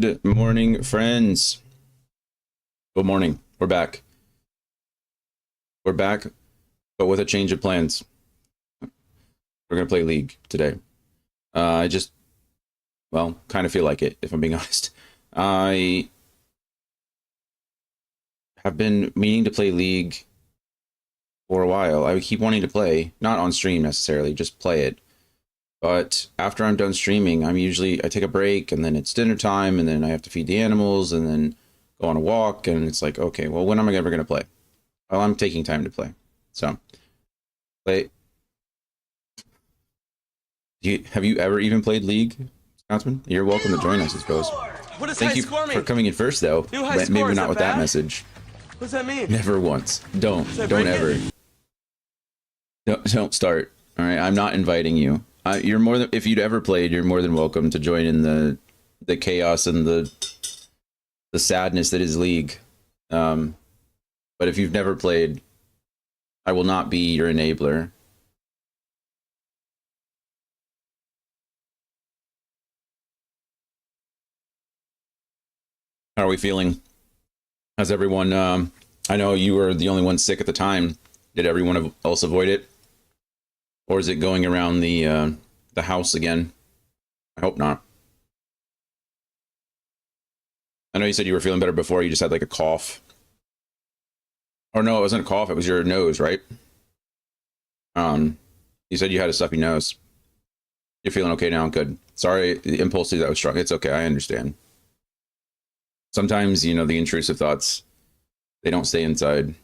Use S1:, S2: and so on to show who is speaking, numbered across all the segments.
S1: Good morning, friends. Good morning. We're back. We're back, but with a change of plans. We're going to play League today. I just, well, kind of feel like it, if I'm being honest. I have been meaning to play League for a while. I keep wanting to play, not on stream necessarily, just play it. But after I'm done streaming, I take a break, and then it's dinner time, and then I have to feed the animals, and then go on a walk, and it's like, okay, well, when am I ever going to play? Well, I'm taking time to play. So, play. Have you ever even played League, Scotsman? You're welcome to join us, I suppose. Thank you for coming in first, though. Maybe not with that message.
S2: What does that mean?
S1: Never once. Don't ever. Don't start. All right, I'm not inviting you. You're more than, if you'd ever played, you're more than welcome to join in the chaos and the sadness that is League. But if you've never played, I will not be your enabler. How are we feeling? How's everyone? I know you were the only one sick at the time. Did everyone else avoid it? Or is it going around the house again? I hope not. I know you said you were feeling better before. You just had like a cough. Or no, it wasn't a cough. It was your nose, right? You said you had a stuffy nose. You're feeling okay now. Good. Sorry, the impulse that was strong. It's okay. I understand. Sometimes, the intrusive thoughts, they don't stay inside.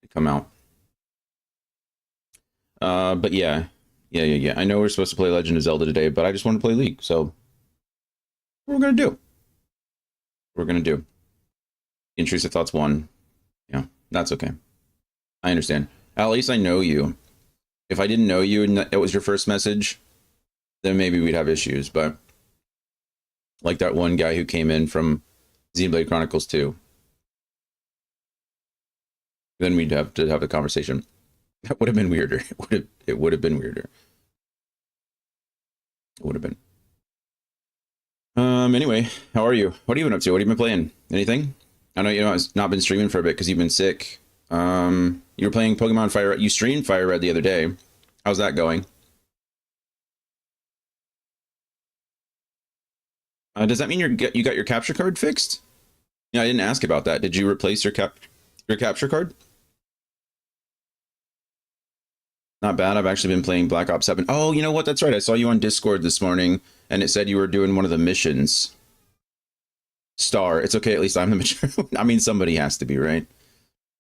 S1: They come out. But yeah. I know we're supposed to play Legend of Zelda today, but I just want to play League. So what we're going to do. We're going to do. Intrusive thoughts 1. Yeah, that's okay. I understand. At least I know you. If I didn't know you and it was your first message, then maybe we'd have issues. But like that one guy who came in from Xenoblade Chronicles 2. Then we'd have to have a conversation. That would have been weirder. It would have been weirder. It would have been. Anyway, how are you? What have you been up to? What have you been playing? Anything? I know it's not been streaming for a bit because you've been sick. You were playing Pokemon Fire Red. You streamed Fire Red the other day. How's that going? Does that mean you got your capture card fixed? Yeah, I didn't ask about that. Did you replace your capture card? Not bad. I've actually been playing Black Ops 7. Oh, you know what? That's right. I saw you on Discord this morning, and it said you were doing one of the missions. Star. It's okay. At least I'm the mature. I mean, somebody has to be, right?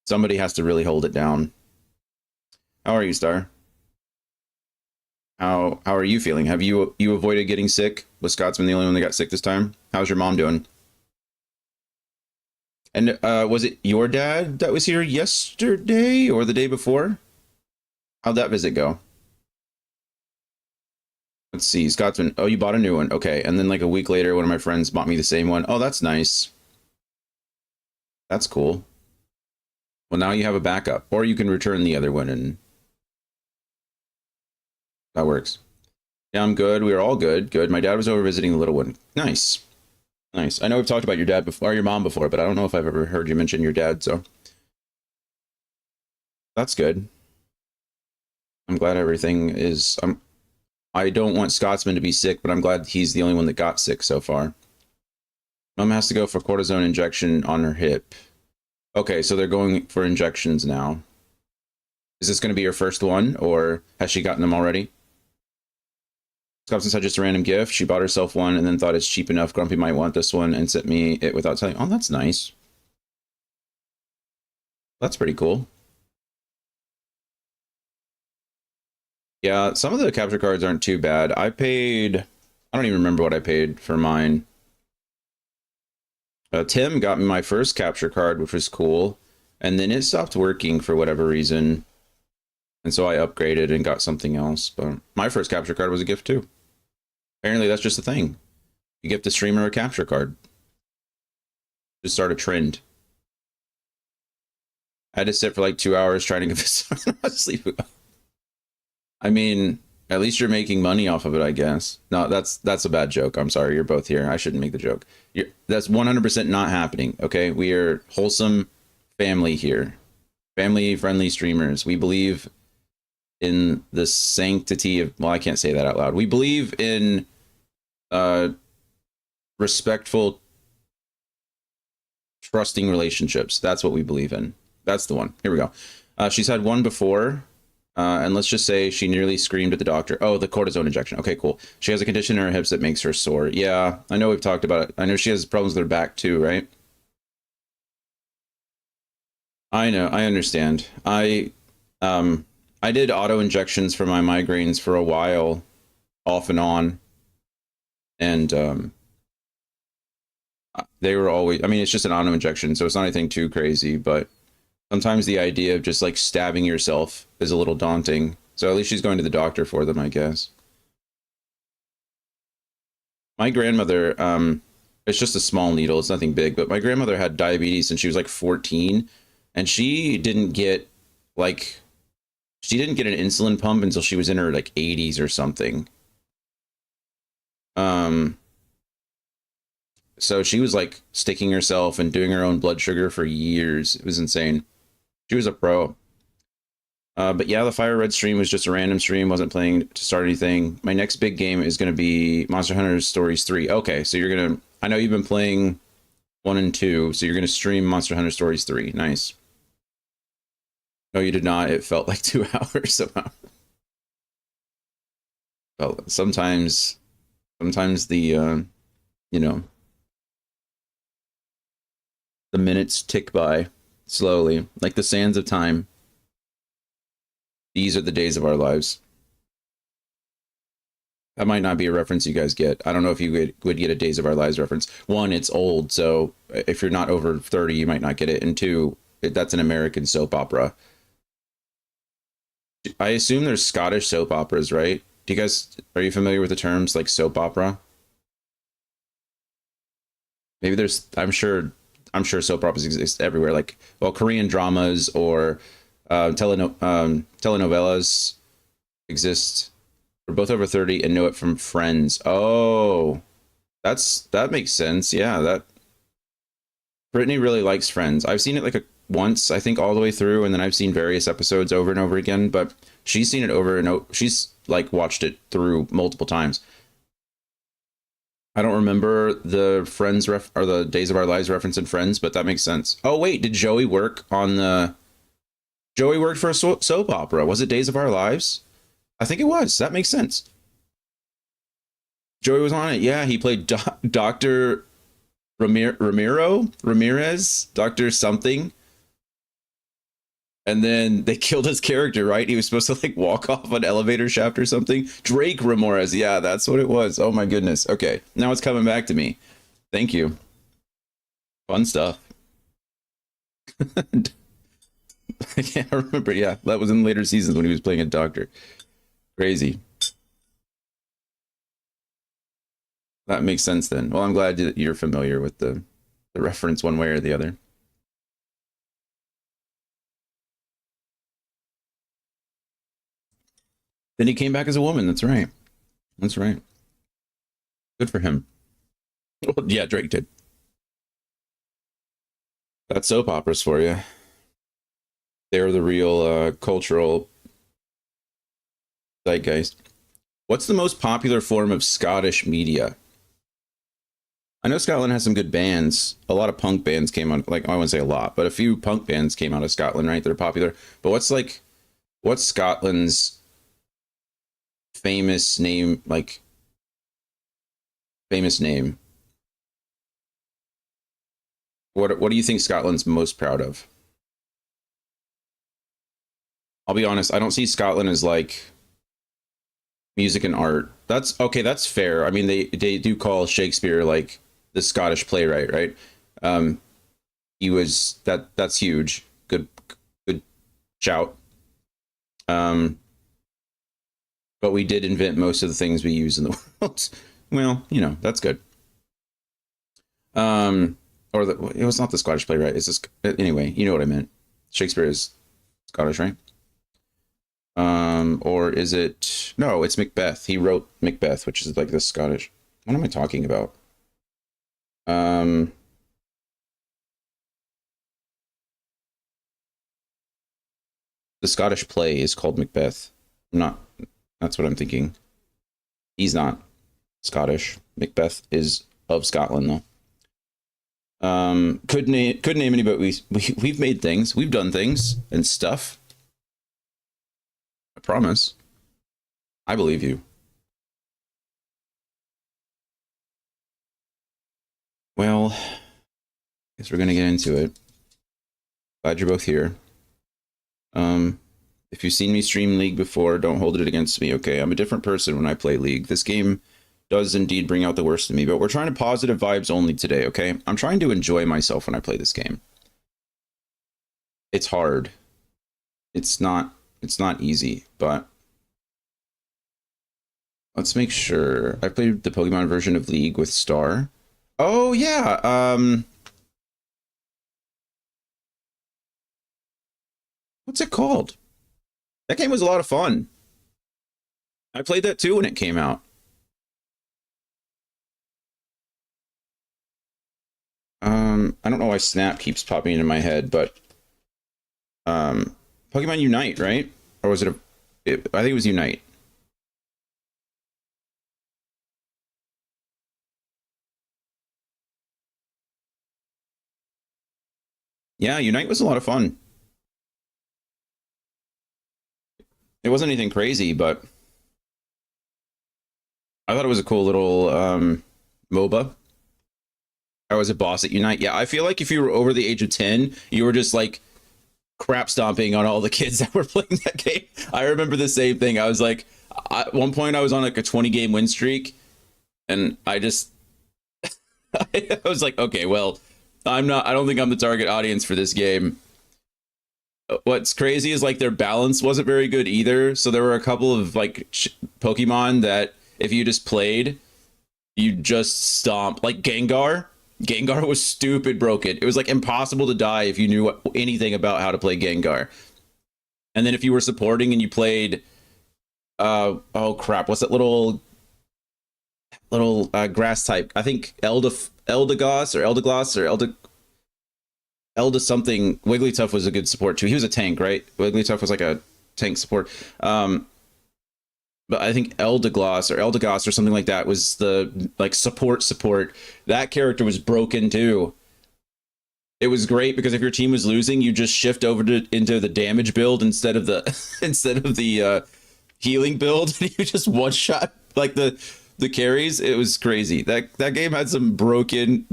S1: Somebody has to really hold it down. How are you, Star? How are you feeling? Have you avoided getting sick? Was Scotsman the only one that got sick this time? How's your mom doing? And was it your dad that was here yesterday or the day before? How'd that visit go? Let's see, Scotsman. Oh, you bought a new one. Okay. And then like a week later, one of my friends bought me the same one. Oh, that's nice. That's cool. Well, now you have a backup. Or you can return the other one and that works. Yeah, I'm good. We were all good. Good. My dad was over visiting the little one. Nice. Nice. I know we've talked about your dad before, or your mom before, but I don't know if I've ever heard you mention your dad, so that's good. I'm glad everything is... I don't want Scotsman to be sick, but I'm glad he's the only one that got sick so far. Mom has to go for cortisone injection on her hip. Okay, so they're going for injections now. Is this going to be your first one, or has she gotten them already? Scotsman said just a random gift. She bought herself one and then thought it's cheap enough. Grumpy might want this one and sent me it without telling. Oh, that's nice. That's pretty cool. Yeah, some of the capture cards aren't too bad. I don't even remember what I paid for mine. Tim got me my first capture card, which was cool. And then it stopped working for whatever reason. And so I upgraded and got something else. But my first capture card was a gift too. Apparently that's just a thing. You gift a streamer a capture card. Just start a trend. I had to sit for like 2 hours trying to get this sleep. I mean, At least you're making money off of it, I guess. No, that's a bad joke. I'm sorry. You're both here. I shouldn't make the joke. That's 100% not happening. Okay, we are wholesome family here, family friendly streamers. We believe in the sanctity of. Well, I can't say that out loud. We believe in respectful, trusting relationships. That's what we believe in. That's the one. Here we go. She's had one before. And let's just say she nearly screamed at the doctor. Oh, the cortisone injection. Okay, cool. She has a condition in her hips that makes her sore. Yeah, I know we've talked about it. I know she has problems with her back too, right? I know. I understand. I did auto injections for my migraines for a while, off and on, and they were always. I mean, it's just an auto injection, so it's not anything too crazy, but sometimes the idea of just like stabbing yourself is a little daunting. So at least she's going to the doctor for them, I guess. My grandmother, it's just a small needle, it's nothing big, but my grandmother had diabetes since she was like 14, and like she didn't get an insulin pump until she was in her like 80s or something. Um, so she was like sticking herself and doing her own blood sugar for years. It was insane. She was a pro. But yeah, the Fire Red stream was just a random stream. Wasn't playing to start anything. My next big game is going to be Monster Hunter Stories 3. Okay, so you're going to... I know you've been playing 1 and 2, so you're going to stream Monster Hunter Stories 3. Nice. No, you did not. It felt like 2 hours somehow. Well, sometimes the, you know, the minutes tick by slowly, like the sands of time. These are the days of our lives. That might not be a reference you guys get. I don't know if you would get a Days of Our Lives reference. One, it's old, so if you're not over 30, you might not get it. And two, that's an American soap opera. I assume there's Scottish soap operas, right? Are you familiar with the terms like soap opera? Maybe I'm sure soap operas exist everywhere, like, well, Korean dramas or telenovelas exist. We're both over 30 and know it from Friends. Oh, that makes sense. Yeah, that Brittany really likes Friends. I've seen it like once, I think, all the way through, and then I've seen various episodes over and over again. But she's seen it over and over. She's like watched it through multiple times. I don't remember the Friends or the Days of Our Lives reference in Friends, but that makes sense. Oh wait, did Joey work on the? Joey worked for a soap opera. Was it Days of Our Lives? I think it was. That makes sense. Joey was on it. Yeah, he played Dr. Ramirez, Dr. something. And then they killed his character, right? He was supposed to like walk off an elevator shaft or something. Drake Ramirez. Yeah, that's what it was. Oh my goodness. Okay, now it's coming back to me. Thank you. Fun stuff. I can't remember. Yeah, that was in later seasons when he was playing a doctor. Crazy. That makes sense then. Well, I'm glad that you're familiar with the reference one way or the other. Then he came back as a woman. That's right. That's right. Good for him. Well, yeah, Drake did. That's soap operas for you. They're the real cultural zeitgeist. What's the most popular form of Scottish media? I know Scotland has some good bands. A lot of punk bands came out. Like, I wouldn't say a lot, but a few punk bands came out of Scotland, right? They're popular. But what's Scotland's famous name? Like, famous name. What do you think Scotland's most proud of? I'll be honest, I don't see Scotland as like music and art. That's okay, that's fair. I mean, they do call Shakespeare like the Scottish playwright, right? Um, he was that's huge. Good shout. Um, but we did invent most of the things we use in the world. Well, that's good. It was not the Scottish playwright. It's just anyway. You know what I meant. Shakespeare is Scottish, right? Or is it... No, it's Macbeth. He wrote Macbeth, which is like the Scottish... What am I talking about? The Scottish play is called Macbeth. I'm not... That's what I'm thinking. He's not Scottish. Macbeth is of Scotland, though. Could name any, but we've made things. We've done things and stuff. I promise. I believe you. Well, I guess we're gonna get into it. Glad you're both here. If you've seen me stream League before, don't hold it against me, okay? I'm a different person when I play League. This game does indeed bring out the worst in me, but we're trying to positive vibes only today, okay? I'm trying to enjoy myself when I play this game. It's hard. It's not easy, but let's make sure. I played the Pokemon version of League with Star. Oh yeah, what's it called? That game was a lot of fun. I played that too when it came out. I don't know why Snap keeps popping into my head, but Pokemon Unite, right? Or was it I think it was Unite. Yeah, Unite was a lot of fun. It wasn't anything crazy, but I thought it was a cool little MOBA. I was a boss at Unite. Yeah, I feel like if you were over the age of 10, you were just like crap stomping on all the kids that were playing that game. I remember the same thing. I was like, at one point I was on like a 20 game win streak, and I just I was like, okay, well, I don't think I'm the target audience for this game. What's crazy is like their balance wasn't very good either. So there were a couple of like Pokemon that if you just played, you just stomp. Like Gengar. Gengar was stupid broken. It was like impossible to die if you knew anything about how to play Gengar. And then if you were supporting and you played, oh crap, what's that little grass type? I think Eldegoss or Eldegoss or Elda something. Wigglytuff was a good support too. He was a tank, right? Wigglytuff was like a tank support. But I think Eldegoss or something like that was the like support. That character was broken too. It was great because if your team was losing, you just shift over into the damage build instead of the healing build, and you just one shot like the carries. It was crazy. That game had some broken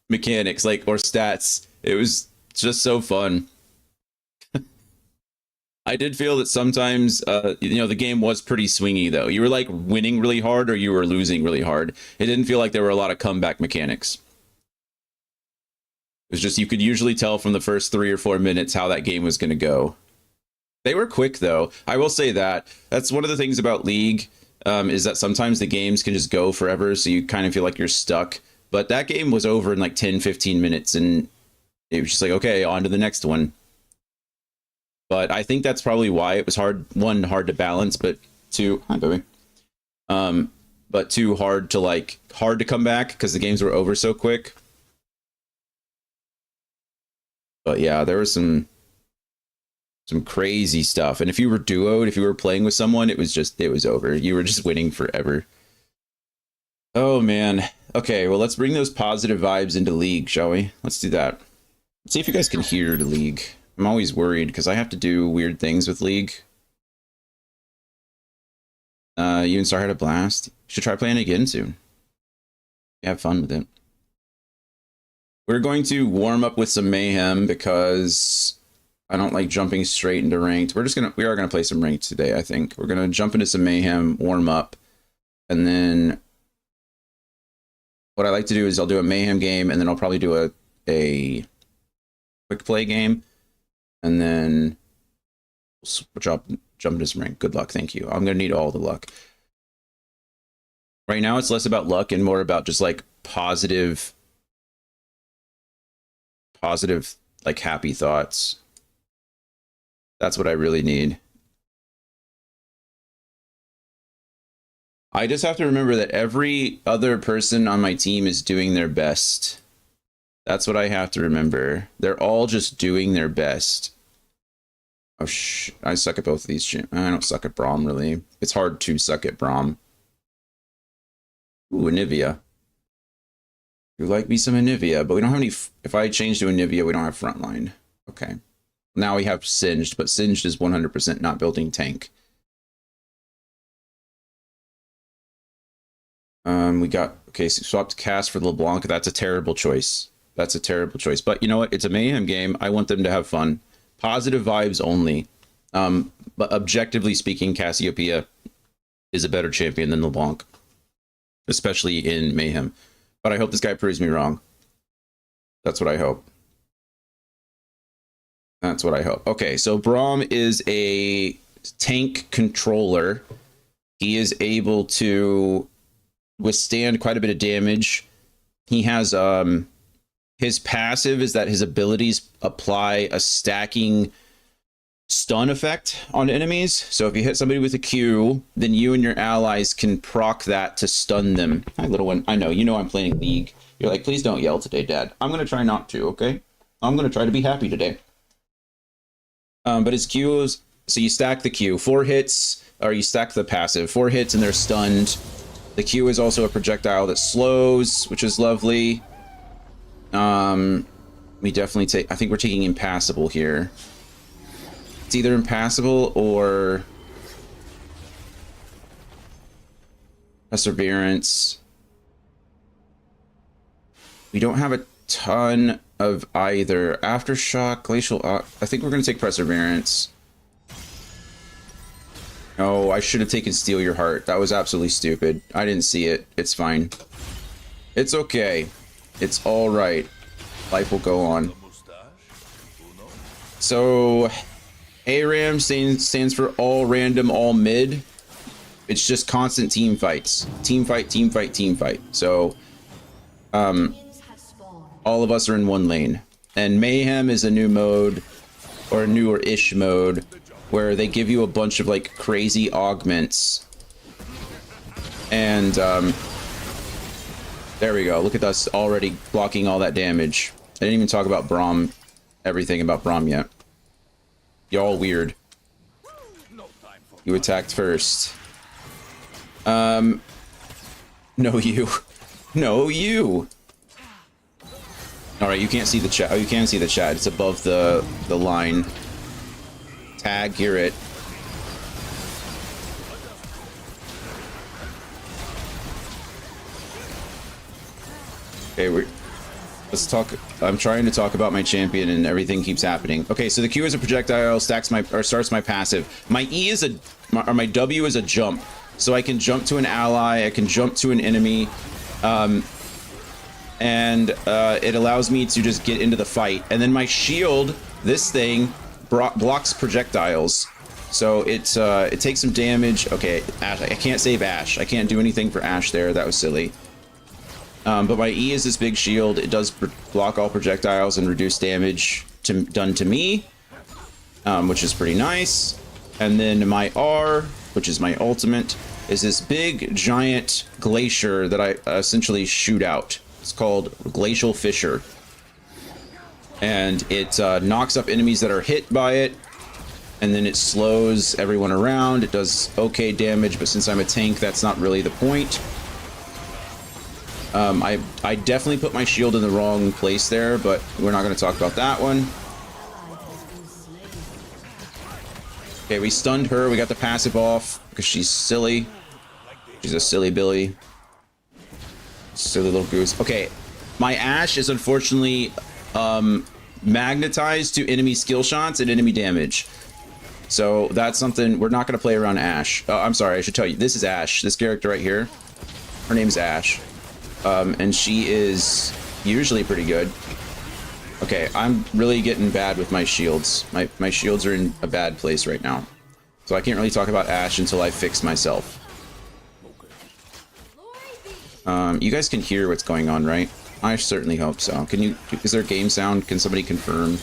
S1: mechanics like or stats. It was just so fun. I did feel that sometimes, the game was pretty swingy though. You were like winning really hard or you were losing really hard. It didn't feel like there were a lot of comeback mechanics. It was just you could usually tell from the first 3 or 4 minutes how that game was going to go. They were quick though. I will say that. That's one of the things about League, is that sometimes the games can just go forever, so you kind of feel like you're stuck. But that game was over in like 10, 15 minutes, and it was just like, okay, on to the next one. But I think that's probably why it was hard. One, hard to balance, but two, hi baby. But two, hard to come back because the games were over so quick. But yeah, there was some crazy stuff. And if you were duoed, if you were playing with someone, it was over. You were just winning forever. Oh man. Okay, well let's bring those positive vibes into League, shall we? Let's do that. Let's see if you guys can hear the League. I'm always worried because I have to do weird things with League. You and Star had a blast. Should try playing again soon. Have fun with it. We're going to warm up with some mayhem because I don't like jumping straight into ranked. We are gonna play some ranked today. I think we're gonna jump into some mayhem, warm up, and then what I like to do is I'll do a mayhem game, and then I'll probably do a quick play game, and then jump into some rank. Good luck, thank you. I'm gonna need all the luck. Right now, it's less about luck and more about just like positive, like happy thoughts. That's what I really need. I just have to remember that every other person on my team is doing their best. That's what I have to remember. They're all just doing their best. Oh, I suck at both of these. I don't suck at Braum, really. It's hard to suck at Braum. Ooh, Anivia. You like me some Anivia, but we don't have any... If I change to Anivia, we don't have frontline. Okay. Now we have Singed, but Singed is 100% not building tank. We got... Okay, so swapped Cast for LeBlanc. That's a terrible choice. That's a terrible choice. But you know what? It's a Mayhem game. I want them to have fun. Positive vibes only. But objectively speaking, Cassiopeia is a better champion than LeBlanc. Especially in Mayhem. But I hope this guy proves me wrong. That's what I hope. That's what I hope. Okay, so Braum is a tank controller. He is able to withstand quite a bit of damage. He has his passive is that his abilities apply a stacking stun effect on enemies. So if you hit somebody with a Q, then you and your allies can proc that to stun them. Hi, little one. I know, you know I'm playing League. You're like, please don't yell today, Dad. I'm going to try not to, okay? I'm going to try to be happy today. But his Q is... So you stack the Q. 4 hits, or you stack the passive. 4 hits and they're stunned. The Q is also a projectile that slows, which is lovely. We definitely take... I think we're taking Impassable here. It's either Impassable or Perseverance. We don't have a ton of either. Aftershock, Glacial... I think we're going to take Perseverance. Oh, I should have taken Steal Your Heart. That was absolutely stupid. I didn't see it. It's fine. It's okay. It's all right. Life will go on. So... ARAM stands for all random, all mid. It's just constant team fights. Team fight, team fight, team fight. So, all of us are in one lane. And Mayhem is a new mode, or a newer-ish mode, where they give you a bunch of, like, crazy augments. And, there we go. Look at us already blocking all that damage. I didn't even talk about Braum, everything about Braum yet. Y'all weird. You attacked first. No, you. No, you. Alright, you can't see the chat. Oh, you can see the chat. It's above the line. Tag, hear it. Okay, let's talk. I'm trying to talk about my champion and everything keeps happening. Okay, so the Q is a projectile, starts my passive. My E is my W is a jump. So I can jump to an ally, I can jump to an enemy. It allows me to just get into the fight. And then my shield, this thing, blocks projectiles. So it takes some damage. Okay, Ashe, I can't save Ashe. I can't do anything for Ashe there. That was silly. But my E is this big shield. It does block all projectiles and reduce damage done to me, which is pretty nice. And then my R, which is my ultimate, is this big, giant glacier that I essentially shoot out. It's called Glacial Fissure. And it knocks up enemies that are hit by it, and then it slows everyone around. It does okay damage, but since I'm a tank, that's not really the point. I definitely put my shield in the wrong place there, but we're not going to talk about that one. Okay, we stunned her. We got the passive off because she's silly. She's a silly Billy. Silly little goose. Okay, my Ashe is unfortunately magnetized to enemy skill shots and enemy damage. So that's something we're not going to play around Ashe. Oh, I'm sorry, I should tell you. This is Ashe. This character right here. Her name's Ashe. And she is usually pretty good. Okay, I'm really getting bad with my shields. My shields are in a bad place right now. So I can't really talk about Ashe until I fix myself. You guys can hear what's going on, right? I certainly hope so. Can you... Is there game sound? Can somebody confirm?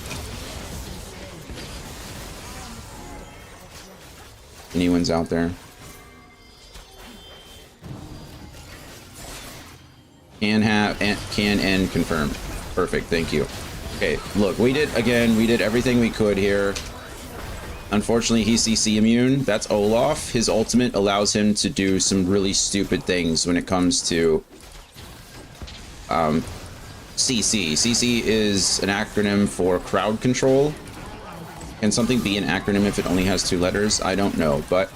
S1: Anyone's out there? Can end confirmed. Perfect, thank you. Okay, look, we did everything we could here. Unfortunately, he's CC immune. That's Olaf. His ultimate allows him to do some really stupid things when it comes to CC. CC is an acronym for crowd control. Can something be an acronym if it only has 2 letters? I don't know, but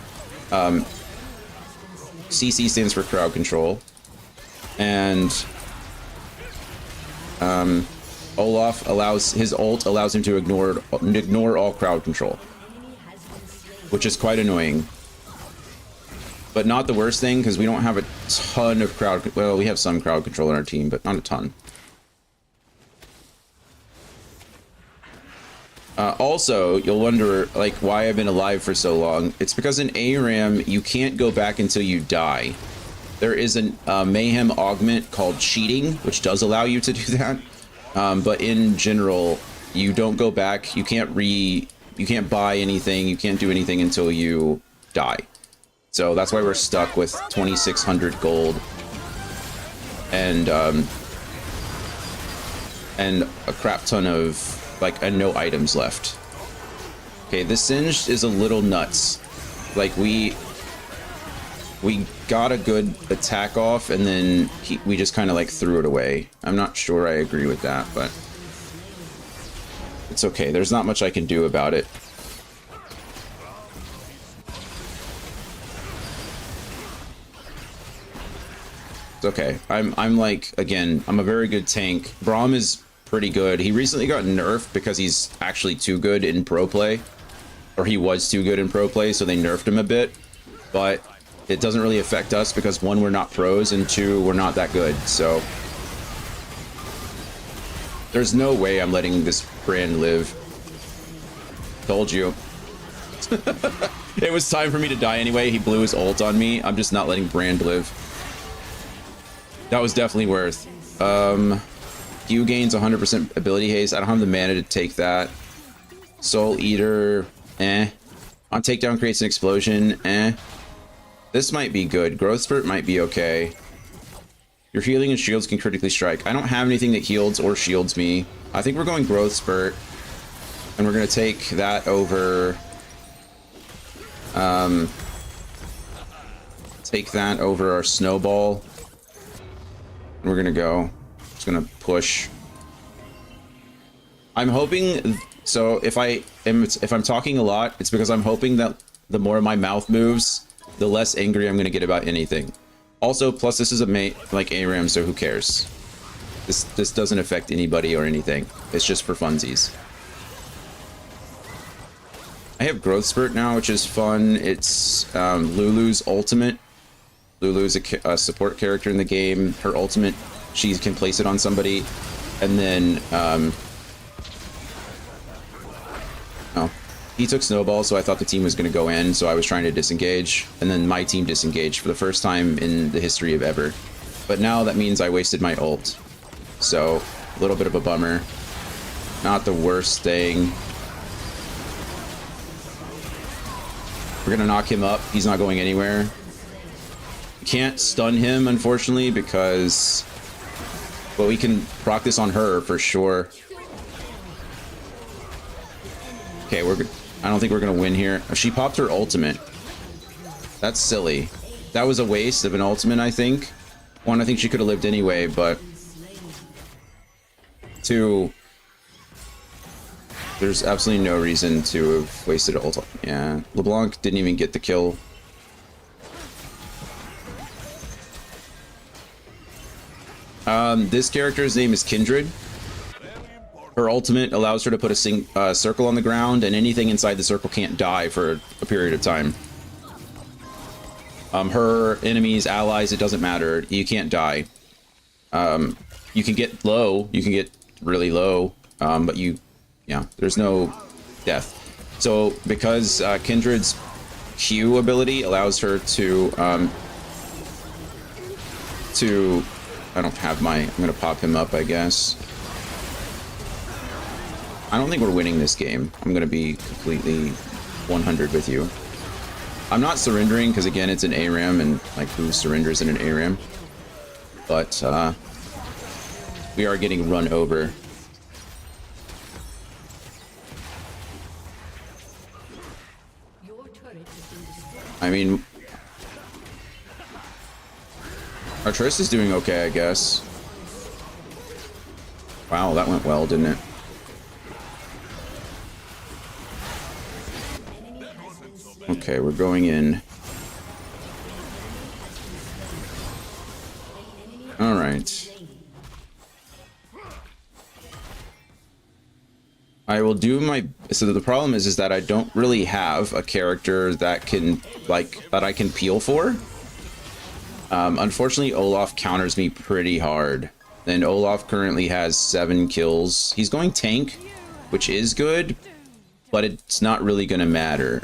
S1: CC stands for crowd control. And Olaf his ult allows him to ignore all crowd control, which is quite annoying. But not the worst thing, because we don't have a ton of well, we have some crowd control in our team, but not a ton. Also, you'll wonder, like, why I've been alive for so long. It's because in ARAM, you can't go back until you die. There is a Mayhem augment called cheating, which does allow you to do that. But in general, you don't go back. You can't buy anything. You can't do anything until you die. So that's why we're stuck with 2,600 gold and a crap ton of no items left. Okay, this Singed is a little nuts. Like we got a good attack off, and then we just kind of like threw it away. I'm not sure I agree with that, but it's okay. There's not much I can do about it. It's okay. I'm like, again, I'm a very good tank. Braum is pretty good. He recently got nerfed because he's actually too good in pro play, or he was too good in pro play, so they nerfed him a bit. But it doesn't really affect us because 1, we're not pros, and 2, we're not that good. So there's no way I'm letting this brand live. Told you. It was time for me to die anyway. He blew his ult on me. I'm just not letting Brand live. That was definitely worth. Q gains 100% ability haste. I don't have the mana to take that. Soul Eater, On takedown creates an explosion, This might be good. Growth Spurt might be okay. Your healing and shields can critically strike. I don't have anything that heals or shields me. I think we're going Growth Spurt. And we're going to take that over... take that over our Snowball. And we're going to go. Just going to push. I'm hoping... So if I'm talking a lot, it's because I'm hoping that the more my mouth moves, the less angry I'm going to get about anything. Also, plus this is like ARAM, so who cares? This doesn't affect anybody or anything. It's just for funsies. I have Growth Spurt now, which is fun. It's Lulu's ultimate. Lulu's a support character in the game. Her ultimate, she can place it on somebody, and then oh, he took Snowball, so I thought the team was going to go in, so I was trying to disengage, and then my team disengaged for the first time in the history of ever. But now that means I wasted my ult, so a little bit of a bummer. Not the worst thing. We're gonna knock him up. He's not going anywhere. Can't stun him, unfortunately, because... Well, we can proc this on her for sure. Okay, I don't think we're gonna win here. She popped her ultimate. That's silly. That was a waste of an ultimate, I think. 1, I think she could have lived anyway, but... 2... There's absolutely no reason to have wasted an ult. Yeah, LeBlanc didn't even get the kill. This character's name is Kindred. Her ultimate allows her to put a circle on the ground, and anything inside the circle can't die for a period of time. Her enemies, allies, it doesn't matter. You can't die. You can get low. You can get really low, but yeah, there's no death. So because Kindred's Q ability allows her to I don't have I'm gonna pop him up, I guess. I don't think we're winning this game. I'm gonna be completely 100 with you. I'm not surrendering because again it's an ARAM, and like who surrenders in an ARAM? But We are getting run over. I mean, our Triss is doing okay, I guess. Wow, that went well, didn't it? Okay, we're going in. All right. I will do my... So the problem is that I don't really have a character that can, like, that I can peel for. Unfortunately, Olaf counters me pretty hard. And Olaf currently has 7 kills. He's going tank, which is good, but it's not really going to matter.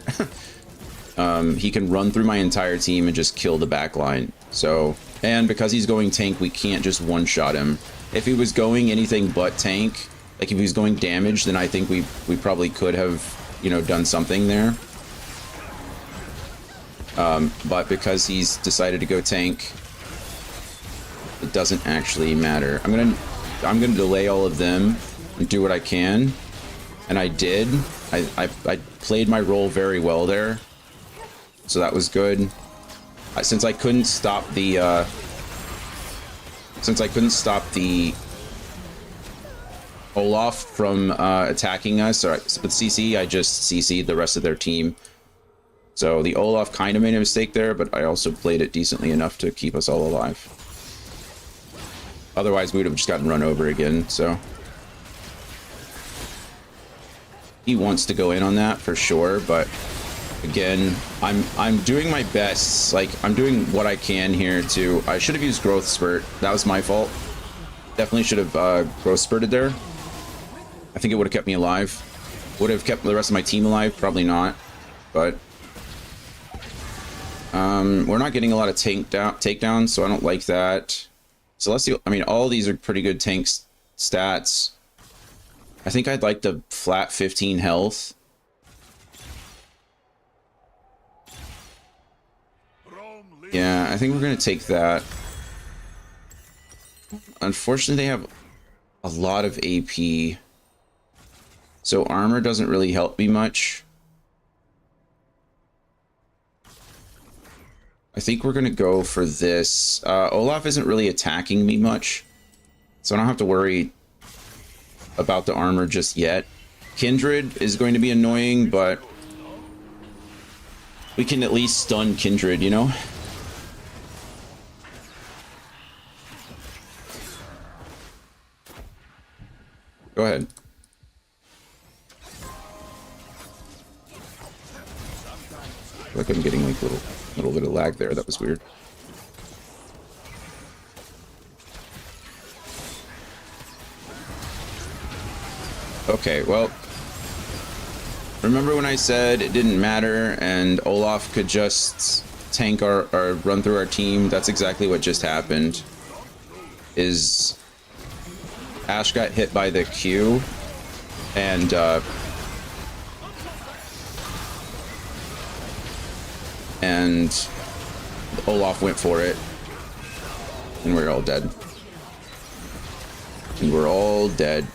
S1: He can run through my entire team and just kill the backline. So, and because he's going tank, we can't just one-shot him. If he was going anything but tank, like if he was going damage, then I think we probably could have, you know, done something there. But because he's decided to go tank, it doesn't actually matter. I'm gonna delay all of them and do what I can, and I did. I played my role very well there, so that was good. Since I couldn't stop the Olaf from attacking us with CC, I just CC'd the rest of their team. So the Olaf kind of made a mistake there, but I also played it decently enough to keep us all alive. Otherwise, we would have just gotten run over again, so. He wants to go in on that for sure, but again, I'm doing my best. Like, I'm doing what I can here to... I should have used Growth Spurt. That was my fault. Definitely should have Growth Spurted there. I think it would have kept me alive. Would have kept the rest of my team alive? Probably not, but... we're not getting a lot of takedowns, so I don't like that. Celestial, I mean, all these are pretty good tank stats. I think I'd like the flat 15 health. Yeah, I think we're going to take that. Unfortunately, they have a lot of AP. So armor doesn't really help me much. I think we're going to go for this. Olaf isn't really attacking me much, so I don't have to worry about the armor just yet. Kindred is going to be annoying, but we can at least stun Kindred, you know? Go ahead. I feel like I'm getting like a little bit of lag there. That was weird. Okay, well, remember when I said it didn't matter and Olaf could just tank or run through our team? That's exactly what just happened. Is Ashe got hit by the Q, and Olaf went for it, and we're all dead. And we're all dead.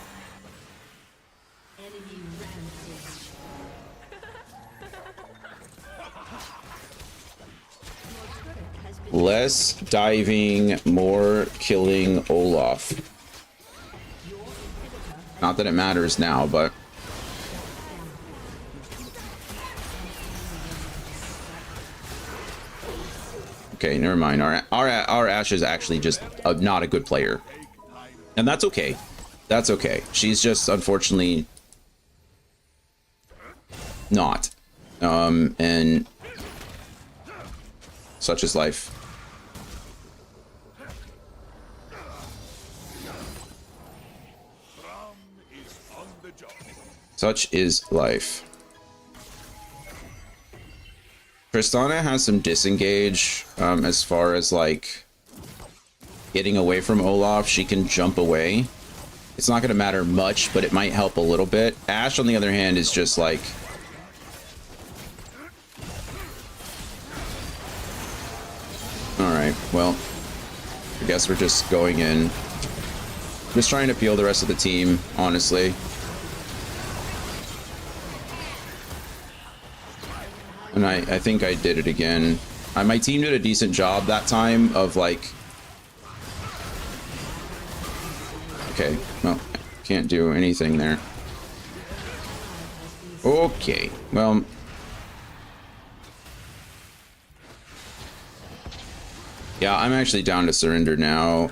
S1: Less diving, more killing Olaf. Not that it matters now, but... Okay, never mind. Our Ashe is actually just not a good player. And that's okay. That's okay. She's just, unfortunately, not. And such is life. Such is life. Tristana has some disengage as far as like getting away from Olaf. She can jump away. It's not going to matter much, but it might help a little bit. Ashe, on the other hand, is just like... Alright, well, I guess we're just going in. Just trying to peel the rest of the team, honestly. And I think I did it again. My team did a decent job that time of like... Okay, well, can't do anything there. Okay, well... Yeah, I'm actually down to surrender now.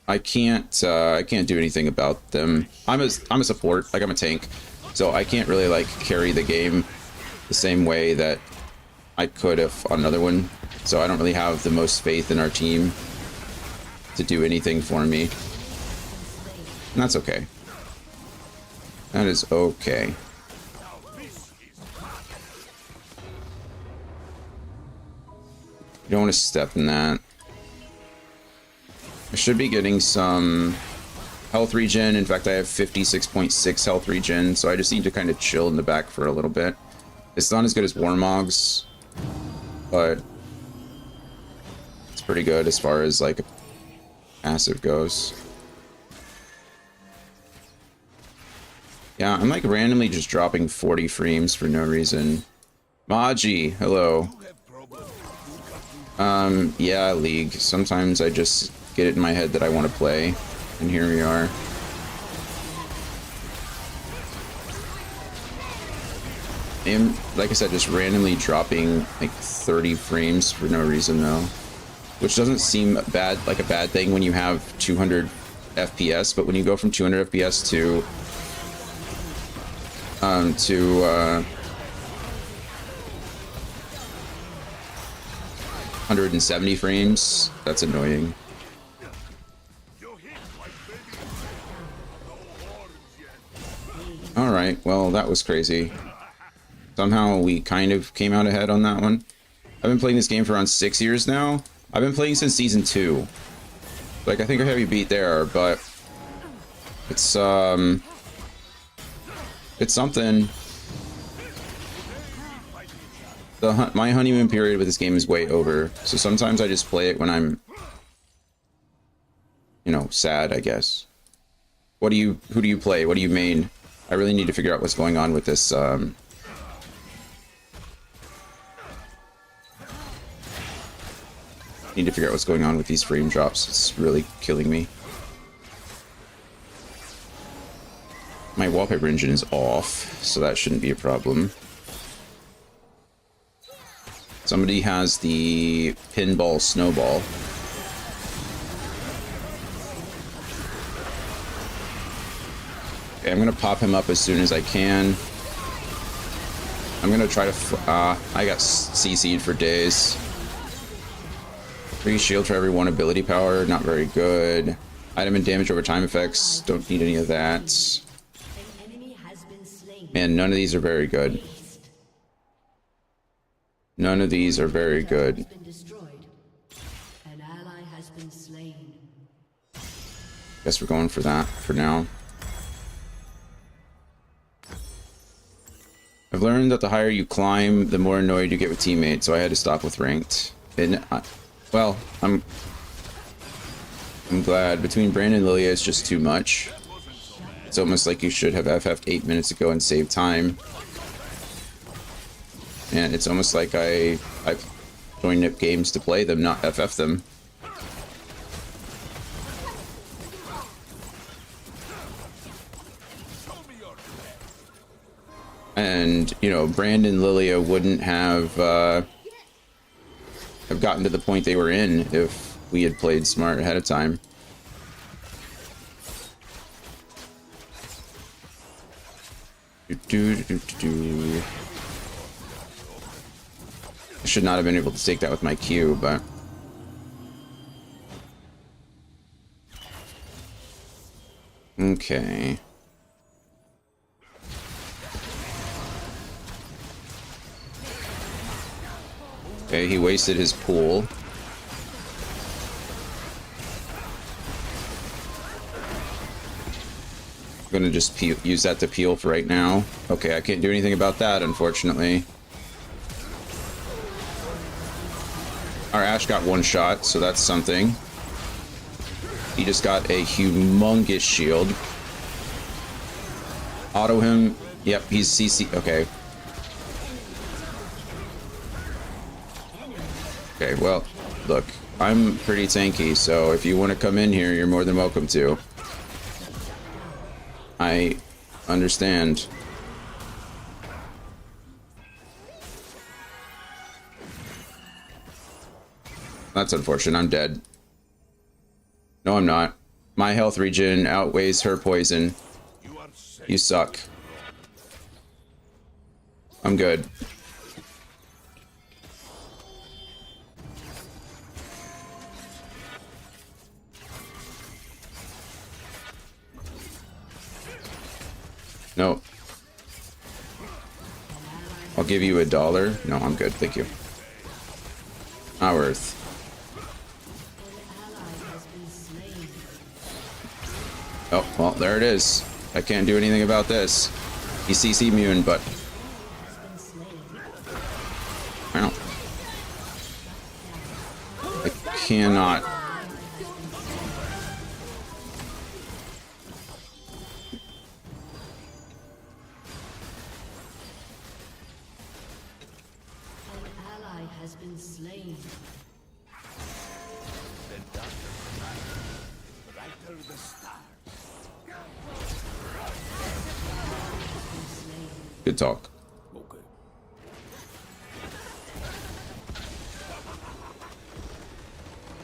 S1: I can't do anything about them. I'm a support, like I'm a tank, so I can't really like carry the game the same way that I could if on another one. So I don't really have the most faith in our team to do anything for me. And that's okay. That is okay. You don't want to step in that. I should be getting some health regen. In fact, I have 56.6 health regen, so I just need to kind of chill in the back for a little bit. It's not as good as Warmog's, but it's pretty good as far as like passive goes. Yeah, I'm like randomly just dropping 40 frames for no reason. Maji, hello. Yeah, League. Sometimes I just get it in my head that I want to play, and here we are. I am, like I said, just randomly dropping like 30 frames for no reason though, which doesn't seem bad, like a bad thing when you have 200 FPS, but when you go from 200 FPS to 170 frames, that's annoying. Alright, well, that was crazy. Somehow we kind of came out ahead on that one. I've been playing this game for around 6 years now. I've been playing since season 2. Like, I think I have you beat there, but it's something. My honeymoon period with this game is way over, so sometimes I just play it when I'm, you know, sad, I guess. Who do you play? What do you main? I really need to figure out what's going on with this, need to figure out what's going on with these frame drops. It's really killing me. My wallpaper engine is off, so that shouldn't be a problem. Somebody has the pinball snowball. Okay, I'm gonna pop him up as soon as I can. I'm gonna try to... I got CC'd for days. Free shield for every 1 ability power, not very good. Item and damage over time effects, don't need any of that. Man, none of these are very good. None of these are very good. Guess we're going for that for now. I've learned that the higher you climb, the more annoyed you get with teammates, so I had to stop with ranked. And, well, I'm glad. Between Brandon and Lilia, it's just too much. It's almost like you should have FF'd 8 minutes ago and saved time. And it's almost like I've joined Nip Games to play them, not FF them. And, you know, Brandon and Lilia wouldn't have gotten to the point they were in if we had played smart ahead of time. I should not have been able to take that with my Q, but... Okay. Okay, he wasted his pool. I'm gonna just use that to peel for right now. Okay, I can't do anything about that, unfortunately. Our Ashe got one shot, so that's something. He just got a humongous shield. Auto him. Yep, he's CC. Okay. Okay, well, look, I'm pretty tanky, so if you want to come in here, you're more than welcome to. I understand. That's unfortunate. I'm dead. No, I'm not. My health regen outweighs her poison. You suck. I'm good. No. I'll give you $1. No, I'm good. Thank you. Not worth. Oh, well, there it is. I can't do anything about this. He's CC immune, but... Wow. I cannot... Good talk. Okay.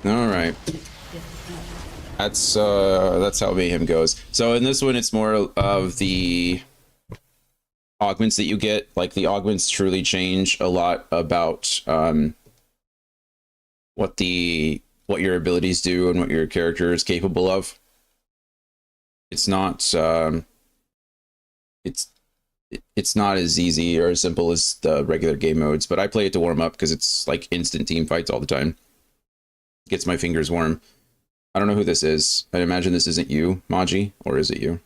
S1: All right. That's how Mayhem goes. So in this one, it's more of the augments that you get. Like the augments truly change a lot about what your abilities do and what your character is capable of. It's not it's not as easy or as simple as the regular game modes, but I play it to warm up because it's like instant team fights all the time. Gets my fingers warm. I don't know who this is. I imagine this isn't you, Maji, or is it you?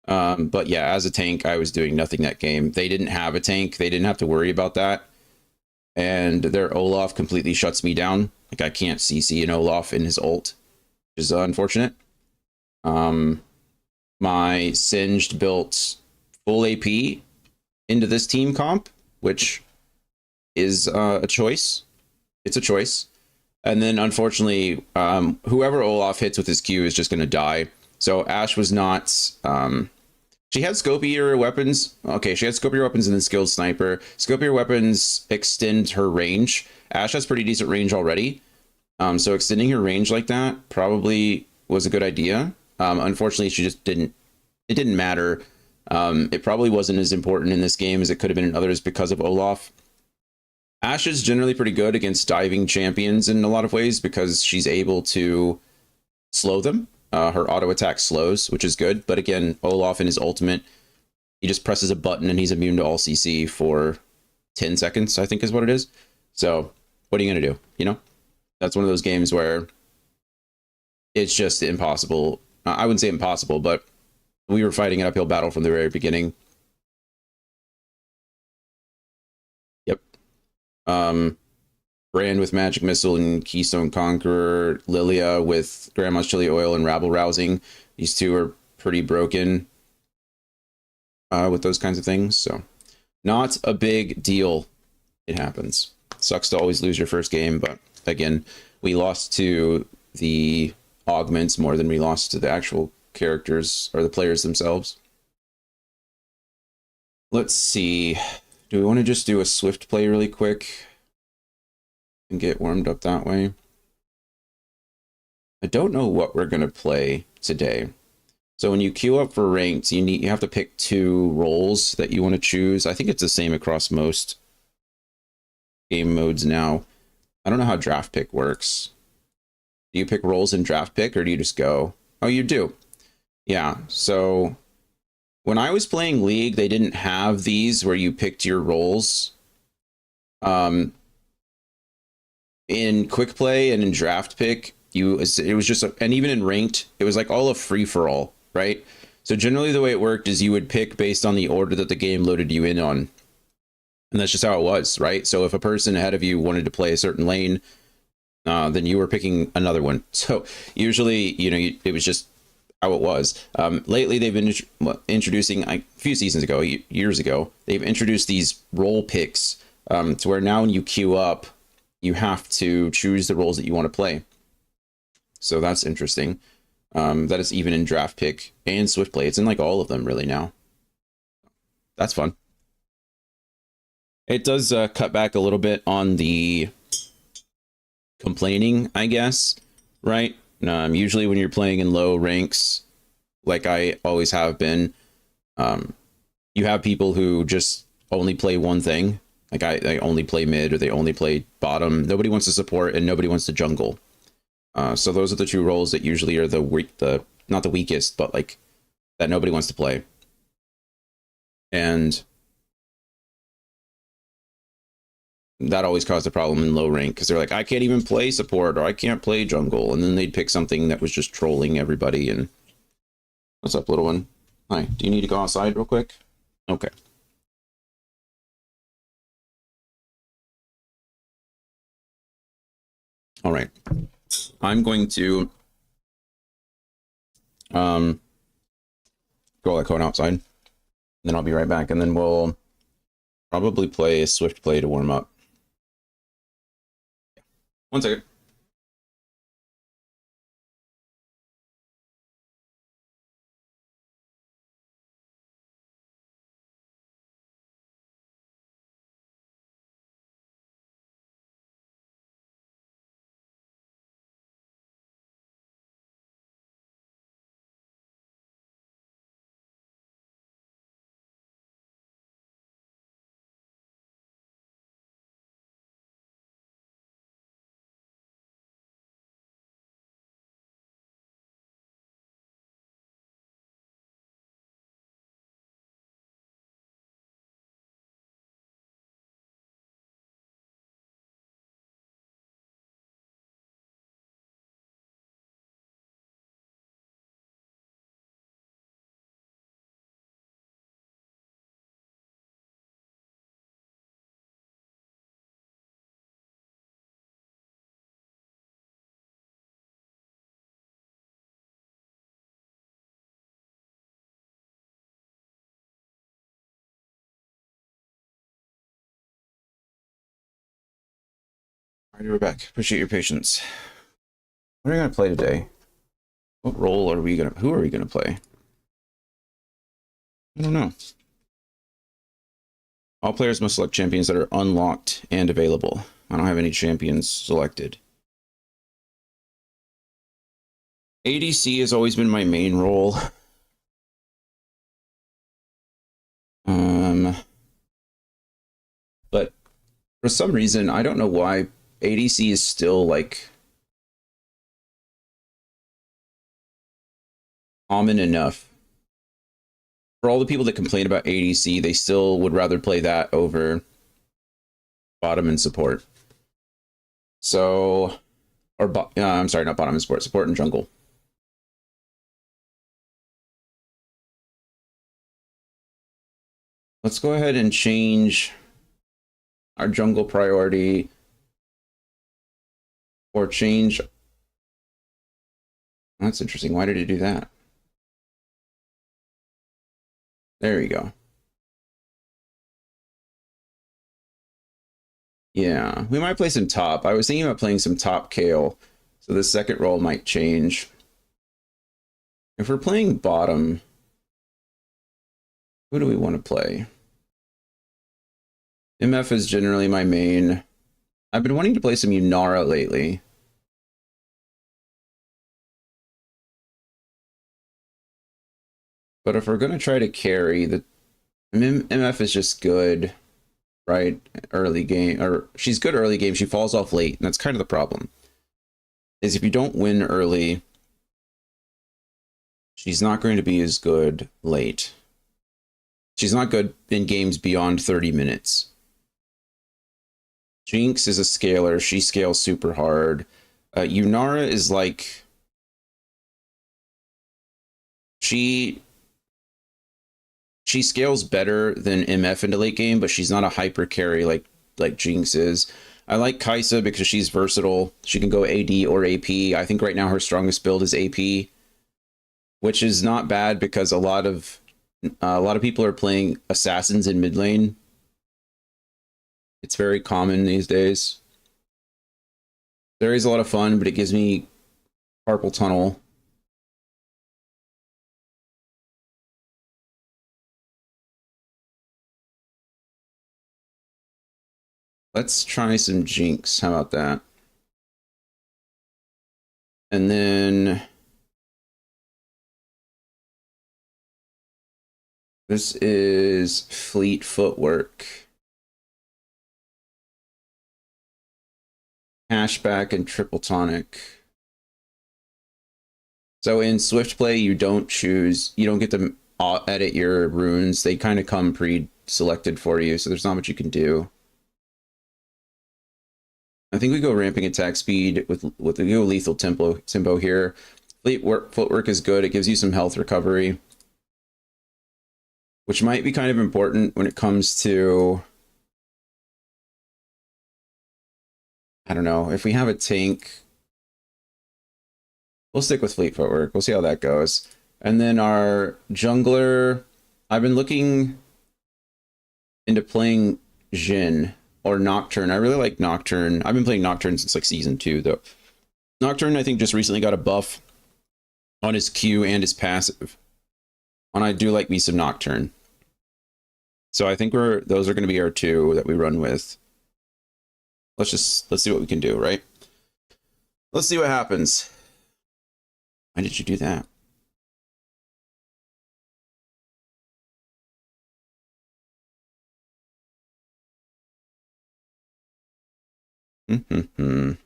S1: But yeah, as a tank, I was doing nothing that game. They didn't have a tank. They didn't have to worry about that. And their Olaf completely shuts me down. Like I can't CC an Olaf in his ult, which is unfortunate. My Singed built full AP into this team comp, which is a choice. It's a choice. And then unfortunately, whoever Olaf hits with his Q is just going to die. So Ashe was not... she had scopier weapons. Okay, she had scopier weapons and then skilled sniper. Scopier weapons extend her range. Ashe has pretty decent range already. So extending her range like that probably was a good idea. Unfortunately, she just didn't... It didn't matter. It probably wasn't as important in this game as it could have been in others because of Olaf. Ashe is generally pretty good against diving champions in a lot of ways because she's able to slow them. Her auto attack slows, which is good. But again, Olaf in his ultimate, he just presses a button and he's immune to all CC for 10 seconds, I think is what it is. So what are you going to do? You know, that's one of those games where it's just impossible. I wouldn't say impossible, but we were fighting an uphill battle from the very beginning. Yep. Brand with Magic Missile and Keystone Conqueror, Lilia with Grandma's Chili Oil and Rabble Rousing. These two are pretty broken with those kinds of things. So not a big deal. It happens. Sucks to always lose your first game, but again, we lost to the augments more than we lost to the actual characters or the players themselves. Let's see. Do we want to just do a swift play really quick and get warmed up that way? I don't know what we're going to play today. So when you queue up for ranked, you have to pick 2 roles that you want to choose. I think it's the same across most game modes now. I don't know how draft pick works. Do you pick roles in draft pick or do you just go? Oh, you do. Yeah, so when I was playing League, they didn't have these where you picked your roles. In quick play and in draft pick, it was just and even in ranked, it was like all a free for all, right? So generally the way it worked is you would pick based on the order that the game loaded you in on. And that's just how it was, right? So if a person ahead of you wanted to play a certain lane, then you were picking another one. So usually, it was just how it was. Lately, they've been introducing, a few seasons ago, years ago, they've introduced these role picks to where now when you queue up, you have to choose the roles that you want to play. So that's interesting. That is even in draft pick and swift play. It's in like all of them really now. That's fun. It does cut back a little bit on the complaining, I guess, right? Usually when you're playing in low ranks, like I always have been, you have people who just only play one thing. Like I only play mid, or they only play bottom. Nobody wants to support and nobody wants to jungle. So those are the two roles that usually are the not the weakest, but like that nobody wants to play. And that always caused a problem in low rank, because they're like, I can't even play support, or I can't play jungle. And then they'd pick something that was just trolling everybody. And what's up, little one? Hi, do you need to go outside real quick? Okay. All right. I'm going to go that code outside. Then I'll be right back, and then we'll probably play a swift play to warm up. 1 second. All right, we're back. Appreciate your patience. What are we gonna play today? What role are we gonna? Who are we gonna play? I don't know. All players must select champions that are unlocked and available. I don't have any champions selected. ADC has always been my main role. But for some reason, I don't know why, ADC is still like common enough. For all the people that complain about ADC, they still would rather play that over bottom and support. So, I'm sorry, not bottom and support and jungle. Let's go ahead and change our jungle priority, or change. That's interesting. Why did it do that? There you go. Yeah, we might play some top. I was thinking about playing some top Kayle, so the second role might change. If we're playing bottom, who do we want to play? MF is generally my main. I've been wanting to play some Yunara lately. But if we're going to try to carry, the MF is just good, right? Early game, or she's good early game. She falls off late, and that's kind of the problem. Is if you don't win early, she's not going to be as good late. She's not good in games beyond 30 minutes. Jinx is a scaler. She scales super hard. Yunara is like... she scales better than MF into late game, but she's not a hyper carry like Jinx is. I like Kai'Sa because she's versatile. She can go AD or AP. I think right now her strongest build is AP, which is not bad because a lot of people are playing assassins in mid lane. It's very common these days. There is a lot of fun, but it gives me carpal tunnel. Let's try some Jinx. How about that? And then this is Fleet Footwork. Hashback and Triple Tonic. So in Swift Play, you don't get to edit your runes. They kind of come pre-selected for you, so there's not much you can do. I think we go ramping attack speed with the lethal tempo here. Footwork is good. It gives you some health recovery, which might be kind of important when it comes to, I don't know, if we have a tank. We'll stick with Fleet Footwork. We'll see how that goes. And then our jungler, I've been looking into playing Jhin or Nocturne. I really like Nocturne. I've been playing Nocturne since like season 2 though. Nocturne, I think, just recently got a buff on his Q and his passive. And I do like me some Nocturne. So I think those are going to be our two that we run with. Let's see what we can do, right? Let's see what happens. Why did you do that? And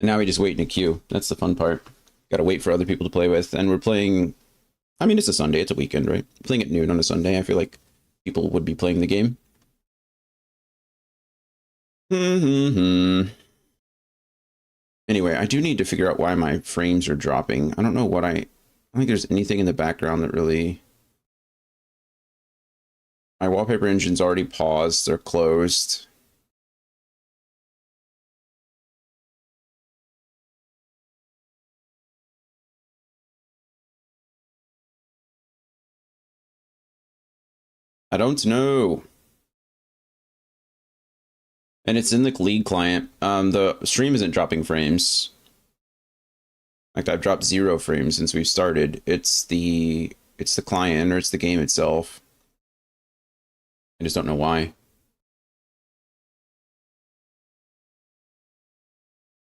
S1: now we just wait in a queue. That's the fun part. Got to wait for other people to play with. And we're playing, I mean, it's a Sunday. It's a weekend, right? Playing at noon on a Sunday. I feel like people would be playing the game. Anyway, I do need to figure out why my frames are dropping. I don't know what I don't think there's anything in the background that really... My wallpaper engine's already paused. They're closed. I don't know. And it's in the League client. The stream isn't dropping frames. In fact, I've dropped 0 frames since we've started. It's the client, or it's the game itself. I just don't know why.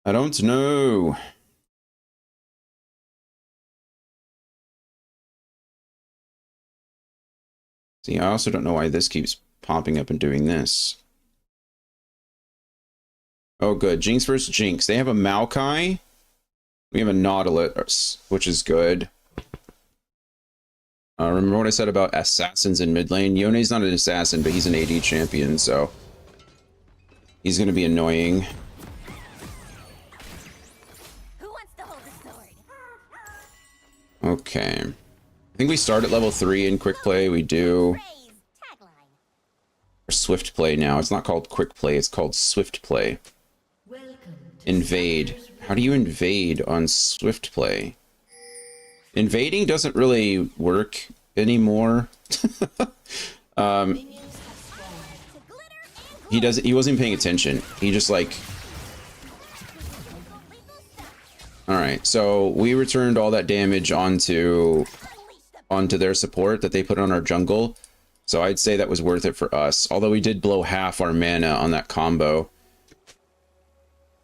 S1: I don't know. See, I also don't know why this keeps popping up and doing this. Oh, good. Jinx versus Jinx. They have a Maokai. We have a Nautilus, which is good. Remember what I said about assassins in mid lane? Yone's not an assassin, but he's an AD champion, so he's going to be annoying.
S2: Who wants to hold the sword?
S1: Okay. I think we start at level 3 in quick play. We do. Or swift play now. It's not called quick play, it's called swift play. Invade. How do you invade on swift play? Invading doesn't really work anymore. He wasn't paying attention. He just like... Alright, so we returned all that damage onto their support that they put on our jungle. So I'd say that was worth it for us. Although we did blow half our mana on that combo.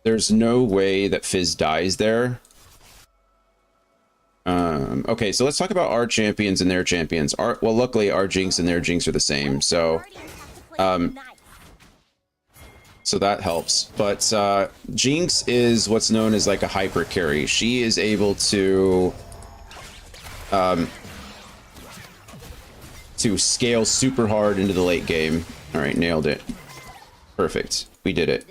S1: There's no way that Fizz dies there. Okay, so let's talk about our champions and their champions. Well, luckily our Jinx and their Jinx are the same, so so that helps. But Jinx is what's known as like a hyper carry. She is able to scale super hard into the late game. All right, nailed it. Perfect. We did it.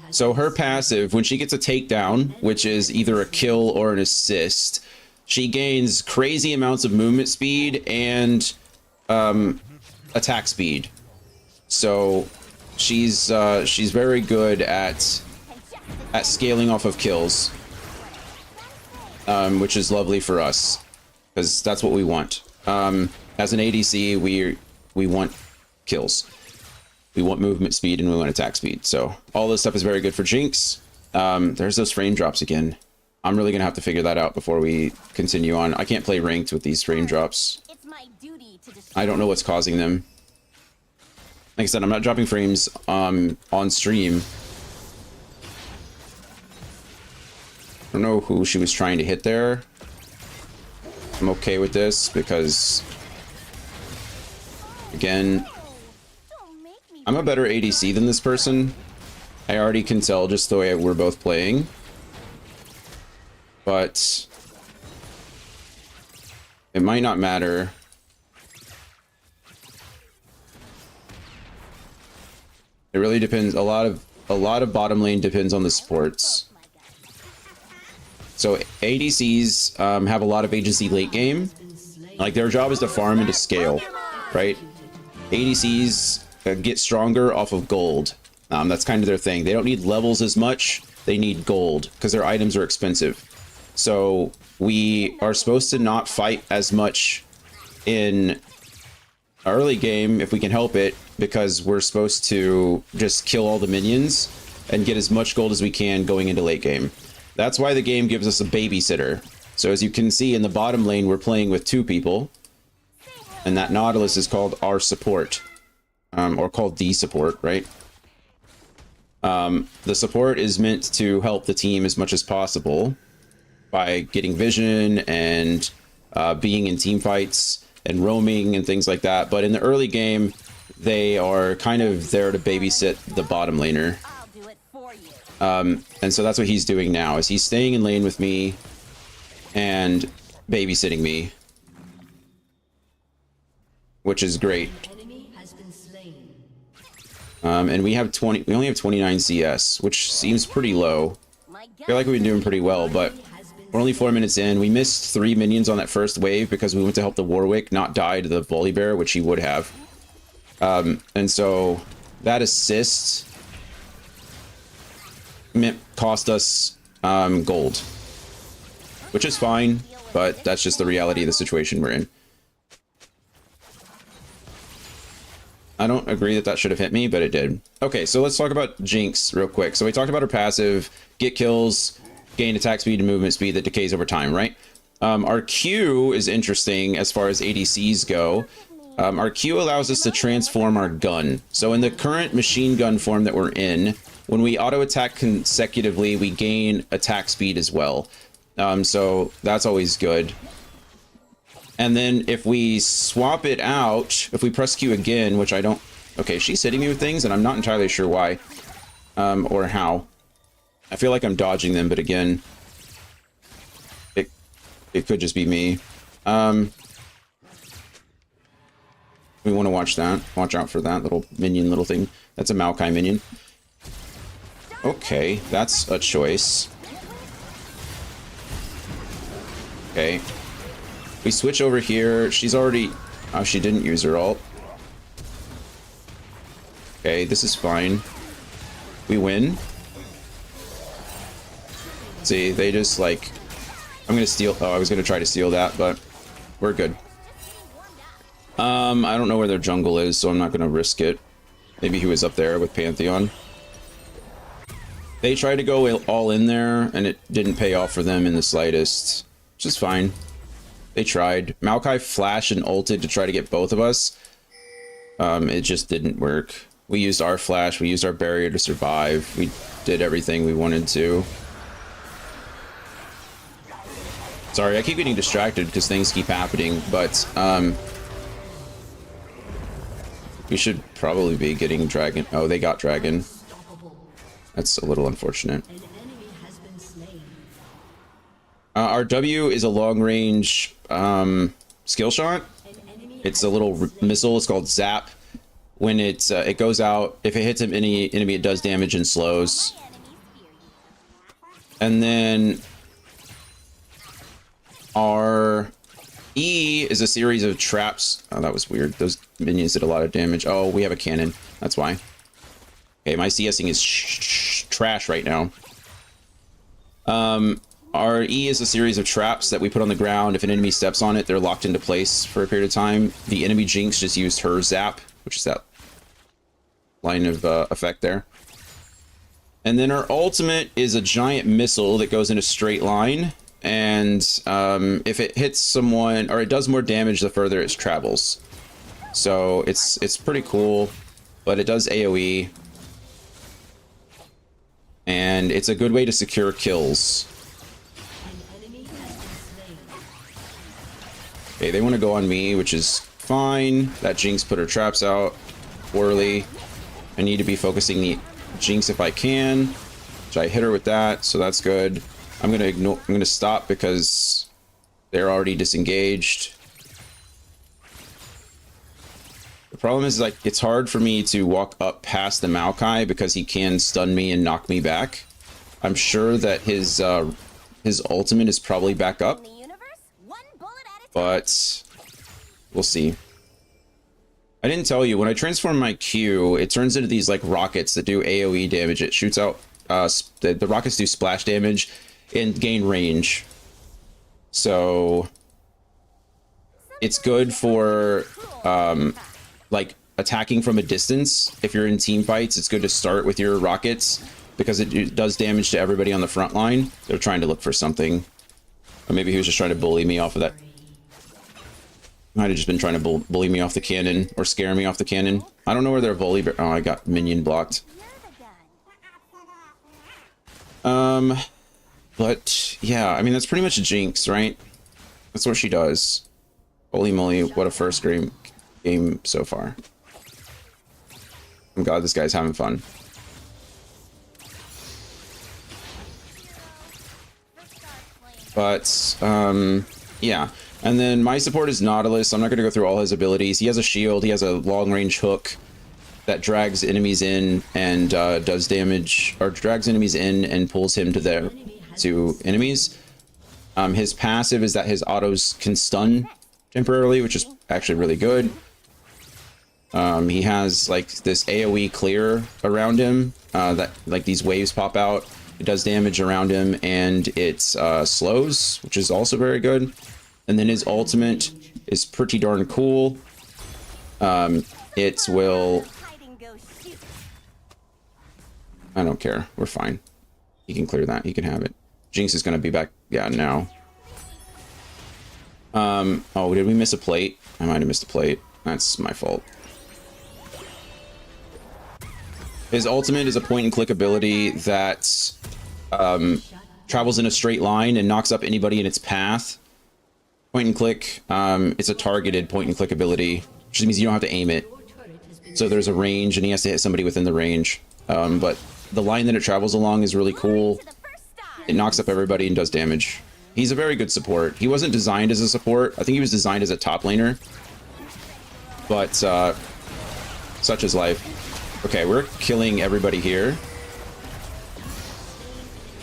S1: So her passive, when she gets a takedown, which is either a kill or an assist, she gains crazy amounts of movement speed and attack speed. So she's very good at scaling off of kills, which is lovely for us because that's what we want. As an ADC, we want kills. We want movement speed and we want attack speed. So all this stuff is very good for Jinx. There's those frame drops again. I'm really gonna have to figure that out before we continue on. I can't play ranked with these frame drops.
S2: It's my duty to destroy.
S1: I don't know what's causing them. Like I said, I'm not dropping frames on stream. I don't know who she was trying to hit there. I'm okay with this because, again,
S2: Don't make me.
S1: I'm a better ADC than this person. I already can tell just the way we're both playing. But it might not matter. It really depends. A lot of bottom lane depends on the supports. So ADCs have a lot of agency late game. Like their job is to farm and to scale, right? ADCs get stronger off of gold. That's kind of their thing. They don't need levels as much. They need gold because their items are expensive. So we are supposed to not fight as much in early game if we can help it, because we're supposed to just kill all the minions and get as much gold as we can going into late game. That's why the game gives us a babysitter. So as you can see in the bottom lane, we're playing with 2 people, and that Nautilus is called our support, or called the support, right? The support is meant to help the team as much as possible by getting vision and being in team fights and roaming and things like that. But in the early game, they are kind of there to babysit the bottom laner.
S2: I'll do it for you.
S1: And so that's what he's doing now, is he's staying in lane with me and babysitting me, which is great. And we only have 29 CS, which seems pretty low.
S2: My
S1: I feel like we've been doing pretty well, but we're only 4 minutes in. We missed 3 minions on that first wave because we went to help the Warwick not die to the Volibear, which he would have. And so that assist cost us gold, which is fine, but that's just the reality of the situation we're in. I don't agree that that should have hit me, but it did. Okay, so let's talk about Jinx real quick. So we talked about her passive, get kills, gain attack speed and movement speed that decays over time, right? Our Q is interesting as far as ADCs go. Our Q allows us to transform our gun. So in the current machine gun form that we're in, when we auto attack consecutively, we gain attack speed as well. So that's always good. And then if we swap it out, if we press Q again, which I don't... Okay, she's hitting me with things, and I'm not entirely sure why. Or how. I feel like I'm dodging them, but again... It could just be me. We want to watch that. Watch out for that little minion little thing. That's a Maokai minion. Okay, that's a choice. Okay. We switch over here. She's already... Oh, she didn't use her ult. Okay, this is fine. We win. See, they just like... I'm gonna steal... Oh, I was gonna try to steal that, but we're good. I don't know where their jungle is, so I'm not gonna risk it. Maybe he was up there with Pantheon. They tried to go all in there, and it didn't pay off for them in the slightest. Which is fine. They tried. Maokai flashed and ulted to try to get both of us. It just didn't work. We used our flash, we used our barrier to survive. We did everything we wanted to. Sorry, I keep getting distracted because things keep happening, but we should probably be getting dragon. Oh, they got dragon. That's a little unfortunate. Our W is a long-range skill shot. It's a little missile. It's called Zap. when it goes out, if it hits any enemy, it does damage and slows.
S2: My enemies fear you.
S1: And then our E is a series of traps. Oh, that was weird. Those minions did a lot of damage. Oh, we have a cannon. That's why. Okay, my CSing is trash right now. Our E is a series of traps that we put on the ground. If an enemy steps on it, they're locked into place for a period of time. The enemy Jinx just used her zap, which is that line of effect there. And then our ultimate is a giant missile that goes in a straight line. And if it hits someone, or it does more damage the further it travels. So it's pretty cool, but it does AoE. And it's a good way to secure kills. Okay, they want to go on me, which is fine. That Jinx put her traps out poorly. I need to be focusing the Jinx if I can. So I hit her with that, so that's good. I'm gonna stop because they're already disengaged. The problem is, like, it's hard for me to walk up past the Maokai because he can stun me and knock me back. I'm sure that his ultimate is probably back up,
S2: In the universe, one bullet at a time.
S1: but we'll see. I didn't tell you, when I transform my Q, it turns into these like rockets that do AoE damage. It shoots out the rockets do splash damage and gain range. So it's good for like attacking from a distance. If you're in team fights, it's good to start with your rockets because it does damage to everybody on the front line. They're trying to look for something. Or maybe he was just trying to bully me off of that. Might have just been trying to bully me off the cannon or scare me off the cannon. I don't know where their volley. Oh, I got minion blocked. But yeah, I mean, that's pretty much a Jinx, right? That's what she does. Holy moly, what a first game so far. I'm glad this guy's having fun. But yeah, and then my support is Nautilus. I'm not going to go through all his abilities. He has a shield, he has a long range hook that drags enemies in and does damage, or drags enemies in and pulls him to enemies. His passive is that his autos can stun temporarily, which is actually really good. He has like this AoE clear around him that like these waves pop out. It does damage around him, and it slows, which is also very good. And then his ultimate is pretty darn cool. It will... I don't care. We're fine. He can clear that. He can have it. Jinx is going to be back. Yeah, now. Oh, did we miss a plate? I might have missed a plate. That's my fault. His ultimate is a point-and-click ability that travels in a straight line and knocks up anybody in its path. Point-and-click, it's a targeted point-and-click ability, which means you don't have to aim it. So there's a range, and he has to hit somebody within the range. But the line that it travels along is really cool. It knocks up everybody and does damage. He's a very good support. He wasn't designed as a support. I think he was designed as a top laner. But such is life. Okay, we're killing everybody here.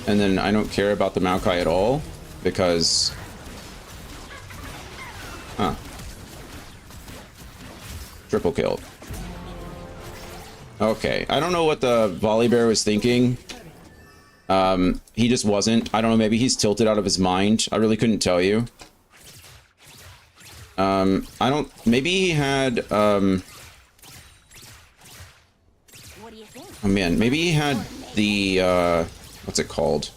S1: And then I don't care about the Maokai at all because... Huh. Triple kill. Okay, I don't know what the Volibear was thinking. He just wasn't. I don't know, maybe he's tilted out of his mind. I really couldn't tell you. I don't... Maybe he had... Oh man, maybe he had the... what's it called?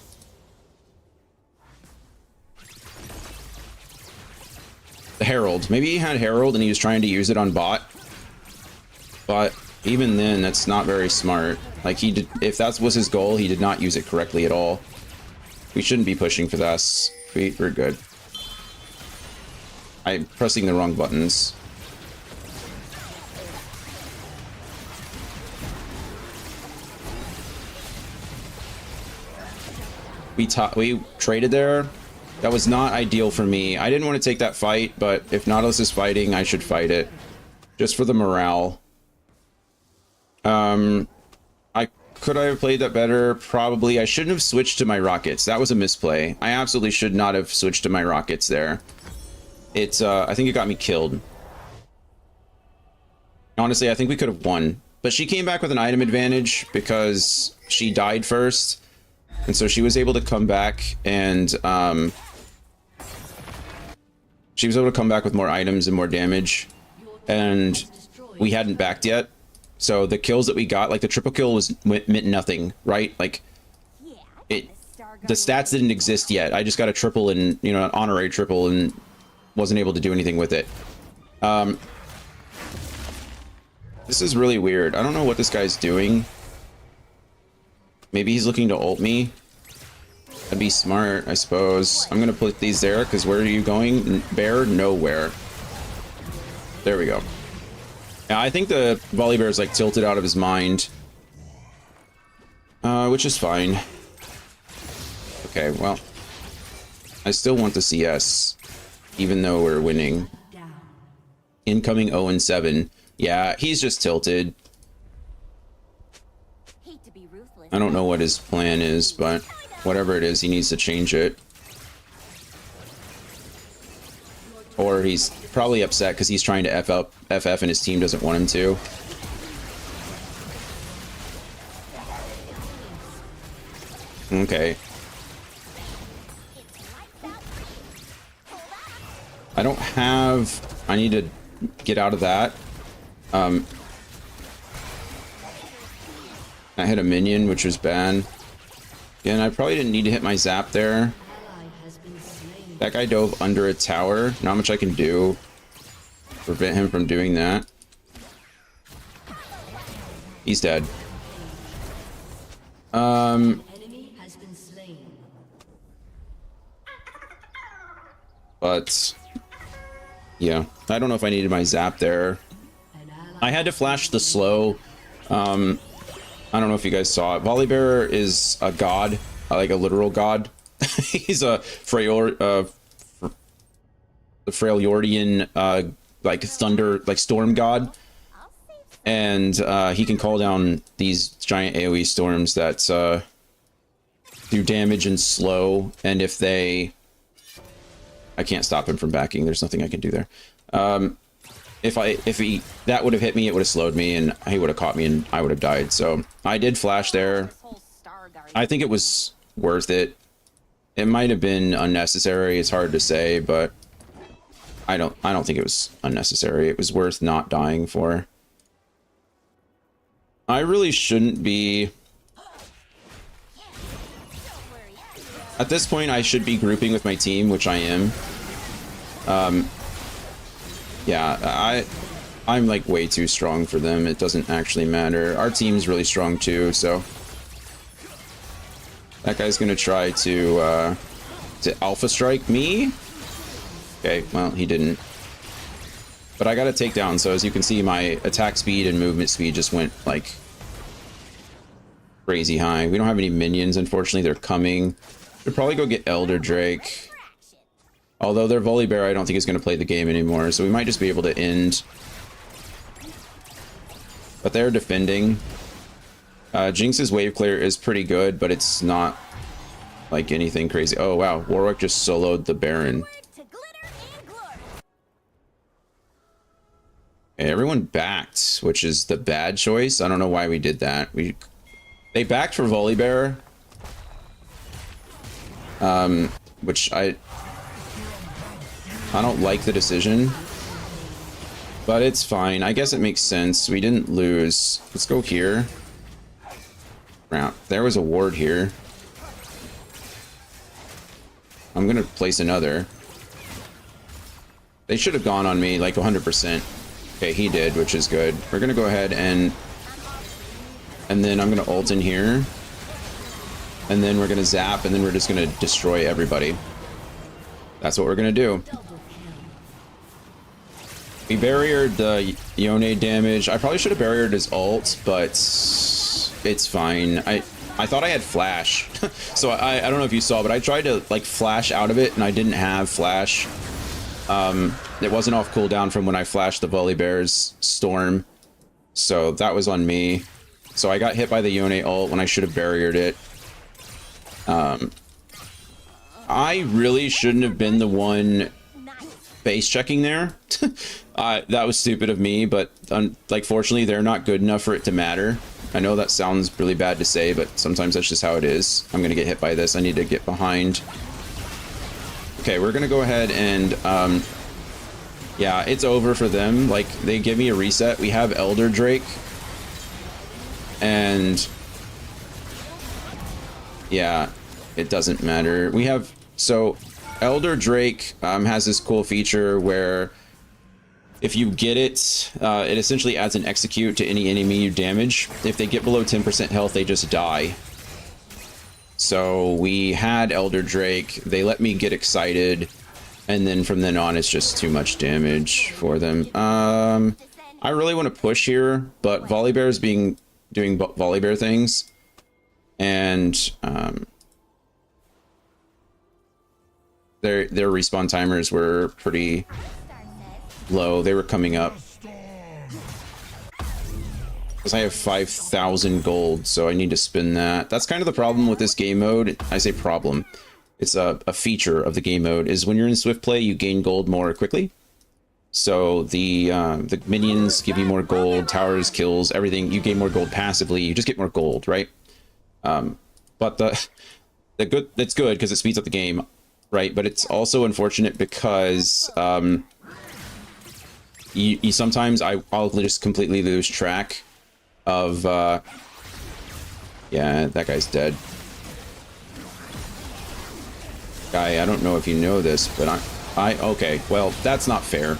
S1: The Herald. Maybe he had Herald and he was trying to use it on bot. But even then, that's not very smart. Like, he did, if that was his goal, he did not use it correctly at all. We shouldn't be pushing for this. We're good. I'm pressing the wrong buttons. We traded there. That was not ideal for me. I didn't want to take that fight, but if Nautilus is fighting, I should fight it. Just for the morale. Could I have played that better? Probably. I shouldn't have switched to my rockets. That was a misplay. I absolutely should not have switched to my rockets there. It's, I think it got me killed. Honestly, I think we could have won. But she came back with an item advantage because she died first. And so she was able to come back and, she was able to come back with more items and more damage. And we hadn't backed yet. So the kills that we got, like the triple kill meant nothing, right? Like the stats didn't exist yet. I just got a triple and, you know, an honorary triple and wasn't able to do anything with it. This is really weird. I don't know what this guy's doing. Maybe he's looking to ult me. That'd be smart, I suppose. I'm gonna put these there because where are you going? Bear? Nowhere. There we go. Yeah, I think the Volibear is like tilted out of his mind. Which is fine. Okay, well. I still want the CS. Even though we're winning. Incoming 0-7. Yeah, he's just tilted. I don't know what his plan is, but whatever it is, he needs to change it. Or he's probably upset because he's trying to FF and his team doesn't want him to. Okay. I don't have... I need to get out of that. I hit a minion, which was bad. Again, I probably didn't need to hit my zap there. That guy dove under a tower. Not much I can do. Prevent him from doing that. He's dead. But yeah, I don't know if I needed my zap there. I had to flash the slow. I don't know if you guys saw it. Volibear is a god, like a literal god. He's a Freljordian, like thunder, like storm god, and he can call down these giant AoE storms that do damage and slow. And if they, I can't stop him from backing. There's nothing I can do there. If he that would have hit me, it would have slowed me, and he would have caught me, and I would have died. So I did flash there. I think it was worth it. It might have been unnecessary. It's hard to say, but I don't think it was unnecessary. It was worth not dying for. I really shouldn't be. At this point, I should be grouping with my team, which I am. Yeah, I'm like way too strong for them. It doesn't actually matter. Our team's really strong too, so that guy's gonna try to alpha strike me. Okay, well, he didn't. But I got a takedown, so as you can see, my attack speed and movement speed just went like crazy high. We don't have any minions, unfortunately. They're coming. Should probably go get Elder Drake. Although their Volibear, I don't think is going to play the game anymore, so we might just be able to end. But they're defending. Jinx's wave clear is pretty good, but it's not like anything crazy. Oh wow, Warwick just soloed the Baron. Okay, everyone backed, which is the bad choice. I don't know why we did that. They backed for Volibear, which I don't like the decision, but it's fine. I guess it makes sense. We didn't lose. Let's go here. Wow, there was a ward here. I'm gonna place another. They should have gone on me like 100%. Okay, he did, which is good. We're gonna go ahead and then I'm gonna ult in here, and then we're gonna zap, and then we're just gonna destroy everybody. That's what we're gonna do. We barriered the Yone damage. I probably should have barriered his ult, but it's fine. I thought I had flash. So I don't know if you saw, but I tried to like flash out of it, and I didn't have flash. It wasn't off cooldown from when I flashed the Volibear's storm. So that was on me. So I got hit by the Yone ult when I should have barriered it. I really shouldn't have been the one base checking there. That was stupid of me, but like fortunately they're not good enough for it to matter. I know that sounds really bad to say, but sometimes that's just how it is. I'm gonna get hit by this. I need to get behind. Okay, we're gonna go ahead and yeah, it's over for them. Like, they give me a reset. We have Elder Drake, and yeah, it doesn't matter. We have, so Elder Drake has this cool feature where if you get it, it essentially adds an execute to any enemy you damage. If they get below 10% health, they just die. So we had Elder Drake. They let me get excited, and then from then on, it's just too much damage for them. I really want to push here, but Volibear's doing Volibear things, and their respawn timers were pretty low. They were coming up. Because I have 5,000 gold, so I need to spend that. That's kind of the problem with this game mode. I say problem. It's a feature of the game mode, is when you're in Swift play, you gain gold more quickly. So the minions give you more gold, towers, kills, everything. You gain more gold passively. You just get more gold, right? But it's good because it speeds up the game, right? But it's also unfortunate because you sometimes I'll just completely lose track of yeah, that guy's dead. Guy, I don't know if you know this, but okay, well, that's not fair.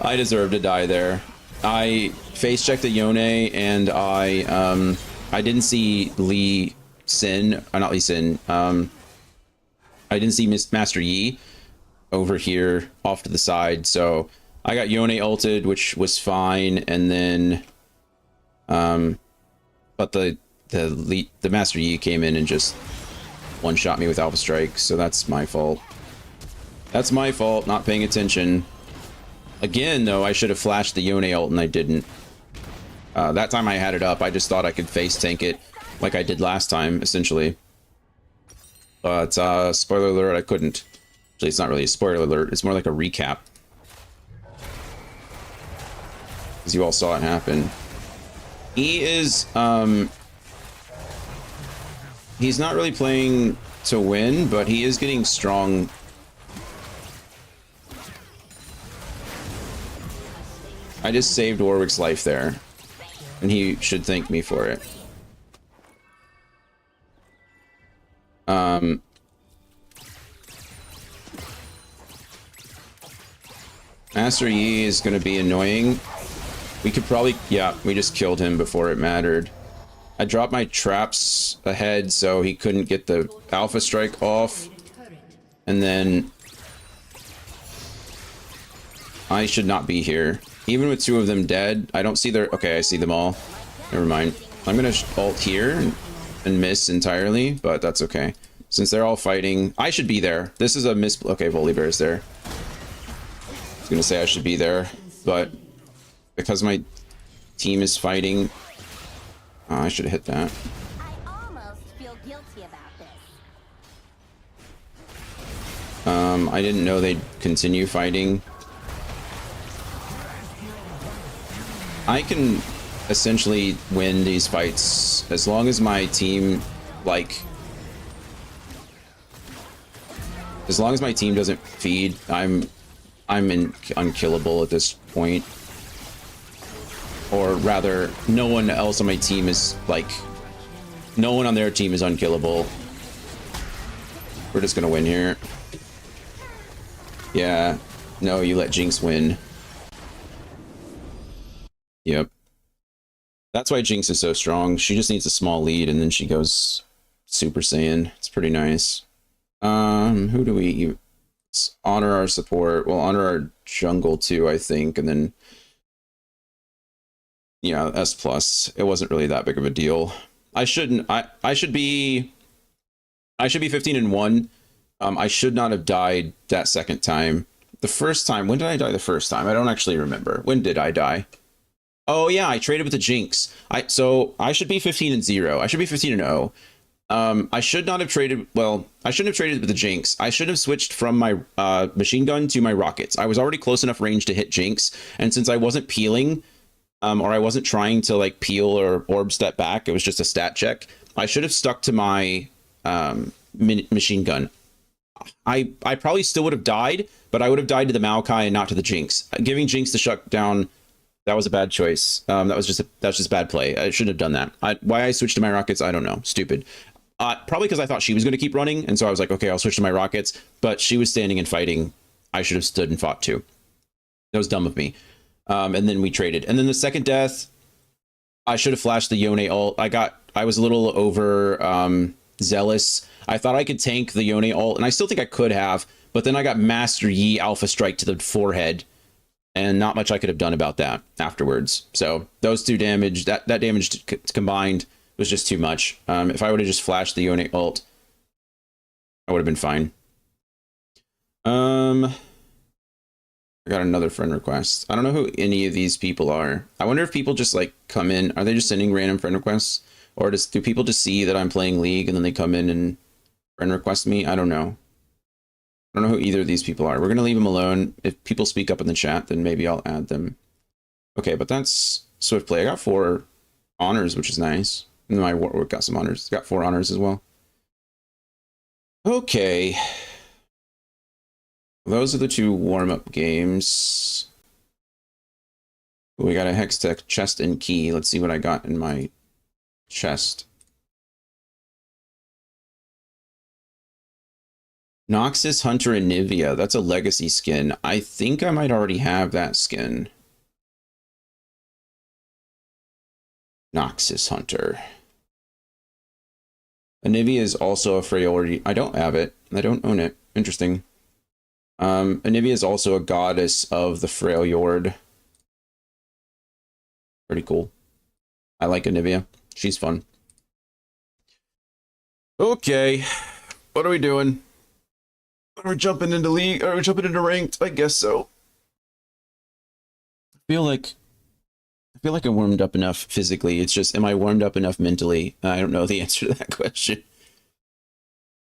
S1: I deserve to die there. I face checked the Yone, and I didn't see Lee Sin, not Lee Sin. I didn't see Master Yi over here off to the side, so I got Yone ulted, which was fine, and then but the Master Yi came in and just one-shot me with Alpha Strike, so that's my fault. That's my fault, not paying attention. Again, though, I should have flashed the Yone ult, and I didn't. That time I had it up, I just thought I could face tank it like I did last time, essentially. But, spoiler alert, I couldn't. Actually, it's not really a spoiler alert, it's more like a recap. Because you all saw it happen. He is, he's not really playing to win, but he is getting strong. I just saved Warwick's life there, and he should thank me for it. Master Yi is going to be annoying. We could probably, yeah, we just killed him before it mattered. I dropped my traps ahead so he couldn't get the Alpha Strike off. And then I should not be here. Even with two of them dead, I don't see their... Okay, I see them all. Never mind. I'm going to ult here and miss entirely, but that's okay. Since they're all fighting, I should be there. This is a miss... Okay, Volibear's there. I was going to say I should be there, but because my team is fighting... Oh, I should have hit that.
S2: I almost feel guilty about this.
S1: I didn't know they'd continue fighting. I can essentially win these fights as long as my team, like... As long as my team doesn't feed, I'm unkillable at this point. Or rather, no one else on my team is, like... No one on their team is unkillable. We're just gonna win here. Yeah. No, you let Jinx win. Yep. That's why Jinx is so strong. She just needs a small lead, and then she goes Super Saiyan. It's pretty nice. Who do we... Let's honor our support. We'll honor our jungle, too, I think, and then... Yeah, S+. It wasn't really that big of a deal. I should be 15-1. I should not have died that second time. The first time, when did I die the first time? I don't actually remember. When did I die? Oh yeah, I traded with the Jinx. So I should be 15-0. I should be 15-0. I should not have traded. Well, I shouldn't have traded with the Jinx. I should have switched from my machine gun to my rockets. I was already close enough range to hit Jinx, and since I wasn't peeling, or I wasn't trying to like peel or orb step back, it was just a stat check. I should have stuck to my machine gun. I probably still would have died, but I would have died to the Maokai and not to the Jinx. Giving Jinx the shutdown, that was a bad choice. That's just bad play. I shouldn't have done that. Why I switched to my rockets, I don't know. Stupid. Probably because I thought she was going to keep running, and so I was like, okay, I'll switch to my rockets. But she was standing and fighting. I should have stood and fought too. That was dumb of me. And then we traded. And then the second death, I should have flashed the Yone ult. I was a little over zealous. I thought I could tank the Yone ult, and I still think I could have. But then I got Master Yi Alpha Strike to the forehead, and not much I could have done about that afterwards. So those two damage, that damage combined was just too much. If I would have just flashed the Yone ult, I would have been fine. I got another friend request. I don't know who any of these people are. I wonder if people just like come in. Are they just sending random friend requests? Or do people just see that I'm playing League and then they come in and friend request me? I don't know. I don't know who either of these people are. We're going to leave them alone. If people speak up in the chat, then maybe I'll add them. Okay, but that's Swift Play. I got 4 honors, which is nice. And my Warwick got some honors. Got 4 honors as well. Okay. Those are the 2 warm-up games. We got a Hextech chest and key. Let's see what I got in my chest. Noxus, Hunter, and Nivea. That's a legacy skin. I think I might already have that skin. Noxus Hunter. Anivia is also a Freyori. I don't have it. I don't own it. Interesting. Anivia is also a goddess of the Freljord. Pretty cool. I like Anivia. She's fun. Okay. What are we doing? Are we jumping into League? Are we jumping into Ranked? I guess so. I feel like I'm warmed up enough physically. It's just, am I warmed up enough mentally? I don't know the answer to that question.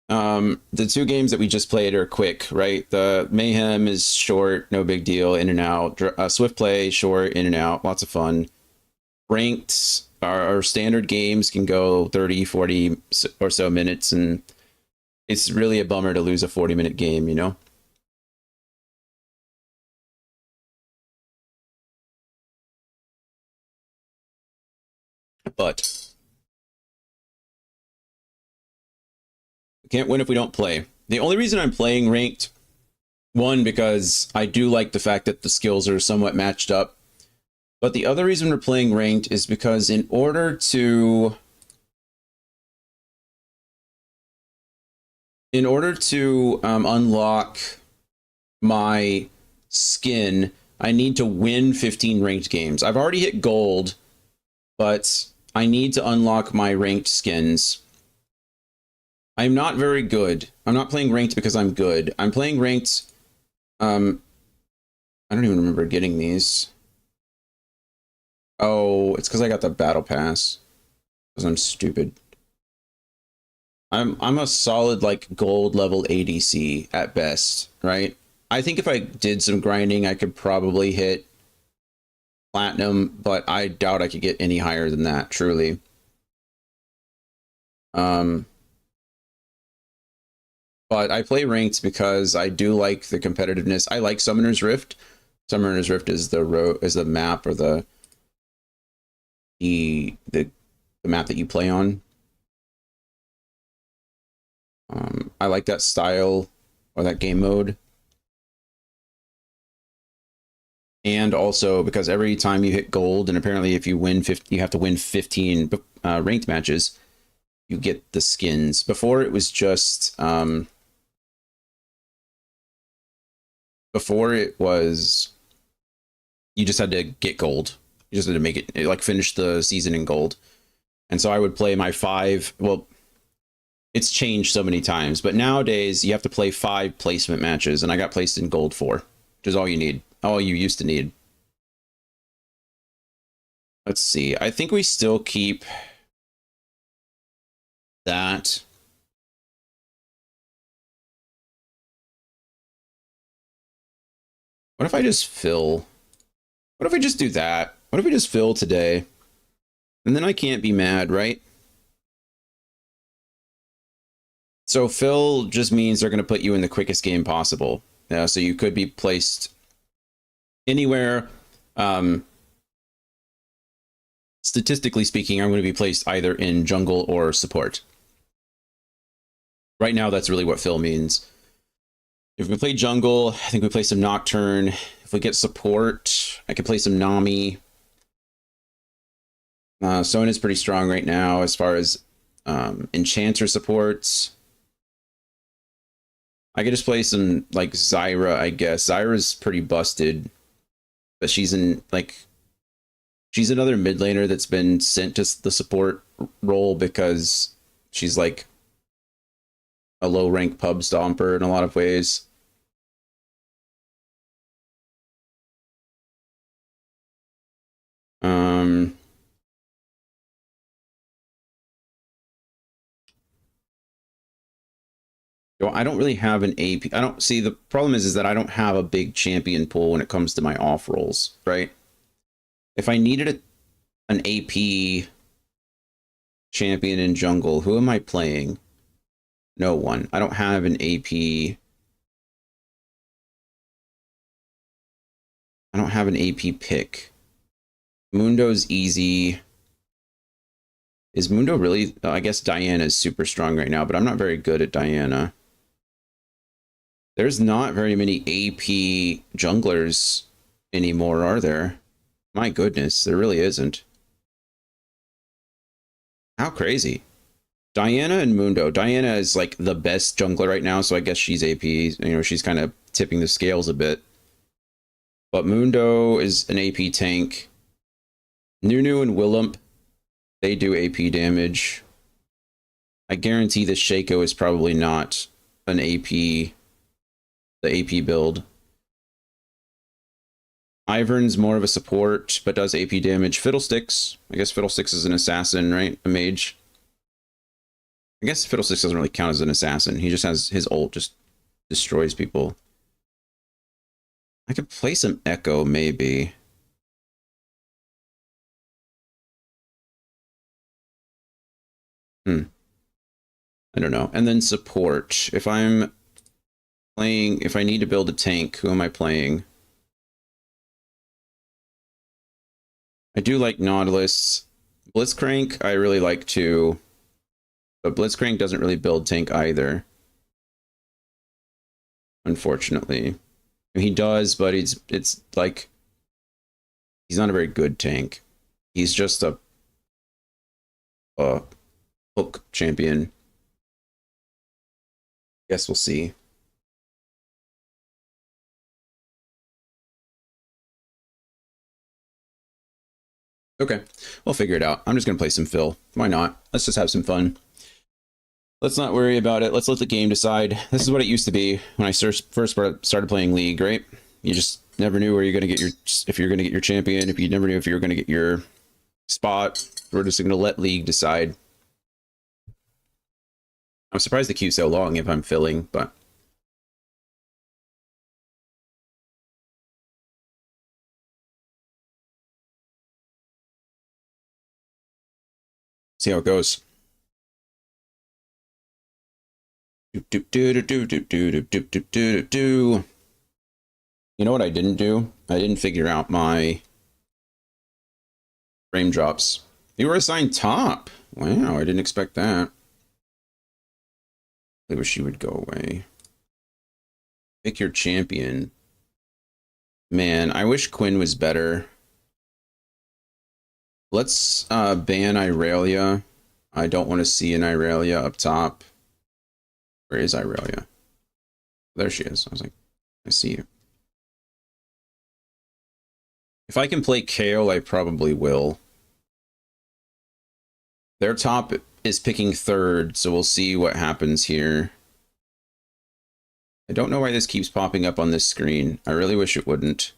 S1: The 2 games that we just played are quick, right? The Mayhem is short, no big deal, in and out. Swift Play, short, in and out, lots of fun. Ranked, our standard games can go 30, 40 or so minutes, and it's really a bummer to lose a 40-minute game, you know? But we can't win if we don't play. The only reason I'm playing Ranked, one, because I do like the fact that the skills are somewhat matched up. But the other reason we're playing Ranked is because in order to unlock my skin, I need to win 15 ranked games. I've already hit gold, but I need to unlock my ranked skins. I'm not very good. I'm not playing ranked because I'm good. I'm playing ranked. I don't even remember getting these. Oh, it's because I got the battle pass. Because I'm stupid. I'm a solid like gold level ADC at best, right? I think if I did some grinding, I could probably hit platinum, but I doubt I could get any higher than that, truly. But I play ranked because I do like the competitiveness. I like Summoner's Rift. Summoner's Rift is the map or the map that you play on. I like that style or that game mode. And also because every time you hit gold, and apparently if you win 50, you have to win 15 ranked matches, you get the skins. Before it was just you just had to get gold. You just had to make it like finish the season in gold. And so I would play my 5, well, it's changed so many times, but nowadays you have to play 5 placement matches, and I got placed in gold 4, which is all you need. All you used to need. Let's see. I think we still keep that. What if I just fill? What if I just do that? What if we just fill today? And then I can't be mad, right? So fill just means they're going to put you in the quickest game possible. So you could be placed anywhere. Statistically speaking, I'm going to be placed either in jungle or support. Right now, that's really what fill means. If we play jungle, I think we play some Nocturne. If we get support, I could play some Nami. Sona's pretty strong right now as far as Enchanter supports. I could just play some like Zyra, I guess. Zyra's pretty busted, but she's in like she's another mid laner that's been sent to the support role because she's like a low rank pub stomper in a lot of ways. I don't really have an AP. I don't see the problem is that I don't have a big champion pool when it comes to my off rolls, right? If I needed an AP champion in jungle, who am I playing? No one. I don't have an AP. I don't have an AP pick. Mundo's easy. Is Mundo really? I guess Diana is super strong right now, but I'm not very good at Diana. There's not very many AP junglers anymore, are there? My goodness, there really isn't. How crazy. Diana and Mundo. Diana is like the best jungler right now, so I guess she's AP. You know, she's kind of tipping the scales a bit. But Mundo is an AP tank. Nunu and Willump, they do AP damage. I guarantee the Shaco is probably not an AP, the AP build. Ivern's more of a support, but does AP damage. Fiddlesticks. I guess Fiddlesticks is an assassin, right? A mage. I guess Fiddlesticks doesn't really count as an assassin. He just has his ult, just destroys people. I could play some Echo, maybe. I don't know. And then support. If I'm playing, if I need to build a tank, who am I playing? I do like Nautilus. Blitzcrank, I really like too. But Blitzcrank doesn't really build tank either. Unfortunately. He does, but it's like he's not a very good tank. He's just a hook champion. Guess we'll see. Okay, we'll figure it out. I'm just gonna play some Phil. Why not? Let's just have some fun. Let's not worry about it. Let's let the game decide. This is what it used to be when I first started playing League, right? You just never knew where you're gonna get if you're gonna get your champion. If you never knew if you were gonna get your spot. We're just gonna let League decide. I'm surprised the queue's so long if I'm filling, but see how it goes. You know what I didn't do? I didn't figure out my frame drops. You were assigned top. Wow, I didn't expect that. I wish you would go away. Pick your champion. Man, I wish Quinn was better. Let's ban Irelia. I don't want to see an Irelia up top. Where is Irelia? There she is. I was like, I see you. If I can play Kayle, I probably will. Their top is picking third, so we'll see what happens here. I don't know why this keeps popping up on this screen. I really wish it wouldn't.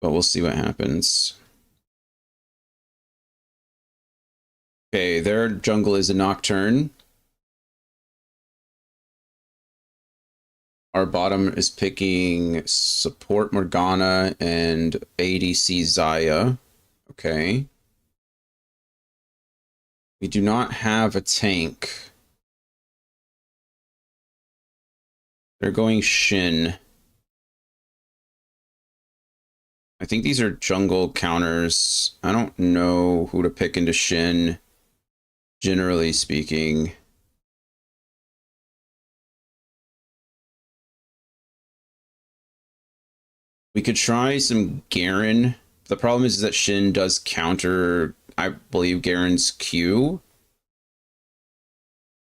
S1: but we'll see what happens. Okay, their jungle is a Nocturne. Our bottom is picking support Morgana and ADC Xayah. Okay. We do not have a tank. They're going Shin. I think these are jungle counters. I don't know who to pick into Shin, generally speaking. We could try some Garen. The problem is that Shin does counter, I believe, Garen's Q.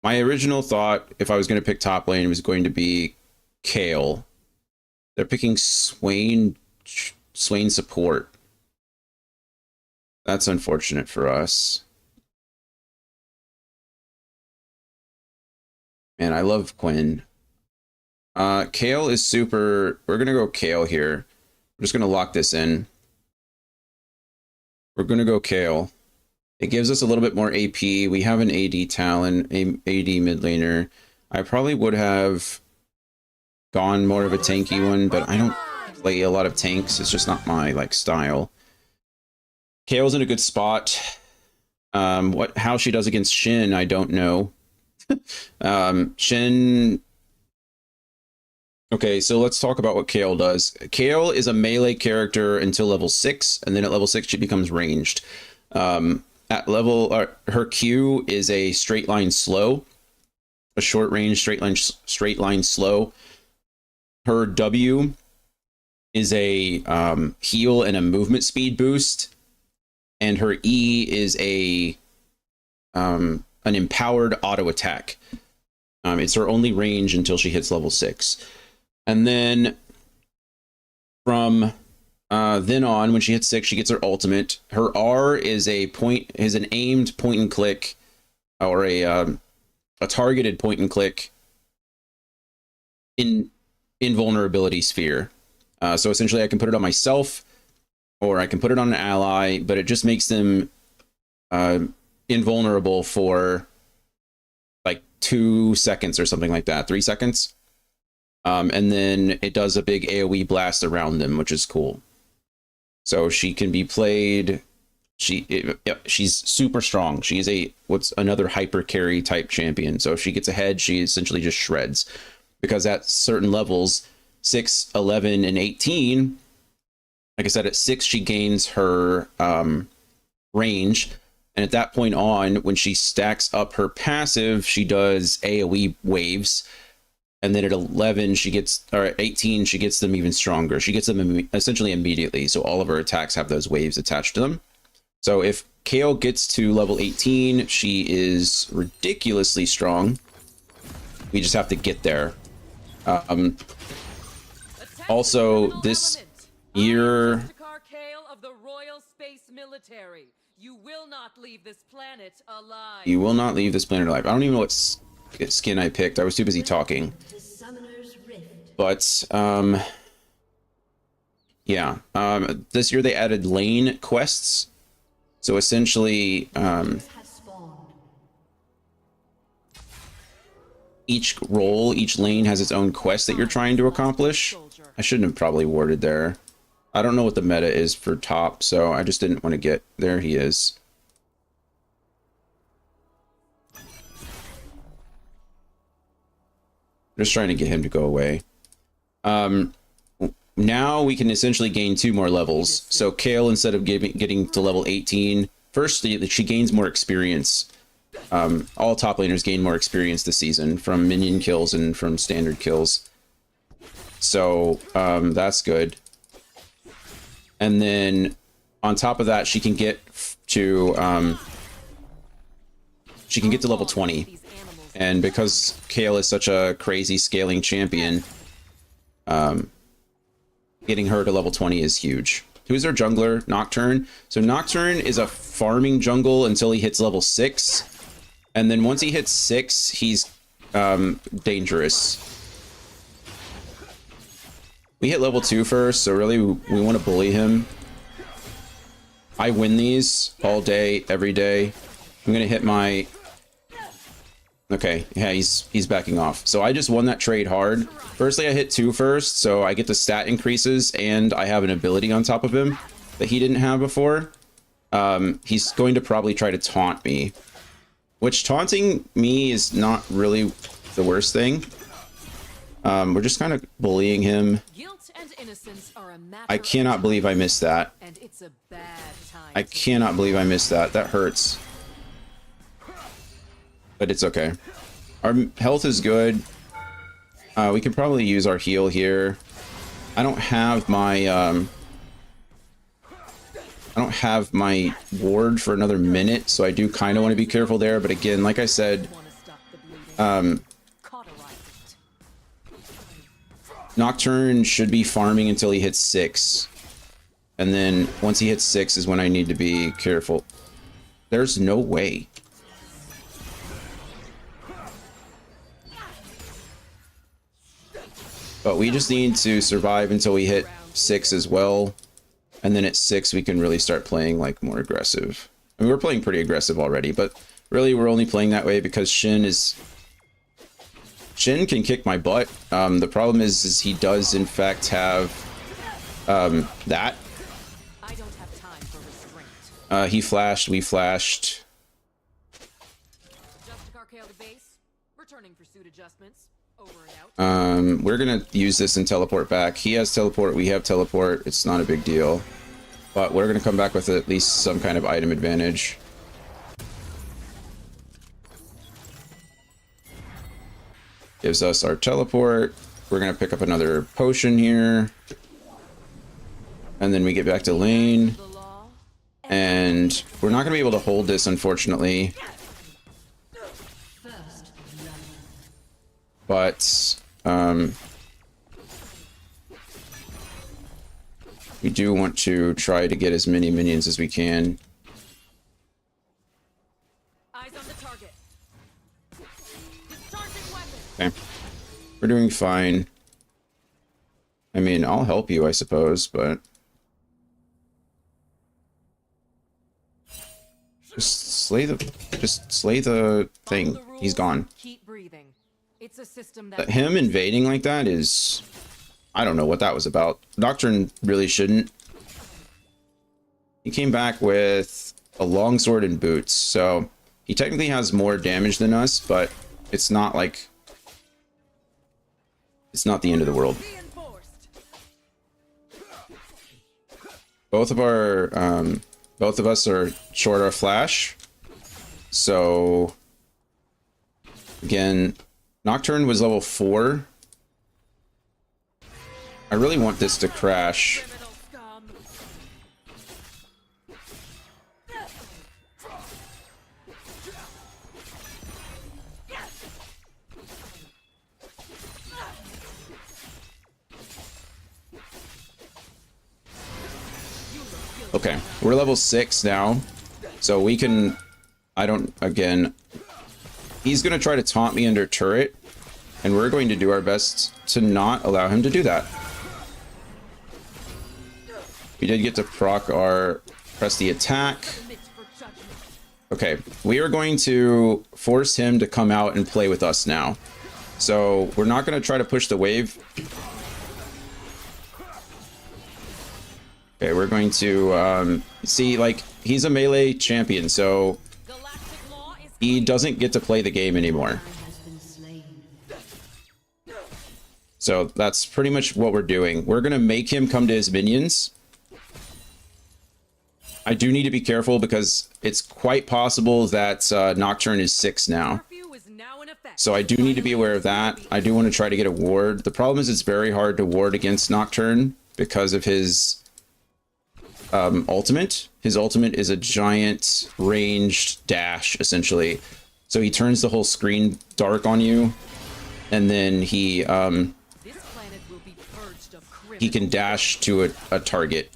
S1: My original thought, if I was going to pick top lane, was going to be Kayle. They're picking Swain support. That's unfortunate for us. Man, I love Quinn. Kayle is super. We're going to go Kayle here. We're just going to lock this in. We're going to go Kayle. It gives us a little bit more AP. We have an AD Talon, AD mid laner. I probably would have gone more of a tanky one, but I don't play a lot of tanks. It's just not my style. Kayle's in a good spot. How she does against Shin, I don't know. Shin. Okay, so let's talk about what Kayle does. Kayle is a melee character until level 6, and then at level 6 she becomes ranged. At level, her Q is a straight line slow, a short range straight line slow. Her W is a heal and a movement speed boost, and her E is a an empowered auto attack. It's her only range until she hits level 6. And then from then on, when she hits 6, she gets her ultimate. Her R is an aimed point and click, or a targeted point and click in invulnerability sphere. So essentially, I can put it on myself, or I can put it on an ally, but it just makes them invulnerable for like 2 seconds or something like that, 3 seconds. And then it does a big AoE blast around them, which is cool. So she can be played. She's super strong. She is another hyper carry type champion. So if she gets ahead, she essentially just shreds. Because at certain levels, 6, 11, and 18, like I said, at 6 she gains her range. And at that point on, when she stacks up her passive, she does AoE waves. And then at 11, or at 18, she gets them even stronger. She gets them essentially immediately. So all of her attacks have those waves attached to them. So if Kayle gets to level 18, she is ridiculously strong. We just have to get there. Also, this year...
S3: of the Royal Space Military. You will not leave this planet alive.
S1: You will not leave this planet alive. I don't even know what skin I picked. I was too busy talking. But yeah, this year they added lane quests. So essentially, each lane has its own quest that you're trying to accomplish. I shouldn't have probably worded there. I don't know what the meta is for top, so I just didn't want to get... There he is. Just trying to get him to go away. Now we can essentially gain 2 more levels. So Kayle, instead of getting to level 18, first she gains more experience. All top laners gain more experience this season from minion kills and from standard kills. So that's good. And then on top of that, she can get to level 20. And because Kayle is such a crazy scaling champion, getting her to level 20 is huge. Who's our jungler? Nocturne. So Nocturne is a farming jungle until he hits level 6. And then once he hits 6, he's dangerous. We hit level 2 first, so really we want to bully him. I win these all day, every day. I'm gonna hit my... Okay, yeah, he's backing off. So I just won that trade hard. Firstly, I hit 2 first, so I get the stat increases, and I have an ability on top of him that he didn't have before. He's going to probably try to taunt me, which taunting me is not really the worst thing. We're just kind of bullying him.
S3: Guilt and innocence are a matter
S1: I cannot believe I missed that.
S3: and it's a bad time.
S1: I cannot believe I missed that. That hurts. But it's okay. Our health is good. We can probably use our heal here. I don't have my ward for another minute, so I do kind of want to be careful there. But again, like I said,
S3: Want to stop the bleeding? Cauterize it.
S1: Nocturne should be farming until he hits 6. And then once he hits 6 is when I need to be careful. There's no way. But we just need to survive until we hit 6 as well. And then at 6 we can really start playing like more aggressive. I mean, we're playing pretty aggressive already, but really we're only playing that way because Shin can kick my butt. The problem is he does in fact have that.
S3: I don't have time for restraint.
S1: He flashed, we flashed.
S3: Just Carcale to base. Returning for suit adjustments. Over and out.
S1: We're gonna use this and teleport back. He has teleport, we have teleport. It's not a big deal. But we're gonna come back with at least some kind of item advantage. Gives us our teleport. We're gonna pick up another potion here. And then we get back to lane.
S3: The law.
S1: And we're not gonna be able to hold this, unfortunately. But we do want to try to get as many minions as we can.
S3: Eyes on the target. Discharging weapon.
S1: Okay. We're doing fine. I mean, I'll help you, I suppose, but... Just slay the thing.
S3: Follow the rules,
S1: He's gone.
S3: Keep breathing. It's a system that
S1: Him invading like that is... I don't know what that was about. Nocturne really shouldn't. He came back with a longsword and boots, so he technically has more damage than us, but it's not like... It's not the end of the world.
S3: reinforced.
S1: Both of us are short our flash. So again, Nocturne was level 4. I really want this to crash.
S3: Criminal scum.
S1: Okay, we're level 6 now. So we can... Again, he's going to try to taunt me under turret. And we're going to do our best to not allow him to do that. We did get to proc our... Press the attack.
S3: Commit for judgment.
S1: Okay, we are going to force him to come out and play with us now. So we're not going to try to push the wave. Okay, we're going to see, like, he's a melee champion, so
S3: Galactic law is
S1: he doesn't get to play the game anymore. So that's pretty much what we're doing. We're going to make him come to his minions. I do need to be careful because it's quite possible that Nocturne is 6 now.
S3: curfew is now in effect.
S1: So I do need to be aware of that. I do want to try to get a ward. The problem is it's very hard to ward against Nocturne because of his ultimate. His ultimate is a giant ranged dash, essentially. So he turns the whole screen dark on you, and then he
S3: This planet will be purged of criminals.
S1: can dash to a target.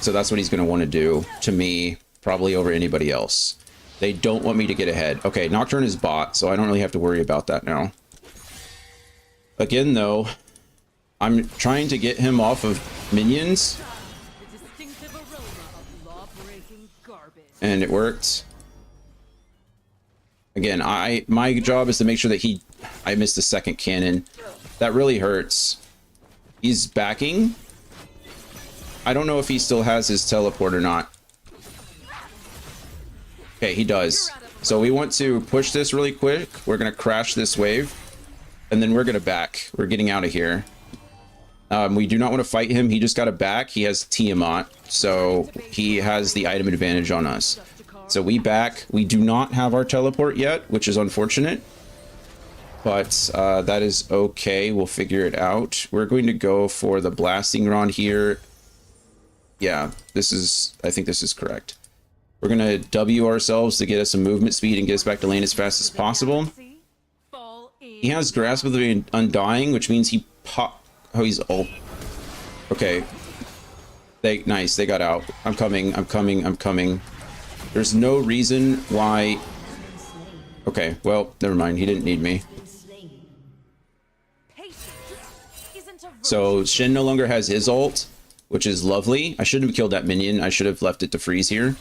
S1: So that's what he's going to want to do to me, probably over anybody else. They don't want me to get ahead. Okay, Nocturne is bot, so I don't really have to worry about that now. Again, though, I'm trying to get him off of minions,
S3: The distinctive aroma of law-breaking garbage.
S1: and it worked. Again, my job is to make sure that I missed the second cannon. That really hurts. He's backing. I don't know if he still has his teleport or not. Okay, he does. So we want to push this really quick. We're going to crash this wave. And then we're going to back. We're getting out of here. We do not want to fight him. He just got a back. He has Tiamat. So he has the item advantage on us. So we back. We do not have our teleport yet, which is unfortunate. But that is okay. We'll figure it out. We're going to go for the blasting rod here. Yeah, I think this is correct. We're going to W ourselves to get us some movement speed and get us back to lane as fast as possible. He has Grasp of the Undying, which means he pop. Oh, he's ult. Okay. Nice, they got out. I'm coming. There's no reason why. Okay, well, never mind. He didn't need me. So Shin no longer has his ult, which is lovely. I shouldn't have killed that minion. I should have left it to freeze here.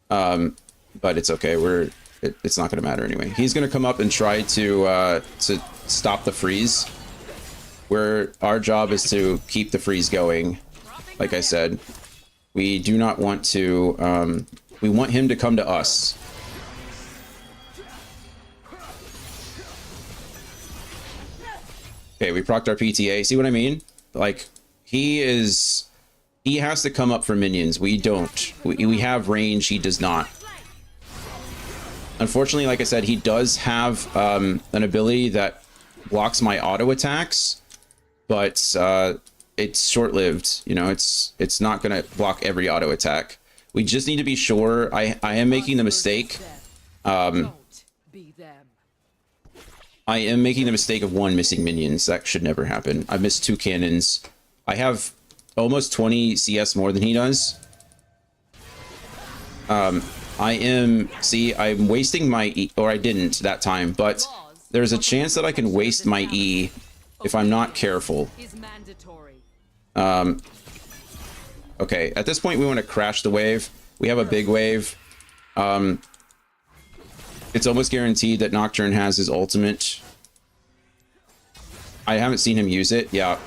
S1: But it's okay. It's not going to matter anyway. He's going to come up and try to stop the freeze. Our job is to keep the freeze going. Like I said, we do not want to. We want him to come to us. Okay, we procced our PTA. See what I mean? Like, he has to come up for minions. We don't. We have range. He does not. Unfortunately, like I said, he does have an ability that blocks my auto attacks, but it's short-lived. You know, it's not going to block every auto attack. We just need to be sure. I am making the mistake.
S3: Don't be them.
S1: I am making the mistake of one missing minions. That should never happen. I missed 2 cannons. I have almost 20 CS more than he does. I'm wasting my E, or I didn't that time, but there's a chance that I can waste my E if I'm not careful.
S3: Is mandatory.
S1: Okay, at this point we want to crash the wave. We have a big wave. It's almost guaranteed that Nocturne has his ultimate. I haven't seen him use it. Yeah,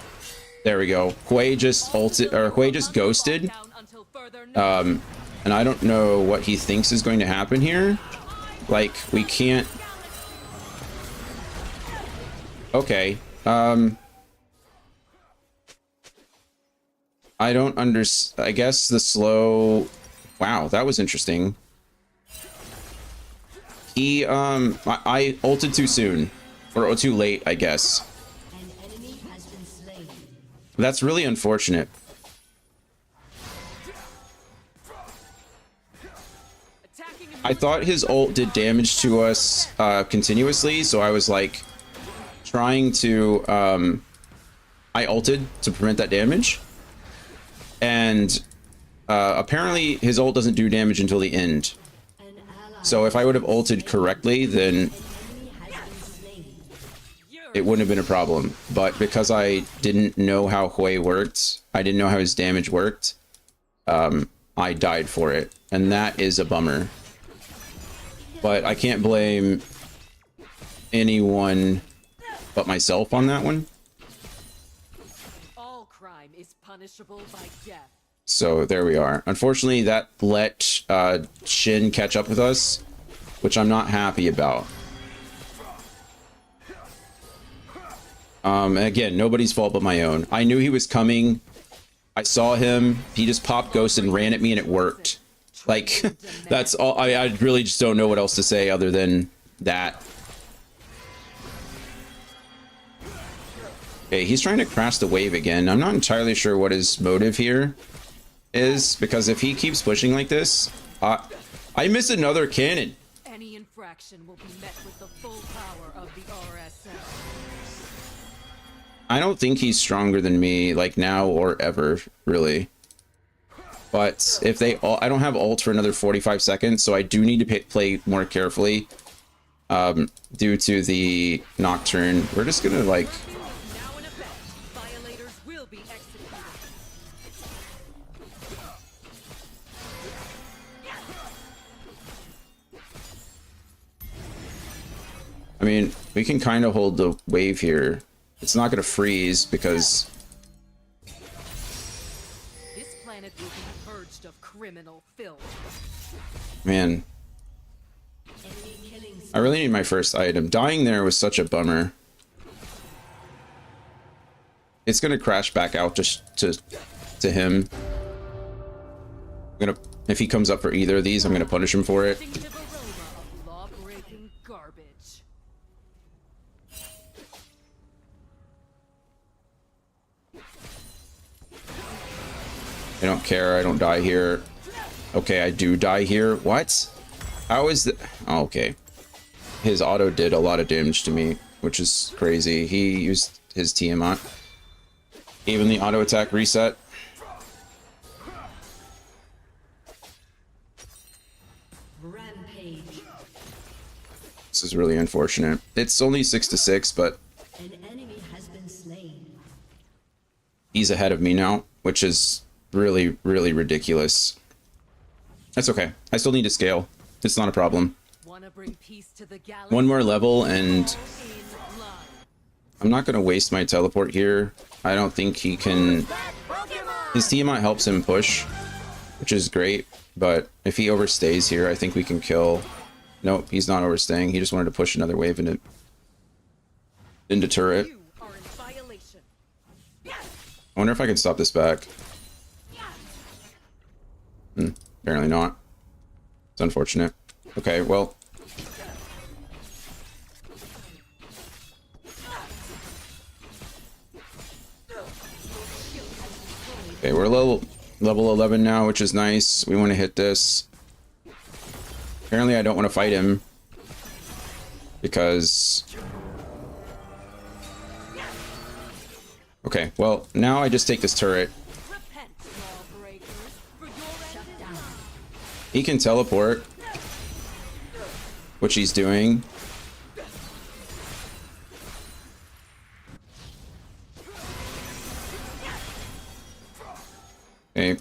S1: there we go. Hwei just ulted, or Hwei just ghosted. And I don't know what he thinks is going to happen here. Like, we can't. Okay. I don't understand. I guess the slow. Wow, that was interesting. He, I ulted too soon. Or too late, I guess. That's really unfortunate. I thought his ult did damage to us continuously, so I was like trying to I ulted to prevent that damage, and apparently his ult doesn't do damage until the end. So if I would have ulted correctly, then it wouldn't have been a problem. But because I didn't know how Hwei worked, I didn't know how his damage worked, I died for it, and that is a bummer. But I can't blame anyone but myself on that one.
S3: All crime is punishable by death.
S1: So there we are. Unfortunately, that let Shin catch up with us, which I'm not happy about. Again, nobody's fault but my own. I knew he was coming. I saw him. He just popped Ghost and ran at me, and it worked. Like, that's all. I really just don't know what else to say other than that. Okay, he's trying to crash the wave again. I'm not entirely sure what his motive here is, because if he keeps pushing like this, I missed another cannon.
S3: Any infraction will be met with the full power of the RSM.
S1: I don't think he's stronger than me, like now or ever, really. But if they all, I don't have ult for another 45 seconds, so I do need to play more carefully due to the Nocturne. We're just gonna like,
S3: Now in effect,
S1: I mean, we can kind of hold the wave here. It's not going to freeze because...
S3: This planet will be purged of criminal filth.
S1: Man. I really need my first item. Dying there was such a bummer. It's going to crash back out just to him. I'm gonna, if he comes up for either of these, I'm going to punish him for it.
S3: Distinctive aroma of law-breaking garbage.
S1: I don't care. I don't die here. Okay, I do die here. What? How is that? Oh, okay. His auto did a lot of damage to me, which is crazy. He used his Tiamat. Even the auto attack reset.
S4: Rampage.
S1: This is really unfortunate. It's only 6-6, but
S4: An enemy has been slain.
S1: he's ahead of me now, which is really, really ridiculous. That's okay. I still need to scale. It's not a problem.
S3: Wanna bring peace to the galaxy?
S1: One more level and
S3: Fall in line.
S1: I'm not going to waste my teleport here. I don't think he can... His Tiamat helps him push, which is great. But if he overstays here, I think we can kill... Nope, he's not overstaying. He just wanted to push another wave into turret.
S3: You are in violation.
S1: I wonder if I can stop this back. Apparently not. It's unfortunate. Okay, well... Okay, we're level 11 now, which is nice. We want to hit this. Apparently I don't want to fight him. Because... Okay, well, now I just take this turret.
S3: Repent, lawbreakers, for your end
S4: Down.
S1: He can teleport. Which he's doing. Okay.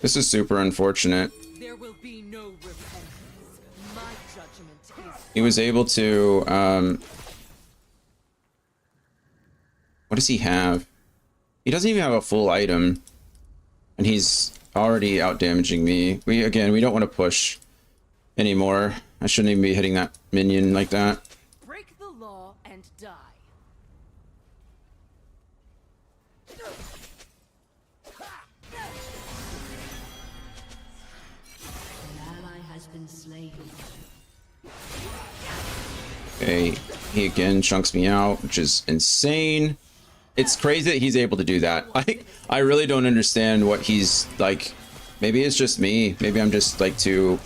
S1: This is super unfortunate.
S3: There will be no repentance. My judgment is
S1: He was able to, what does he have? He doesn't even have a full item. And he's already out damaging me. We don't want to push anymore. I shouldn't even be hitting that minion like that.
S3: break the law and die.
S4: An ally has been slain.
S1: Okay, he again chunks me out, which is insane. It's crazy that he's able to do that. I really don't understand what he's like. Maybe it's just me. Maybe I'm just like too...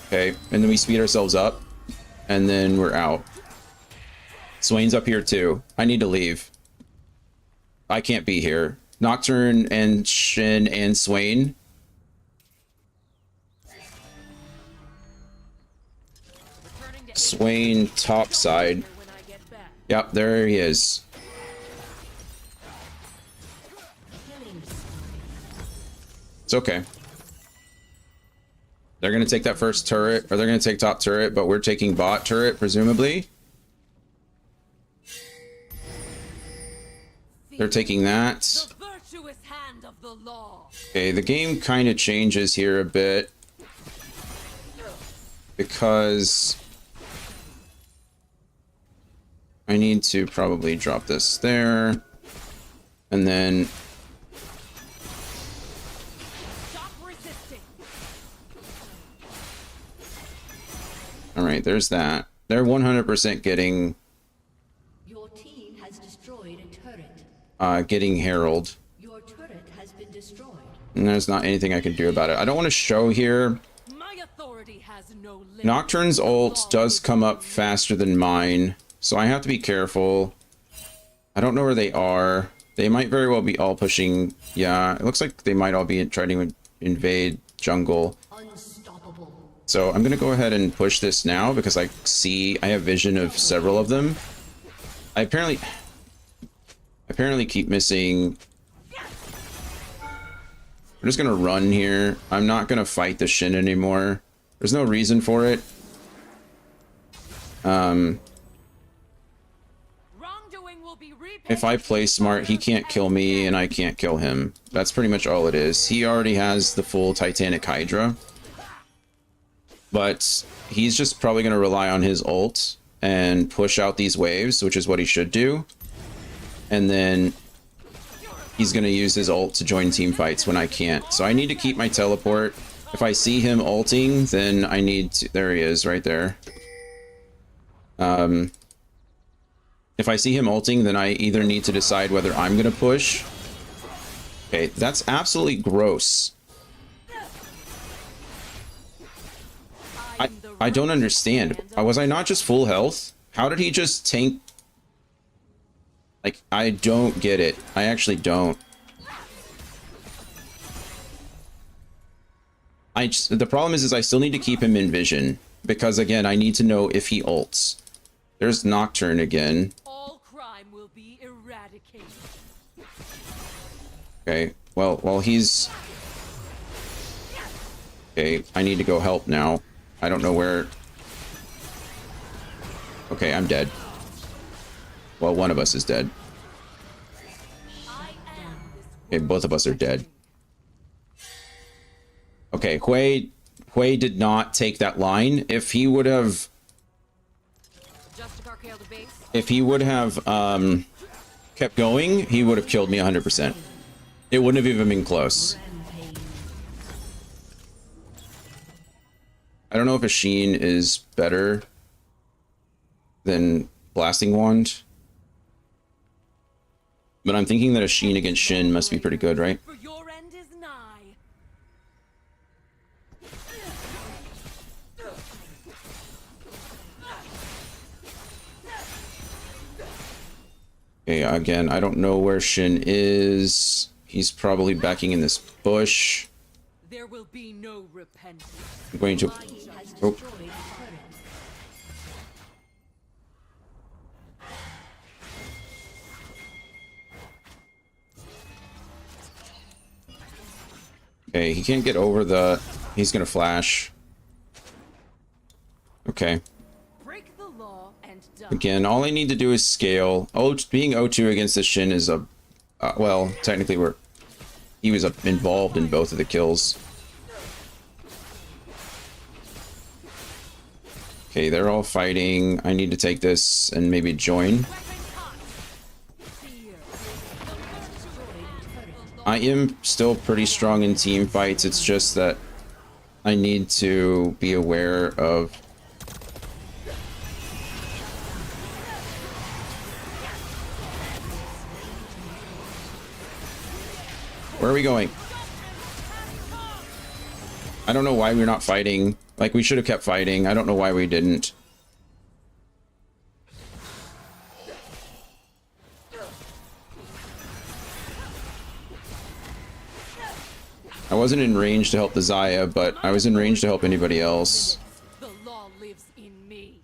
S1: Okay, and then we speed ourselves up, and then we're out. Swain's up here too. I need to leave. I can't be here. Nocturne and Shin and Swain.
S3: Returning to
S1: Swain top side.
S3: when I get back.
S1: Yep, there he is.
S4: Killing spree.
S1: It's okay. They're going to take that first turret, or they're going to take top turret, but we're taking bot turret, presumably. They're taking that.
S3: The virtuous hand of the law.
S1: Okay, the game kind of changes here a bit. Because... I need to probably drop this there. And then...
S3: Stop resisting.
S1: Alright, there's that. They're 100% getting...
S4: Your team has destroyed a turret.
S1: getting Herald.
S4: Your turret has been destroyed.
S1: And there's not anything I can do about it. I don't want to show here.
S3: My authority has no limit.
S1: Nocturne's ult does come up faster than mine, so I have to be careful. I don't know where they are. They might very well be all pushing. Yeah, it looks like they might all be trying to invade jungle.
S4: Unstoppable.
S1: So I'm going to go ahead and push this now because I have vision of several of them. I apparently keep missing. I'm just going to run here. I'm not going to fight the Shin anymore. There's no reason for it.
S3: Wrongdoing will be repaid.
S1: If I play smart, he can't kill me and I can't kill him. That's pretty much all it is. He already has the full Titanic Hydra. But he's just probably going to rely on his ult and push out these waves, which is what he should do. And then he's going to use his ult to join team fights when I can't. So I need to keep my teleport. If I see him ulting, then I need to... There he is, right there. If I see him ulting, then I either need to decide whether I'm going to push. Okay, that's absolutely gross. I don't understand. Was I not just full health? How did he just tank? Like, I don't get it. I actually don't. The problem is I still need to keep him in vision. Because, again, I need to know if he ults. There's Nocturne again.
S3: All crime will be eradicated.
S1: Okay, well, while he's... Okay, I need to go help now. I don't know where... Okay, I'm dead. Well, one of us is dead. Okay, both of us are dead. Okay, Hui did not take that line. If he would have... If he would have kept going, he would have killed me 100%. It wouldn't have even been close. I don't know if a Sheen is better than Blasting Wand. But I'm thinking that a Sheen against Shin must be pretty good, right?
S3: For your end is nigh.
S1: Okay, again, I don't know where Shin is. He's probably backing in this bush.
S3: There will be no repentance.
S1: I'm going to... Oh. Okay, he can't get over the... He's gonna flash. Okay.
S3: Break the law and die.
S1: Again, all I need to do is scale. Oh, being O2 against the Shin is a... well, technically he was involved in both of the kills. Okay, they're all fighting. I need to take this and maybe join. I am still pretty strong in team fights. It's just that I need to be aware of... Where are we going? I don't know why we're not fighting. Like, we should have kept fighting. I don't know why we didn't. I wasn't in range to help the Xayah, but I was in range to help anybody else.
S3: The law lives in me.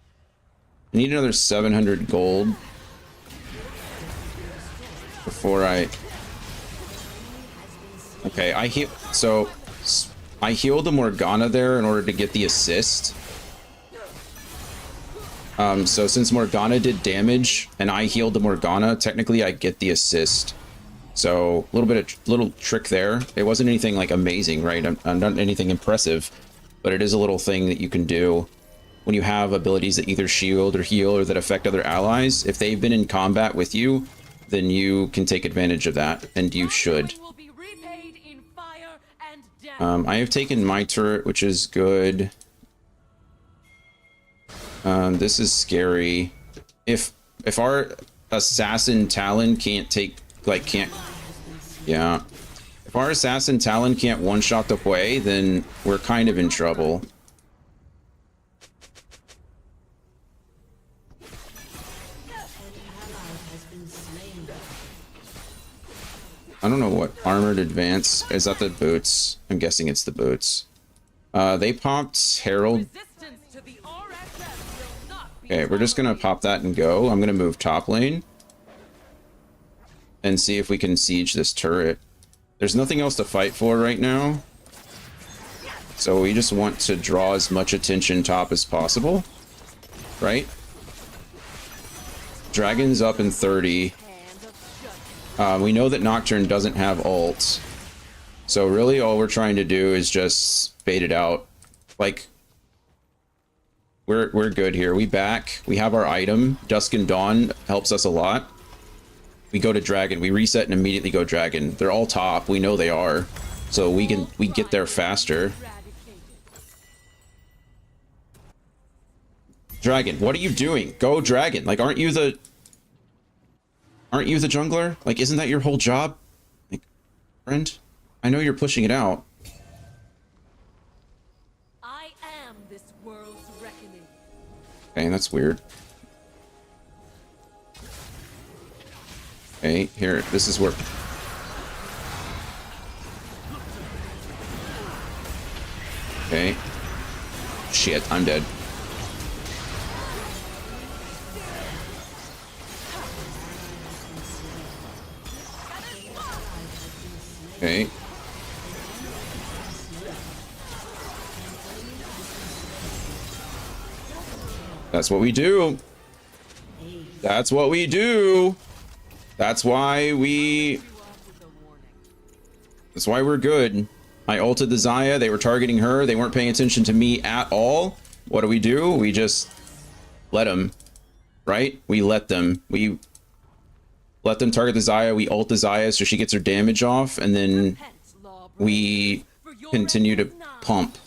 S1: I need another 700 gold before I... Okay, I healed the Morgana there in order to get the assist. So since Morgana did damage and I healed the Morgana, technically I get the assist. So a little trick there. It wasn't anything like amazing, right? I'm not anything impressive, but it is a little thing that you can do when you have abilities that either shield or heal or that affect other allies. If they've been in combat with you, then you can take advantage of that, and you should. I have taken my turret, which is good. This is scary. If our assassin Talon can't take, like, yeah. If our assassin Talon can't one-shot the Hui, then we're kind of in trouble. I don't know what armored advance is. That the boots? I'm guessing it's the boots. They popped Herald. Okay, we're just gonna pop that and go. I'm gonna move top lane and see if we can siege this turret. There's nothing else to fight for right now. So we just want to draw as much attention top as possible, right? Dragon's up in 30. We know that Nocturne doesn't have ults. So really all we're trying to do is just bait it out. Like, we're good here. We back. We have our item. Dusk and Dawn helps us a lot. We go to Dragon. We reset and immediately go Dragon. They're all top. We know they are. So we get there faster. Dragon, what are you doing? Go Dragon. Like, aren't you the jungler? Like, isn't that your whole job? Like, friend? I know you're pushing it out.
S3: I am this world's reckoning.
S1: Okay, that's weird. Okay, here, this is where... Okay. Shit, I'm dead. Okay. That's what we do. That's what we do. That's why we're good. I ulted the Xayah. They were targeting her. They weren't paying attention to me at all. What do? We just let them, right? We let them. We let them target the Xayah. We ult the Xayah so she gets her damage off, and then we continue to pump.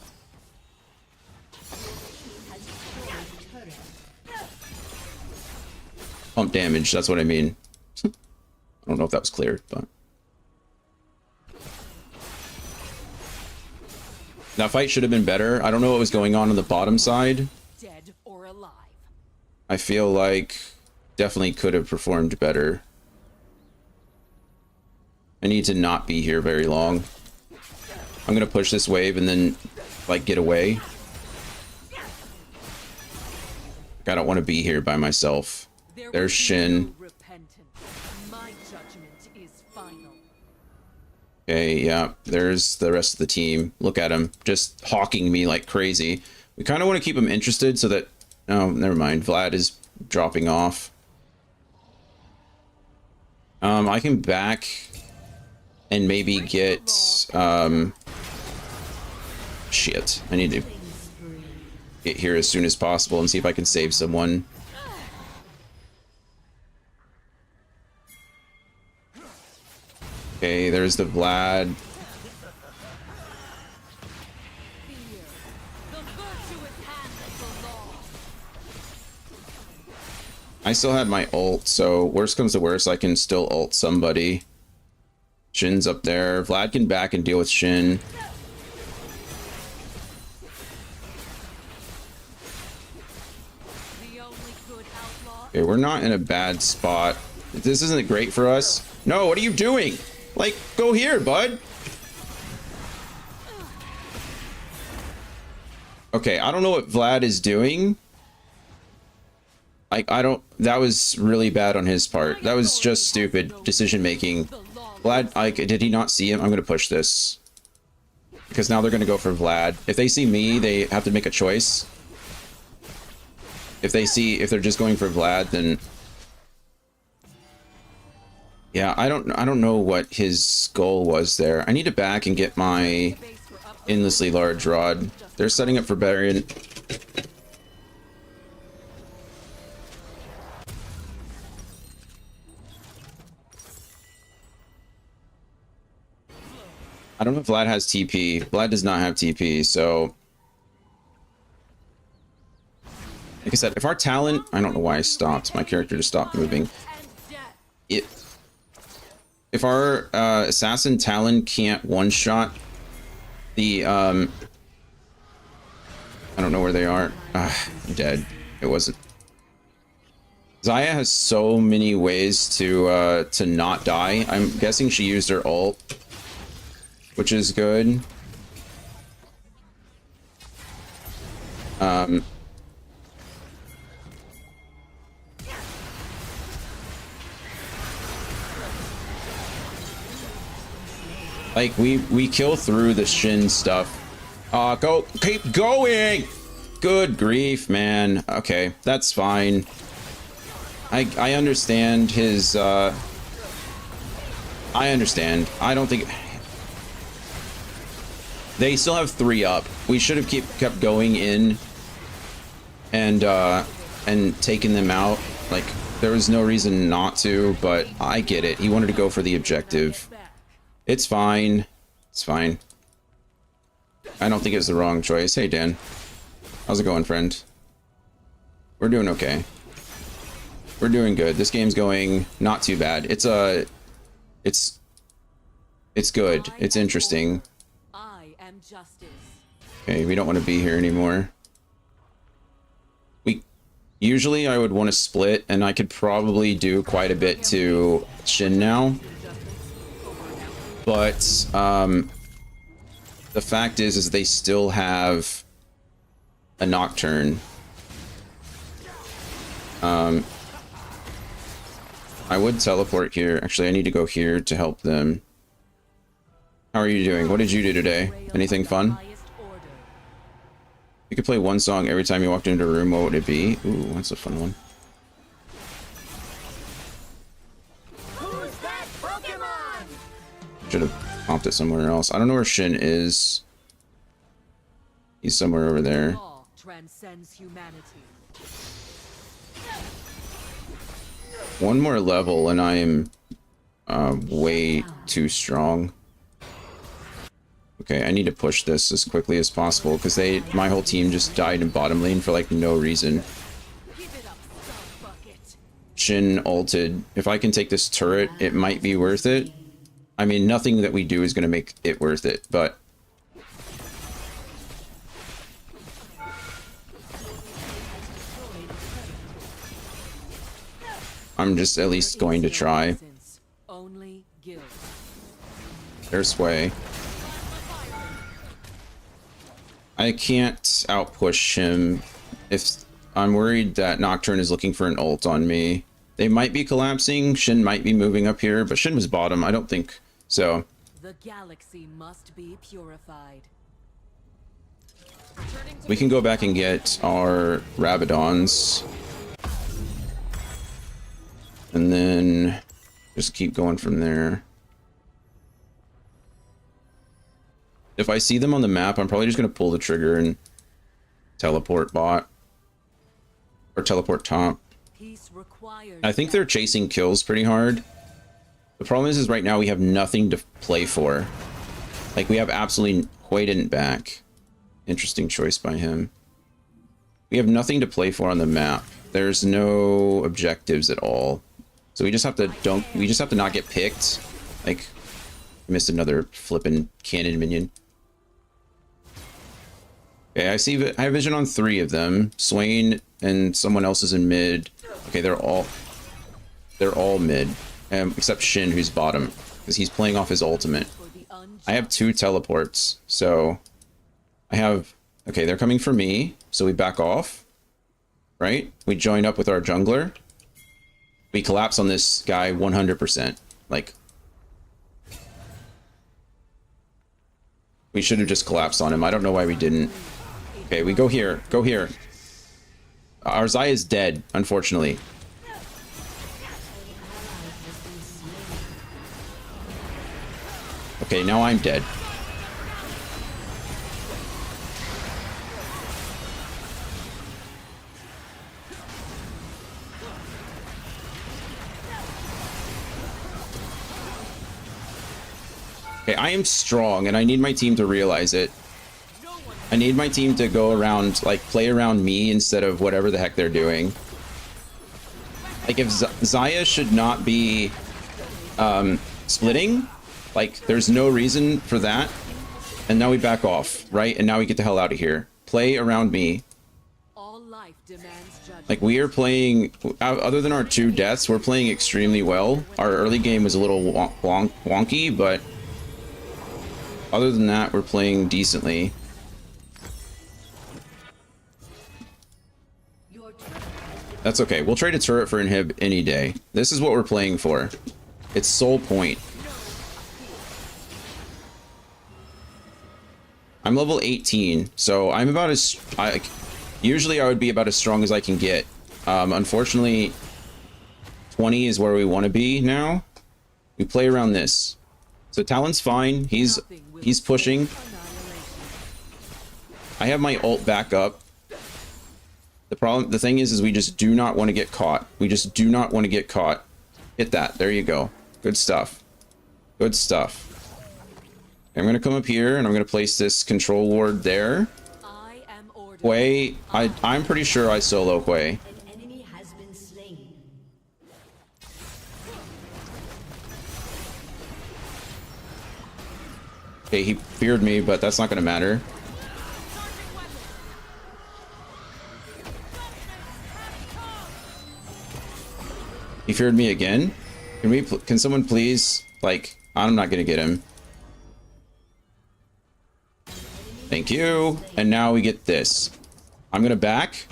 S1: Pump damage, that's what I mean. I don't know if that was clear, but... That fight should have been better. I don't know what was going on the bottom side.
S3: Dead or alive.
S1: I feel like definitely could have performed better. I need to not be here very long. I'm gonna push this wave and then, like, get away. I don't want to be here by myself. There's Shin.
S3: My judgment is final.
S1: Okay, yeah, there's the rest of the team. Look at him, just hawking me like crazy. We kind of want to keep him interested so that... Oh, never mind. Vlad is dropping off. I can back and maybe get... Shit, I need to get here as soon as possible and see if I can save someone. Okay, there's the Vlad. I still had my ult, so worst comes to worst, I can still ult somebody. Shin's up there. Vlad can back and deal with Shin. Okay, we're not in a bad spot. This isn't great for us. No, what are you doing? Like, go here, bud. Okay, I don't know what Vlad is doing. Like, that was really bad on his part. That was just stupid decision making. Vlad, like, did he not see him? I'm gonna push this. Because now they're gonna go for Vlad. If they see me, they have to make a choice. If they're just going for Vlad, then... Yeah, I don't know what his goal was there. I need to back and get my endlessly large rod. They're setting up for Baron. I don't know if Vlad has TP. Vlad does not have TP, so... Like I said, if our talent... I don't know why I stopped. My character just stopped moving. If our assassin Talon can't one-shot the... I don't know where they are. I'm dead. It wasn't... Xayah has so many ways to not die. I'm guessing she used her ult, which is good. Like, we kill through the Shin stuff Go, keep going. Good grief, man. Okay, that's fine. I understand his, I understand. I don't think... They still have 3 up. We should have kept going in and taken them out. Like, there was no reason not to, but I get it. He wanted to go for the objective. It's fine. It's fine. I don't think it's the wrong choice. Hey, Dan. How's it going, friend? We're doing okay. We're doing good. This game's going not too bad. It's good. It's interesting.
S3: I am justice.
S1: Okay, we don't want to be here anymore. Usually I would want to split, and I could probably do quite a bit to Shin now. But the fact is they still have a Nocturne. I would teleport here. Actually, I need to go here to help them. How are you doing? What did you do today? Anything fun? You could play one song every time you walked into a room. What would it be? Ooh, that's a fun one.
S2: Who's that Pokemon?
S1: Should have popped it somewhere else. I don't know where Shin is. He's somewhere over there.
S3: Law transcends humanity.
S1: One more level and I am way too strong. Okay, I need to push this as quickly as possible because my whole team just died in bottom lane for like no reason.
S3: Give it up, Skull Bucket.
S1: Shin ulted. If I can take this turret, it might be worth it. I mean, nothing that we do is going to make it worth it, but... I'm just at least going to try.
S3: Only guilt.
S1: There's Sway. I can't outpush him if I'm worried that Nocturne is looking for an ult on me. They might be collapsing. Shin might be moving up here, but Shin was bottom. I don't think so.
S3: The galaxy must be purified.
S1: We can go back and get our Rabadons. And then just keep going from there. If I see them on the map, I'm probably just going to pull the trigger and teleport bot. Or teleport top. I think they're chasing kills pretty hard. The problem is right now we have nothing to play for. Like, we have absolutely... Hui didn't back. Interesting choice by him. We have nothing to play for on the map. There's no objectives at all. So we just have to we just have to not get picked. Like, missed another flippin' cannon minion. Okay, I have vision on 3 of them. Swain and someone else is in mid. Okay, they're all mid, except Shin, who's bottom, because he's playing off his ultimate. I have 2 teleports, so I have... Okay, they're coming for me, so we back off, right? We join up with our jungler. We collapse on this guy 100%. Like, we should have just collapsed on him. I don't know why we didn't. Okay, we go here. Go here. Our Zaya is dead, unfortunately. Okay, now I'm dead. Okay, I am strong, and I need my team to realize it. I need my team to go around, like, play around me instead of whatever the heck they're doing. Like, if Zaya should not be splitting, like, there's no reason for that. And now we back off, right? And now we get the hell out of here. Play around me.
S3: All life demands judgment.
S1: Like, we are playing, other than our 2 deaths, we're playing extremely well. Our early game was a little wonky, but other than that, we're playing decently. That's okay. We'll trade a turret for inhib any day. This is what we're playing for. It's sole point. I'm level 18, so I'm about as usually I would be about as strong as I can get. Unfortunately, 20 is where we want to be now. We play around this. So Talon's fine. He's pushing. I have my ult back up. The thing is we just do not want to get caught. We just do not want to get caught. Hit that. There you go. Good stuff. Good stuff. I'm going to come up here and I'm going to place this control ward there.
S3: I am ordered.
S1: Hwei, I'm pretty sure I solo Hwei.
S4: An enemy has been slain.
S1: Okay, he feared me, but that's not going to matter. He feared me again. Can someone please, like, I'm not going to get him. Thank you. And now we get this. I'm going to back.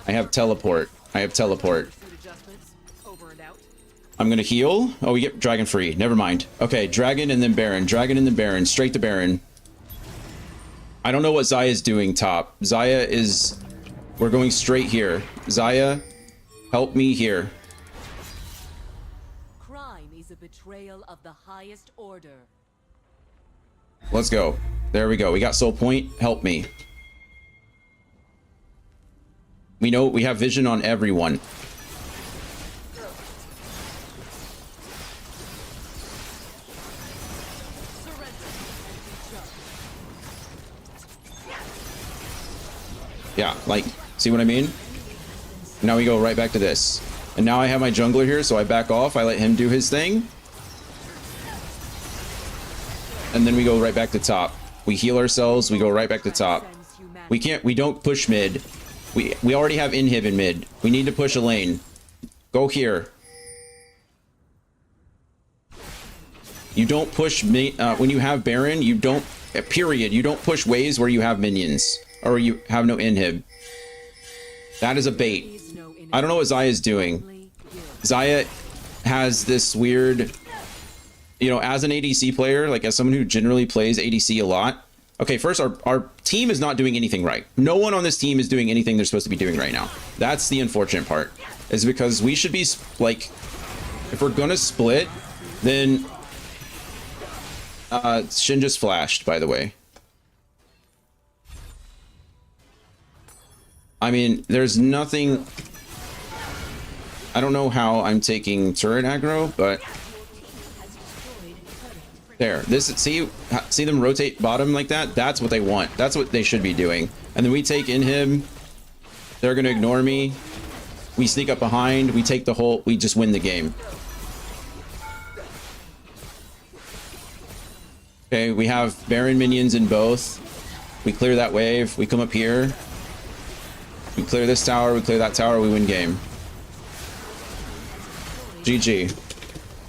S1: I have teleport. I have teleport.
S3: Suit adjustments. Over and out.
S1: I'm going to heal. Oh, we get dragon free. Never mind. Okay, dragon and then baron. Dragon and then baron. Straight to baron. I don't know what Xayah's doing top. Xayah is... We're going straight here. Xayah, help me here.
S3: Crime is a betrayal of the highest order.
S1: Let's go. There we go. We got soul point. Help me. We know we have vision on everyone. Yeah, like, see what I mean? Now we go right back to this. And now I have my jungler here, so I back off. I let him do his thing. And then we go right back to top. We heal ourselves. We go right back to top. We don't push mid. We already have inhib in mid. We need to push a lane. Go here. You don't push when you have Baron, you don't, period. You don't push waves where you have minions or you have no inhib. That is a bait. I don't know what Xayah is doing. Xayah has this weird, you know, as an ADC player, like as someone who generally plays ADC a lot. Okay, first, our team is not doing anything right. No one on this team is doing anything they're supposed to be doing right now. That's the unfortunate part, is because we should be, like, if we're gonna split, then Shin just flashed, by the way. I mean, there's nothing... I don't know how I'm taking turret aggro, but... There, this, see them rotate bottom like that? That's what they want. That's what they should be doing. And then we take inhib. They're gonna ignore me. We sneak up behind. We take the whole, we just win the game. Okay, we have Baron minions in both. We clear that wave. We come up here. We clear this tower. We clear that tower. We win game. GG.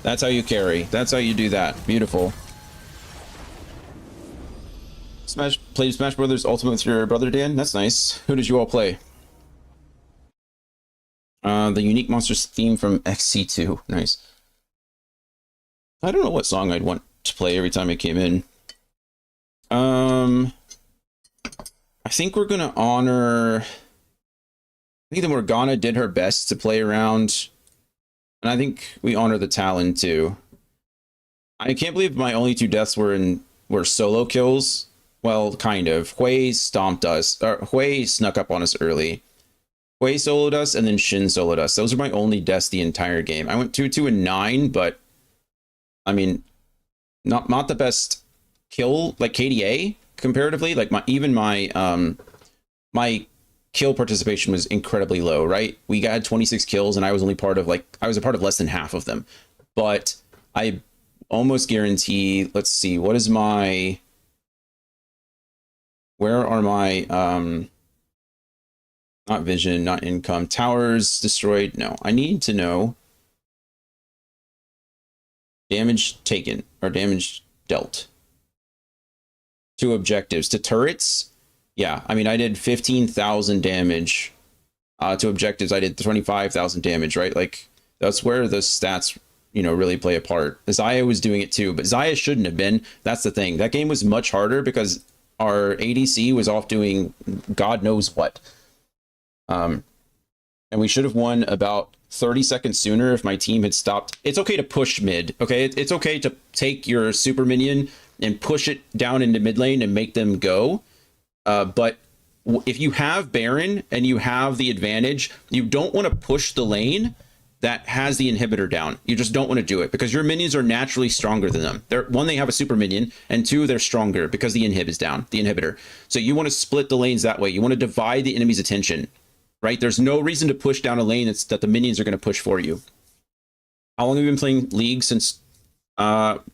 S1: That's how you carry. That's how you do that. Beautiful. Played Smash Brothers Ultimate with your brother, Dan? That's nice. Who did you all play? The Unique Monsters theme from XC2. Nice. I don't know what song I'd want to play every time I came in. I think we're gonna honor... I think the Morgana did her best to play around... And I think we honor the Talon too. I can't believe my only two deaths were solo kills. Well, kind of. Hwei stomped us. Or Hwei snuck up on us early. Hwei soloed us and then Shin soloed us. Those are my only deaths the entire game. I went 2-2 and 9, but I mean, not the best kill, like KDA comparatively. Like my kill participation was incredibly low, right? We got 26 kills and I was only part of I was a part of less than half of them. But I almost guarantee, let's see, what is my, where are my, not vision, not income, towers destroyed? No, I need to know damage taken or damage dealt to objectives, to turrets. Yeah, I mean, I did 15,000 damage to objectives. I did 25,000 damage, right? Like, that's where the stats, you know, really play a part. Xayah was doing it too, but Xayah shouldn't have been. That's the thing. That game was much harder because our ADC was off doing God knows what. And we should have won about 30 seconds sooner if my team had stopped. It's okay to push mid, okay? It's okay to take your super minion and push it down into mid lane and make them go. But if you have Baron and you have the advantage, you don't want to push the lane that has the inhibitor down. You just don't want to do it because your minions are naturally stronger than them. One, they have a super minion, and two, they're stronger because the inhib is down, the inhibitor. So you want to split the lanes that way. You want to divide the enemy's attention, right? There's no reason to push down a lane that the minions are going to push for you. How long have you been playing League? Since I've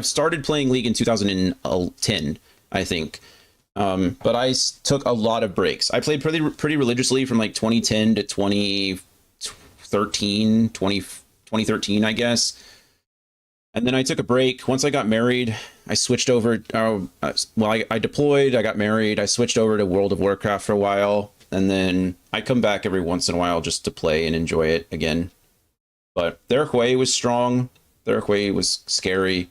S1: started playing League in 2010, I think. But I took a lot of breaks. I played pretty religiously from like 2010 to 2013, I guess. And then I took a break. Once I got married, I switched over. I deployed, I got married, I switched over to World of Warcraft for a while. And then I come back every once in a while just to play and enjoy it again. But their Hui was strong. Their Hui was scary.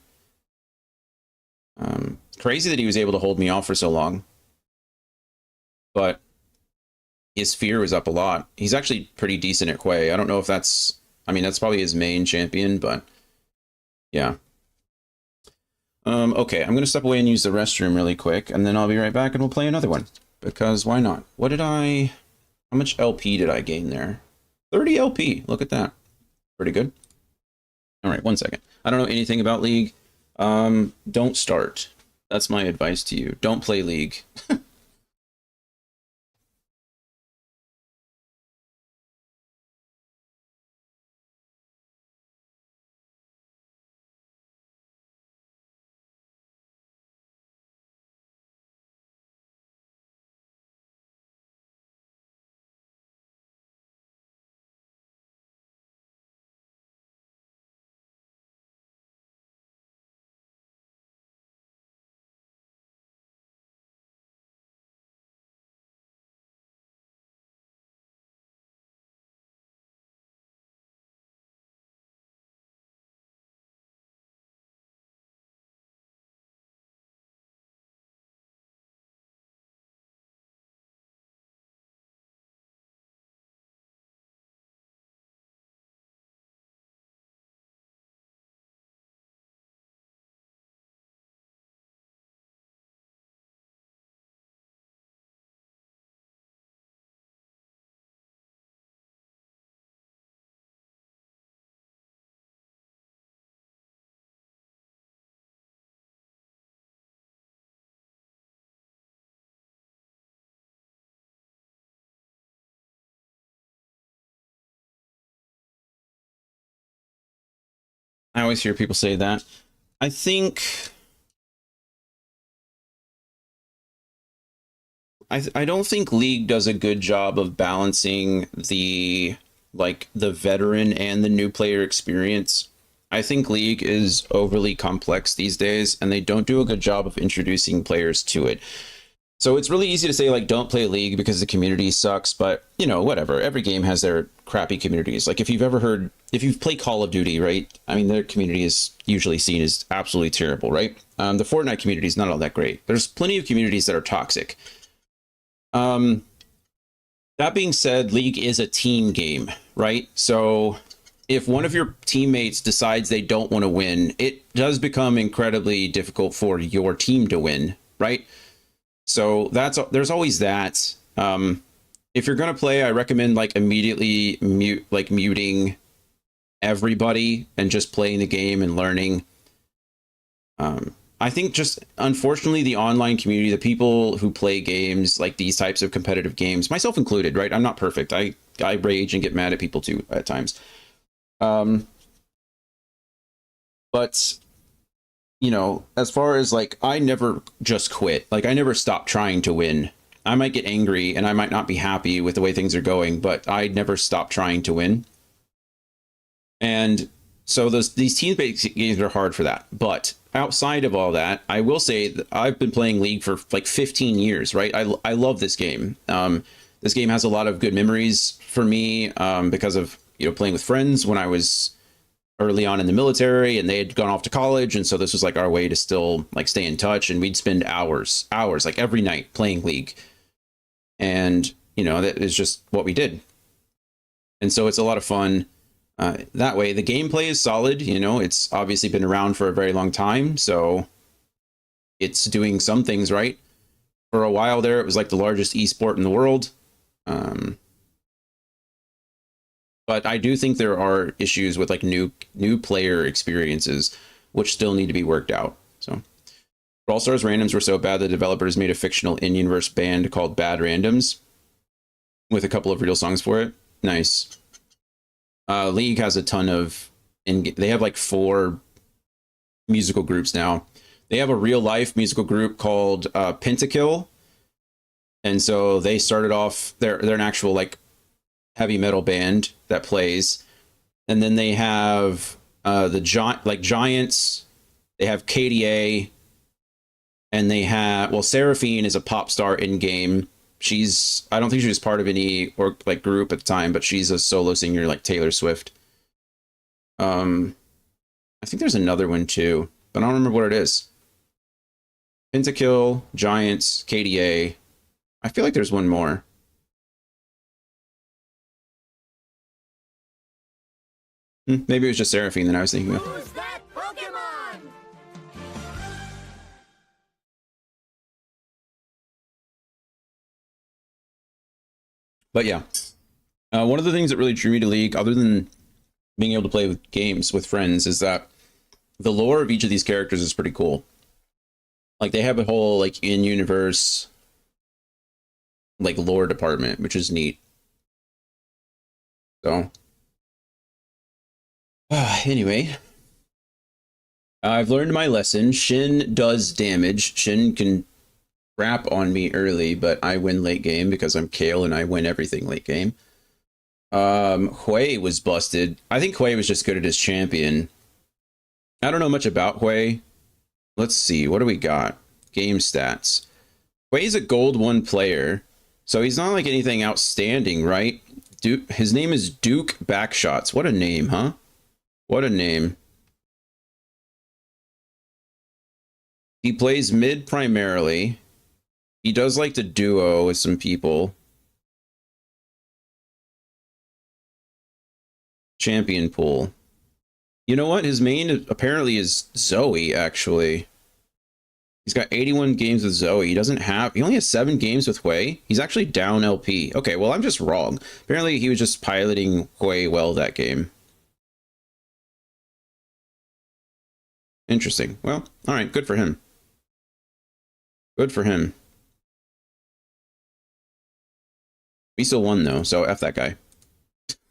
S1: Crazy that he was able to hold me off for so long. But his fear was up a lot. He's actually pretty decent at Hui. I don't know if that's... I mean, that's probably his main champion, but... yeah. Okay, I'm going to step away and use the restroom really quick, and then I'll be right back and we'll play another one. Because why not? What did I... how much LP did I gain there? 30 LP. Look at that. Pretty good. Alright, 1 second. I don't know anything about League. Don't start. That's my advice to you. Don't play League. I always hear people say that. I think... I don't think League does a good job of balancing the veteran and the new player experience. I think League is overly complex these days, and they don't do a good job of introducing players to it. So it's really easy to say, like, don't play League because the community sucks, but, you know, whatever. Every game has their crappy communities. Like, if you've played Call of Duty, right? I mean, their community is usually seen as absolutely terrible, right? The Fortnite community is not all that great. There's plenty of communities that are toxic. That being said, League is a team game, right? So if one of your teammates decides they don't want to win, it does become incredibly difficult for your team to win, right? So there's always that. If you're gonna play, I recommend like immediately muting everybody and just playing the game and learning. I think just unfortunately the online community, the people who play games like these types of competitive games, myself included, right? I'm not perfect. I rage and get mad at people too at times. But you know, as far as like, I never just quit. Like, I never stopped trying to win. I might get angry and I might not be happy with the way things are going, but I never stopped trying to win. And so these team-based games are hard for that. But outside of all that, I will say that I've been playing League for like 15 years, right? I love this game. This game has a lot of good memories for me because of, you know, playing with friends when I was early on in the military, and they had gone off to college, and so this was like our way to still like stay in touch, and we'd spend hours like every night playing League. And that is just what we did. And so it's a lot of fun that way. The gameplay is solid. It's obviously been around for a very long time, so it's doing some things right. For a while there, it was like the largest esport in the world. But I do think there are issues with like new player experiences, which still need to be worked out. So Brawl Stars randoms were so bad the developers made a fictional in-universe band called Bad Randoms with a couple of real songs for it. Nice. League has a ton of, they have like 4 musical groups now. They have a real life musical group called Pentakill. And so they started off, they're an actual like heavy metal band that plays. And then they have the Giants, they have KDA, and they have, Seraphine is a pop star in game. I don't think she was part of any group at the time, but she's a solo singer like Taylor Swift. I think there's another one too, but I don't remember what it is. Pentakill, Giants, KDA. I feel like there's one more. Maybe it was just Seraphine that I was thinking of.
S2: Who's that Pokemon?
S1: But yeah, one of the things that really drew me to League, other than being able to play with games with friends, is that the lore of each of these characters is pretty cool. Like they have a whole like in-universe like lore department, which is neat. So anyway, I've learned my lesson. Shin does damage. Shin can wrap on me early, but I win late game because I'm Kale and I win everything late game. Hui was busted. I think Hui was just good at his champion. I don't know much about Hui. Let's see, what do we got? Game stats. Hui's a gold 1 player, so he's not like anything outstanding, right? His name is Duke Backshots. What a name, huh? What a name. He plays mid primarily. He does like to duo with some people. Champion pool. You know what? His main apparently is Zoe, actually. He's got 81 games with Zoe. He only has 7 games with Hui. He's actually down LP. Okay, well, I'm just wrong. Apparently, he was just piloting Hui well that game. Interesting. Well, all right, good for him. Good for him. We still won, though, so F that guy.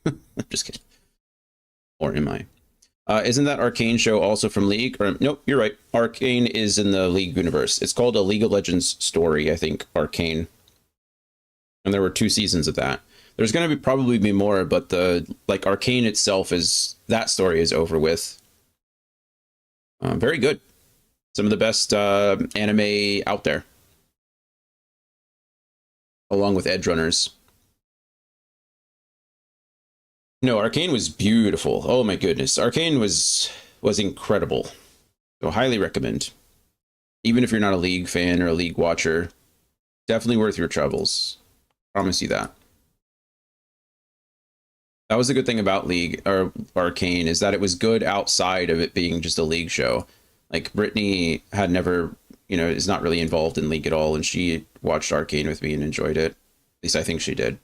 S1: I'm just kidding. Or am I? Isn't that Arcane show also from League? Or nope, you're right. Arcane is in the League universe. It's called a League of Legends story, I think, Arcane. And there were 2 seasons of that. There's going to probably be more, but Arcane itself that story is over with. Very good. Some of the best anime out there. Along with Edge Runners. No, Arcane was beautiful. Oh my goodness. Arcane was incredible. So highly recommend. Even if you're not a League fan or a League watcher, definitely worth your troubles. Promise you that. That was the good thing about League or Arcane, is that it was good outside of it being just a League show. Like Brittany had never, is not really involved in League at all, and she watched Arcane with me and enjoyed it. At least I think she did.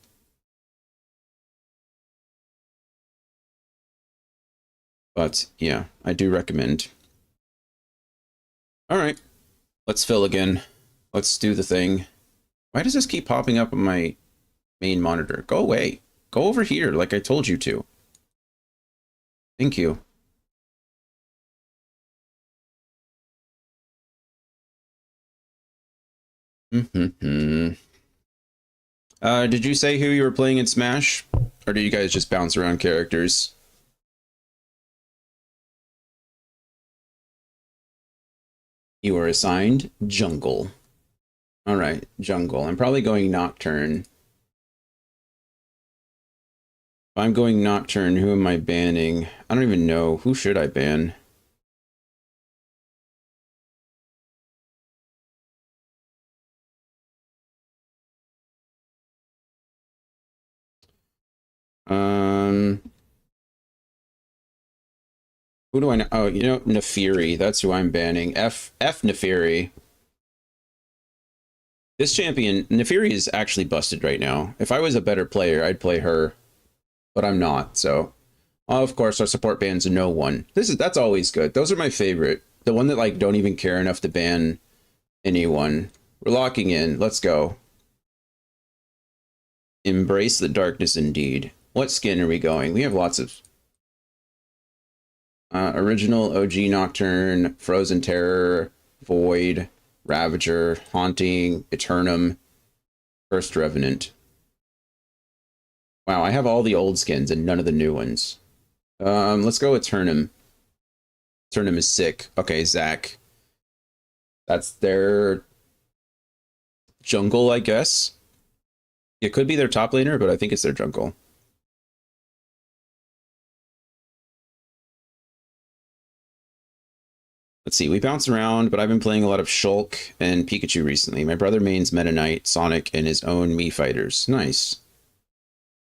S1: But yeah, I do recommend. All right, let's fill again. Let's do the thing. Why does this keep popping up on my main monitor? Go away. Go over here like I told you to. Thank you. Did you say who you were playing in Smash? Or do you guys just bounce around characters? You are assigned Jungle. All right, Jungle. I'm probably going Nocturne. If I'm going Nocturne, who am I banning? I don't even know. Who should I ban? Who do I know? Oh, you know, Nefiri. That's who I'm banning. F Nefiri. This champion, Nefiri, is actually busted right now. If I was a better player, I'd play her, but I'm not. So, of course, our support bans no one. That's always good. Those are my favorite. The one that like don't even care enough to ban anyone. We're locking in. Let's go. Embrace the darkness indeed. What skin are we going? We have lots of original, OG Nocturne, Frozen Terror, Void, Ravager, Haunting, Eternum, First Revenant. Wow, I have all the old skins and none of the new ones. Let's go Eternum. Eternum is sick. Okay, Zac. That's their jungle, I guess. It could be their top laner, but I think it's their jungle. Let's see, we bounce around, but I've been playing a lot of Shulk and Pikachu recently. My brother mains Meta Knight, Sonic, and his own Mii fighters. Nice.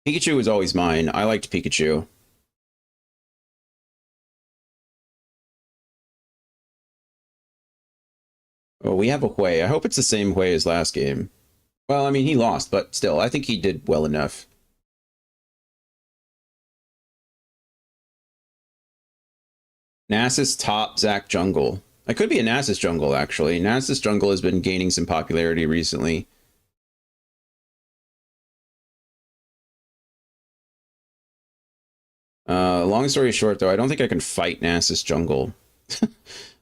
S1: Pikachu was always mine. I liked Pikachu. Oh, we have a Hui. I hope it's the same Hui as last game. Well, I mean, he lost, but still, I think he did well enough. Nasus top Zac jungle. I could be a Nasus jungle, actually. Nasus jungle has been gaining some popularity recently. Long story short, though, I don't think I can fight Nasus jungle.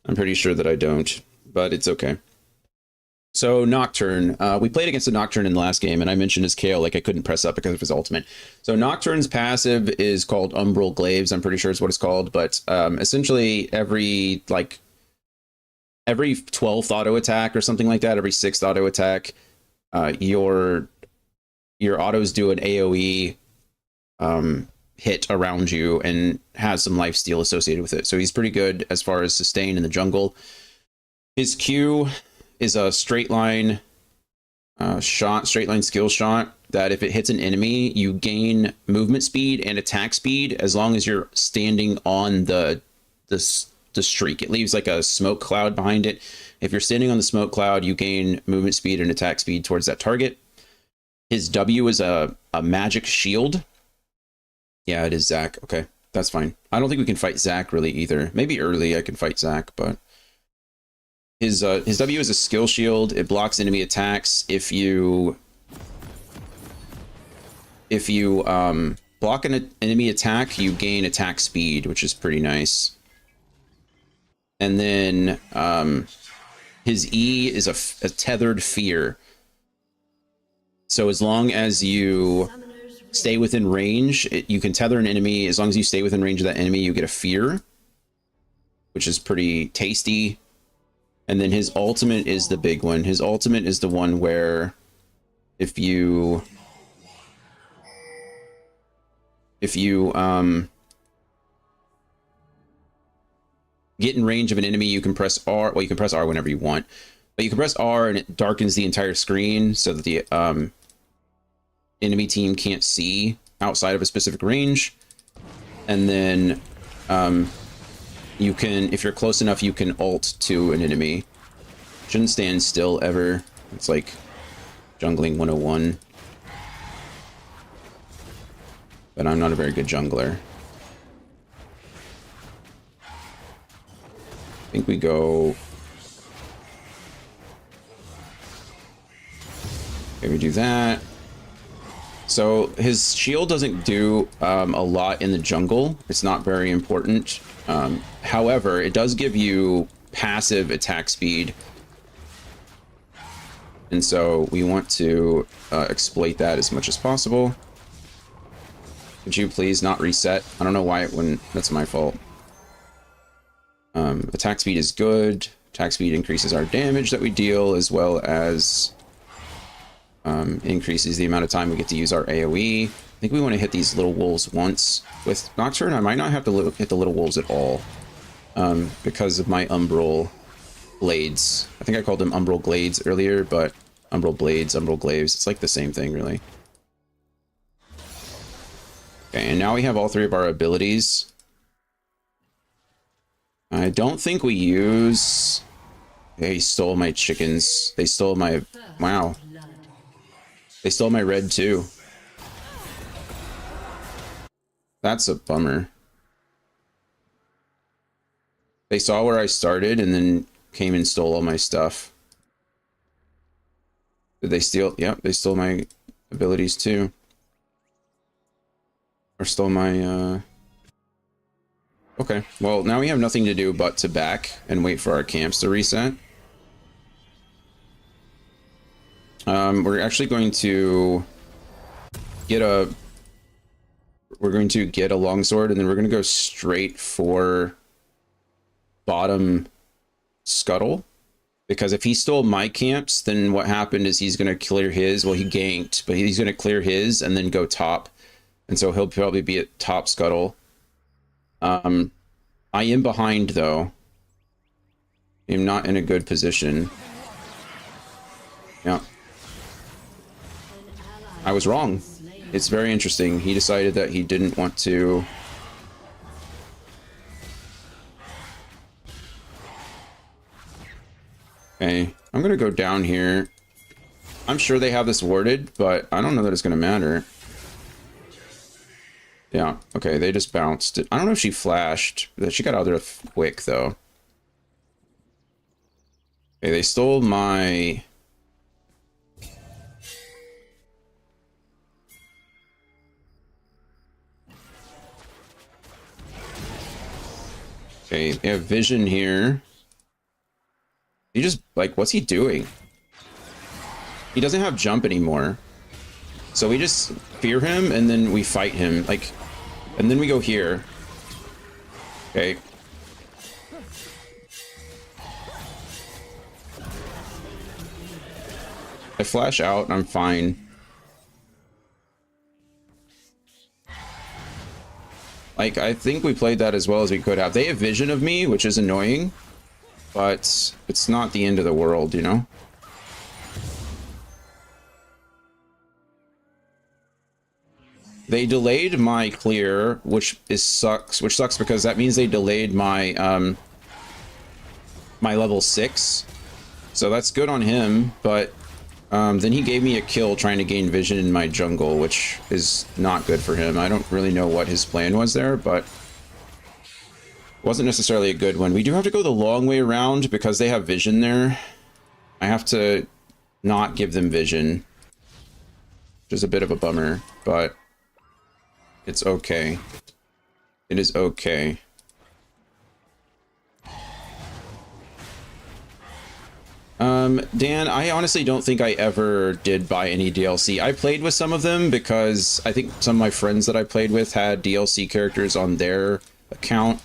S1: I'm pretty sure that I don't, but it's okay. So Nocturne, we played against a Nocturne in the last game, and I mentioned his KO, like I couldn't press up because of his ultimate. So Nocturne's passive is called Umbral Glaives. I'm pretty sure it's what it's called, but essentially every 12th auto attack or something like that, every 6th auto attack, your autos do an AOE hit around you and has some lifesteal associated with it. So he's pretty good as far as sustain in the jungle. His Q is a straight line straight line skill shot that if it hits an enemy, you gain movement speed and attack speed as long as you're standing on the streak. It leaves like a smoke cloud behind it. If you're standing on the smoke cloud, you gain movement speed and attack speed towards that target. His W is a magic shield. Yeah, it is Zac. Okay, that's fine. I don't think we can fight Zac really either. Maybe early I can fight Zac, but his W is a skill shield. It blocks enemy attacks. If you block an enemy attack, you gain attack speed, which is pretty nice. And then his E is a tethered fear. So as long as you stay within range, you can tether an enemy. As long as you stay within range of that enemy, you get a fear, which is pretty tasty. And then his ultimate is the big one. His ultimate is the one where if you get in range of an enemy, you can press R. Well, you can press R whenever you want, but you can press R and it darkens the entire screen so that the enemy team can't see outside of a specific range. And then you can, if you're close enough, you can ult to an enemy. Shouldn't stand still ever. It's like jungling 101. But I'm not a very good jungler. I think we go... Okay, we do that. So his shield doesn't do a lot in the jungle. It's not very important. However, it does give you passive attack speed. And so we want to exploit that as much as possible. Could you please not reset? I don't know why it wouldn't. That's my fault. Attack speed is good. Attack speed increases our damage that we deal, as well as increases the amount of time we get to use our AoE. I think we want to hit these little wolves once. With Nocturne, I might not have to hit the little wolves at all. Because of my Umbral Blades. I think I called them Umbral Glades earlier, but Umbral Blades, Umbral Glaives, it's like the same thing, really. Okay, and now we have all three of our abilities. I don't think we use... They stole my chickens. They stole my... Wow. They stole my red, too. That's a bummer. They saw where I started and then came and stole all my stuff. Did they steal? Yep, they stole my abilities, too. Or stole my, Okay, well, now we have nothing to do but to back and wait for our camps to reset. We're actually going to get a... We're going to get a longsword, and then we're going to go straight for bottom scuttle. Because if he stole my camps, then what happened is he's going to clear his. Well, he ganked, but he's going to clear his and then go top. And so he'll probably be at top scuttle. I am behind, though. I'm not in a good position. Yeah. I was wrong. It's very interesting. He decided that he didn't want to... Okay, I'm gonna go down here. I'm sure they have this warded, but I don't know that it's gonna matter. Yeah, okay, they just bounced it. I don't know if she flashed. She got out there quick, though. Okay, they stole my... Okay, they have vision here. He just, like, what's he doing? He doesn't have jump anymore. So we just fear him, and then we fight him, like, and then we go here. Okay. I flash out, and I'm fine. Like, I think we played that as well as we could have. They have vision of me, which is annoying, but it's not the end of the world, you know? They delayed my clear, which sucks because that means they delayed my my level 6. So that's good on him, but then he gave me a kill trying to gain vision in my jungle, which is not good for him. I don't really know what his plan was there, but wasn't necessarily a good one. We do have to go the long way around because they have vision there. I have to not give them vision, which is a bit of a bummer, but it's okay. It is okay. Dan, I honestly don't think I ever did buy any DLC. I played with some of them because I think some of my friends that I played with had DLC characters on their account.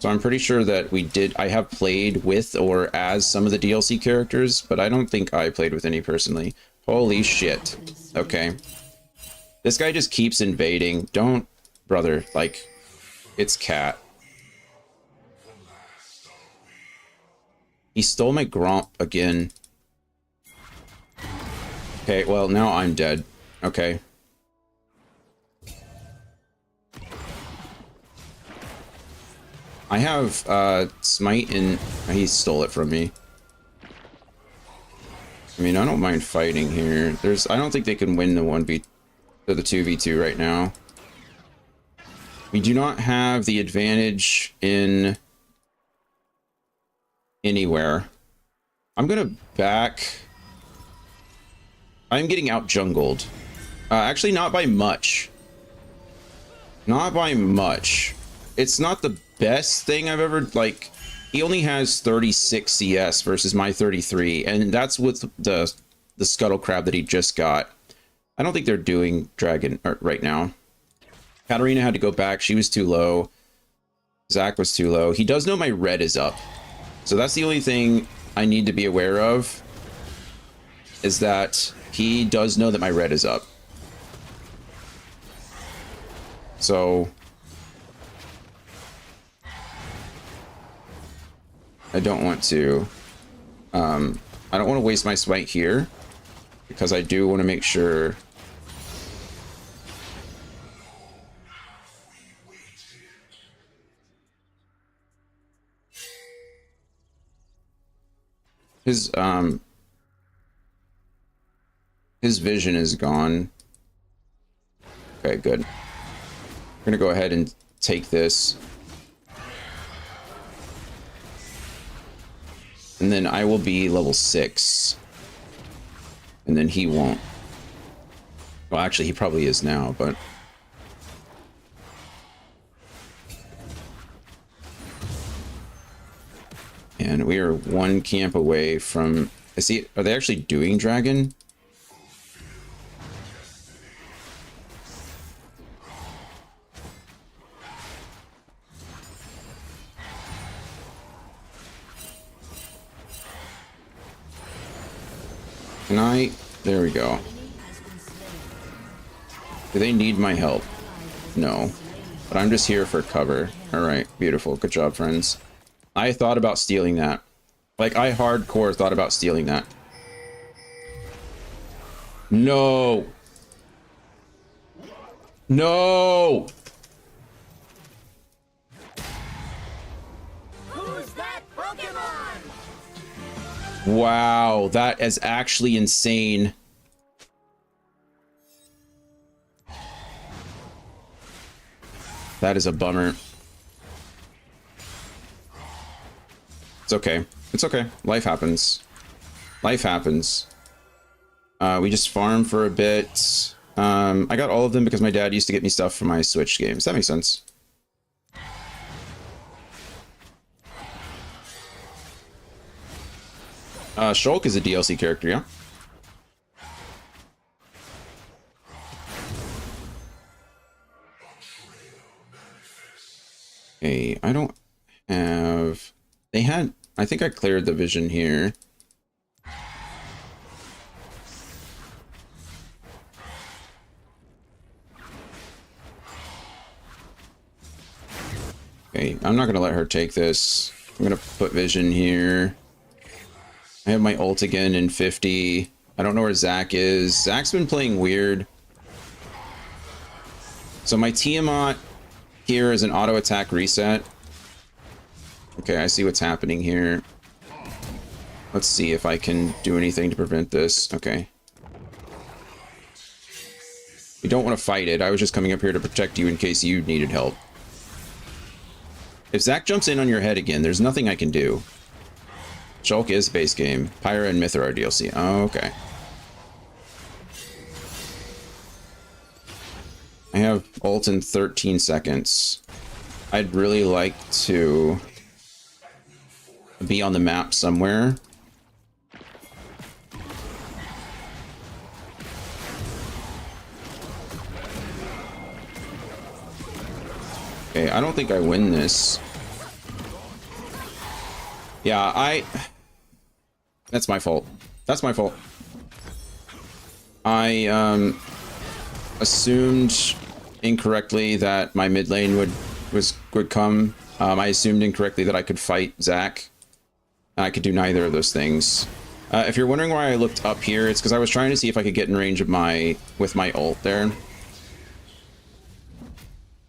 S1: So I'm pretty sure that I have played with or as some of the DLC characters, but I don't think I played with any personally. Holy shit. Okay. This guy just keeps invading. Don't, brother, like, it's Cat. He stole my Gromp again. Okay, well, now I'm dead. Okay. I have Smite and he stole it from me. I mean, I don't mind fighting here. I don't think they can win the 2v2 right now. We do not have the advantage in anywhere. I'm gonna back. I'm getting out jungled. Actually, not by much. Not by much. It's not the best thing I've ever, like, he only has 36 CS versus my 33, and that's with the Scuttle Crab that he just got. I don't think they're doing Dragon right now. Katarina had to go back. She was too low. Zach was too low. He does know my red is up. So that's the only thing I need to be aware of, is that he does know that my red is up. So I don't want to I don't want to waste my smite here because I do want to make sure his vision is gone. Okay, good. We're gonna go ahead and take this. And then I will be level 6. And then he won't. Well, actually, he probably is now, but... And we are one camp away from... Are they actually doing dragon? Can I? There we go. Do they need my help? No. But I'm just here for cover. Alright, beautiful. Good job, friends. I thought about stealing that. Like, I hardcore thought about stealing that. No! No!
S2: Who's that Pokemon?
S1: Wow, that is actually insane. That is a bummer. It's okay. It's okay. Life happens. Life happens. We just farm for a bit. I got all of them because my dad used to get me stuff for my Switch games. That makes sense. Shulk is a DLC character, yeah? Okay, I don't have... They had... I think I cleared the vision here. Okay, I'm not gonna let her take this. I'm gonna put vision here. I have my ult again in 50. I don't know where Zach is. Zach's been playing weird. So my Tiamat here is an auto attack reset. Okay, I see what's happening here. Let's see if I can do anything to prevent this. Okay. We don't want to fight it. I was just coming up here to protect you in case you needed help. If Zach jumps in on your head again, there's nothing I can do. Shulk is base game. Pyra and Mythra are DLC. Oh, okay. I have ult in 13 seconds. I'd really like to be on the map somewhere. Okay, I don't think I win this. Yeah, that's my fault. That's my fault. I assumed incorrectly that my mid lane would come. I assumed incorrectly that I could fight Zach. I could do neither of those things. If you're wondering why I looked up here, it's because I was trying to see if I could get in range of with my ult there.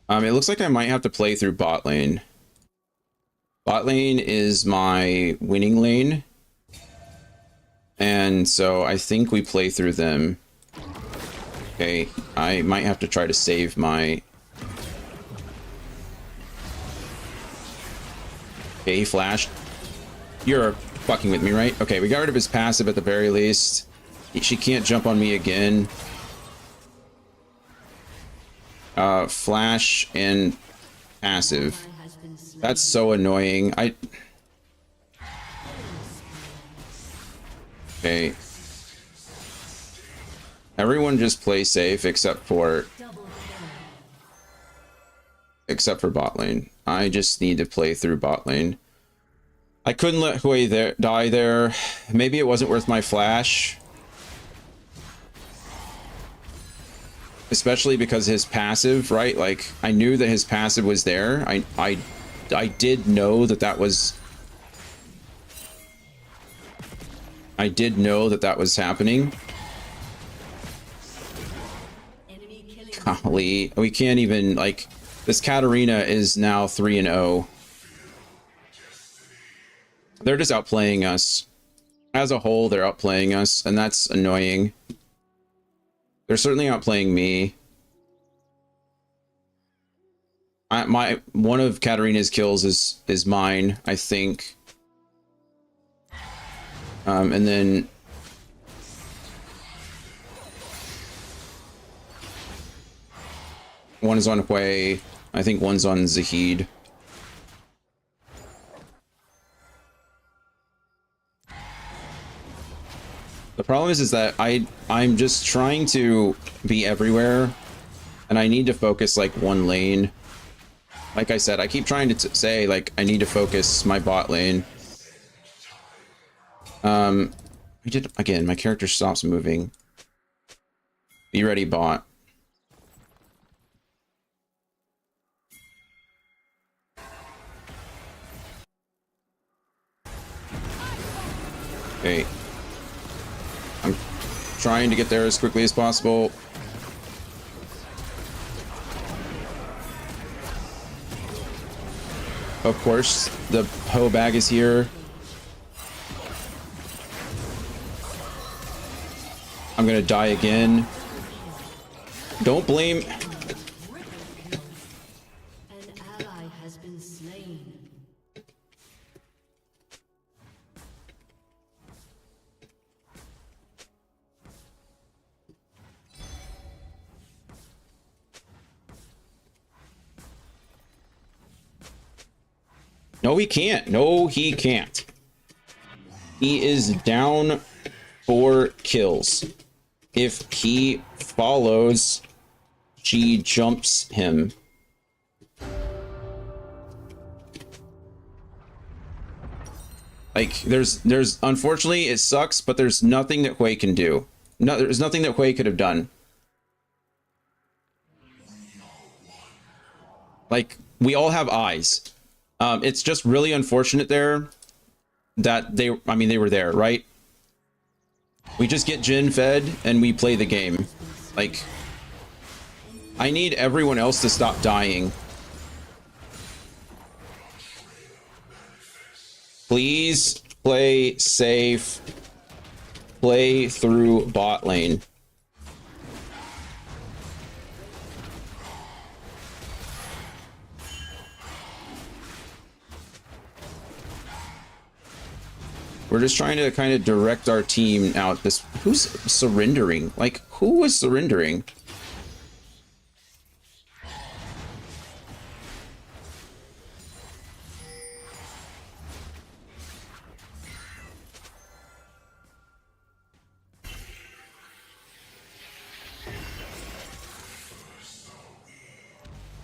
S1: It looks like I might have to play through bot lane. Bot lane is my winning lane. And so I think we play through them. Okay, I might have to try to save my... Okay, he flashed. You're fucking with me, right? Okay, we got rid of his passive at the very least. She can't jump on me again. Flash and passive. That's so annoying. Okay. Everyone just play safe except for bot lane. I just need to play through bot lane. I couldn't let Hui die there. Maybe it wasn't worth my flash. especially because his passive, right? Like, I knew that his passive was there. I did know that that was... I did know that that was happening.
S4: Enemy killing.
S1: Golly, we can't even, like, this Katarina is now 3-0. They're just outplaying us. As a whole, they're outplaying us, and that's annoying. They're certainly outplaying me. One of Katarina's kills is mine, I think. And then one is on Hui. I think one's on Zahid. The problem is that I'm just trying to be everywhere, and I need to focus like one lane. Like I said, I keep trying to say like I need to focus my bot lane. We did again. My character stops moving. Be ready, bot. Okay. I'm trying to get there as quickly as possible. Of course, the Ho bag is here. I'm gonna die again. Don't blame.
S4: An ally has been slain.
S1: No, he can't. No, he can't. He is down 4 kills. If he follows, she jumps him. Like, there's unfortunately it sucks, but there's nothing that Hui can do. No, there's nothing that Hui could have done. Like, we all have eyes. It's just really unfortunate there that they were there, right? We just get Jhin fed and we play the game. Like, I need everyone else to stop dying. Please play safe. Play through bot lane. We're just trying to kind of direct our team out. Who's surrendering? Like, who was surrendering?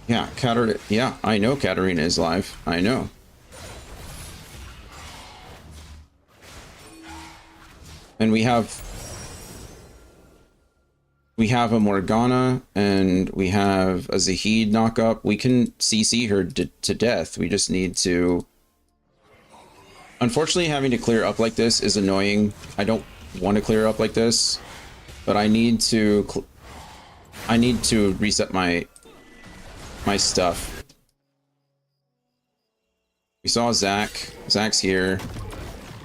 S1: Yeah, Katarina. Yeah, I know Katarina is live. I know. And we have a Morgana and we have a Zahid knock up. We can CC her to death. We just need to... Unfortunately, having to clear up like this is annoying. I don't want to clear up like this, but I need to reset my stuff. We saw Zac. Zac's here.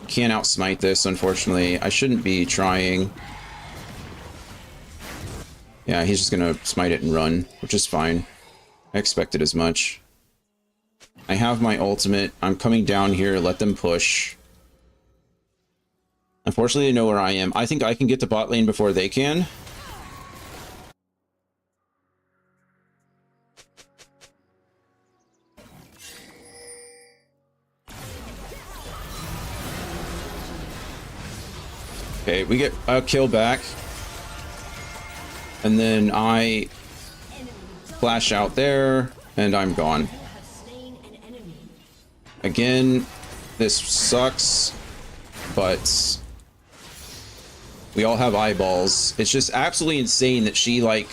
S1: Can't outsmite this, unfortunately. I shouldn't be trying. Yeah, he's just gonna smite it and run, which is fine. I expected as much. I have my ultimate. I'm coming down here. Let them push. Unfortunately, they know where I am. I think I can get to bot lane before they can. Okay, we get a kill back. And then I flash out there, and I'm gone. Again, this sucks, but we all have eyeballs. It's just absolutely insane that she, like,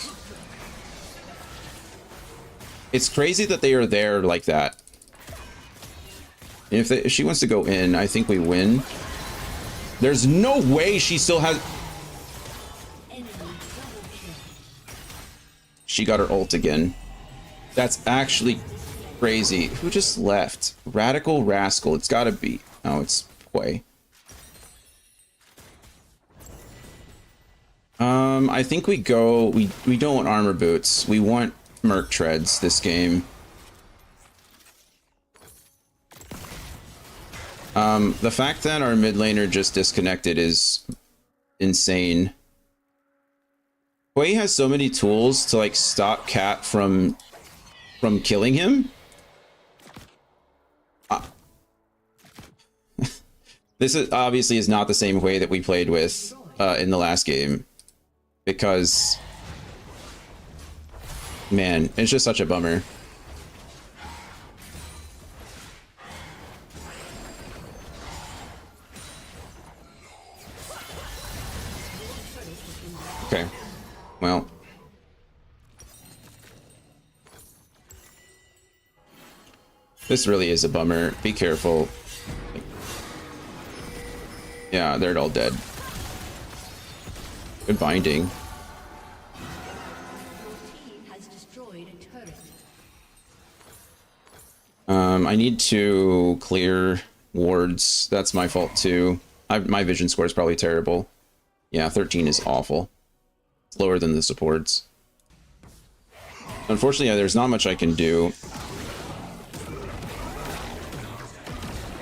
S1: It's crazy that they are there like that. If she wants to go in, I think we win. There's no way she still has... She got her ult again. That's actually crazy. Who just left? Radical Rascal. It's gotta be... Oh, it's Hwei. I think we go... We don't want armor boots. We want Merc treads this game. The fact that our mid laner just disconnected is insane. Hwei has so many tools to like stop Cat from killing him. This is obviously is not the same Hwei that we played with in the last game, because man, it's just such a bummer. Okay, well, this really is a bummer. Be careful. Yeah, they're all dead. Good binding.
S4: Your team has destroyed a turret.
S1: I need to clear wards. That's my fault too. My vision score is probably terrible. Yeah, 13 is awful. It's lower than the supports. Unfortunately, there's not much I can do.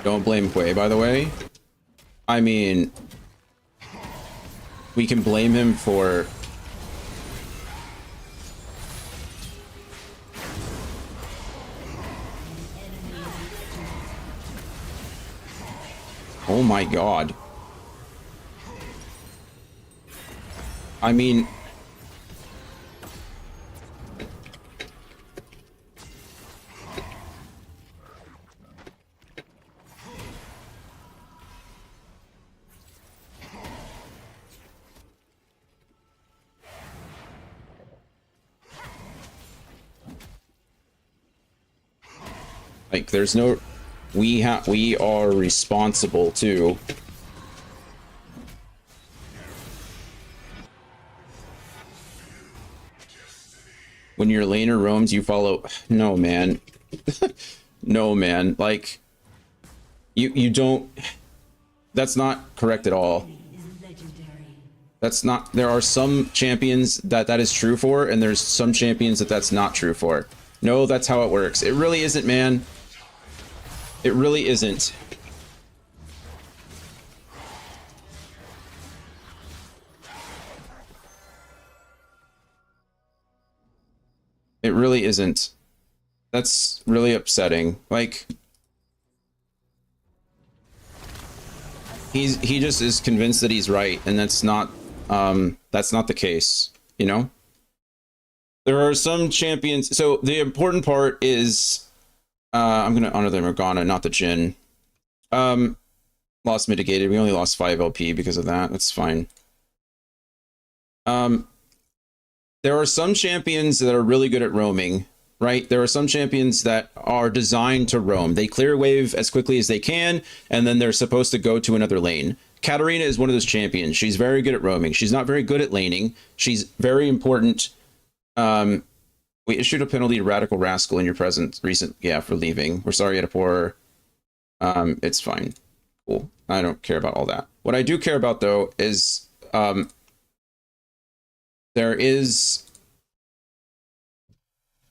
S1: Don't blame Hwei, by the way. I mean, we can blame him for... Oh my god. I mean... Like, there's no... We are responsible too. When your laner roams, you follow... No, man. No, man. Like, you don't... That's not correct at all. That's not... There are some champions that is true for, and there's some champions that that's not true for. No, that's how it works. It really isn't, man. It really isn't. It really isn't. That's really upsetting. Like, he just is convinced that he's right, and that's not the case, you know? There are some champions. So the important part is I'm gonna honor the Morgana, not the Jhin. Loss mitigated. We only lost 5 LP because of that. That's fine. There are some champions that are really good at roaming, right? There are some champions that are designed to roam. They clear wave as quickly as they can, and then they're supposed to go to another lane. Katarina is one of those champions. She's very good at roaming. She's not very good at laning. She's very important. We issued a penalty to Radical Rascal in your presence for leaving. We're sorry you had to pour. It's fine. Cool. I don't care about all that. What I do care about though is there is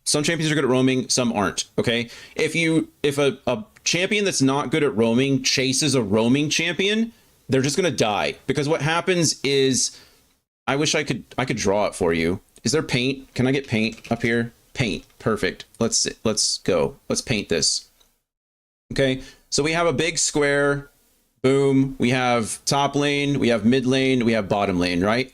S1: some champions are good at roaming, some aren't. Okay. If a champion that's not good at roaming chases a roaming champion, they're just gonna die. Because what happens is, I wish I could draw it for you. Is there paint? Can I get paint up here? Paint. Perfect. Let's go. Let's paint this. Okay. So we have a big square. Boom. We have top lane. We have mid lane. We have bottom lane, right?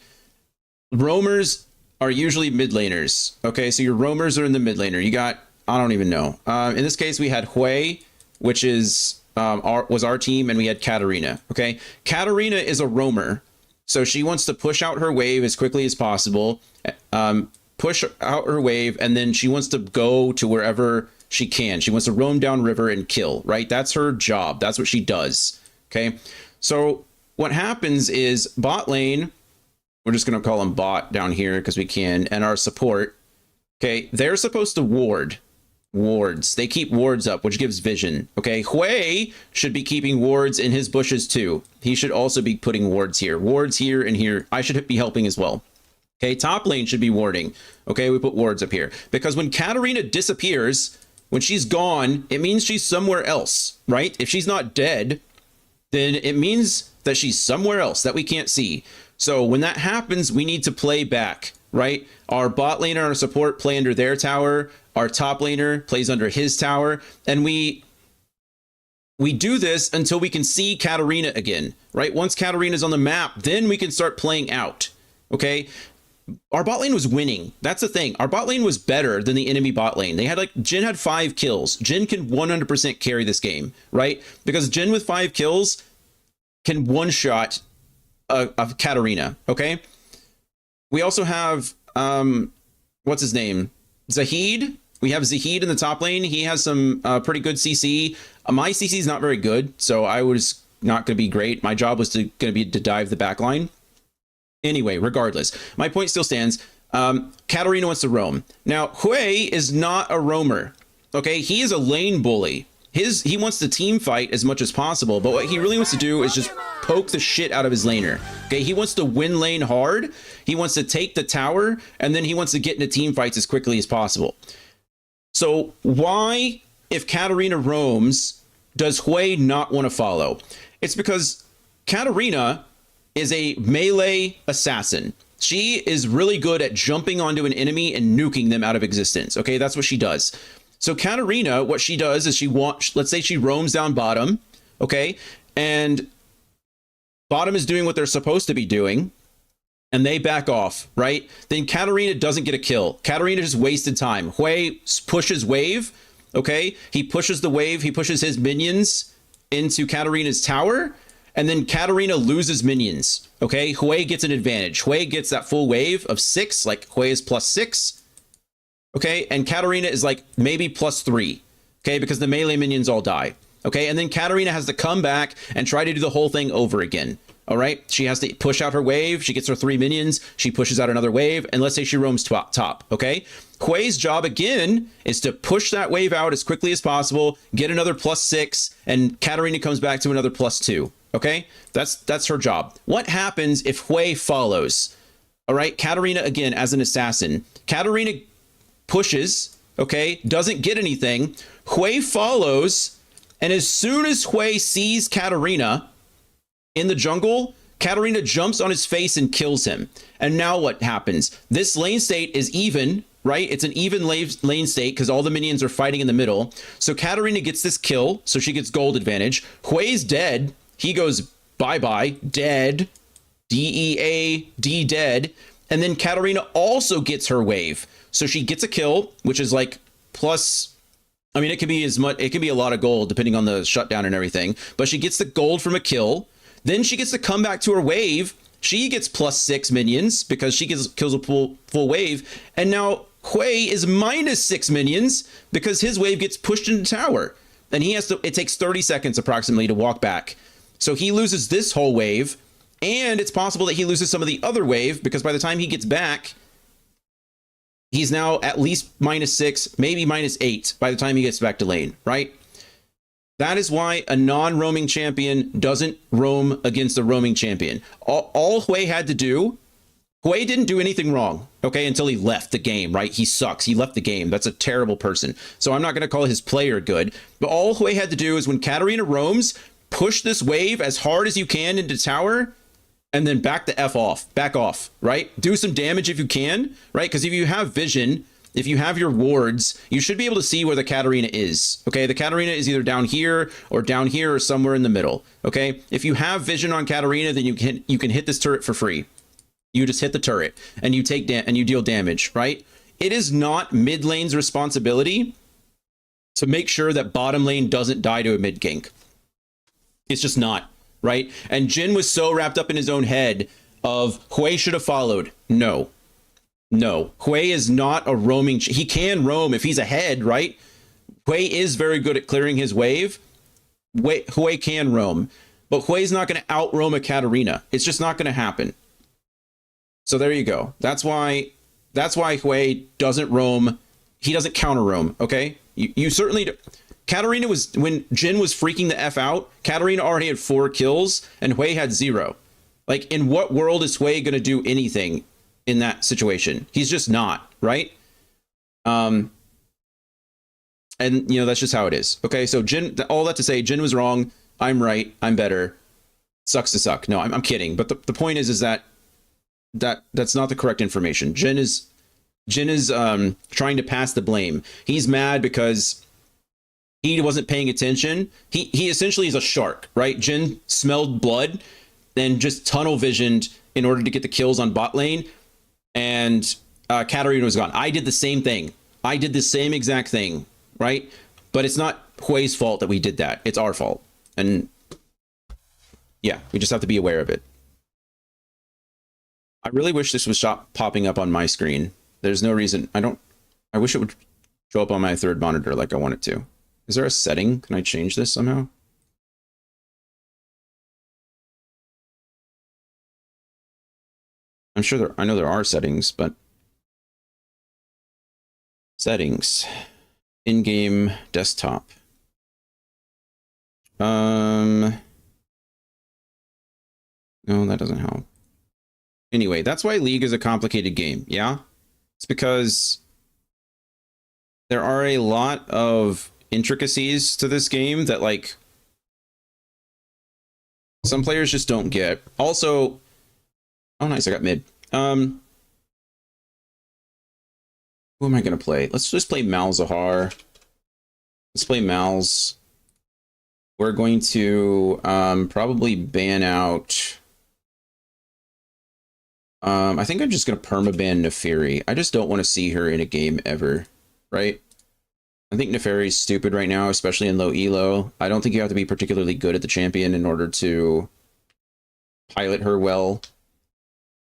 S1: Roamers are usually mid laners. Okay. So your roamers are in the mid laner. You got, I don't even know. In this case, we had Hwei, which is, was our team, and we had Katarina. Okay. Katarina is a roamer. So she wants to push out her wave as quickly as possible, push out her wave, and then she wants to go to wherever she can. She wants to roam down river and kill, right? That's her job. That's what she does. Okay. So what happens is bot lane, we're just going to call them bot down here because we can, and our support. Okay. They're supposed to ward. Wards. They keep wards up, which gives vision. Okay. Hui should be keeping wards in his bushes too. He should also be putting wards here and here. I should be helping as well. Okay. Top lane should be warding. Okay. We put wards up here because when Katarina disappears, when she's gone, it means she's somewhere else, right? If she's not dead, then it means that she's somewhere else that we can't see. So when that happens, we need to play back, right? Our bot laner and our support play under their tower. Our top laner plays under his tower. And we do this until we can see Katarina again, right? Once Katarina's on the map, then we can start playing out, okay? Our bot lane was winning. That's the thing. Our bot lane was better than the enemy bot lane. They had Jhin had 5 kills. Jhin can 100% carry this game, right? Because Jhin with 5 kills can one-shot a Katarina, okay? We also have, what's his name? Zahid. We have Zahid in the top lane. He has some pretty good CC. My CC is not very good, so I was not going to be great. My job was to dive the back line. Anyway, regardless, my point still stands. Katarina wants to roam. Now, Hui is not a roamer. Okay, he is a lane bully. He wants to team fight as much as possible, but what he really wants to do is just poke the shit out of his laner. Okay, he wants to win lane hard. He wants to take the tower, and then he wants to get into team fights as quickly as possible. So why, if Katarina roams, does Hui not want to follow? It's because Katarina is a melee assassin. She is really good at jumping onto an enemy and nuking them out of existence. Okay, that's what she does. So Katarina, what she does is let's say she roams down bottom, okay, and bottom is doing what they're supposed to be doing, and they back off, right? Then Katarina doesn't get a kill. Katarina just wasted time. Hui pushes wave, okay? He pushes the wave, he pushes his minions into Katarina's tower, and then Katarina loses minions, okay? Hui gets an advantage. Hui gets that full wave of 6, like Hui is +6, okay? And Katarina is like maybe +3, okay? Because the melee minions all die, okay? And then Katarina has to come back and try to do the whole thing over again. All right, she has to push out her wave. She gets her 3 minions. She pushes out another wave. And let's say she roams top. Okay, Hui's job again is to push that wave out as quickly as possible, get another +6, and Katarina comes back to another +2. Okay, that's her job. What happens if Hui follows? All right, Katarina again as an assassin. Katarina pushes, okay, doesn't get anything. Hui follows, and as soon as Hui sees Katarina in the jungle, Katarina jumps on his face and kills him. And now what happens? This lane state is even, right? It's an even lane state because all the minions are fighting in the middle. So Katarina gets this kill, so she gets gold advantage. Hui's dead. He goes bye-bye, dead. D-E-A-D, dead. And then Katarina also gets her wave. So she gets a kill, which is like plus, I mean, it can be a lot of gold depending on the shutdown and everything. But she gets the gold from a kill. Then she gets to come back to her wave. She gets +6 minions because she kills a full wave. And now Hui is -6 minions because his wave gets pushed into tower. And it takes 30 seconds approximately to walk back. So he loses this whole wave. And it's possible that he loses some of the other wave because by the time he gets back, he's now at least -6, maybe -8 by the time he gets back to lane, right? That is why a non-roaming champion doesn't roam against a roaming champion. All Hui had to do, Hui didn't do anything wrong, okay, until he left the game, right? He sucks. He left the game. That's a terrible person. So I'm not going to call his player good. But all Hui had to do is when Katarina roams, push this wave as hard as you can into tower, and then back off, right? Do some damage if you can, right? Because if you have vision, if you have your wards, you should be able to see where the Katarina is. Okay, the Katarina is either down here or somewhere in the middle. Okay, if you have vision on Katarina, then you can hit this turret for free. You just hit the turret and you deal damage, right? It is not mid lane's responsibility to make sure that bottom lane doesn't die to a mid gank. It's just not, right? And Jhin was so wrapped up in his own head of Hui should have followed. No. No, Hui is not a roaming. He can roam if he's ahead, right? Hui is very good at clearing his wave. Hui can roam, but Hui's not going to out roam a Katarina. It's just not going to happen. So there you go. That's why Hui doesn't roam. He doesn't counter roam. Okay, you certainly. Katarina was, when Jin was freaking the F out, Katarina already had 4 kills and Hui had 0. Like, in what world is Hui going to do anything in that situation? He's just not, right? And you know, that's just how it is. Okay, so Jin, all that to say, Jin was wrong. I'm right. I'm better. Sucks to suck. No, I'm kidding. But the point is that that's not the correct information. Jin is trying to pass the blame. He's mad because he wasn't paying attention. He essentially is a shark, right? Jin smelled blood and just tunnel visioned in order to get the kills on bot lane, and Katarina was gone. I did the same thing. I did the same exact thing, right? But it's not Hui's fault that we did that. It's our fault. And yeah, we just have to be aware of it. I really wish this was popping up on my screen. There's no reason. I wish it would show up on my third monitor like I want it to. Is there a setting? Can I change this somehow? I'm sure I know there are settings, but settings, in-game desktop. No, that doesn't help. Anyway, that's why League is a complicated game. Yeah, it's because there are a lot of intricacies to this game that, like, some players just don't get. Also, oh nice, I got mid. Who am I gonna play? Let's just play Malzahar. Let's play Malz. We're going to probably ban out. I think I'm just gonna permaban Neferi. I just don't want to see her in a game ever, right? I think Neferi's stupid right now, especially in low elo. I don't think you have to be particularly good at the champion in order to pilot her well.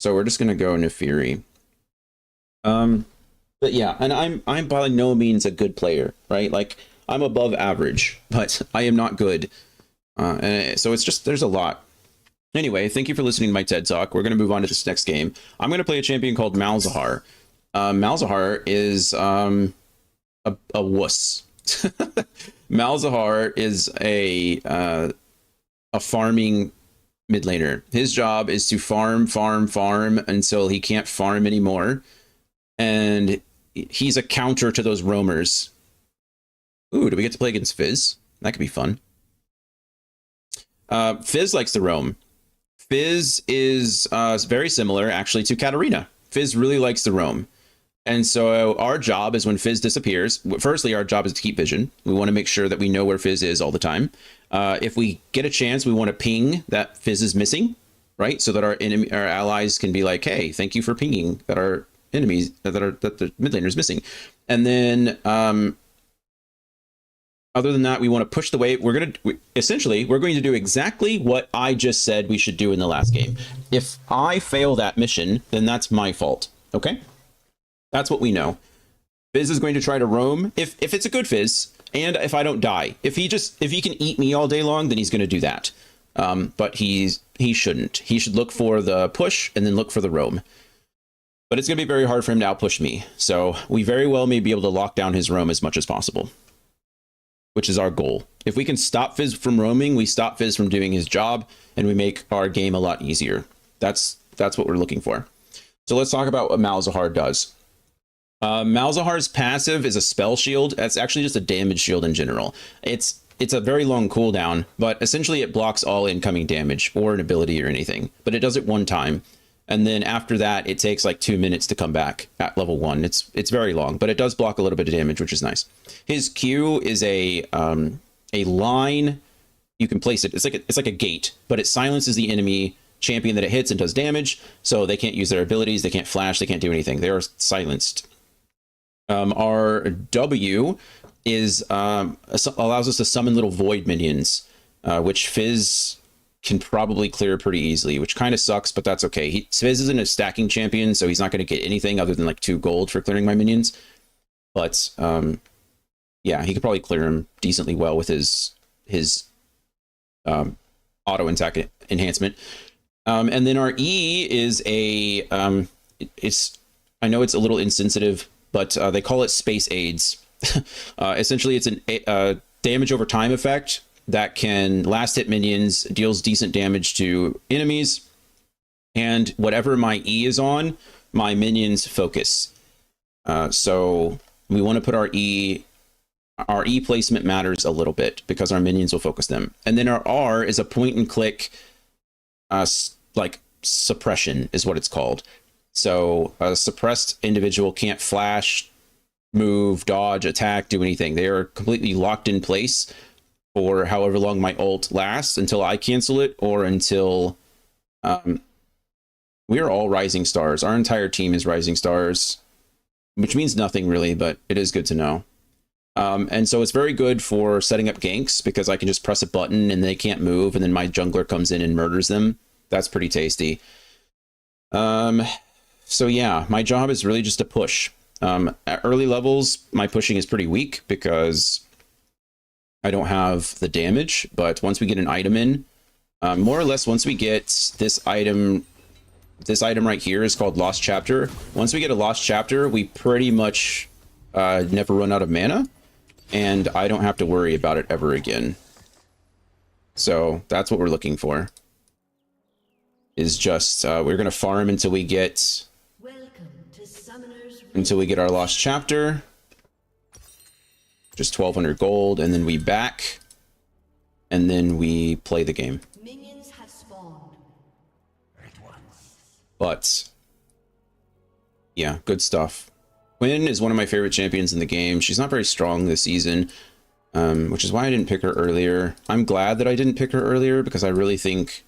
S1: So we're just gonna go Neferi. But yeah, and I'm by no means a good player, right? Like, I'm above average, but I am not good. And so it's just, there's a lot. Anyway, thank you for listening to my TED Talk. We're going to move on to this next game. I'm going to play a champion called Malzahar. Malzahar is a wuss. Malzahar is a farming mid laner. His job is to farm until he can't farm anymore. And he's a counter to those roamers. Ooh, do we get to play against Fizz? That could be fun. Fizz likes to roam. Fizz is very similar, actually, to Katarina. Fizz really likes to roam. And so our job is, when Fizz disappears, firstly, our job is to keep vision. We want to make sure that we know where Fizz is all the time. If we get a chance, we want to ping that Fizz is missing, right? So that our allies can be like, hey, thank you for pinging that our enemies, that the mid laner is missing. And then other than that, we want to push the wave. We're going to do exactly what I just said we should do in the last game. If I fail that mission, then that's my fault. Okay? That's what we know. Fizz is going to try to roam if it's a good Fizz, and if I don't die. If he can eat me all day long, then he's going to do that. But he shouldn't. He should look for the push and then look for the roam. But it's going to be very hard for him to outpush me. So we very well may be able to lock down his roam as much as possible, which is our goal. If we can stop Fizz from roaming, we stop Fizz from doing his job, and we make our game a lot easier. That's what we're looking for. So let's talk about what Malzahar does. Malzahar's passive is a spell shield. That's actually just a damage shield in general. It's a very long cooldown, but essentially it blocks all incoming damage or an ability or anything. But it does it one time, and then after that, it takes like 2 minutes to come back at level 1. It's very long, but it does block a little bit of damage, which is nice. His Q is a line. You can place it. It's like a gate, but it silences the enemy champion that it hits and does damage, so they can't use their abilities. They can't flash. They can't do anything. They are silenced. Our W is allows us to summon little void minions, which Fizz can probably clear pretty easily, which kind of sucks, but that's okay. Svizz isn't a stacking champion, so he's not going to get anything other than like 2 gold for clearing my minions. But yeah, he could probably clear him decently well with his auto attack enhancement. And then our E is a I know it's a little insensitive, but they call it Space AIDS. Essentially, it's a damage over time effect that can last hit minions, deals decent damage to enemies, and whatever my E is on, my minions focus. So we want to put our E placement matters a little bit because our minions will focus them. And then our R is a point and click, like suppression is what it's called. So a suppressed individual can't flash, move, dodge, attack, do anything. They are completely locked in place for however long my ult lasts until I cancel it or until we are all rising stars. Our entire team is rising stars, which means nothing really, but it is good to know. And so it's very good for setting up ganks because I can just press a button and they can't move, and then my jungler comes in and murders them. That's pretty tasty. So yeah, my job is really just to push. At early levels, my pushing is pretty weak because I don't have the damage, but once we get an item in, more or less once we get this item right here is called Lost Chapter. Once we get a Lost Chapter, we pretty much never run out of mana, and I don't have to worry about it ever again. So that's what we're looking for. Is just we're gonna farm until we get our Lost Chapter, just 1,200 gold, and then we back, and then we play the game.
S4: Minions have spawned.
S1: But yeah, good stuff. Quinn is one of my favorite champions in the game. She's not very strong this season, which is why I didn't pick her earlier. I'm glad that I didn't pick her earlier because I really think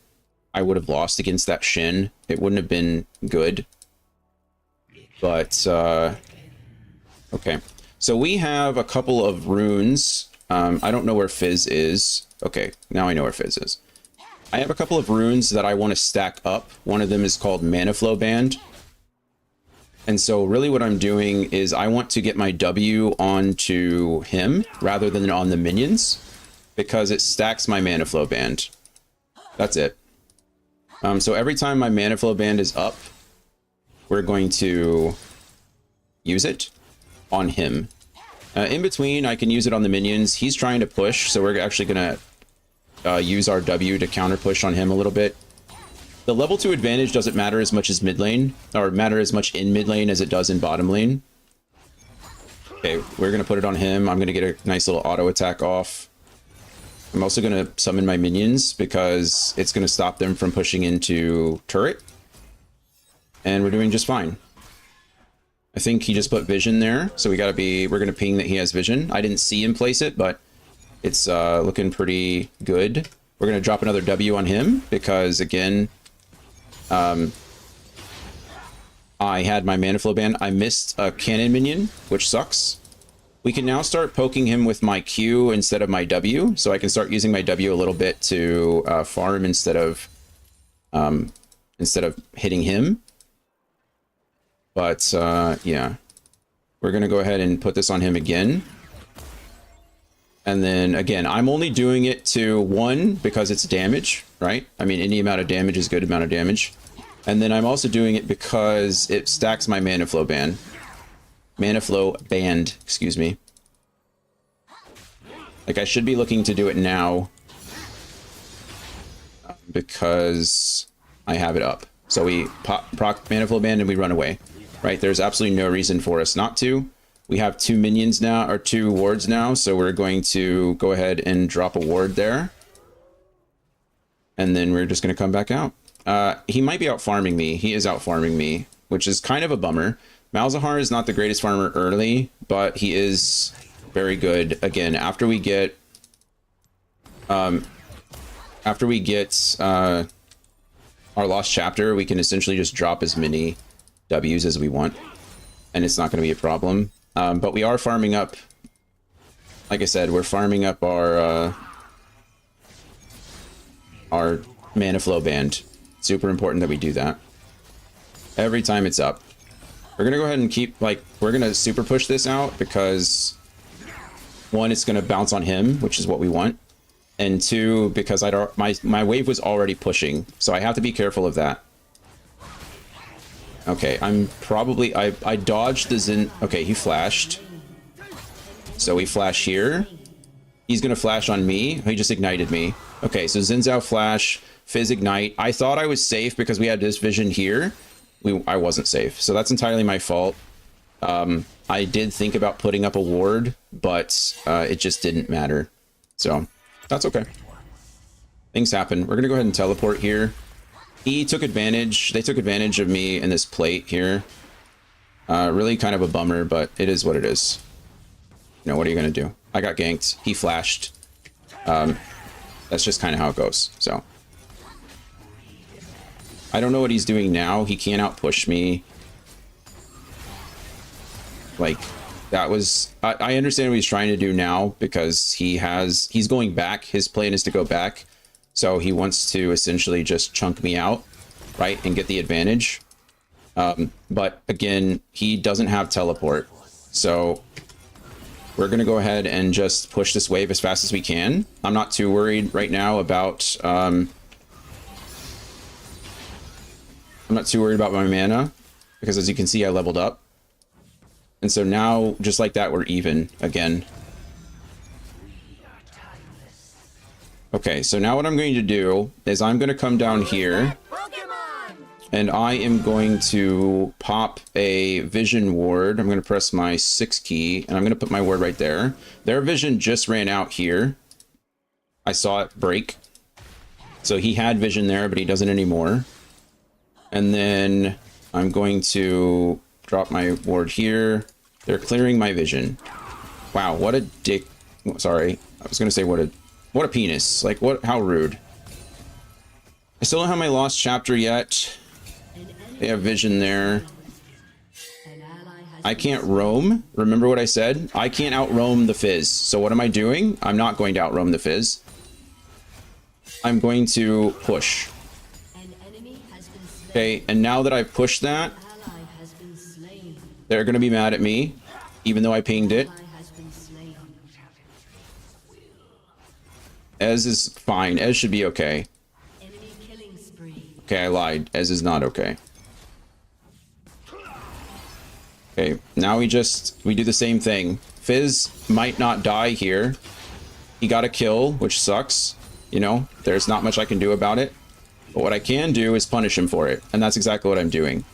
S1: I would have lost against that Shin. It wouldn't have been good. But, okay. So we have a couple of runes. I don't know where Fizz is. Okay, now I know where Fizz is. I have a couple of runes that I want to stack up. One of them is called Mana Flow Band. And so really what I'm doing is I want to get my W onto him rather than on the minions because it stacks my Mana Flow Band. That's it. So every time my Mana Flow Band is up, we're going to use it on him. In between, I can use it on the minions. He's trying to push, so we're actually going to use our W to counter push on him a little bit. The level 2 advantage doesn't matter as much as mid lane, or matter as much in mid lane as it does in bottom lane. Okay, we're going to put it on him. I'm going to get a nice little auto attack off. I'm also going to summon my minions because it's going to stop them from pushing into turret. And we're doing just fine. I think he just put vision there, so we're going to ping that he has vision. I didn't see him place it, but it's looking pretty good. We're going to drop another W on him because, again, I had my Mana Flow Band. I missed a cannon minion, which sucks. We can now start poking him with my Q instead of my W, so I can start using my W a little bit to farm instead of hitting him. But yeah, we're gonna go ahead and put this on him again. And then again, I'm only doing it to 1 because it's damage, right? I mean, any amount of damage is a good amount of damage. And then I'm also doing it because it stacks my Mana Flow Band. Mana Flow Band, excuse me. Like, I should be looking to do it now because I have it up. So we proc Mana Flow Band and we run away, right? There's absolutely no reason for us not to. We have 2 minions now, or 2 wards now, so we're going to go ahead and drop a ward there. And then we're just going to come back out. He might be out farming me. He is out farming me, which is kind of a bummer. Malzahar is not the greatest farmer early, but he is very good. Again, after we get our Lost Chapter, we can essentially just drop as many W's as we want, and it's not going to be a problem. But we are farming up, like I said, we're farming up our mana flow banned. Super important that we do that. Every time it's up. We're going to go ahead and keep, like, we're going to super push this out because, one, it's going to bounce on him, which is what we want. And two, because my wave was already pushing, so I have to be careful of that. Okay, I'm probably... I dodged the Xin... Okay, he flashed. So we flash here. He's going to flash on me. He just ignited me. Okay, so Xin Zhao flash, Fizz ignite. I thought I was safe because we had this vision here. I wasn't safe, so that's entirely my fault. I did think about putting up a ward, but it just didn't matter. So that's okay. Things happen. We're going to go ahead and teleport here. He took advantage. They took advantage of me in this plate here. Really kind of a bummer, but it is what it is. You know, what are you going to do? I got ganked. He flashed. That's just kind of how it goes. So I don't know what he's doing now. He can't outpush me. Like, that was... I understand what he's trying to do now because he's going back. His plan is to go back. So he wants to essentially just chunk me out, right? And get the advantage. But again, he doesn't have teleport. So we're going to go ahead and just push this wave as fast as we can. I'm not too worried right now about... I'm not too worried about my mana because, as you can see, I leveled up. And so now, just like that, we're even again. Okay, so now what I'm going to do is I'm going to come down here and I am going to pop a vision ward. I'm going to press my 6 key and I'm going to put my ward right there. Their vision just ran out here. I saw it break. So he had vision there, but he doesn't anymore. And then I'm going to drop my ward here. They're clearing my vision. Wow, what a dick. Sorry, I was going to say what a penis. Like, what? How rude. I still don't have my lost chapter yet. They have vision there. I can't roam. Remember what I said? I can't outroam the Fizz. So what am I doing? I'm not going to outroam the Fizz. I'm going to push. Okay, and now that I've pushed that, they're going to be mad at me, even though I pinged it. Ez is fine. Ez should be okay. Okay, I lied. Ez is not okay. Okay, now we do the same thing. Fizz might not die here. He got a kill, which sucks. You know, there's not much I can do about it. But what I can do is punish him for it. And that's exactly what I'm doing.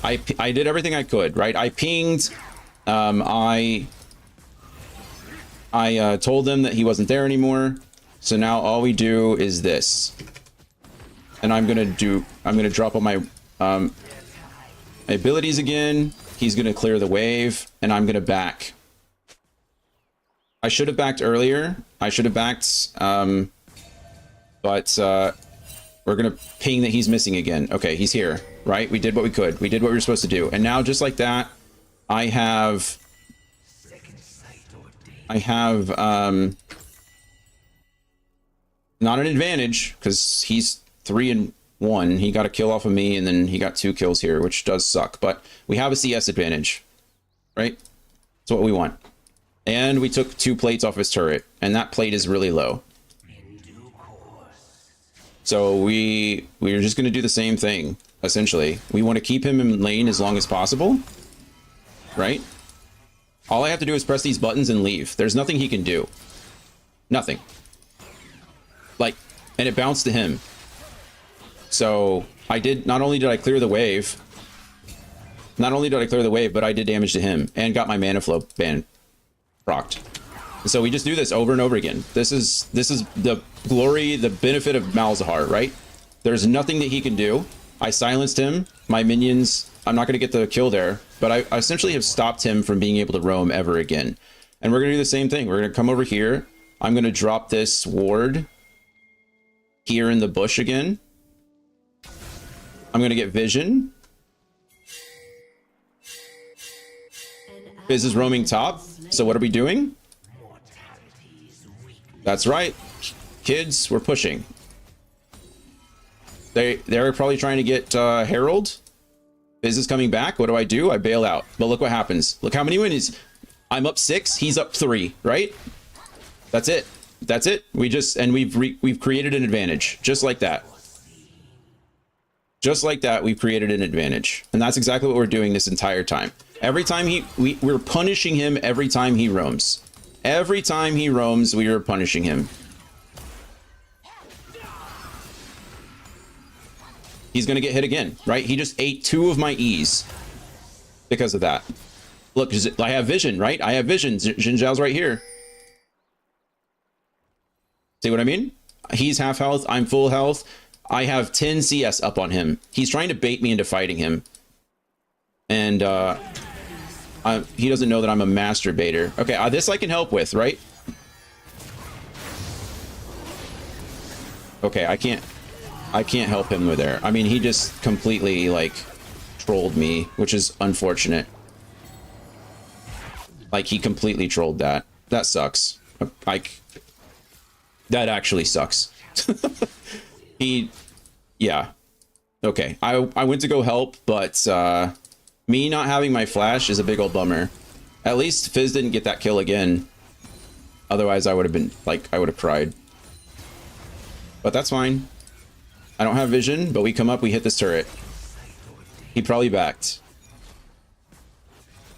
S1: I did everything I could, right? I pinged. I told them that he wasn't there anymore. So now all we do is this. And I'm going to drop all my abilities again. He's going to clear the wave. And I'm going to back. I should have backed earlier. I should have backed... But we're going to ping that he's missing again. Okay, he's here, right? We did what we could. We did what we were supposed to do. And now, just like that, I have not an advantage because he's 3-1. He got a kill off of me and then he got 2 kills here, which does suck. But we have a CS advantage, right? That's what we want. And we took 2 plates off his turret, and that plate is really low. So we're just going to do the same thing, essentially. We want to keep him in lane as long as possible, right? All I have to do is press these buttons and leave. There's nothing he can do. Nothing. Like, and it bounced to him. So not only did I clear the wave, but I did damage to him and got my mana flow ban procced. So we just do this over and over again. This is the glory, the benefit of Malzahar, right? There's nothing that he can do. I silenced him. My minions, I'm not going to get the kill there, but I essentially have stopped him from being able to roam ever again. And we're going to do the same thing. We're going to come over here. I'm going to drop this ward here in the bush again. I'm going to get vision. Fizz is roaming top. So what are we doing? That's right. kids, we're pushing. They're probably trying to get Herald. Fizz is coming back. What do? I bail out. But look what happens. Look how many wins. I'm up 6. He's up 3. Right? That's it. That's it. We've created an advantage just like that. Just like that, we've created an advantage, and that's exactly what we're doing this entire time. Every time we're punishing him. Every time he roams. Every time he roams, we are punishing him. He's gonna get hit again, right? He just ate 2 of my E's because of that. Look, I have vision, right? I have vision. Xin Zhao's right here. See what I mean? He's half health. I'm full health. I have 10 CS up on him. He's trying to bait me into fighting him. And he doesn't know that I'm a master baiter. Okay, this I can help with, right? Okay, I can't help him with there. I mean, he just completely, like, trolled me, which is unfortunate. Like, he completely trolled that. That sucks. Like, that actually sucks. Yeah. Okay. I went to go help, but me not having my flash is a big old bummer. At least Fizz didn't get that kill again. Otherwise, I would have been, like, I would have cried. But that's fine. I don't have vision, but we come up, we hit this turret. He probably backed.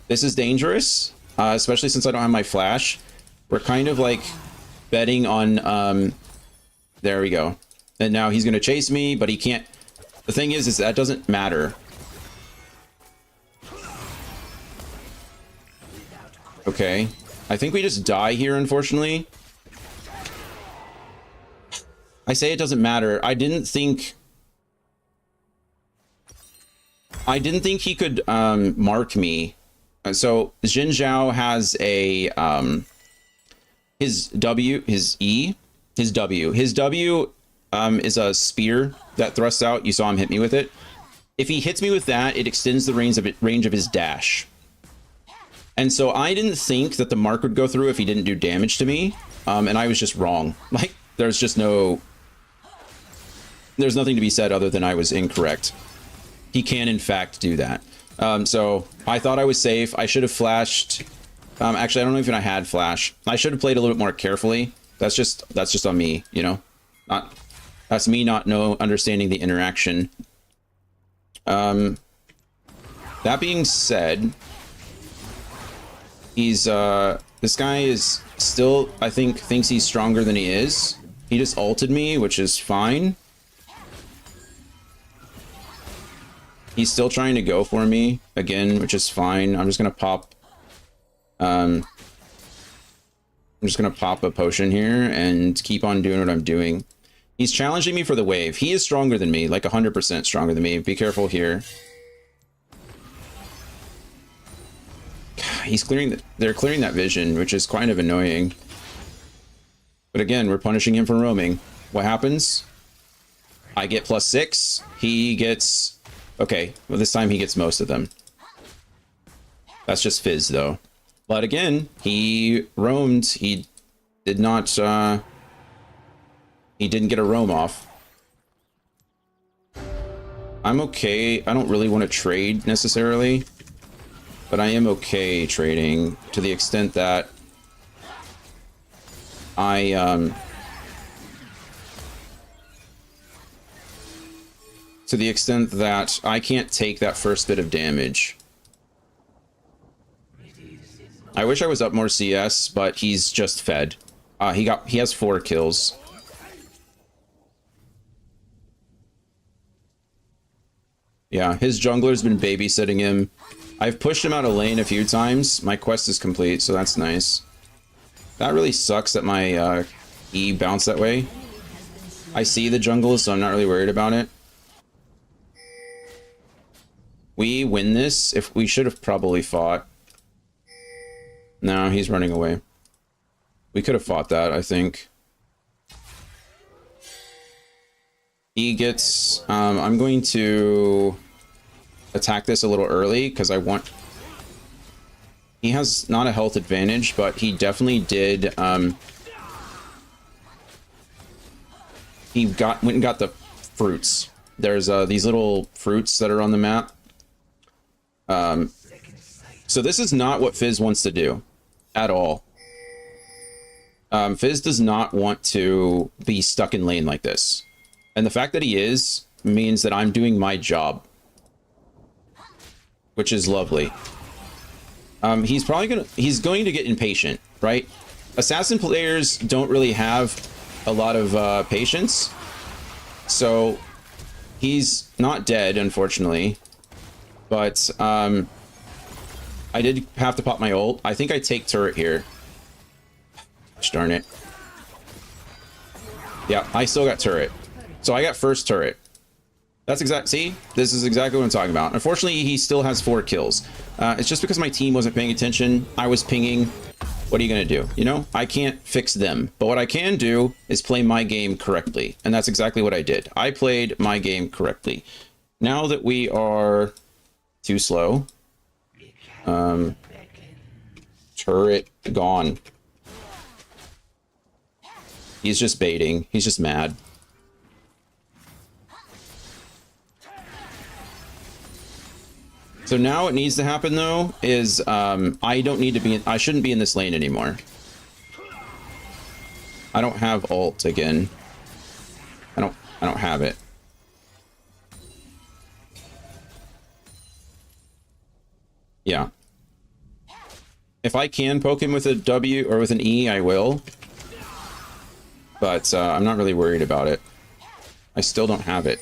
S1: This is dangerous, especially since I don't have my flash. We're kind of, like, betting on, there we go. And now he's going to chase me, but he can't. The thing is that doesn't matter. Okay. I think we just die here, unfortunately. I say it doesn't matter. I didn't think he could mark me. So Xin Zhao has a his W is a spear that thrusts out. You saw him hit me with it. If he hits me with that, it extends the range of his dash. And so I didn't think that the mark would go through if he didn't do damage to me. And I was just wrong. Like, there's nothing to be said other than I was incorrect. He can, in fact, do that. So I thought I was safe. I should have flashed. Actually, I don't know if I had flash. I should have played a little bit more carefully. That's just on me, you know? That's me not understanding the interaction. That being said, this guy is still, I think, thinks he's stronger than he is. He just ulted me, which is fine. He's still trying to go for me again, which is fine. I'm just gonna pop. I'm just gonna pop a potion here and keep on doing what I'm doing. He's challenging me for the wave. He is stronger than me, like 100% stronger than me. Be careful here. They're clearing that vision, which is kind of annoying. But again, we're punishing him for roaming. What happens? I get +6. He gets... Okay, well, this time he gets most of them. That's just Fizz, though. But again, he roamed. He did not... He didn't get a roam off. I'm okay. I don't really want to trade necessarily, but I am okay trading to the extent that I can't take that first bit of damage. I wish I was up more CS, but he's just fed. He has 4 kills. Yeah, his jungler's been babysitting him. I've pushed him out of lane a few times. My quest is complete, so that's nice. That really sucks that my E bounced that way. I see the jungle, so I'm not really worried about it. We win this. If we should have probably fought. No, he's running away. We could have fought that, I think. He gets... I'm going to attack this a little early because I want... He has not a health advantage, but he definitely did... he went and got the fruits. There's these little fruits that are on the map. So this is not what Fizz wants to do at all. Fizz does not want to be stuck in lane like this. And the fact that he is means that I'm doing my job, which is lovely. He's going to get impatient, right? Assassin players don't really have a lot of patience. So he's not dead, unfortunately. But I did have to pop my ult. I think I take turret here. Gosh darn it. Yeah, I still got turret. So I got first turret. That's exact. See, this is exactly what I'm talking about. Unfortunately, he still has 4 kills. It's just because my team wasn't paying attention. I was pinging. What are you going to do? You know, I can't fix them. But what I can do is play my game correctly. And that's exactly what I did. I played my game correctly. Now that we are too slow. Turret gone. He's just baiting. He's just mad. So now what needs to happen though is I don't need to be I shouldn't be in this lane anymore. I don't have ult again. I don't have it. Yeah. If I can poke him with a W or with an E, I will. But I'm not really worried about it. I still don't have it.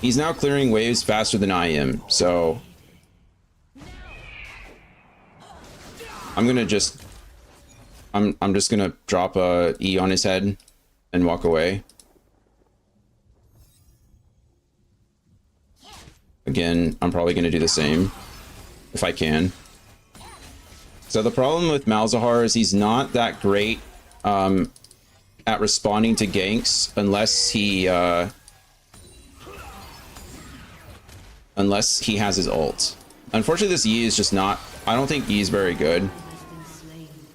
S1: He's now clearing waves faster than I am, so I'm gonna just I'm just gonna drop a E on his head and walk away. Again, I'm probably gonna do the same if I can. So the problem with Malzahar is he's not that great at responding to ganks unless he has his ult. Unfortunately, this Yi is just not... I don't think Yi is very good.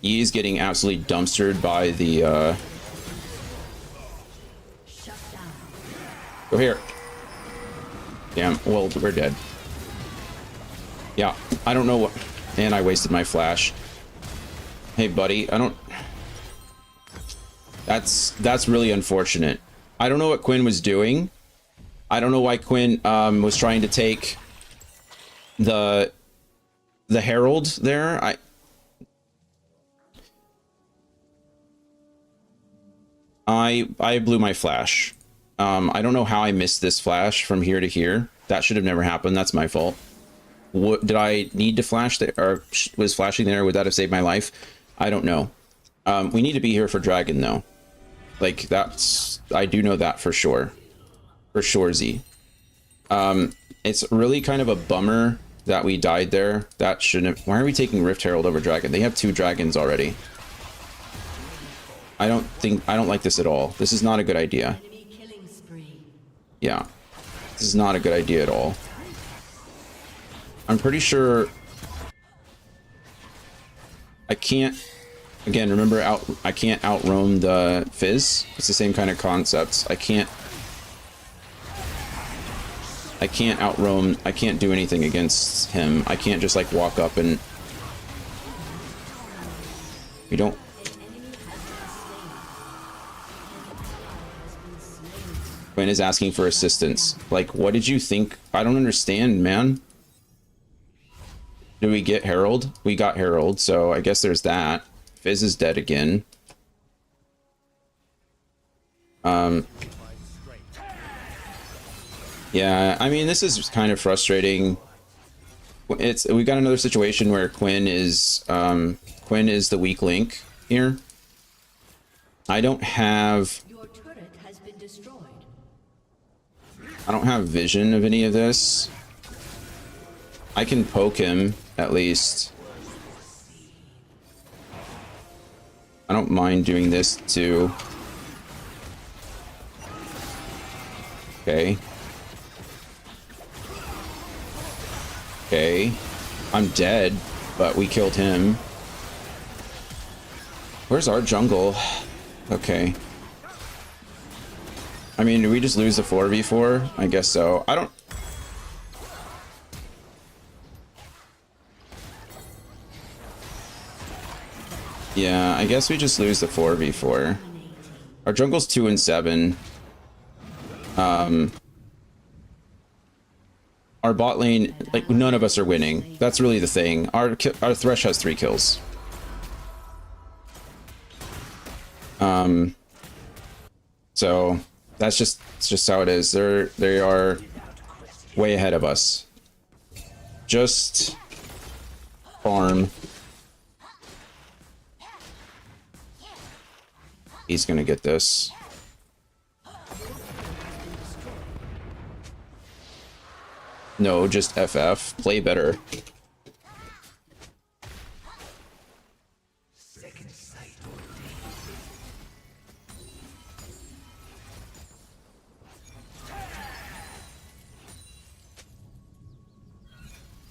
S1: Yi is getting absolutely dumpstered by the... Go here. Damn, well, we're dead. Yeah, I don't know what... And I wasted my flash. Hey, buddy, I don't... That's really unfortunate. I don't know what Quinn was doing. I don't know why Quinn was trying to take the Herald there. I blew my flash. I don't know how I missed this flash from here to here. That should have never happened. That's my fault. What, did I need to flash there, or was flashing there? Would that have saved my life? I don't know. We need to be here for Dragon though. Like that's, I do know that for sure. For sure, Z. It's really kind of a bummer that we died there. That shouldn't have... Why are we taking Rift Herald over Dragon? They have 2 dragons already. I don't like this at all. This is not a good idea. Yeah. This is not a good idea at all. I'm pretty sure... I can't... Again, remember, I can't outroam the Fizz. It's the same kind of concept. I can't outroam, I can't do anything against him. I can't just like walk up and... We don't... Quinn is asking for assistance. Like, what did you think? I don't understand, man. Did we get Herald? We got Herald, so I guess there's that. Fizz is dead again. Yeah, I mean, this is kind of frustrating. We got another situation where Quinn is the weak link here. I don't have...
S4: Your turret has been destroyed.
S1: I don't have vision of any of this. I can poke him, at least. I don't mind doing this, too. Okay. Okay. I'm dead, but we killed him. Where's our jungle? Okay. I mean, do we just lose the 4v4? I guess so. I don't... Yeah, I guess we just lose the 4v4. Our jungle's 2 and 7. Our bot lane, like, none of us are winning. That's really the thing. Our Thresh has 3 kills. So that's just how it is. They are way ahead of us. Just farm. He's gonna get this. No, just FF. Play better.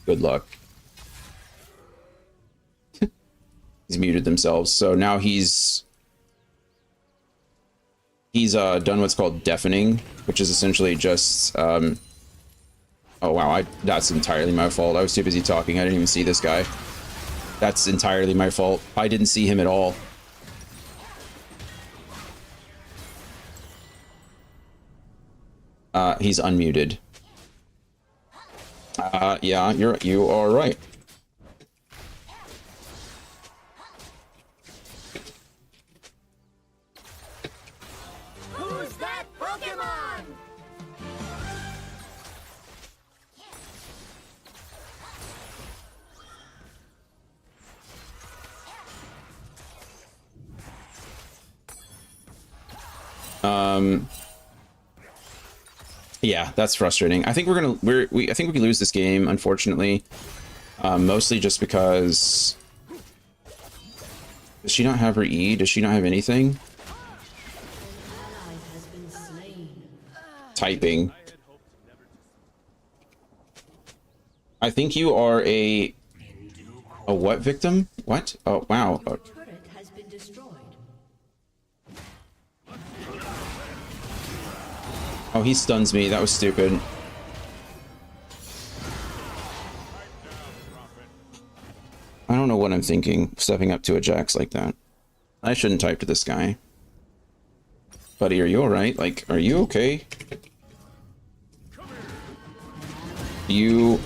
S1: Good luck. He's muted themselves, so now he's done what's called deafening, which is essentially just oh wow, that's entirely my fault. I was too busy talking. I didn't even see this guy. That's entirely my fault. I didn't see him at all. He's unmuted. Yeah, you are right.
S2: Who's that Pokemon?
S1: Yeah, that's frustrating. I think I think we could lose this game, unfortunately. Mostly just because... Does she not have her E? Does she not have anything? Typing. I think you are a what victim? What? Oh, wow.
S4: Turret has been destroyed.
S1: Oh, he stuns me. That was stupid. I don't know what I'm thinking, stepping up to a Jax like that. I shouldn't type to this guy. Buddy, are you alright? Like, are you okay? You...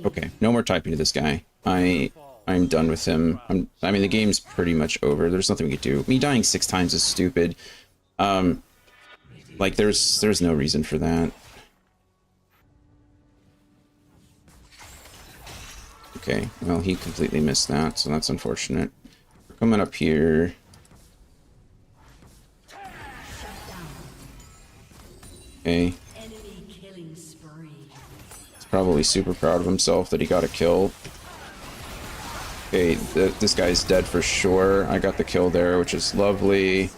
S1: Okay, no more typing to this guy. I'm done with him. I mean, the game's pretty much over. There's nothing we could do. Me dying 6 times is stupid. Like, there's no reason for that. Okay, well, he completely missed that, so that's unfortunate. We're coming up here. Okay.
S4: Enemy killing spree.
S1: He's probably super proud of himself that he got a kill. Okay, this guy's dead for sure. I got the kill there, which is lovely.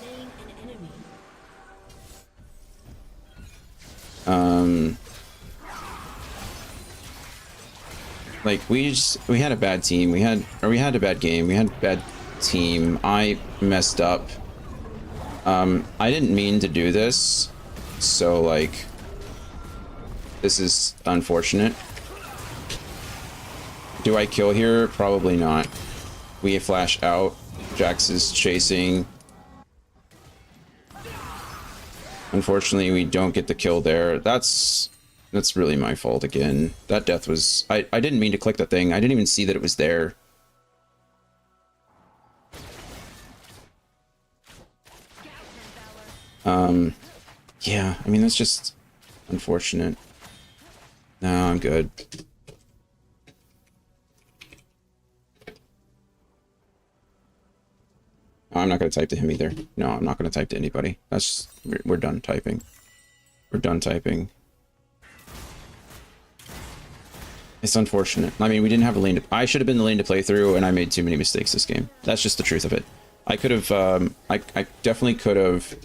S1: Like, we had a bad team. We had a bad game. We had a bad team. I messed up. I didn't mean to do this. So, like, this is unfortunate. Do I kill here? Probably not. We flash out. Jax is chasing. Unfortunately, we don't get the kill there. That's really my fault again. That death was... I didn't mean to click the thing. I didn't even see that it was there. Yeah, I mean, that's just unfortunate. No, I'm good. I'm not going to type to him either. No, I'm not going to type to anybody. That's just, we're done typing. We're done typing. It's unfortunate. I mean, we didn't have a lane to... I should have been the lane to play through, and I made too many mistakes this game. That's just the truth of it. I could have, I definitely could have,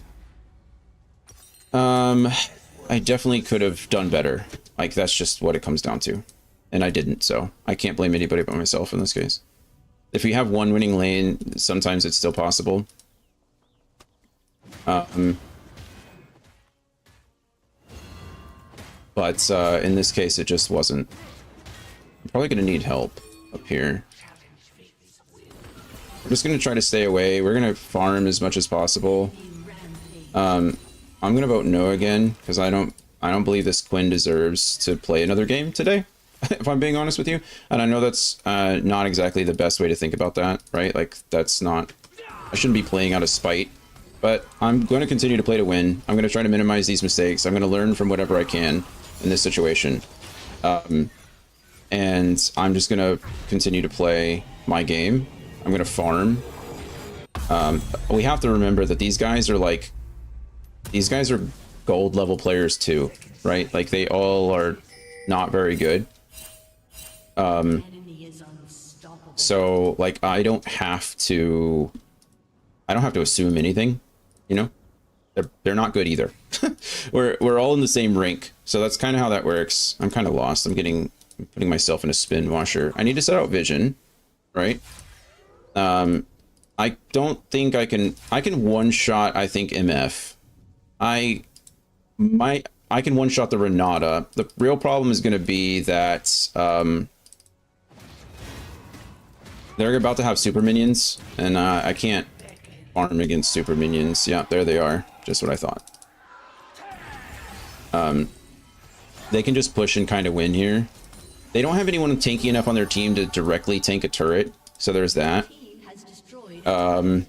S1: I definitely could have done better. Like, that's just what it comes down to. And I didn't, so I can't blame anybody but myself in this case. If we have one winning lane, sometimes it's still possible. But in this case, it just wasn't. I'm probably going to need help up here. We're just going to try to stay away. We're going to farm as much as possible. I'm going to vote no again, because I don't believe this Quinn deserves to play another game today, if I'm being honest with you. And I know that's not exactly the best way to think about that, right? Like, that's not... I shouldn't be playing out of spite. But I'm going to continue to play to win. I'm going to try to minimize these mistakes. I'm going to learn from whatever I can in this situation. And I'm just going to continue to play my game. I'm going to farm. We have to remember that these guys are like... These guys are gold level players too, right? Like, they all are not very good. So, like, I don't have to assume anything, you know? They're not good either. We're all in the same rink. So that's kind of how that works. I'm kind of lost. I'm putting myself in a spin washer. I need to set out vision, right? I don't think I can one shot, I think, MF. I can one shot the Renata. The real problem is going to be that they're about to have super minions, and I can't farm against super minions. Yeah, there they are. Just what I thought. They can just push and kind of win here. They don't have anyone tanky enough on their team to directly tank a turret, so there's that.
S4: Enemy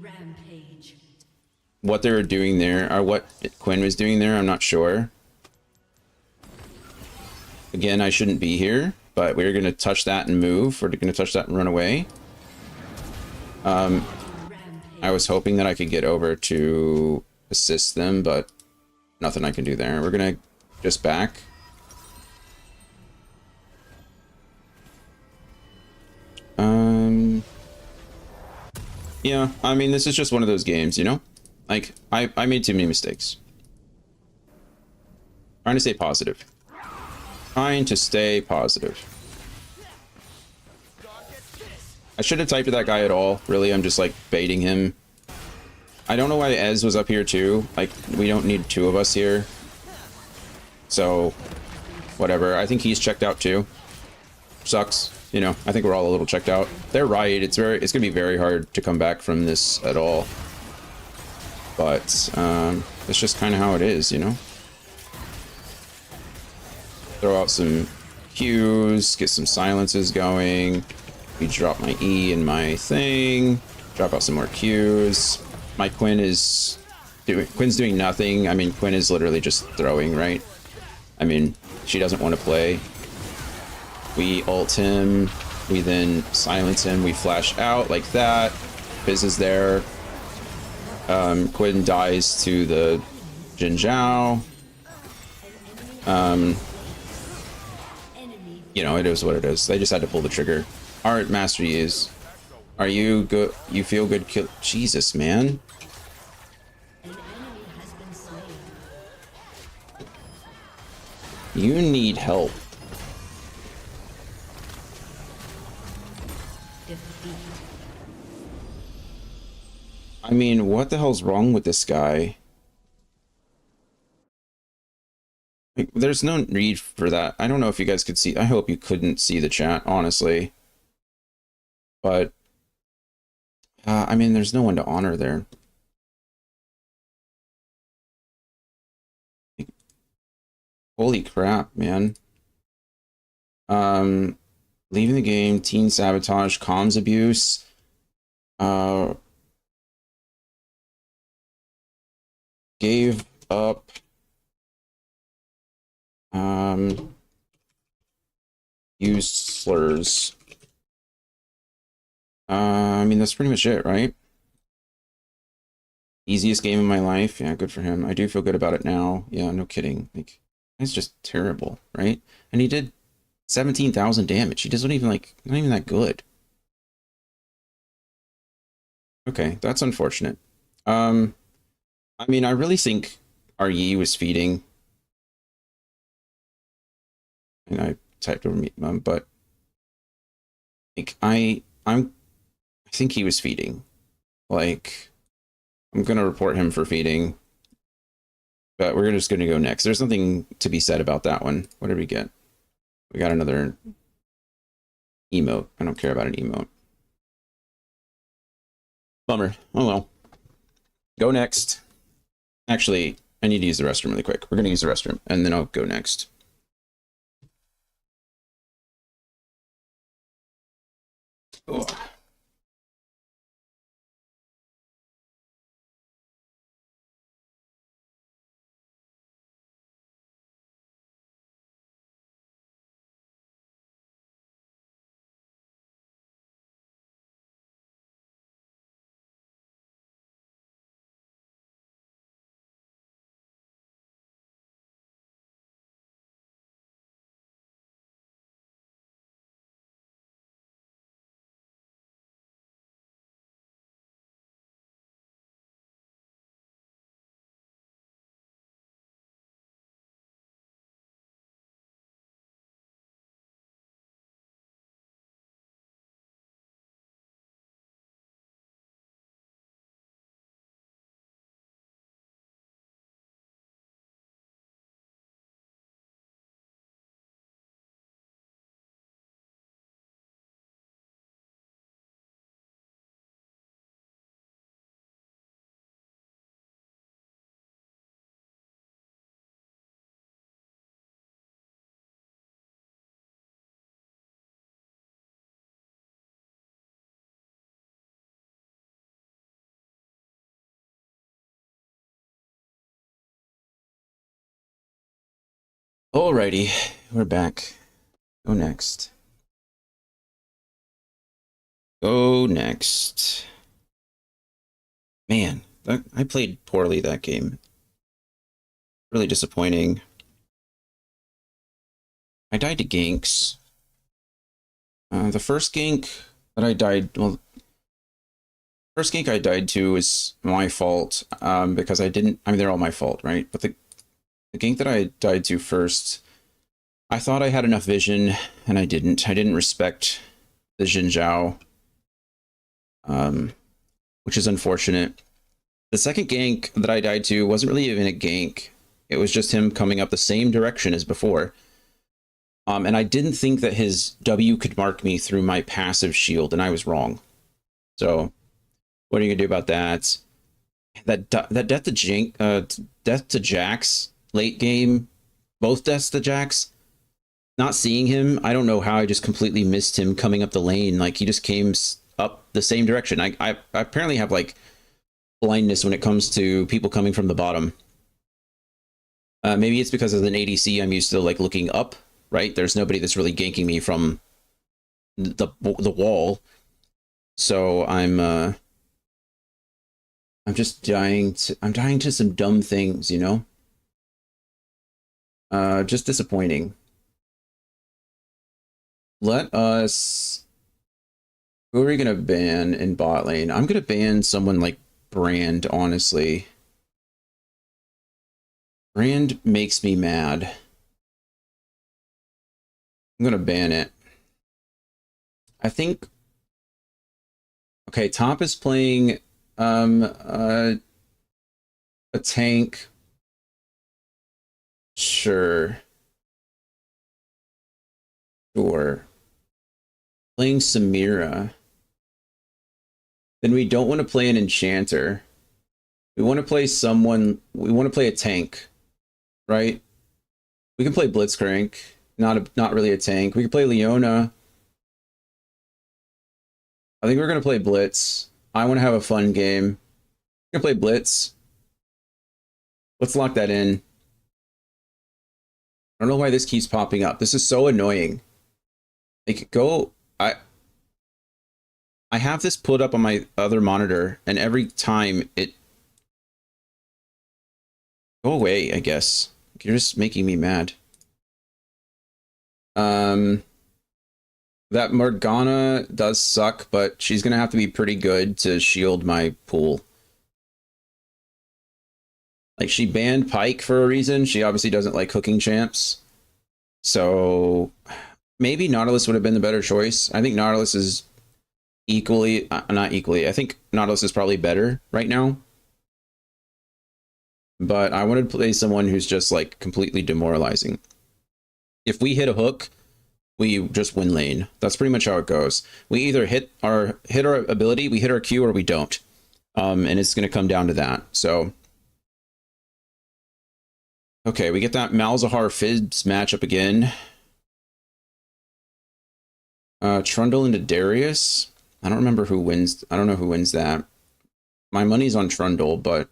S4: rampage.
S1: What they were doing there, or what Quinn was doing there, I'm not sure. Again, I shouldn't be here, but we're going to touch that and move. We're going to touch that and run away. I was hoping that I could get over to assist them, but nothing I can do there. We're going to just back. Yeah, I mean, this is just one of those games, you know? Like, I made too many mistakes. Trying to stay positive. Trying to stay positive. I shouldn't have typed to that guy at all. Really, I'm just, like, baiting him. I don't know why Ez was up here, too. Like, we don't need two of us here. So, whatever. I think he's checked out, too. Sucks. You know, I think we're all a little checked out. They're right. It's gonna be very hard to come back from this at all. But it's just kind of how it is, you know. Throw out some Qs, get some silences going. We drop my E and my thing. Drop out some more Qs. My Quinn's doing nothing. I mean, Quinn is literally just throwing, right? I mean, she doesn't want to play. We ult him, we then silence him, we flash out like that. Fizz is there. Quinn dies to the Jin Zhao. You know, it is what it is. They just had to pull the trigger. Alright, Master Yi, are you good? You feel good? Kill? Jesus, man. You need help. I mean, what the hell's wrong with this guy? Like, there's no need for that. I don't know if you guys could see. I hope you couldn't see the chat, honestly. But, I mean, there's no one to honor there. Holy crap, man. Leaving the game, teen sabotage, comms abuse. Gave up. Used slurs. I mean, that's pretty much it, right? Easiest game of my life. Yeah, good for him. I do feel good about it now. Yeah, no kidding. Like, it's just terrible, right? And he did 17,000 damage. He doesn't even, like, not even that good. Okay, that's unfortunate. I mean, I really think our Yi was feeding. And I typed over meat mum, but like I think he was feeding. Like, I'm gonna report him for feeding. But we're just gonna go next. There's something to be said about that one. What did we get? We got another emote. I don't care about an emote. Bummer. Oh well. Go next. Actually, I need to use the restroom really quick. We're gonna use the restroom, and then I'll go next. Oh. Alrighty, we're back. Go next. Go next. Man, I played poorly that game. Really disappointing. I died to ganks. The first gank that I died, well, first gank I died to was my fault, because I mean, they're all my fault, right? But the gank that I died to first, I thought I had enough vision, and I didn't. I didn't respect the Xin Zhao, which is unfortunate. The second gank that I died to wasn't really even a gank. It was just him coming up the same direction as before. And I didn't think that his W could mark me through my passive shield, and I was wrong. So, what are you gonna do about that? That death to Jax late game, both deaths to Jax. Not seeing him, I don't know how I just completely missed him coming up the lane. Like, he just came up the same direction. I apparently have like blindness when it comes to people coming from the bottom. Maybe it's because as an ADC, I'm used to like looking up. Right? There's nobody that's really ganking me from the wall. So I'm just dying to some dumb things, you know? Just disappointing. Let us, who are we gonna ban in bot lane? I'm gonna ban someone like Brand, honestly. Brand makes me mad. I'm gonna ban it. I think. Okay, top is playing a tank. Sure. Sure. Playing Samira. Then we don't want to play an enchanter. We want to play someone. We want to play a tank, right? We can play Blitzcrank. Not really a tank. We can play Leona. I think we're gonna play Blitz. I want to have a fun game. We're gonna play Blitz. Let's lock that in. I don't know why this keeps popping up. This is so annoying. Like, go. I have this put up on my other monitor, and every time it go away. I guess you're just making me mad. That Morgana does suck, but she's gonna have to be pretty good to shield my pool. Like, she banned Pike for a reason. She obviously doesn't like hooking champs. So maybe Nautilus would have been the better choice. I think Nautilus is equally, not equally, I think Nautilus is probably better right now. But I wanted to play someone who's just like completely demoralizing. If we hit a hook, we just win lane. That's pretty much how it goes. We either hit our ability, we hit our Q, or we don't. And it's going to come down to that. So, okay, we get that Malzahar Fizz matchup again. Trundle into Darius. I don't remember who wins. I don't know who wins that. My money's on Trundle, but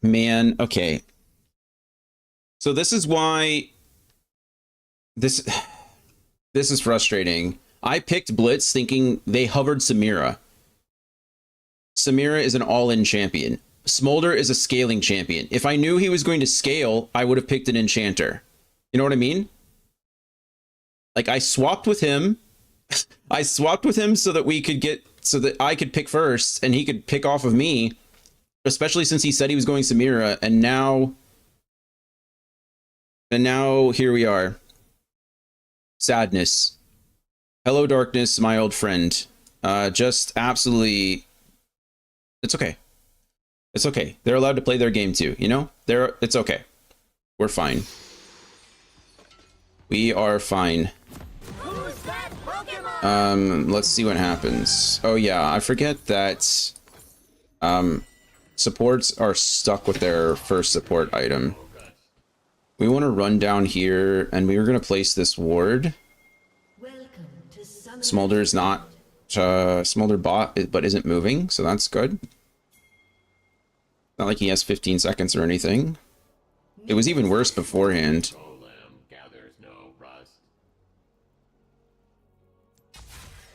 S1: man, okay. So this is why this is frustrating. I picked Blitz thinking they hovered Samira. Samira is an all-in champion. Smolder is a scaling champion. If I knew he was going to scale, I would have picked an enchanter. You know what I mean? Like, I swapped with him. I swapped with him so that I could pick first and he could pick off of me. Especially since he said he was going Samira, and now here we are. Sadness. Hello, darkness, my old friend. Just absolutely. It's okay. It's okay. They're allowed to play their game too. You know, it's okay. We're fine. We are fine.
S2: Who's that Pokemon?
S1: Let's see what happens. Oh yeah, I forget that. Supports are stuck with their first support item. We want to run down here, and we were going to place this ward. Smolder's not... Smolder bot, but isn't moving, so that's good. Not like he has 15 seconds or anything. It was even worse beforehand.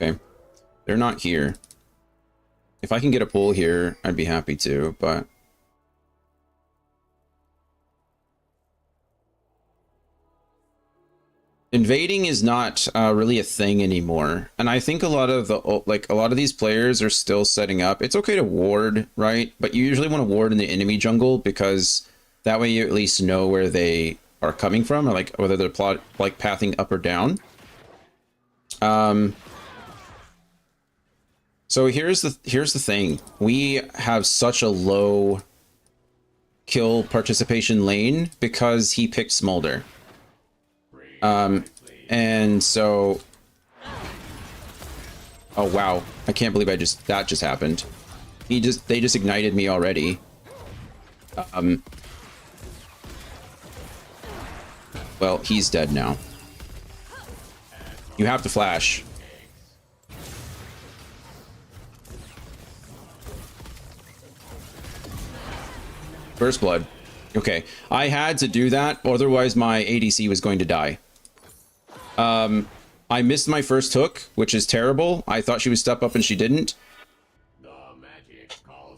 S1: Okay. They're not here. If I can get a pull here, I'd be happy to, but... Invading is not really a thing anymore. And I think a lot of these players are still setting up. It's okay to ward, right? But you usually want to ward in the enemy jungle because that way you at least know where they are coming from, or like whether they're pathing up or down. So here's the thing. We have such a low kill participation lane because he picked Smolder. And so, oh wow, I can't believe that just happened. They just ignited me already. Well, he's dead now. You have to flash. First blood. Okay, I had to do that, otherwise my ADC was going to die. I missed my first hook, which is terrible. I thought she would step up and she didn't.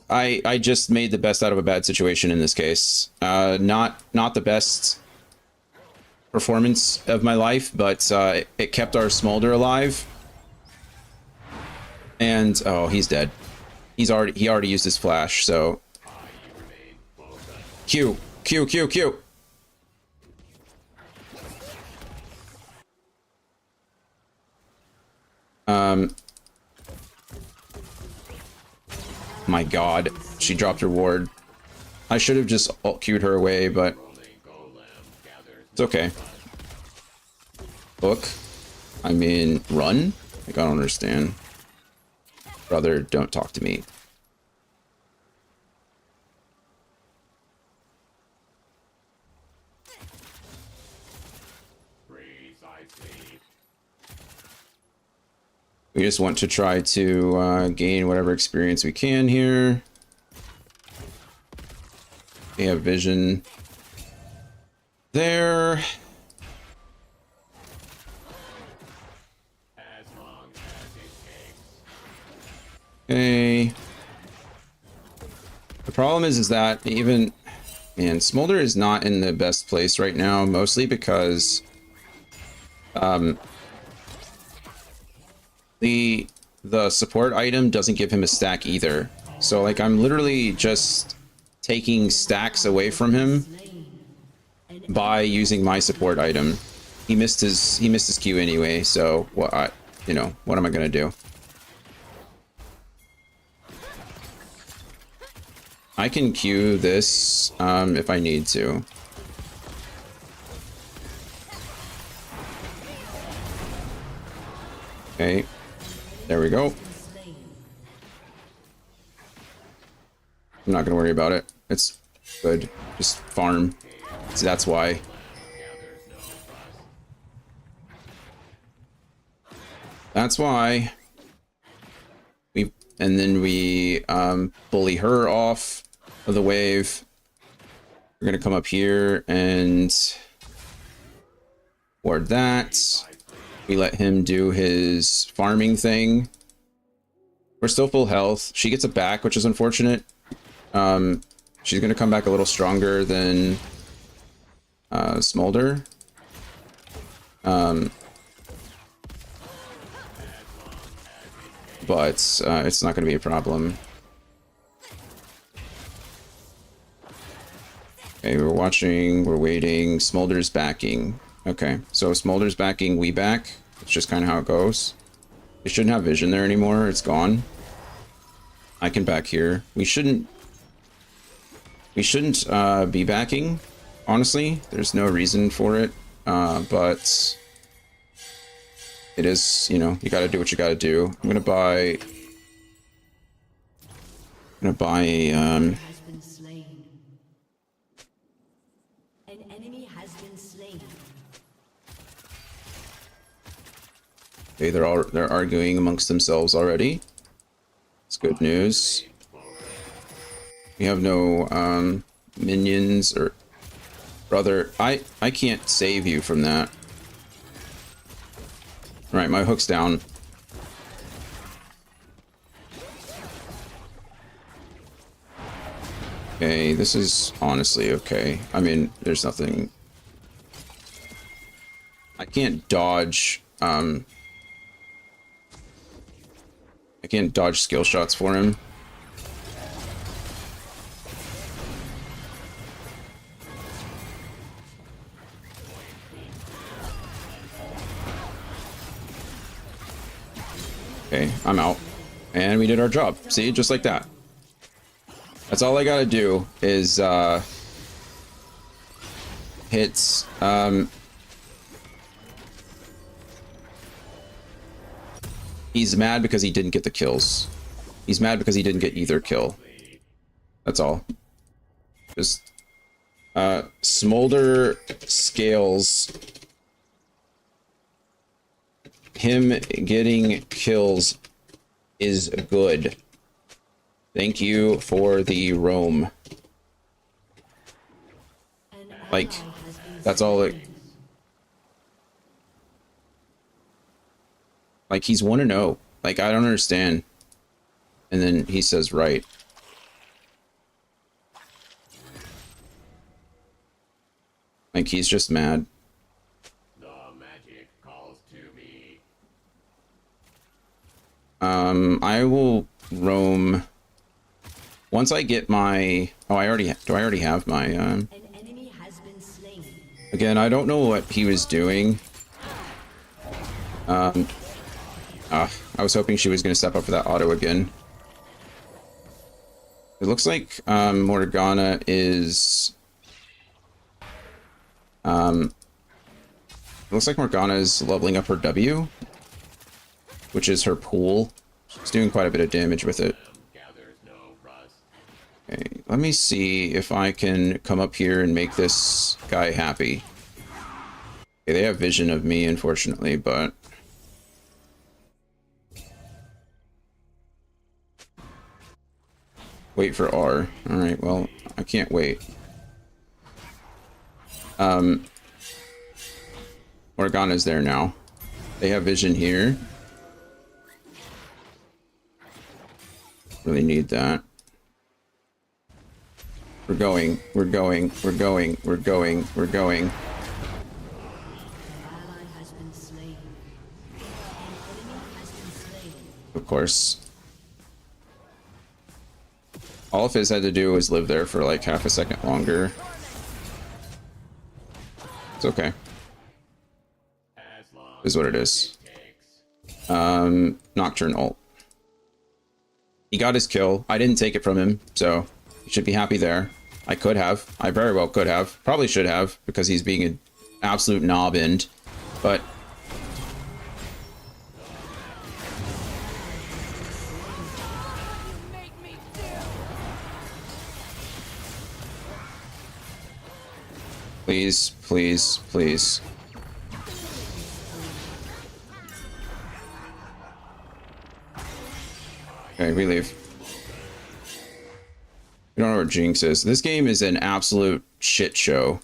S1: I just made the best out of a bad situation in this case. Not the best performance of my life, but it kept our Smolder alive. And oh, he's dead. He already used his flash, so Q. My god, she dropped her ward. I should have just ult-Q'd her away, but it's okay. Hook. I mean, run? Like, I don't understand. Brother, don't talk to me. We just want to try to gain whatever experience we can here. We have vision there. Okay. The problem is that even And Smolder is not in the best place right now, mostly because the support item doesn't give him a stack either. So like I'm literally just taking stacks away from him by using my support item. He missed his Q anyway, so what what am I gonna do? I can Q this if I need to. Okay, there we go. I'm not gonna worry about it. It's good. Just farm. So that's why. That's why. And then we bully her off of the wave. We're gonna come up here and ward that. We let him do his farming thing. We're still full health. She gets it back, which is unfortunate. She's gonna come back a little stronger than Smolder. But it's not going to be a problem. Okay, we're watching, we're waiting. Smolder's backing. Okay, so Smolder's backing, we back. It's just kind of how it goes. We shouldn't have vision there anymore. It's gone. I can back here. We shouldn't be backing, honestly. There's no reason for it, but it is, you know, you gotta do what you gotta do. I'm gonna buy
S4: Has been slain. An enemy has been slain.
S1: okay, they're arguing amongst themselves already. It's good news. We have no minions or brother. I can't save you from that. Right, my hook's down. Okay, this is honestly okay. I mean, there's nothing. I can't dodge. I can't dodge skill shots for him. Okay, I'm out. And we did our job. See, just like that. That's all I gotta do is hit he's mad because he didn't get the kills. He's mad because he didn't get either kill. That's all. Just Smolder scales him getting kills is good. Thank you for the roam. Like, that's all it... Like, he's 1-0. Like, I don't understand. And then he says, right. Like, he's just mad. I will roam once I get my. Oh, I already have my.
S4: An enemy has been slain.
S1: Again, I don't know what he was doing. I was hoping she was going to step up for that auto again. It looks like Morgana is. It looks like Morgana is leveling up her W, which is her pool. She's doing quite a bit of damage with it. Okay, let me see if I can come up here and make this guy happy. Okay, they have vision of me, unfortunately, but... Wait for R. Alright, well, I can't wait. Morgana's there now. They have vision here. Really need that. We're going. We're going. We're going. We're going. We're going.
S4: An ally has been slain. An enemy has been slain.
S1: Of course. All Fizz had to do was live there for like half a second longer. It's okay. Is what it is. Nocturne ult. He got his kill. I didn't take it from him, so he should be happy there. I could have. I very well could have. Probably should have, because he's being an absolute knob end. But please, please, please. Okay, we leave. We don't know where Jinx is. This game is an absolute shit show.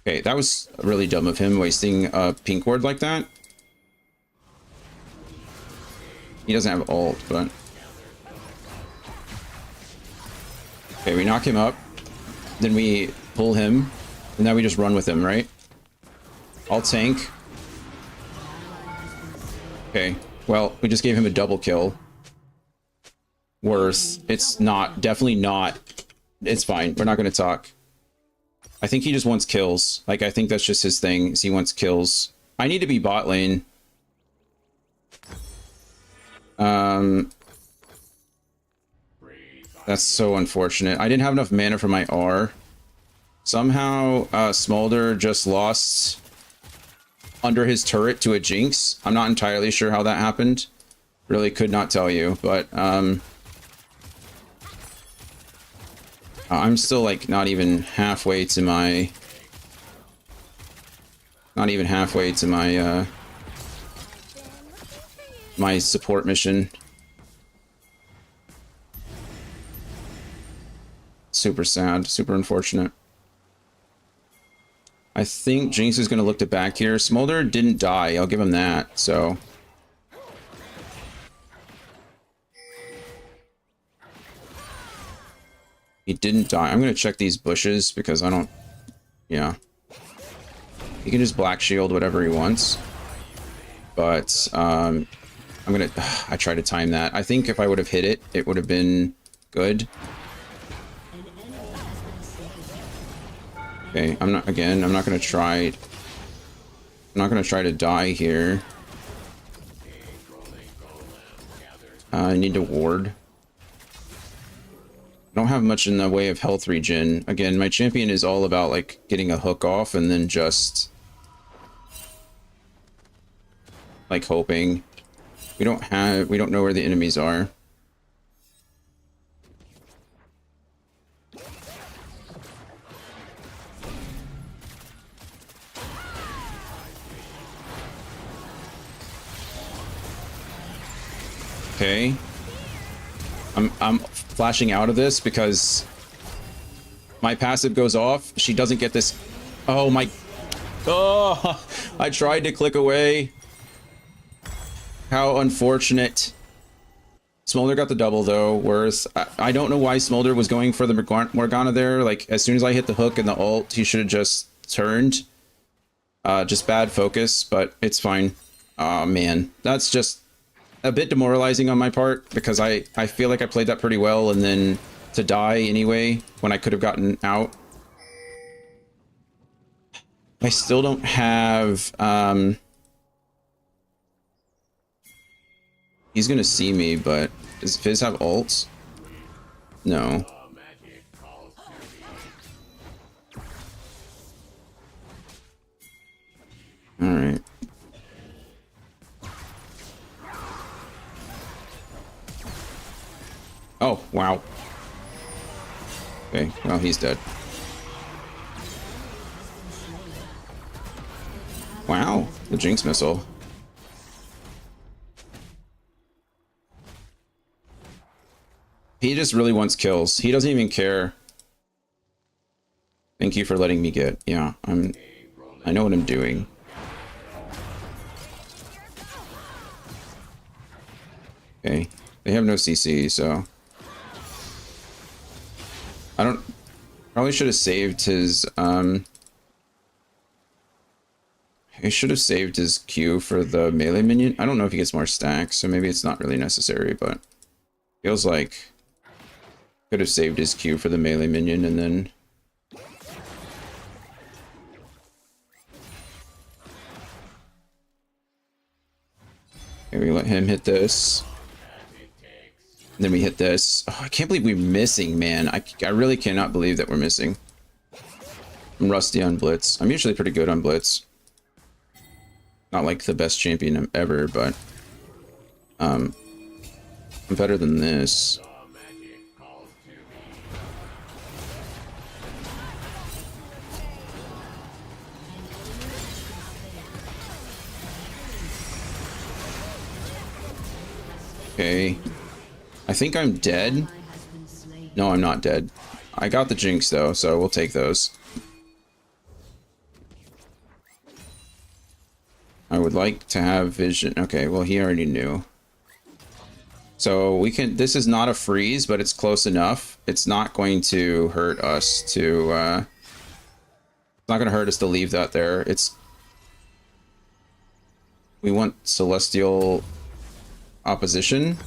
S1: Okay, that was really dumb of him, wasting a pink ward like that. He doesn't have ult, but... Okay, we knock him up. Then we pull him. And now we just run with him, right? I'll tank. Okay, well, we just gave him a double kill. Worth. It's not, definitely not. It's fine. We're not going to talk. I think he just wants kills. Like, I think that's just his thing, is he wants kills. I need to be bot lane. That's so unfortunate. I didn't have enough mana for my R. Somehow, Smolder just lost under his turret to a Jinx. I'm not entirely sure how that happened. Really could not tell you, but I'm still like not even halfway to my my support mission. Super sad, super unfortunate. I think Jinx is going to look to back here. Smolder didn't die, I'll give him that, so... He didn't die. I'm going to check these bushes because I don't... Yeah. He can just black shield whatever he wants. But, I'm going to... I tried to time that. I think if I would have hit it, it would have been good. Okay, I'm not going to try to die here. I need to ward. I don't have much in the way of health regen. Again, my champion is all about like getting a hook off and then just like hoping. We don't know where the enemies are. Okay. I'm flashing out of this because my passive goes off. She doesn't get this. Oh my. Oh, I tried to click away. How unfortunate. Smolder got the double though. Worth. I don't know why Smolder was going for the Morgana there. Like as soon as I hit the hook and the ult, he should have just turned. Just bad focus, but it's fine. Oh man, that's just a bit demoralizing on my part because I feel like I played that pretty well, and then to die anyway when I could have gotten out. I still don't have he's gonna see me, but does Fizz have ults? No. All right. Oh, wow. Okay, well, he's dead. Wow, the Jinx missile. He just really wants kills. He doesn't even care. Thank you for letting me get. Yeah, I know what I'm doing. Okay. They have no CC, so I don't. Probably should have saved his. He should have saved his Q for the melee minion. I don't know if he gets more stacks, so maybe it's not really necessary, but feels like could have saved his Q for the melee minion and then. Okay, we let him hit this. And then we hit this. Oh, I can't believe we're missing, man. I really cannot believe that we're missing. I'm rusty on Blitz. I'm usually pretty good on Blitz. Not like the best champion ever, but I'm better than this. Okay. I think I'm dead. No, I'm not dead. I got the Jinx though, so we'll take those. I would like to have vision. Okay, well, he already knew. So we can, this is not a freeze, but it's close enough. It's not going to hurt us to, it's not going to hurt us to leave that there. We want Celestial opposition.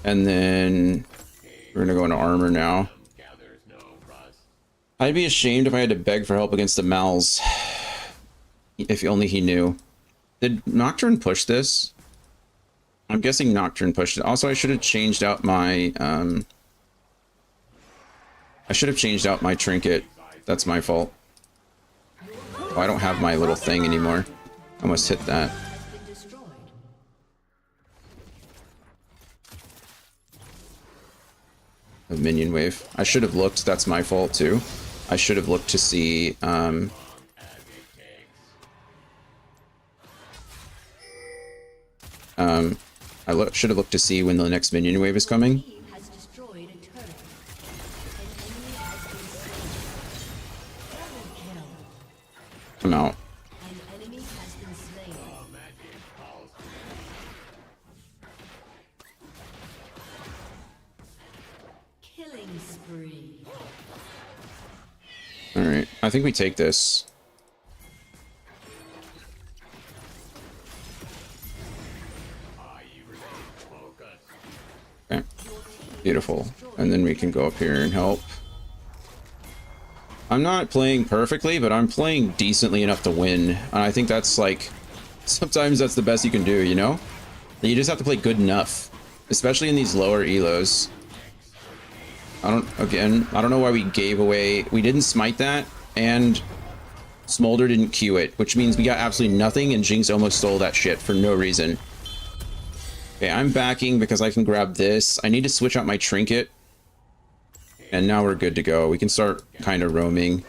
S1: And then we're going to go into armor now. I'd be ashamed if I had to beg for help against the Mals. If only he knew. Did Nocturne push this? I'm guessing Nocturne pushed it. Also, I should have changed out my I should have changed out my trinket. That's my fault. Oh, I don't have my little thing anymore. I almost hit that. A minion wave. I should have looked. That's my fault too. I should have looked to see I should have looked to see when the next minion wave is coming. I'm out. Alright, I think we take this. Okay, beautiful. And then we can go up here and help. I'm not playing perfectly, but I'm playing decently enough to win. And I think that's like, sometimes that's the best you can do, you know? You just have to play good enough, especially in these lower elos. I don't know why we gave away, we didn't smite that, and Smolder didn't Q it, which means we got absolutely nothing, and Jinx almost stole that shit for no reason. Okay, I'm backing because I can grab this. I need to switch out my trinket. And now we're good to go. We can start kind of roaming.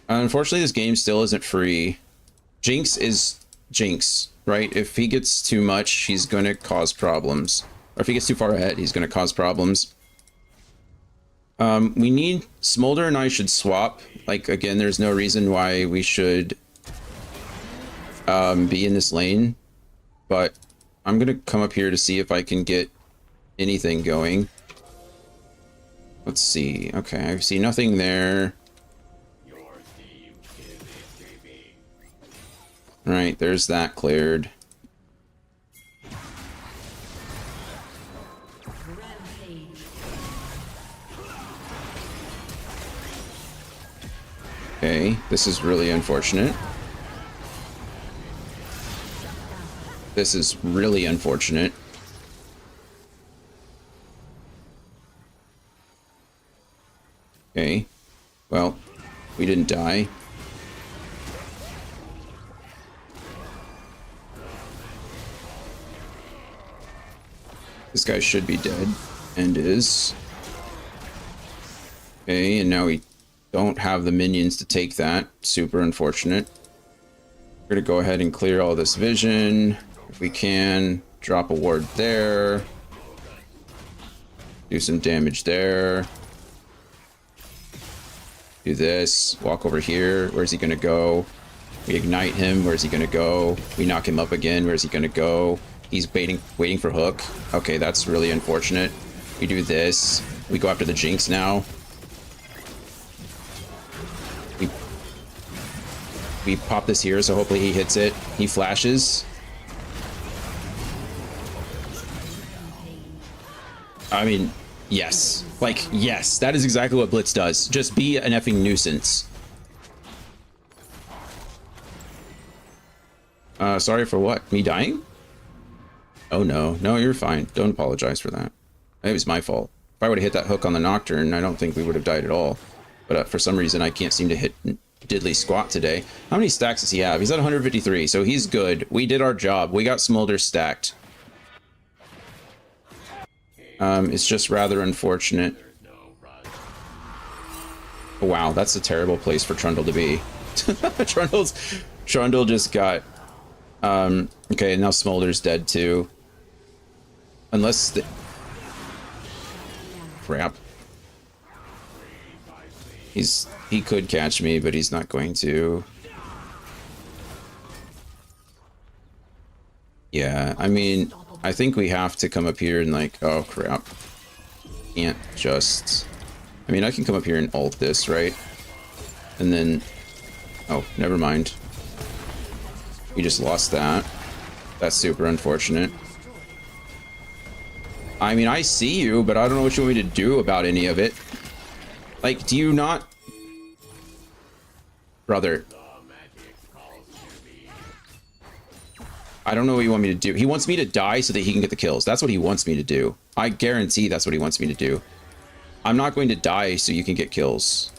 S1: Unfortunately, this game still isn't free. Jinx is Jinx, right? If he gets too much, he's going to cause problems. Or if he gets too far ahead, he's going to cause problems. We need... Smolder and I should swap. Like, again, there's no reason why we should be in this lane. But I'm going to come up here to see if I can get anything going. Let's see. Okay, I see nothing there. Alright, there's that cleared. Okay, this is really unfortunate. This is really unfortunate. Okay, well, we didn't die. This guy should be dead, and is. Okay, and now we don't have the minions to take that. Super unfortunate. We're gonna go ahead and clear all this vision. If we can, drop a ward there. Do some damage there. Do this. Walk over here. Where's he gonna go? We ignite him. Where's he gonna go? We knock him up again. Where's he gonna go? He's waiting for hook. Okay, that's really unfortunate. We do this. We go after the Jinx now. We pop this here, so hopefully he hits it. He flashes. I mean, yes. Like, yes. That is exactly what Blitz does. Just be an effing nuisance. Sorry for what? Me dying? Oh, no. No, you're fine. Don't apologize for that. It was my fault. If I would have hit that hook on the Nocturne, I don't think we would have died at all. But for some reason, I can't seem to hit diddly squat today. How many stacks does he have? He's at 153, so he's good. We did our job. We got Smolder stacked. It's just rather unfortunate. Oh, wow, that's a terrible place for Trundle to be. Trundle just got... okay, now Smolder's dead too. Unless the... Crap. He could catch me, but he's not going to. Yeah, I mean, I think we have to come up here and like, oh crap. Can't just... I mean, I can come up here and ult this, right? And then... Oh, never mind. We just lost that. That's super unfortunate. I mean, I see you, but I don't know what you want me to do about any of it. Like, do you not... Brother. I don't know what you want me to do. He wants me to die so that he can get the kills. That's what he wants me to do. I guarantee that's what he wants me to do. I'm not going to die so you can get kills.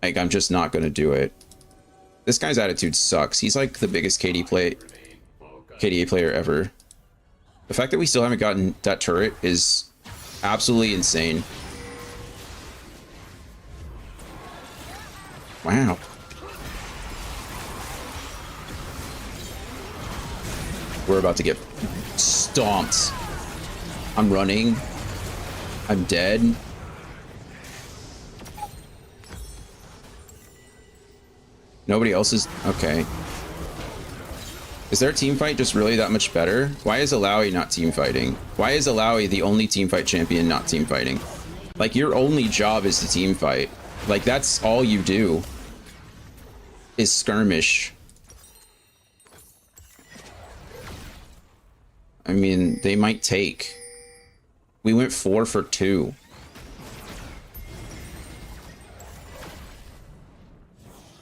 S1: Like, I'm just not going to do it. This guy's attitude sucks. He's like the biggest KDA player ever. The fact that we still haven't gotten that turret is absolutely insane. Wow. We're about to get stomped. I'm running. I'm dead. Nobody else is... Okay. Is their team fight just really that much better? Why is Alawi not team fighting? Why is Alawi the only team fight champion not team fighting? Like, your only job is to team fight. Like, that's all you do. Is skirmish. I mean, they might take. We went 4 for 2.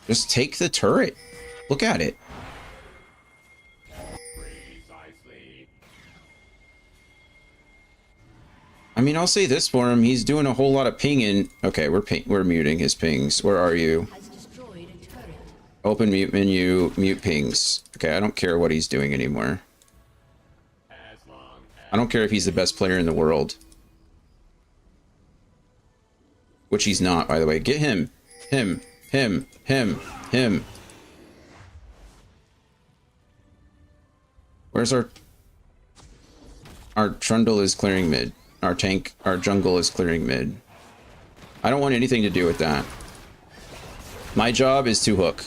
S1: Just take the turret. Look at it. I mean, I'll say this for him. He's doing a whole lot of pinging. Okay, we're muting his pings. Where are you? Open mute menu, mute pings. Okay, I don't care what he's doing anymore. I don't care if he's the best player in the world. Which he's not, by the way. Get him. Him. Where's our Trundle is clearing mid. Our jungle is clearing mid. I don't want anything to do with that. My job is to hook.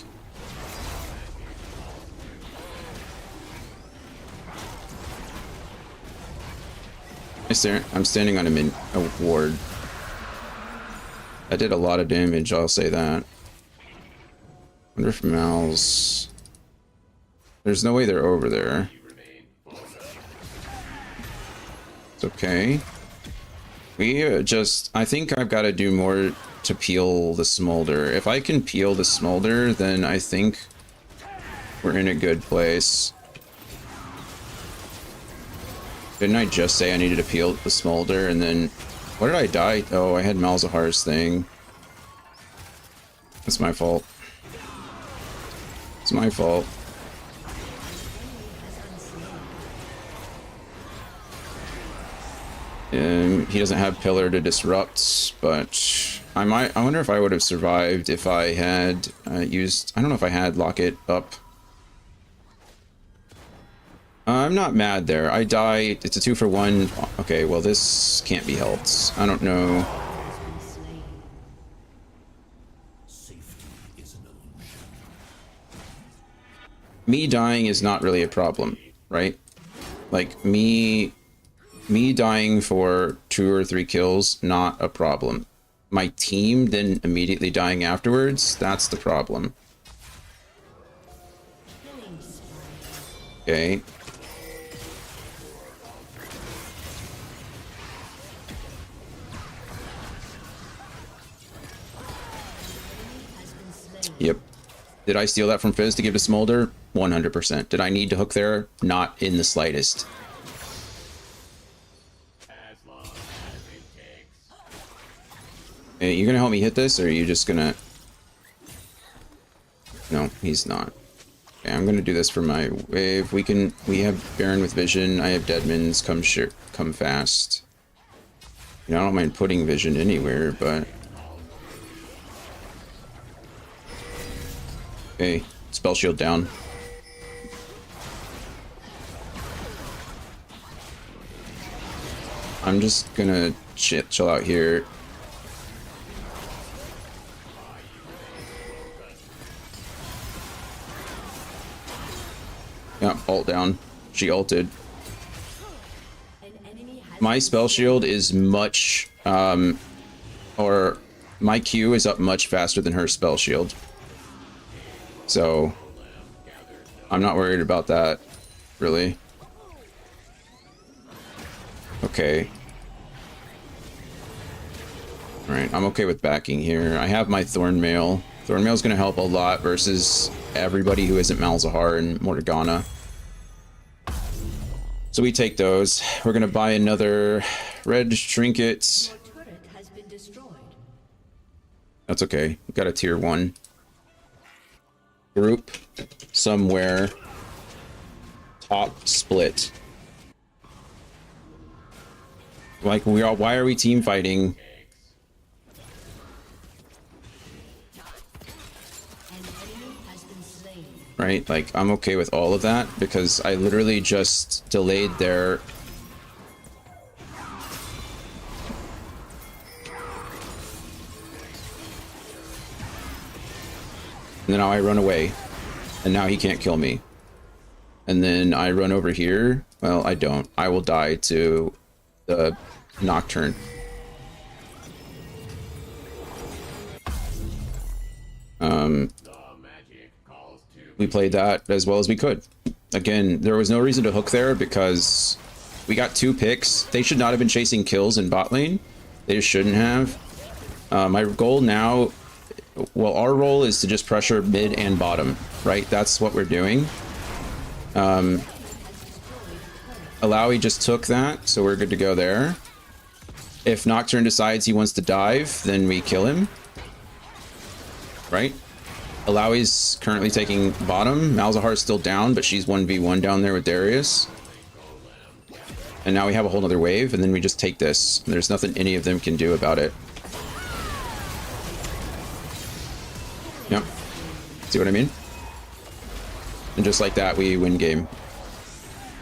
S1: I'm standing on a ward. I did a lot of damage, I'll say that. Wonder if Mal's... There's no way they're over there. It's okay. We just... I think I've got to do more to peel the Smolder. If I can peel the Smolder, then I think we're in a good place. Didn't I just say I needed to peel the Smolder and then... What did I die? Oh, I had Malzahar's thing. That's my fault. It's my fault. He doesn't have Pillar to disrupt, but I wonder if I would have survived if I had used... I don't know if I had Locket up. I'm not mad there. I died. It's a 2 for 1. Okay, well, this can't be helped. I don't know. Me dying is not really a problem. right? Like me dying for 2 or 3 kills, not a problem. My team then immediately dying afterwards, that's the problem. Okay. Yep. Did I steal that from Fizz to give to Smolder? 100%. Did I need to hook there? Not in the slightest. Hey, you gonna help me hit this, or are you just gonna... No, he's not. Okay, I'm gonna do this for my wave. We have Baron with vision. I have Deadmans. Come fast. You know, I don't mind putting vision anywhere, but... Okay, spell shield down. I'm just gonna chill out here. Yeah, ult down. She ulted. My spell shield is much, or my Q is up much faster than her spell shield. So, I'm not worried about that, really. Okay. Alright, I'm okay with backing here. I have my Thornmail. Thornmail's gonna help a lot versus everybody who isn't Malzahar and Morgana. So we take those. We're gonna buy another red trinket.
S4: Your turret has been destroyed.
S1: That's okay. We've got a tier 1. Group somewhere. Top split. Like why are we team fighting? Right? Like, I'm okay with all of that because I literally just delayed their... And then now I run away. And now he can't kill me. And then I run over here. Well, I don't. I will die to the Nocturne. We played that as well as we could. Again, there was no reason to hook there because we got 2 picks. They should not have been chasing kills in bot lane. They just shouldn't have. My goal now, well, our role is to just pressure mid and bottom, right? That's what we're doing. Alawi just took that, so we're good to go there. If Nocturne decides he wants to dive, then we kill him. Right? Alawi's currently taking bottom. Malzahar's still down, but she's 1v1 down there with Darius. And now we have a whole nother wave, and then we just take this. There's nothing any of them can do about it. Yep. See what I mean? And just like that, we win game.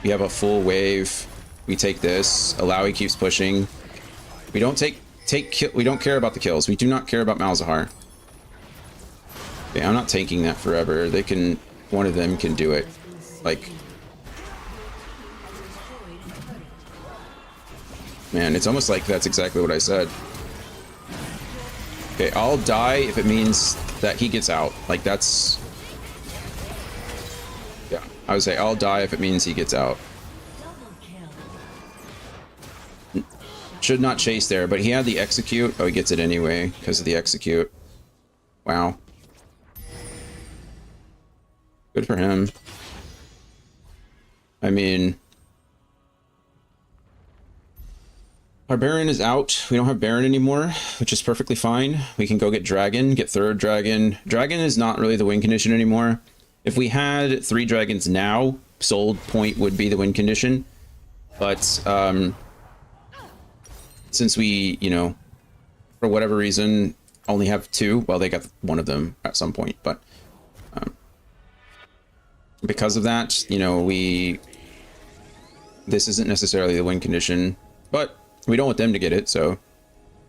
S1: We have a full wave. We take this. Alawi keeps pushing. We don't we don't care about the kills. We do not care about Malzahar. Okay, I'm not taking that forever. They can, one of them can do it. Like, man, it's almost like that's exactly what I said. Okay, I'll die if it means that he gets out. Like, that's... Yeah, I would say I'll die if it means he gets out. Should not chase there, but he had the execute. Oh, he gets it anyway because of the execute. Wow. Good for him. I mean... Our Baron is out. We don't have Baron anymore, which is perfectly fine. We can go get Dragon, get third Dragon. Dragon is not really the win condition anymore. If we had 3 dragons now, sold point would be the win condition. But, since we, you know, for whatever reason, only have 2, well, they got one of them at some point, but because of that, you know, this isn't necessarily the win condition, but we don't want them to get it, so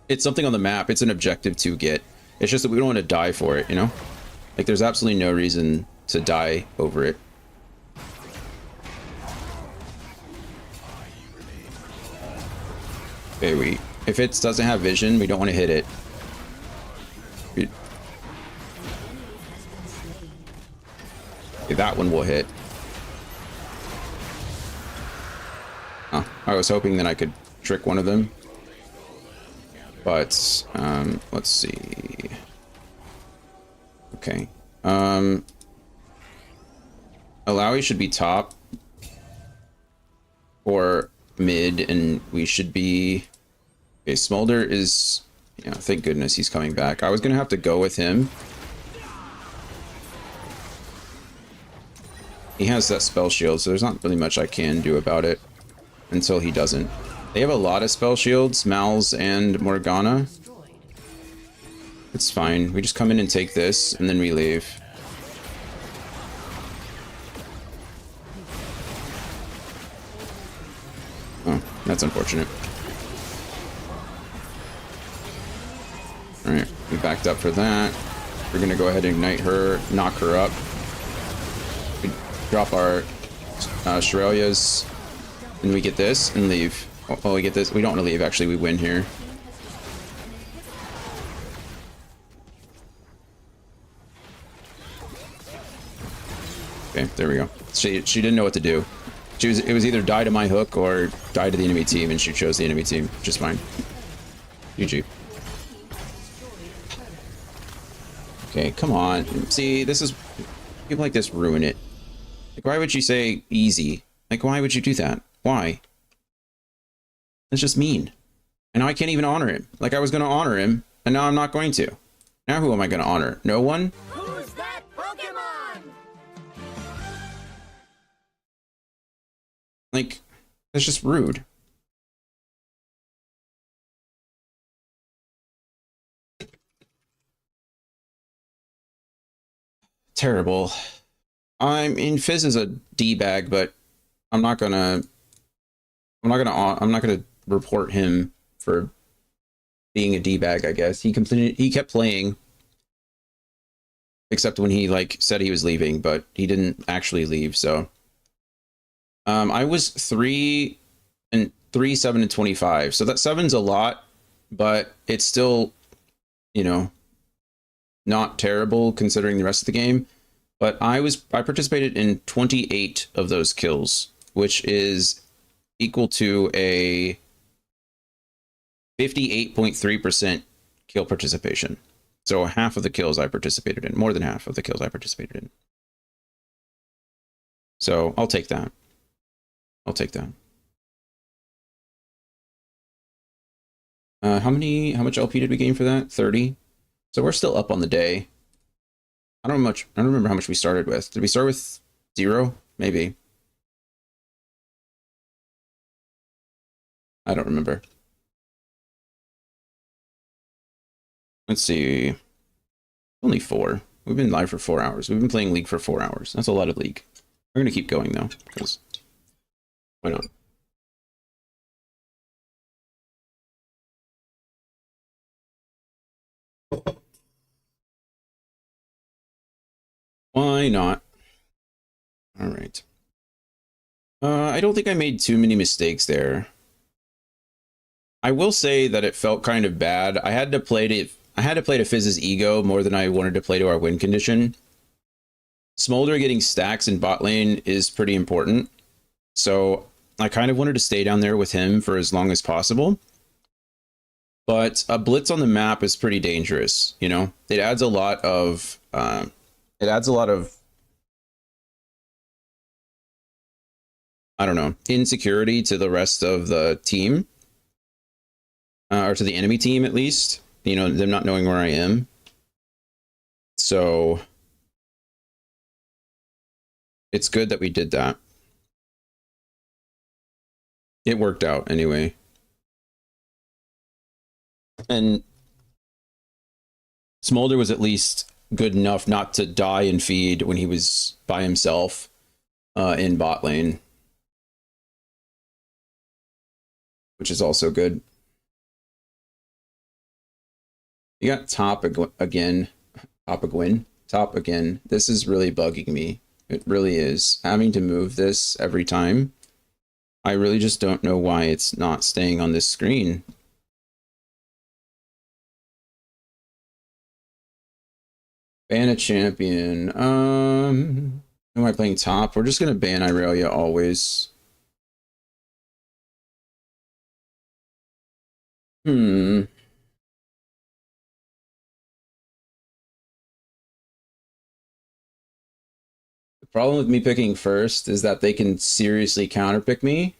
S1: it's something on the map. It's an objective to get. It's just that we don't want to die for it, you know? Like, there's absolutely no reason to die over it. Okay, if it doesn't have vision, we don't want to hit it. Okay, that one will hit. Oh, I was hoping that I could trick one of them. But, let's see. Okay. Alawi should be top. Or mid, and we should be... Okay, Smolder is... Yeah, thank goodness he's coming back. I was gonna have to go with him. He has that spell shield, so there's not really much I can do about it until he doesn't. They have a lot of spell shields, Mal's and Morgana. It's fine. We just come in and take this, and then we leave. Oh, that's unfortunate. Alright, we backed up for that. We're gonna go ahead and ignite her, knock her up. We drop our Shurelya's, and we get this, and leave. Oh, we get this. We don't want to leave, actually. We win here. Okay, there we go. She didn't know what to do. It was either die to my hook or die to the enemy team, and she chose the enemy team, which is fine. GG. Okay, come on. See, this is... People like this ruin it. Like, why would you say easy? Like, why would you do that? Why? That's just mean. And now I can't even honor him. Like, I was going to honor him, and now I'm not going to. Now who am I going to honor? No one?
S2: Who's that Pokemon?
S1: Like, that's just rude. Terrible. I mean, Fizz is a D-bag, but I'm not gonna report him for being a D-bag, I guess. He kept playing, except when he like said he was leaving, but he didn't actually leave. So I was 3, 7, and 25. So that 7's a lot, but it's still, you know, not terrible considering the rest of the game. But I participated in 28 of those kills, which is equal to a 58.3% kill participation. So half of the kills I participated in, more than half of the kills I participated in. So I'll take that. I'll take that. How much LP did we gain for that? 30. So we're still up on the day. I don't remember how much we started with. Did we start with 0? Maybe. I don't remember. Let's see. Only 4. We've been live for 4 hours. We've been playing League for 4 hours. That's a lot of League. We're going to keep going, though, because why not? Why not? All right. I don't think I made too many mistakes there. I will say that it felt kind of bad. I had to play to Fizz's ego more than I wanted to play to our win condition. Smolder getting stacks in bot lane is pretty important. So I kind of wanted to stay down there with him for as long as possible. But a blitz on the map is pretty dangerous, you know? It adds a lot of I don't know, insecurity to the rest of the team. Or to the enemy team, at least. You know, them not knowing where I am. So it's good that we did that. It worked out anyway. And Smolder was at least good enough not to die and feed when he was by himself in bot lane. Which is also good. You got top again. Top again. This is really bugging me. It really is. Having to move this every time. I really just don't know why it's not staying on this screen. Ban a champion. Who am I playing top? We're just gonna ban Irelia always. Hmm. The problem with me picking first is that they can seriously counterpick me.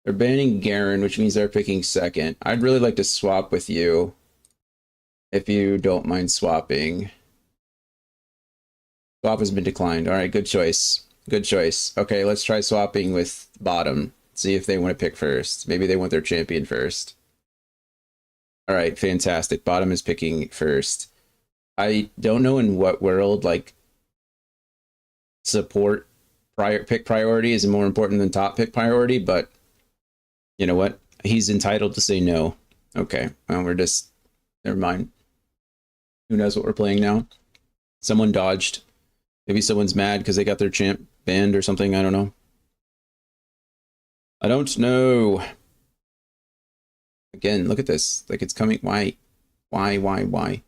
S1: They're banning Garen, which means they're picking second. I'd really like to swap with you if you don't mind swapping. Swap has been declined. All right, good choice. Good choice. Okay, let's try swapping with bottom. See if they want to pick first. Maybe they want their champion first. All right, fantastic. Bottom is picking first. I don't know in what world like support pick priority is more important than top pick priority, but you know what? He's entitled to say no. Okay, well, we're just never mind. Who knows what we're playing now? Someone dodged. Maybe someone's mad because they got their champ banned or something. I don't know. I don't know. Again, look at this. Like it's coming. Why? Why?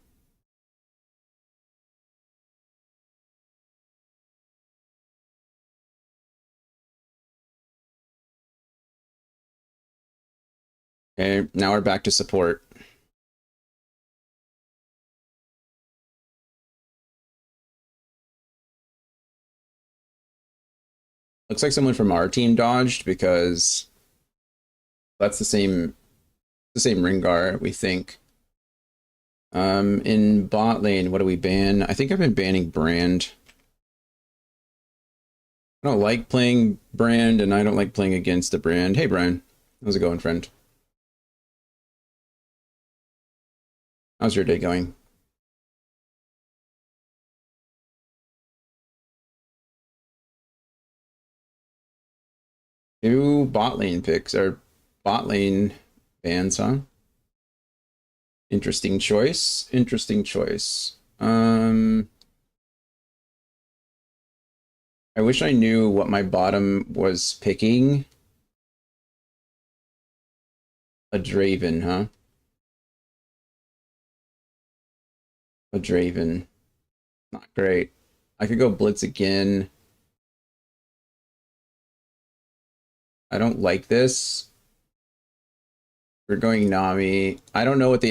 S1: Okay, now we're back to support. Looks like someone from our team dodged because that's the same Ringar, we think. In bot lane, what do we ban? I think I've been banning Brand. I don't like playing Brand, and I don't like playing against the Brand. Hey, Brian. How's it going, friend? How's your day going? Two bot lane picks, or bot lane bans, huh? Interesting choice. Interesting choice. I wish I knew what my bottom was picking. A Draven, huh? A Draven. Not great. I could go Blitz again. I don't like this. We're going Nami. I don't know what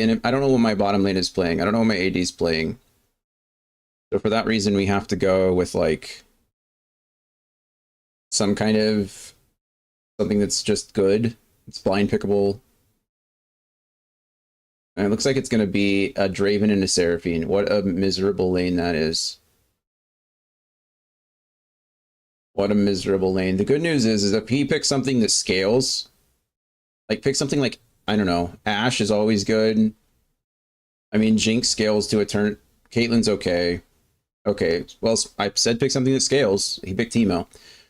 S1: my bottom lane is playing. I don't know what my AD is playing. So for that reason, we have to go with like some kind of something that's just good. It's blind pickable. And it looks like it's going to be a Draven and a Seraphine. What a miserable lane that is. What a miserable lane. The good news is if he picks something that scales, like pick something like, I don't know, Ashe is always good. I mean, Jinx scales to a turn. Caitlyn's okay. Okay, well, I said pick something that scales. He picked Teemo.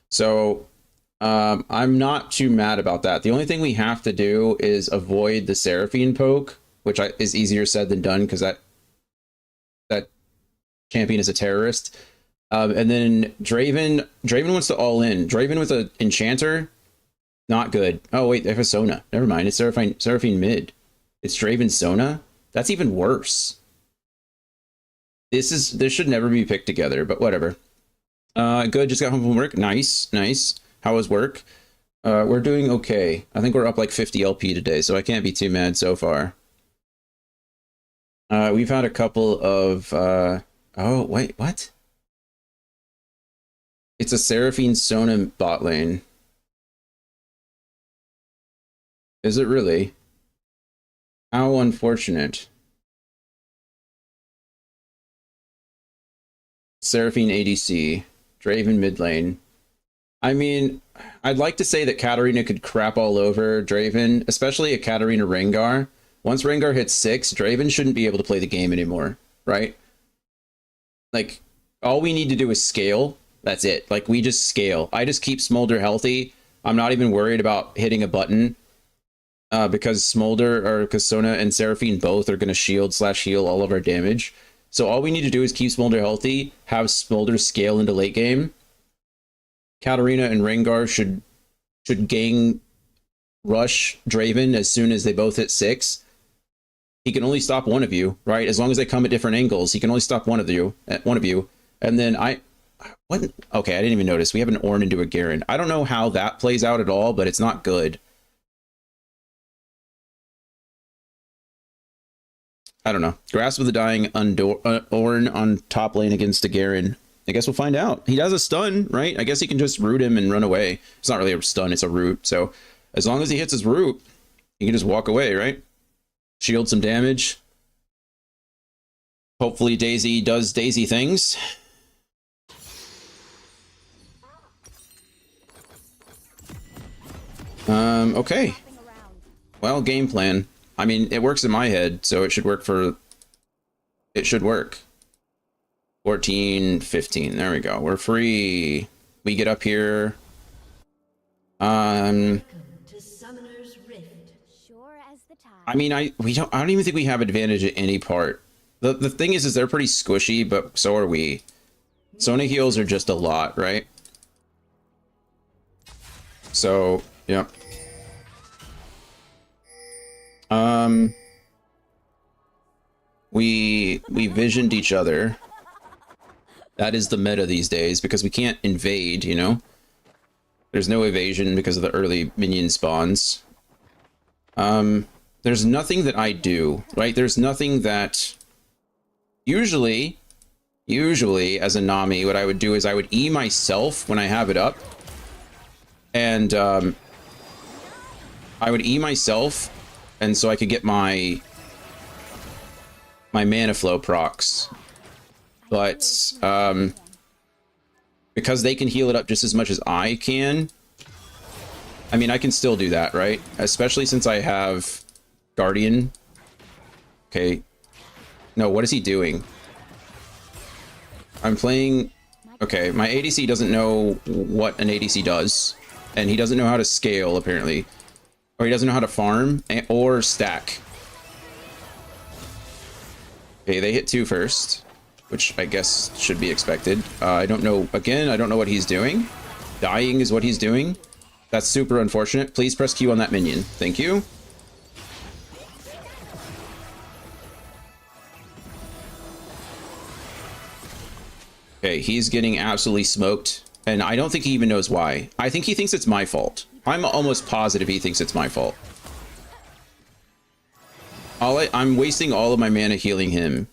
S1: So I'm not too mad about that. The only thing we have to do is avoid the Seraphine poke, which is easier said than done because that champion is a terrorist. And then Draven wants to all in. Draven with an Enchanter, not good. Oh wait, they have a Sona. Never mind, it's Seraphine mid. It's Draven Sona. That's even worse. This should never be picked together, but whatever. Good, just got home from work. Nice. How was work? We're doing okay. I think we're up like 50 LP today, so I can't be too mad so far. We've had a couple of oh wait, what? It's a Seraphine Sona bot lane. Is it really? How unfortunate. Seraphine ADC, Draven mid lane. I mean, I'd like to say that Katarina could crap all over Draven, especially a Katarina Rengar. Once Rengar hits 6, Draven shouldn't be able to play the game anymore, right? Like, all we need to do is scale. That's it. Like, we just scale. I just keep Smolder healthy. I'm not even worried about hitting a button because Sona and Seraphine both are going to shield/heal all of our damage. So all we need to do is keep Smolder healthy, have Smolder scale into late game. Katarina and Rengar should gang rush Draven as soon as they both hit 6. he can only stop one of you, right? As long as they come at different angles, he can only stop one of you. And then what? Okay, I didn't even notice. We have an Ornn into a Garen. I don't know how that plays out at all, but it's not good. I don't know. Grasp of the Dying, Ornn on top lane against a Garen. I guess we'll find out. He has a stun, right? I guess he can just root him and run away. It's not really a stun, it's a root. So as long as he hits his root, he can just walk away, right? Shield some damage. Hopefully Daisy does Daisy things. Okay. Well, game plan. I mean, it works in my head, so it should work for... It should work. 14, 15. There we go. We're free. We get up here.
S4: To Summoner's Rift.
S2: Sure as the tide.
S1: I mean, I don't even think we have advantage at any part. The thing is they're pretty squishy, but so are we. Sona heals are just a lot, right? So, yeah. We visioned each other. That is the meta these days because we can't invade, you know? There's no evasion because of the early minion spawns. There's nothing that I do, right? There's nothing that... Usually, as a Nami, what I would do is I would E myself when I have it up. And, I would E myself, and so I could get my mana flow procs. But, because they can heal it up just as much as I can, I mean, I can still do that, right? Especially since I have Guardian. Okay. No, what is he doing? I'm playing... Okay, my ADC doesn't know what an ADC does. And he doesn't know how to scale, apparently. Or he doesn't know how to farm or stack. Okay, they hit 2 first, which I guess should be expected. I don't know. Again, I don't know what he's doing. Dying is what he's doing. That's super unfortunate. Please press Q on that minion. Thank you. Okay, he's getting absolutely smoked, and I don't think he even knows why. I think he thinks it's my fault. I'm almost positive he thinks it's my fault. I'm wasting all of my mana healing him.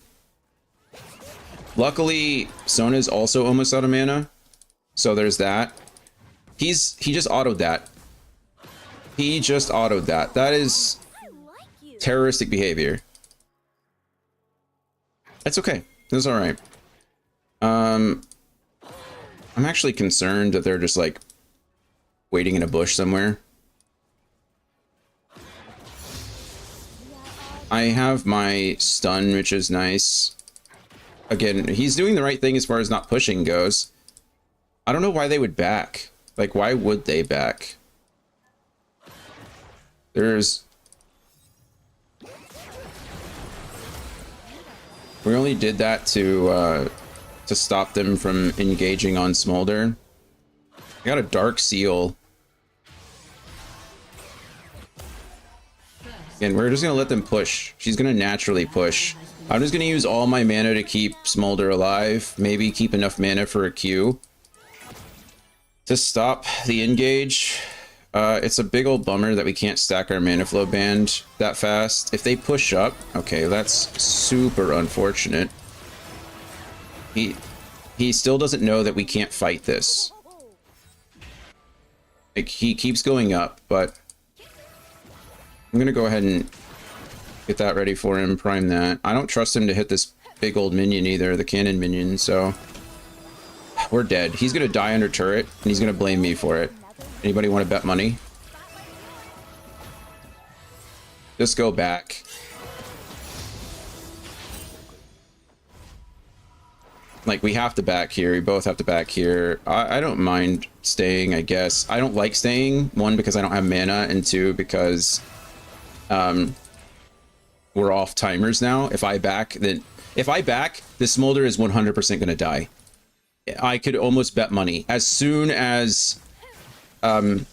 S1: Luckily, Sona's also almost out of mana, so there's that. He just autoed that. He just autoed that. That is terroristic behavior. It's okay. It's all right. I'm actually concerned that they're just like waiting in a bush somewhere. I have my stun, which is nice. Again, he's doing the right thing as far as not pushing goes. I don't know why they would back. Like, why would they back? There's... We only did that to stop them from engaging on Smolder. I got a Dark Seal. And we're just gonna let them push. She's gonna naturally push. I'm just gonna use all my mana to keep Smolder alive. Maybe keep enough mana for a Q to stop the engage. It's a big old bummer that we can't stack our mana flow band that fast. If they push up, okay, that's super unfortunate. He still doesn't know that we can't fight this. Like, he keeps going up, but I'm gonna go ahead and get that ready for him, prime that. I don't trust him to hit this big old minion either, the cannon minion, so we're dead. He's gonna die under turret, and he's gonna blame me for it. Anybody want to bet money? Just go back. Like, we have to back here. We both have to back here. I don't mind staying, I guess. I don't like staying. 1, because I don't have mana, and 2, because we're off timers now. If I back, the Smolder is 100% going to die. I could almost bet money. As soon as if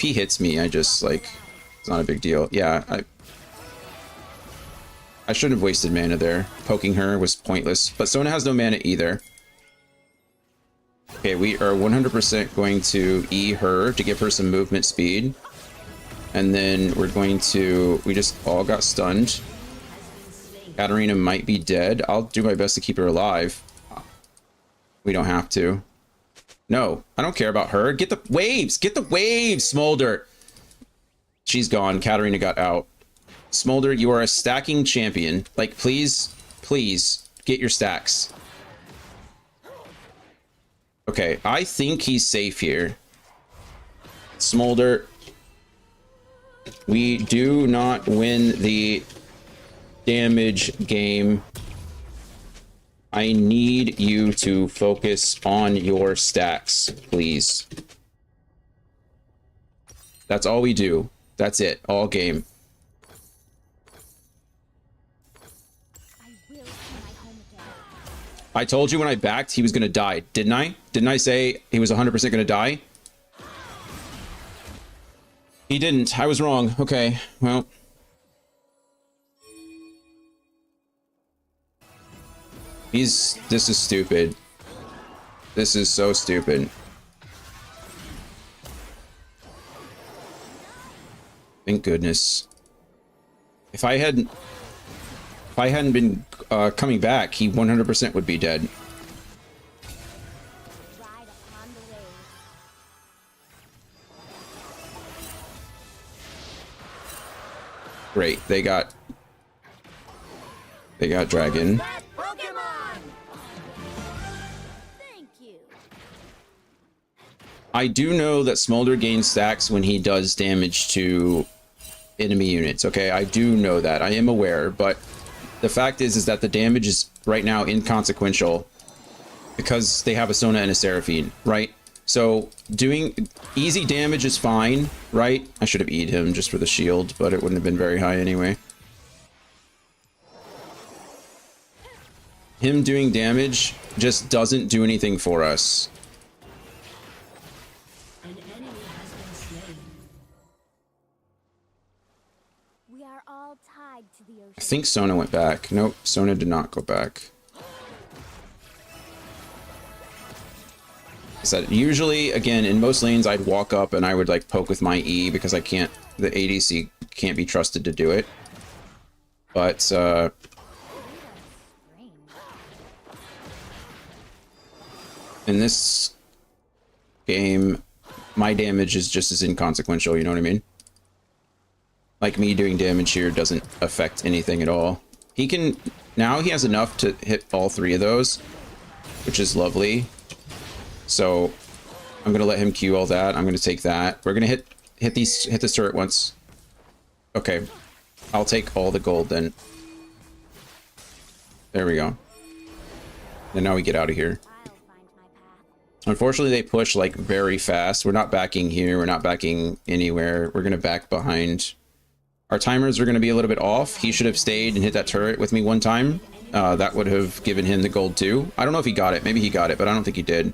S1: he hits me, I just, like, It's not a big deal. Yeah, I shouldn't have wasted mana there. Poking her was pointless. But Sona has no mana either. Okay, we are 100% going to E her to give her some movement speed. And then we're going to... We just all got stunned. Katarina might be dead. I'll do my best to keep her alive. We don't have to. No, I don't care about her. Get the waves! Get the waves, Smolder! She's gone. Katarina got out. Smolder, you are a stacking champion. Like, please, please, get your stacks. Okay, I think he's safe here. Smolder, we do not win the damage game. I need you to focus on your stacks, please. That's all we do. That's it. All game. I told you when I backed he was going to die, didn't I? Didn't I say he was 100% going to die? He didn't. I was wrong. Okay, well. This is stupid. This is so stupid. Thank goodness. If I hadn't been coming back, he 100% would be dead. Great, they got dragon.
S2: That Pokemon! Thank you.
S1: I do know that Smolder gains stacks when he does damage to enemy units. Okay, I do know that. I am aware, but the fact is that the damage is right now inconsequential because they have a Sona and a Seraphine, right? So doing easy damage is fine, right? I should have E'd him just for the shield, but it wouldn't have been very high anyway. Him doing damage just doesn't do anything for us.
S4: An enemy has been slain.
S2: We are all tied to the ocean.
S1: I think Sona went back. Nope, Sona did not go back. Said usually, again, in most lanes I'd walk up and I would like poke with my E because I can't, the ADC can't be trusted to do it. But in this game, my damage is just as inconsequential, you know what I mean? Like, me doing damage here doesn't affect anything at all. He can, now he has enough to hit all three of those, which is lovely. So I'm gonna let him Q all that. I'm gonna take that. We're gonna hit this turret once. Okay, I'll take all the gold then. There we go. And now we get out of here.
S2: I'll find my path.
S1: Unfortunately, they push like very fast. We're not backing here. We're not backing anywhere. We're gonna back behind. Our timers are gonna be a little bit off. He should have stayed and hit that turret with me one time. That would have given him the gold too. I don't know if he got it. Maybe he got it, but I don't think he did.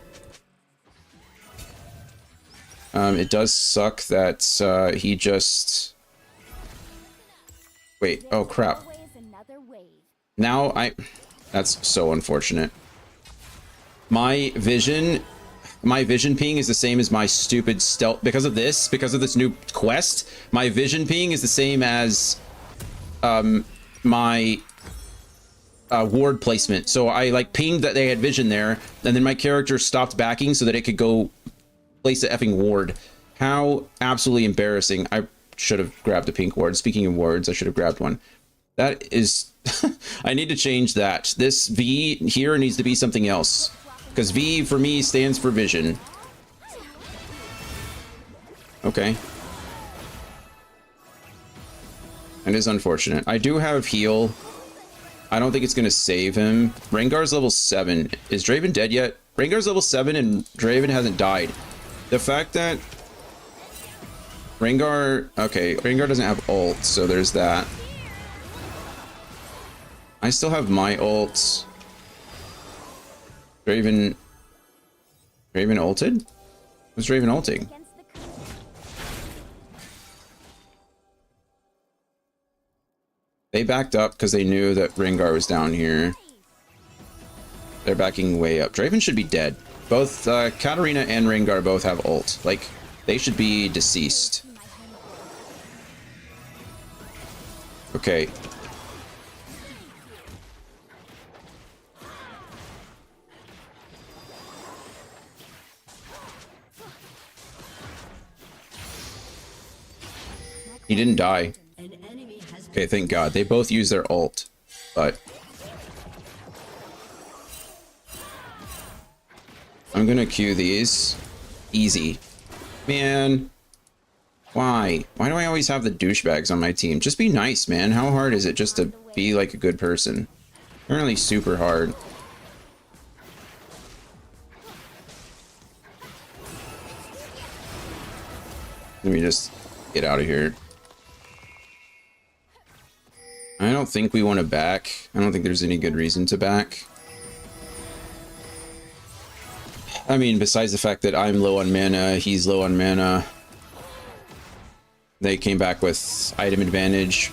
S1: It does suck that he just... Wait, oh crap.
S2: Always another wave.
S1: Now that's so unfortunate. My vision ping is the same as my stupid stealth. Because of this new quest, my vision ping is the same as my ward placement. So I like pinged that they had vision there, and then my character stopped backing so that it could go place the effing ward. How absolutely embarrassing. I should have grabbed a pink ward. Speaking of wards, I should have grabbed one. That is... I need to change that. This V here needs to be something else. Because V for me stands for vision. Okay. That is unfortunate. I do have heal. I don't think it's going to save him. Rengar's level 7. Is Draven dead yet? Rengar's level 7 and Draven hasn't died. The fact that Rengar... Okay, Rengar doesn't have ult, so there's that. I still have my ult. Draven ulted? Was Draven ulting?
S2: Against the current.
S1: They backed up because they knew that Rengar was down here. They're backing way up. Draven should be dead. Both Katarina and Rengar both have ult. Like, they should be deceased. Okay. He didn't die.
S4: An enemy has
S1: Okay, thank God. They both use their ult, but I'm gonna queue these. Easy. Man. Why? Why do I always have the douchebags on my team? Just be nice, man. How hard is it just to be like a good person? Apparently super hard. Let me just get out of here. I don't think we want to back. I don't think there's any good reason to back. I mean, besides the fact that I'm low on mana, he's low on mana. They came back with item advantage.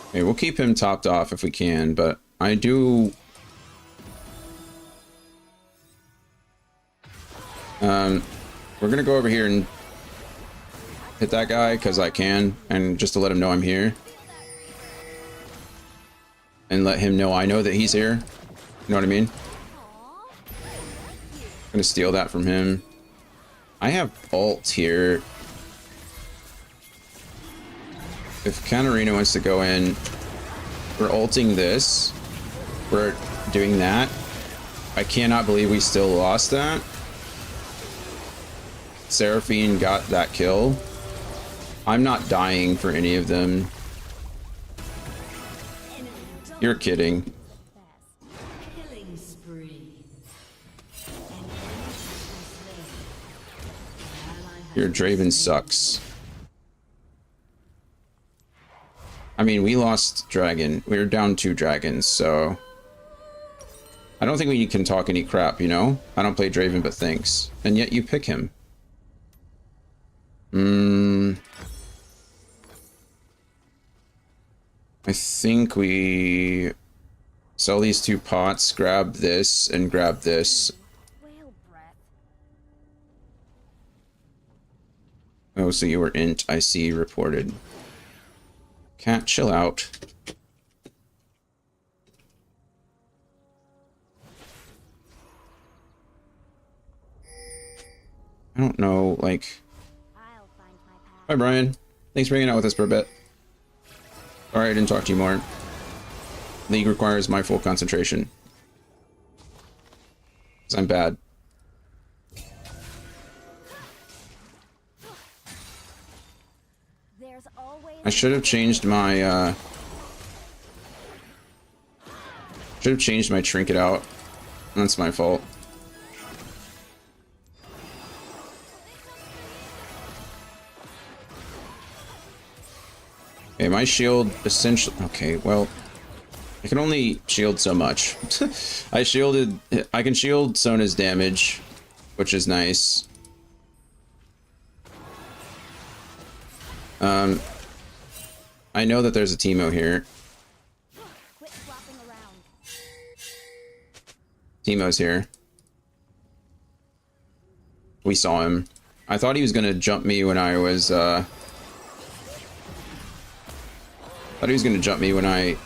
S1: Okay, we'll keep him topped off if we can, but I do... we're gonna go over here and hit that guy because I can, and just to let him know I'm here. And let him know I know that he's here. You know what I mean? I'm gonna steal that from him. I have ult here. If Katarina wants to go in, we're ulting this. We're doing that. I cannot believe we still lost that. Seraphine got that kill. I'm not dying for any of them. You're kidding.
S4: killing spree.
S1: Your Draven sucks. I mean, we lost dragon. We were down 2 dragons, so... I don't think we can talk any crap, you know? I don't play Draven, but thanks. And yet you pick him. I think we sell these 2 pots, grab this, and grab this.
S2: Whale breath.
S1: Oh, so you were int, I see, reported. Cat, chill out. I don't know, like...
S2: I'll find my path.
S1: Hi, Brian. Thanks for hanging out with us for a bit. Sorry I didn't talk to you more. League requires my full concentration. Because I'm bad.
S2: There's always
S1: I should have changed my, should have changed my trinket out. That's my fault. Okay, my shield essentially... Okay, well... I can only shield so much. I can shield Sona's damage, which is nice. I know that there's a Teemo here.
S2: quit flopping around.
S1: Teemo's here. We saw him. I thought he was gonna jump me when I was, thought he was gonna jump me when I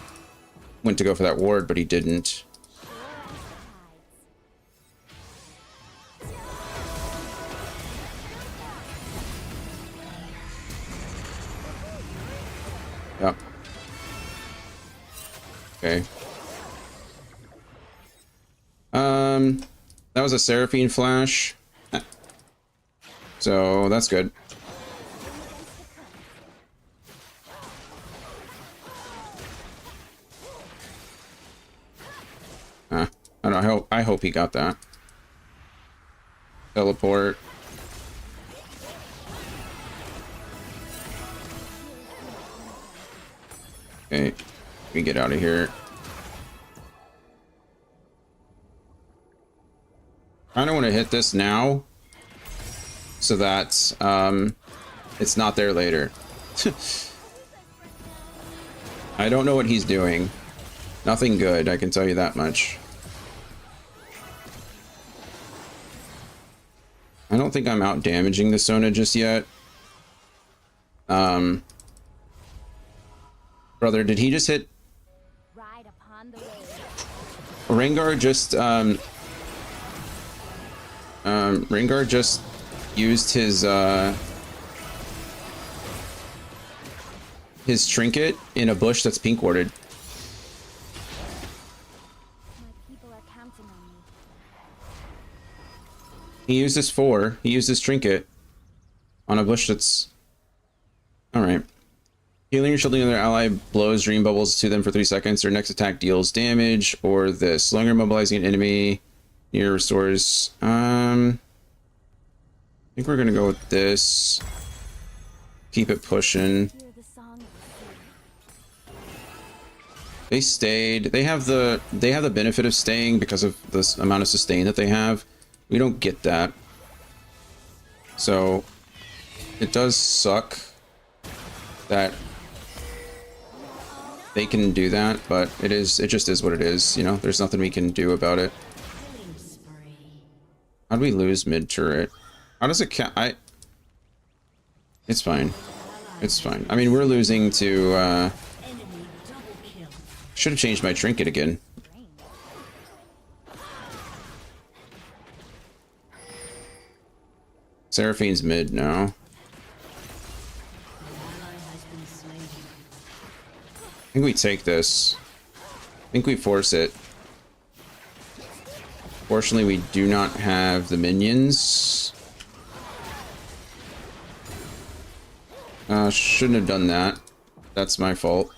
S1: went to go for that ward, but he didn't. Yep. Okay. That was a Seraphine flash. So that's good. I don't know. I hope he got that. Teleport. Okay, we get out of here. I don't want to hit this now so that it's not there later. I don't know what he's doing. Nothing good, I can tell you that much. I don't think I'm out damaging the Sona just yet. Brother, did he just hit
S2: Ride upon the wave.
S1: Rengar just used his trinket in a bush that's pink warded.
S2: My people are counting on me.
S1: He used his trinket on a bush that's alright. Healing or shielding another ally blows dream bubbles to them for 3 seconds. Their next attack deals damage, or this. Longer mobilizing an enemy near restores. I think we're gonna go with this. Keep it pushing.
S2: Hear the song of the sea.
S1: They stayed. They have the benefit of staying because of this amount of sustain that they have. We don't get that. So it does suck that they can do that, but it just is what it is, you know. There's nothing we can do about it.
S4: Killing spree.
S1: How'd we lose mid turret? How does it count? It's fine. It's fine. I mean, we're losing to
S4: Enemy double kill.
S1: should have changed my trinket again. Seraphine's mid now.
S4: Ally has been slain.
S1: I think we take this. I think we force it. Fortunately, we do not have the minions. Shouldn't have done that. That's my fault.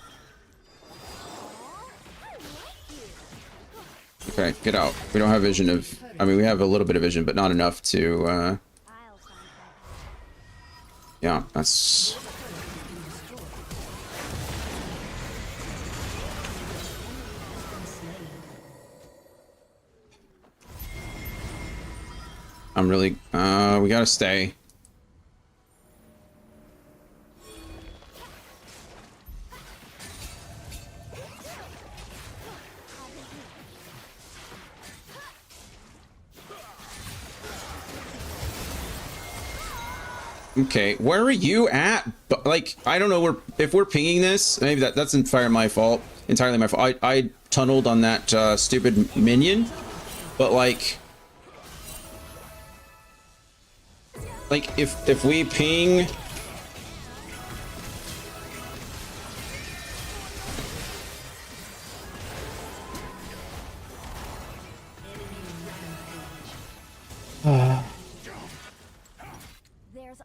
S1: Okay, get out. We don't have vision of... I mean, we have a little bit of vision, but not enough to...
S2: I'll find my path.
S1: yeah, that's... I'm really... we gotta stay. Okay, where are you at? But like, I don't know. If we're pinging this, maybe that's entirely my fault. Entirely my fault. I tunneled on that stupid minion, but like if we ping.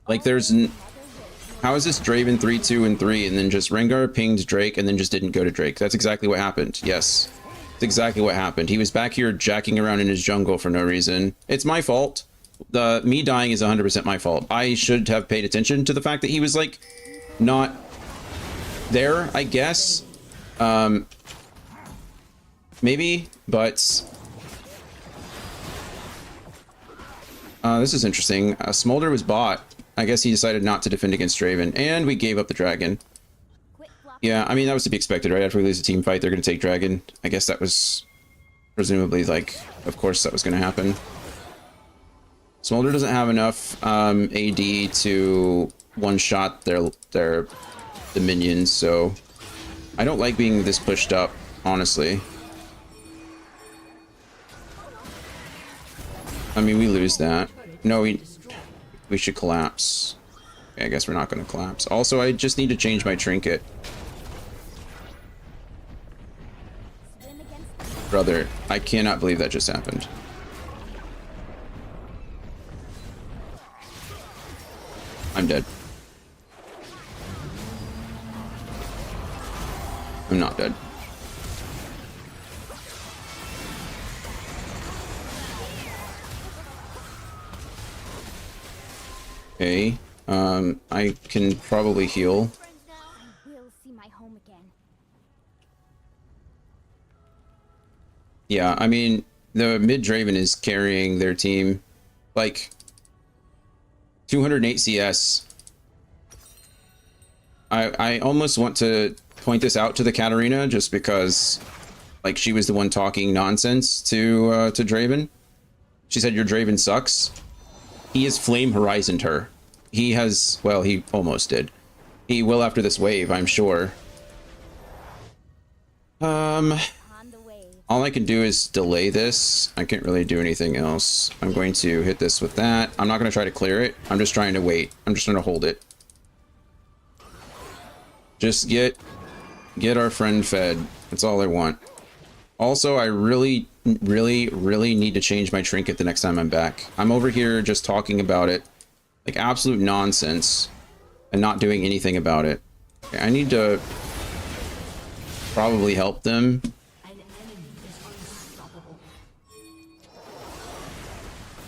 S1: Like there's how is this Draven 3-2 and 3 and then just Rengar pinged Drake and then just didn't go to Drake? That's exactly what happened. Yes. That's exactly what happened. He was back here jacking around in his jungle for no reason. It's my fault. Me dying is 100% my fault. I should have paid attention to the fact that he was like not there, I guess. Maybe, but this is interesting. Smolder was bought. I guess he decided not to defend against Draven, and we gave up the dragon.
S2: Quit flopping.
S1: Yeah, I mean, that was to be expected, right? After we lose a team fight, they're going to take dragon. I guess that was presumably, like, of course that was going to happen. Smolder doesn't have enough AD to one-shot the minions, so I don't like being this pushed up, honestly. I mean, we lose that. No, we should collapse. Okay, I guess we're not going to collapse. Also, I just need to change my trinket.
S2: Swim against the
S1: Brother, I cannot believe that just happened. I'm dead. I'm not dead. Okay, I can probably heal.
S2: friends now. I will see my home again.
S1: Yeah, I mean, the mid Draven is carrying their team. Like 208 CS. I almost want to point this out to the Katarina just because like she was the one talking nonsense to Draven. She said your Draven sucks. He has Flame Horizoned her. He has, well, he almost did. He will after this wave, I'm sure.
S2: On the way.
S1: All I can do is delay this. I can't really do anything else. I'm going to hit this with that. I'm not going to try to clear it. I'm just trying to wait. I'm just trying to hold it. Just get our friend fed. That's all I want. Also, I really need to change my trinket the next time I'm back. I'm over here just talking about it like absolute nonsense and not doing anything about it. Okay, I need to probably help them.
S4: An enemy is unstoppable.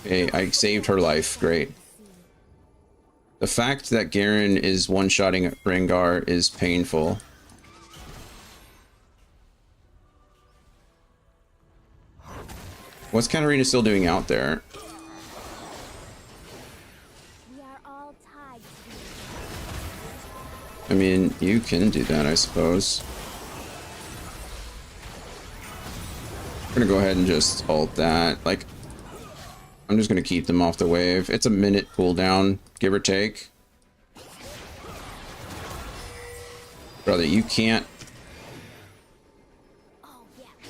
S1: Okay, I saved her life. Great. The fact that Garen is one-shotting Rengar is painful. What's Katarina still doing out there?
S2: We are all tied.
S1: I mean, you can do that, I suppose. I'm gonna go ahead and just ult that. Like, I'm just gonna keep them off the wave. It's a minute cooldown, give or take. Brother, you can't.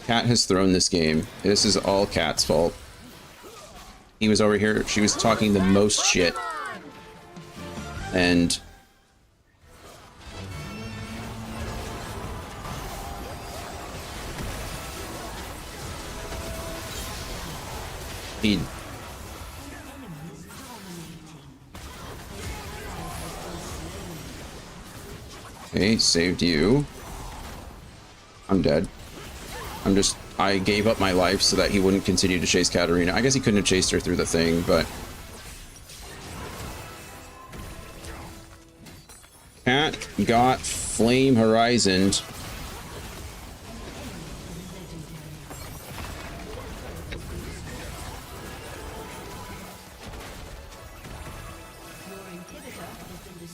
S1: Cat has thrown this game. This is all Cat's fault. He was over here. She was talking the most shit. And he okay, saved you. I'm dead. I gave up my life so that he wouldn't continue to chase Katarina. I guess he couldn't have chased her through the thing, but Cat got Flame Horizoned.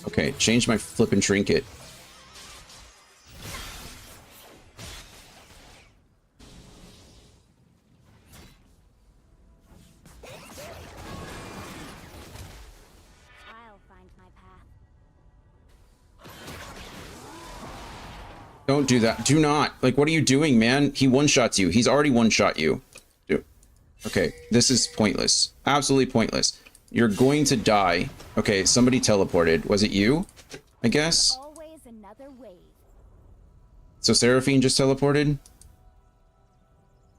S1: Okay, change my flippin' trinket.
S2: I'll find my path.
S1: Don't do that. Do not. Like, what are you doing, man? He one-shots you. He's already one-shot you. Dude. Okay, this is pointless. Absolutely pointless. You're going to die. Okay, somebody teleported. Was it you? I guess?
S2: Always another wave.
S1: So Seraphine just teleported?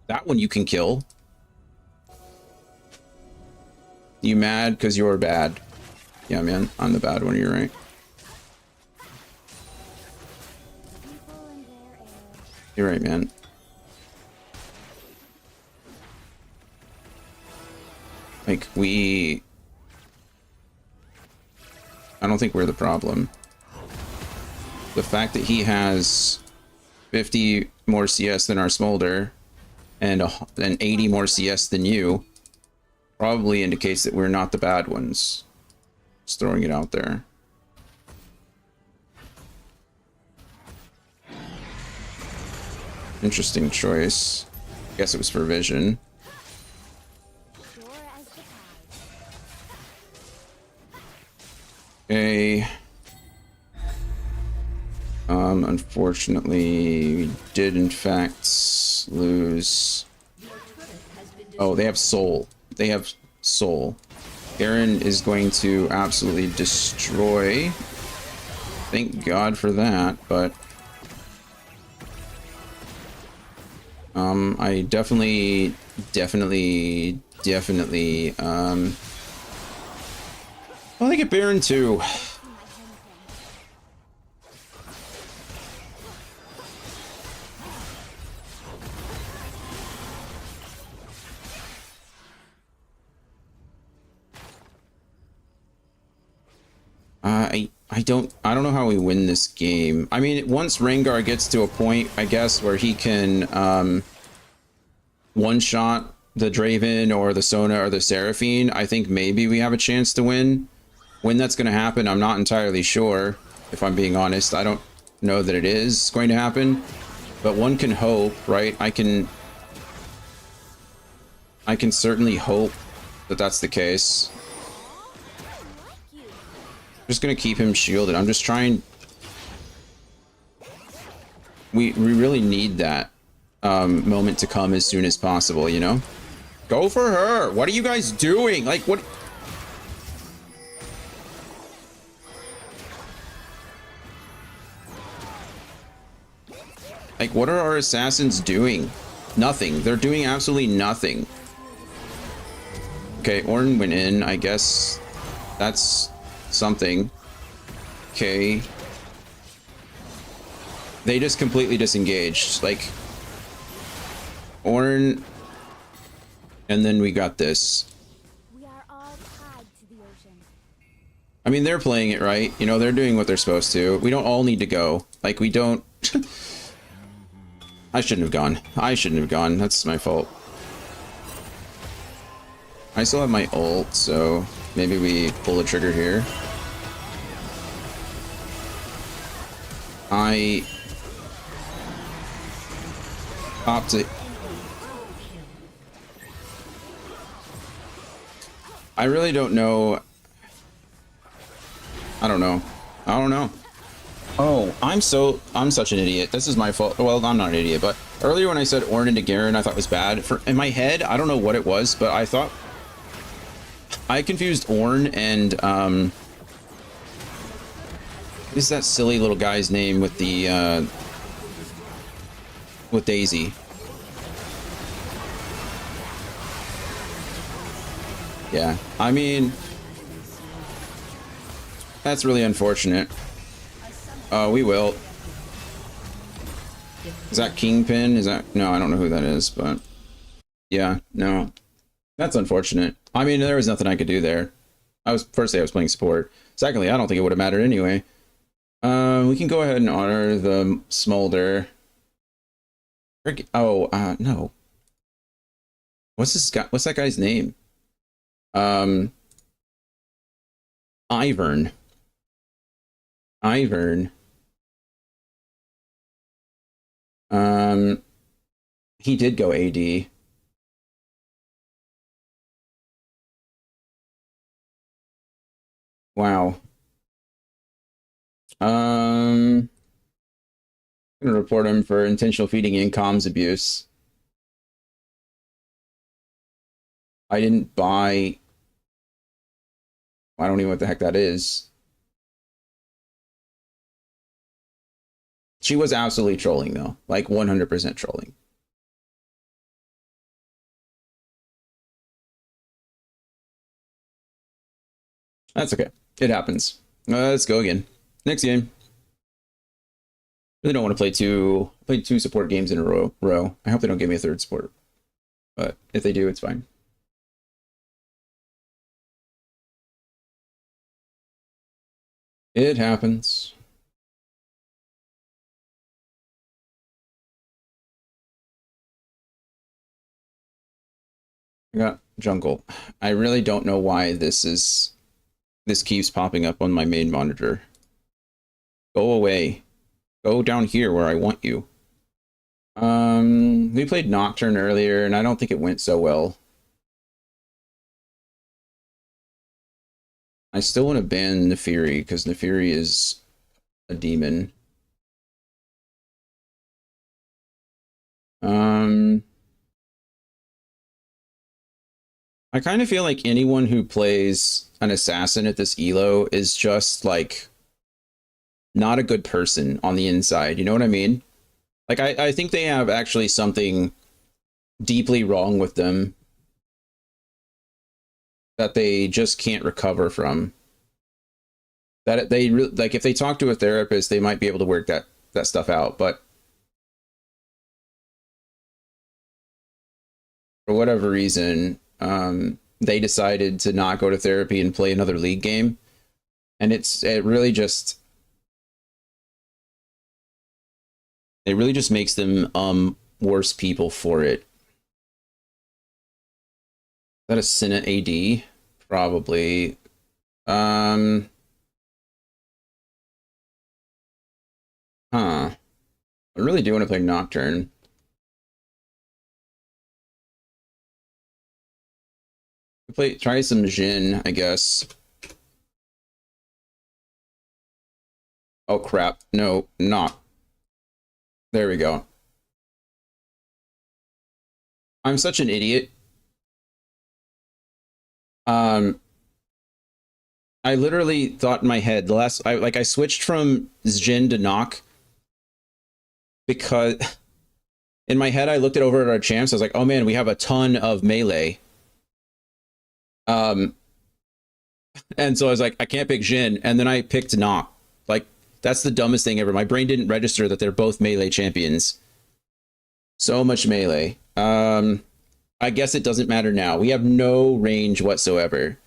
S1: That one you can kill. You mad because you're bad? Yeah, man. I'm the bad one. You're right.
S2: People and their air.
S1: You're right, man. Like, I don't think we're the problem. The fact that he has 50 more CS than our Smolder and 80 more CS than you probably indicates that we're not the bad ones. Just throwing it out there. Interesting choice. Guess it was for vision.
S2: Sure as the tide.
S1: Okay. Unfortunately, we did in fact lose. Oh, they have soul. They have soul. Garen is going to absolutely destroy. Thank God for that, but I definitely well, they get Baron too. I don't know how we win this game. I mean, once Rengar gets to a point, I guess, where he can one shot the Draven or the Sona or the Seraphine, I think maybe we have a chance to win. When that's going to happen, I'm not entirely sure, if I'm being honest. I don't know that it is going to happen, but one can hope, right? I can certainly hope that that's the case. Just going to keep him shielded. I'm just trying... We really need that moment to come as soon as possible, you know? Go for her! What are you guys doing? Like, what... Like, what are our assassins doing? Nothing. They're doing absolutely nothing. Okay, Ornn went in. I guess that's something. Okay. They just completely disengaged. Like, Ornn... And then we got this.
S2: We are all tied to the ocean.
S1: I mean, they're playing it right. You know, they're doing what they're supposed to. We don't all need to go. Like, we don't... I shouldn't have gone. I shouldn't have gone. That's my fault. I still have my ult, so maybe we pull the trigger here. I opt to... I really don't know. I don't know. I don't know. Oh, I'm such an idiot. This is my fault. Well, I'm not an idiot, but earlier when I said Ornn into Garen, I thought it was bad. In my head, I don't know what it was, but I thought I confused Ornn and what is that silly little guy's name with the with Daisy? Yeah, I mean, that's really unfortunate. We will. Is that Kingpin? Is that... No, I don't know who that is, but... Yeah, no. That's unfortunate. I mean, there was nothing I could do there. Firstly, I was playing support. Secondly, I don't think it would have mattered anyway. We can go ahead and honor the Smolder. Oh, no. What's this guy? What's that guy's name? Ivern. Ivern. He did go AD. Wow. I'm gonna report him for intentional feeding and comms abuse. I didn't buy... I don't even know what the heck that is. She was absolutely trolling, though. Like, 100% trolling. That's okay. It happens. Let's go again. Next game. Really don't want to play two support games in a row. I hope they don't give me a third support. But if they do, it's fine. It happens. I got jungle. I really don't know why this keeps popping up on my main monitor. Go away. Go down here where I want you. We played Nocturne earlier, and I don't think it went so well. I still want to ban Nefiri, because Nefiri is a demon. I kind of feel like anyone who plays an assassin at this elo is just, like, not a good person on the inside. You know what I mean? Like, I think they have actually something deeply wrong with them that they just can't recover from. That they like, if they talk to a therapist, they might be able to work that stuff out. But for whatever reason, they decided to not go to therapy and play another League game, and it really just makes them worse people for it. that a Senna AD? Probably. Huh. I really do want to play Nocturne. Try some Jhin, I guess. Oh crap. No, not. There we go. I'm such an idiot. I literally thought in my head I switched from Jhin to Nock because in my head I looked it over at our champs. I was like, oh man, we have a ton of melee. And so I was like, I can't pick Jhin, and then I picked Nock. Like, that's the dumbest thing ever. My brain didn't register that they're both melee champions. So much melee. I guess it doesn't matter now. We have no range whatsoever.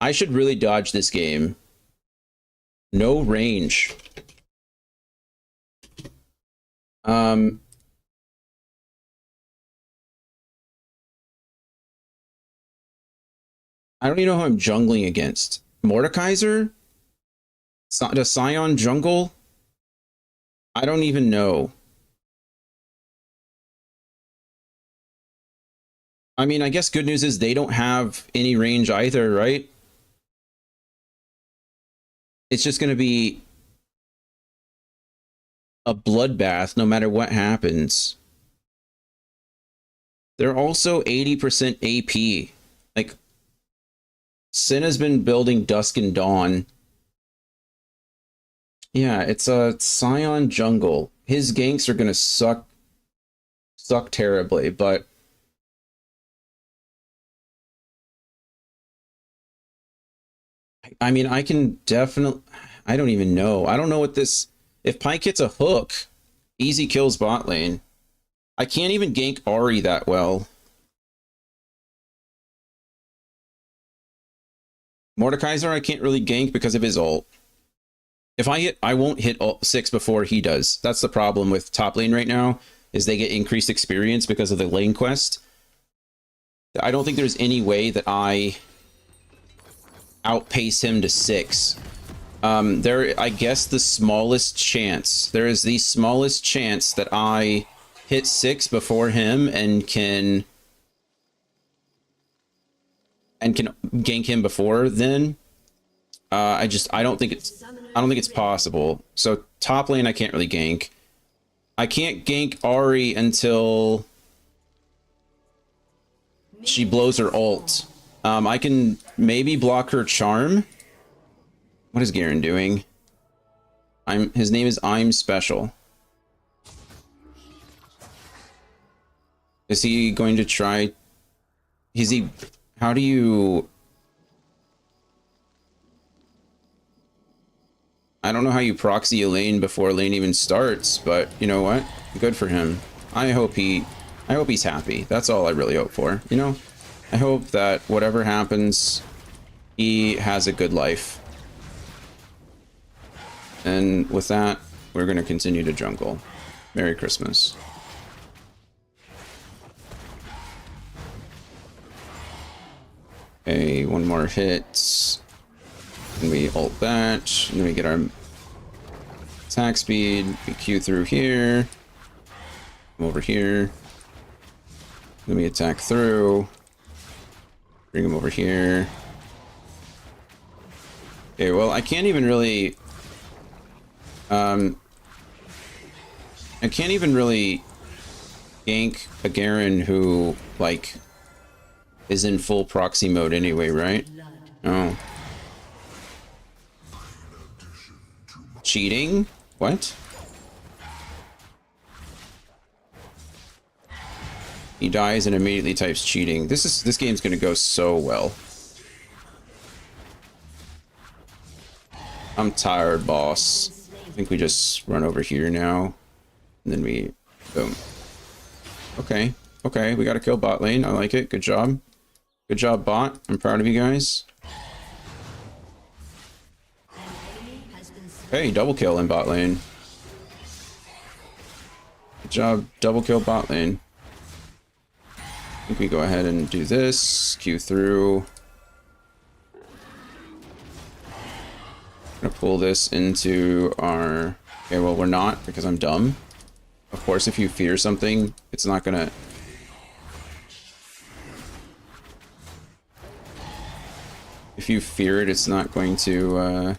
S1: I should really dodge this game. No range. I don't even know who I'm jungling against. Mordekaiser? Does Sion jungle? I don't even know. I mean, I guess good news is they don't have any range either, right? It's just going to be a bloodbath no matter what happens. They're also 80% AP. Like, Senna's been building Dusk and Dawn. Yeah, it's a Sion jungle. His ganks are going to suck terribly, but I mean, I can definitely... I don't even know. I don't know what this... If Pyke hits a hook, easy kills bot lane. I can't even gank Ahri that well. Mordekaiser I can't really gank because of his ult. If I hit... I won't hit ult 6 before he does. That's the problem with top lane right now, is they get increased experience because of the lane quest. I don't think there's any way that I outpace him to 6. I guess the smallest chance. There is the smallest chance that I hit 6 before him and can gank him before then. I don't think it's possible. So top lane I can't really gank. I can't gank Ahri until she blows her ult. I can maybe block her charm. What is Garen doing? His name is I'm Special. Is he going to try? How do you... I don't know how you proxy a lane before a lane even starts, but you know what? Good for him. I hope he's happy. That's all I really hope for, you know? I hope that whatever happens, he has a good life. And with that, we're going to continue to jungle. Merry Christmas. Okay, one more hit. And we ult that. And then we get our attack speed. We Q through here. Come over here. Then we attack through. Bring him over here. Okay, well, I can't even really... I can't even really gank a Garen who, like, is in full proxy mode anyway, right? Oh. Cheating? What? He dies and immediately types cheating. This game's gonna go so well. I'm tired, boss. I think we just run over here now. And then we... boom. Okay. Okay, we gotta kill bot lane. I like it. Good job. Good job, bot. I'm proud of you guys. Hey, double kill in bot lane. Good job. Double kill bot lane. think we go ahead and do this. Q through. Gonna pull this into our... Okay, well, we're not because I'm dumb. Of course, if you fear something, it's not gonna... If you fear it, it's not going to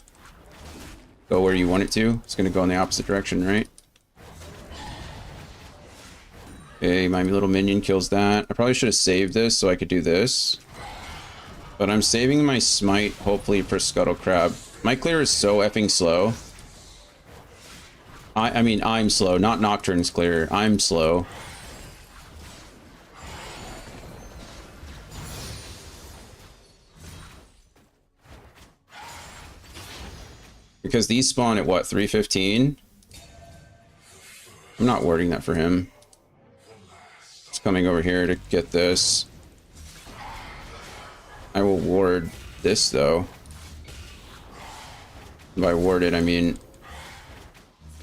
S1: go where you want it to. It's gonna go in the opposite direction, right? Okay, my little minion kills that. I probably should have saved this so I could do this. But I'm saving my smite, hopefully, for Scuttle Crab. My clear is so effing slow. I mean, I'm slow, not Nocturne's clear. I'm slow. Because these spawn at what, 315? I'm not warding that for him. It's coming over here to get this. I will ward this, though. By warded, I mean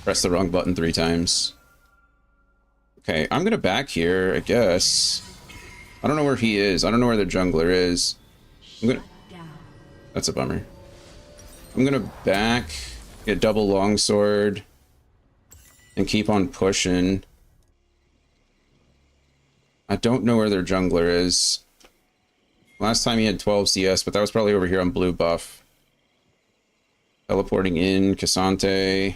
S1: press the wrong button 3 times. Okay, I'm gonna back here, I guess. I don't know where he is. I don't know where the jungler is. I'm gonna... That's a bummer. I'm gonna back, get double longsword, and keep on pushing. I don't know where their jungler is. Last time he had 12 CS, but that was probably over here on blue buff. Teleporting in, Cassante.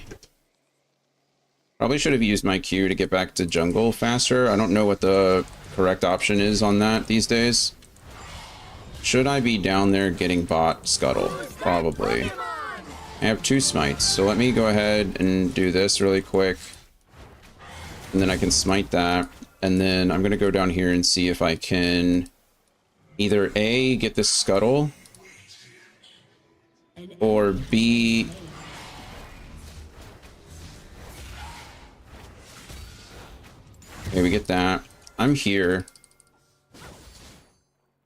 S1: Probably should have used my Q to get back to jungle faster. I don't know what the correct option is on that these days. Should I be down there getting bot scuttle? Probably. I have 2 smites, so let me go ahead and do this really quick. And then I can smite that. And then I'm going to go down here and see if I can either A, get this scuttle, or B... Okay, we get that. I'm here.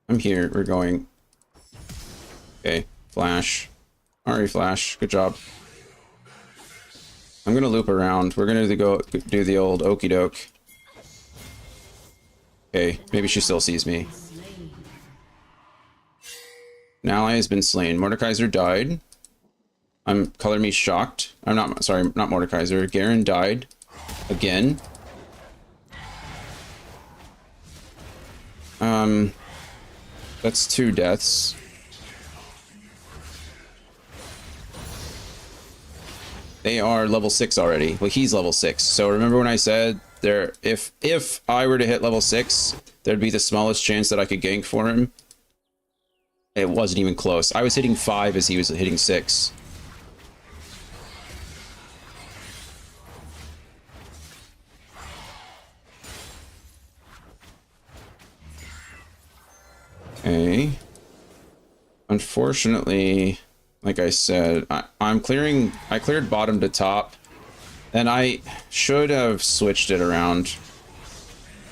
S1: I'm here. We're going. Okay, flash. Alright, flash. Good job. I'm gonna loop around. We're gonna go do the old okey doke. Okay, maybe she still sees me. An ally has been slain. Mordekaiser died. Color me shocked. I'm not, sorry, not Mordekaiser. Garen died. Again. That's 2 deaths. They are level 6 already. Well, he's level 6. So remember when I said there, if I were to hit level 6, there'd be the smallest chance that I could gank for him. It wasn't even close. I was hitting 5 as he was hitting 6. Okay. Unfortunately, like I said, I cleared bottom to top, and I should have switched it around.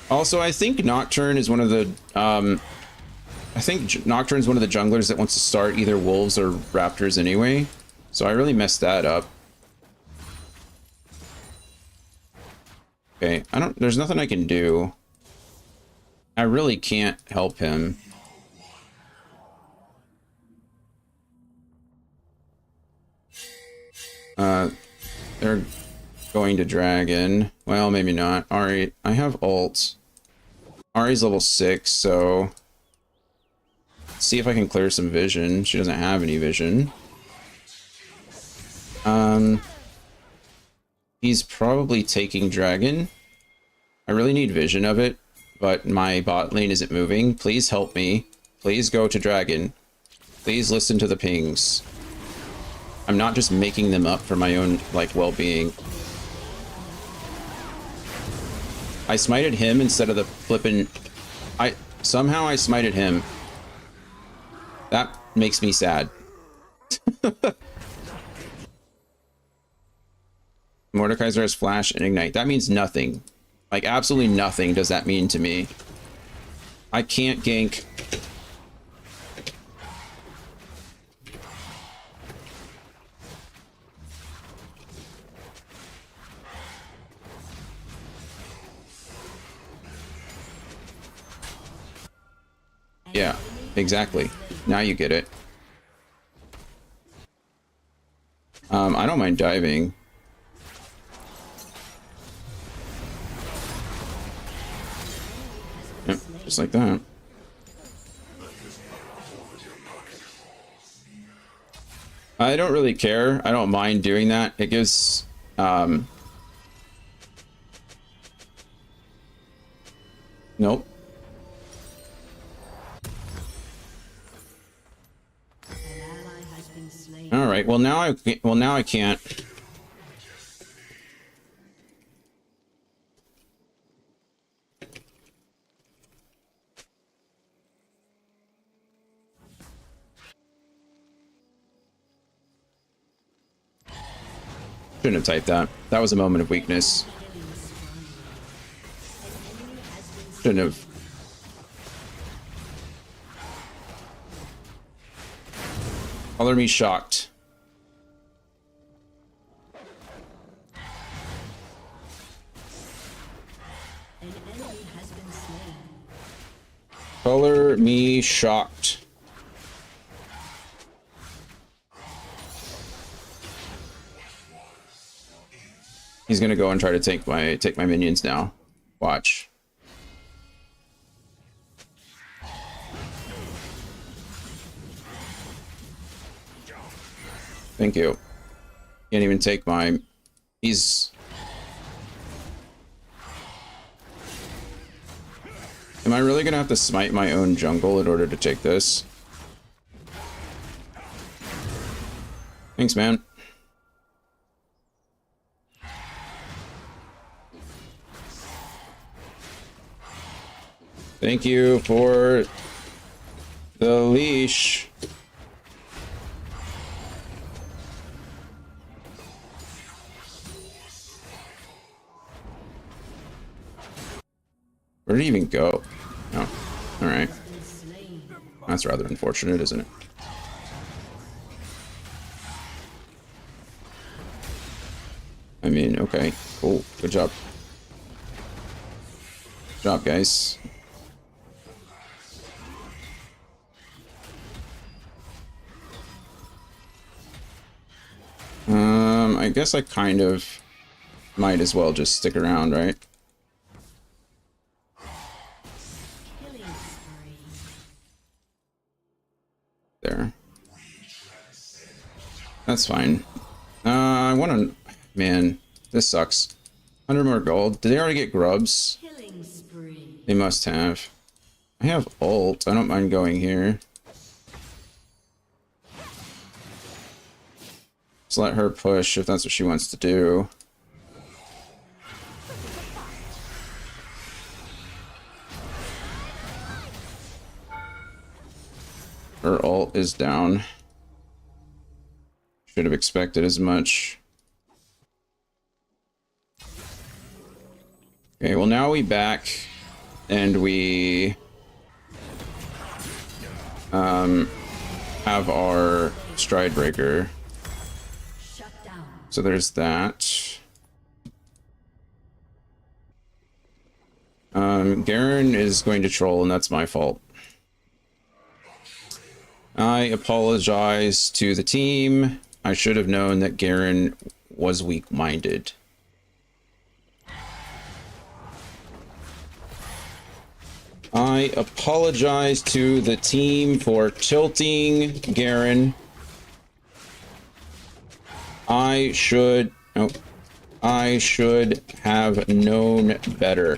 S1: Also, I think Nocturne is one of the, I think Nocturne's one of the junglers that wants to start either wolves or raptors anyway, so I really messed that up. Okay, there's nothing I can do. I really can't help him. They're going to dragon. Well, maybe not. Ahri, I have ult. Ahri's level 6, so... Let's see if I can clear some vision. She doesn't have any vision. He's probably taking dragon. I really need vision of it, but my bot lane isn't moving. Please help me. Please go to dragon. Please listen to the pings. I'm not just making them up for my own, like, well-being. I smited him instead of the flippin'... Somehow I smited him. That makes me sad. Mordekaiser has flash and ignite. That means nothing. Like, absolutely nothing does that mean to me. I can't gank... Yeah, exactly. Now you get it. I don't mind diving. Yep, just like that. I don't really care. I don't mind doing that. It gives nope. All right. Well, now I can't. Shouldn't have typed that. That was a moment of weakness. Shouldn't have. Color me shocked. Color me shocked. He's gonna go and try to take my minions now. Watch. Thank you. Can't even take my... He's... Am I really gonna have to smite my own jungle in order to take this? Thanks, man. Thank you for the leash. Where did he even go? Oh, all right. That's rather unfortunate, isn't it? I mean, okay, cool, good job. Good job, guys. I guess I kind of might as well just stick around, right? There. That's fine. I want to... Man, this sucks. 100 more gold. Did they already get grubs? They must have. I have ult. I don't mind going here. Just let her push if that's what she wants to do. Her ult is down. Should have expected as much. Okay, well now we back and we have our stride breaker. So there's that. Garen is going to troll, and that's my fault. I apologize to the team. I should have known that Garen was weak-minded. I apologize to the team for tilting Garen. I should have known better.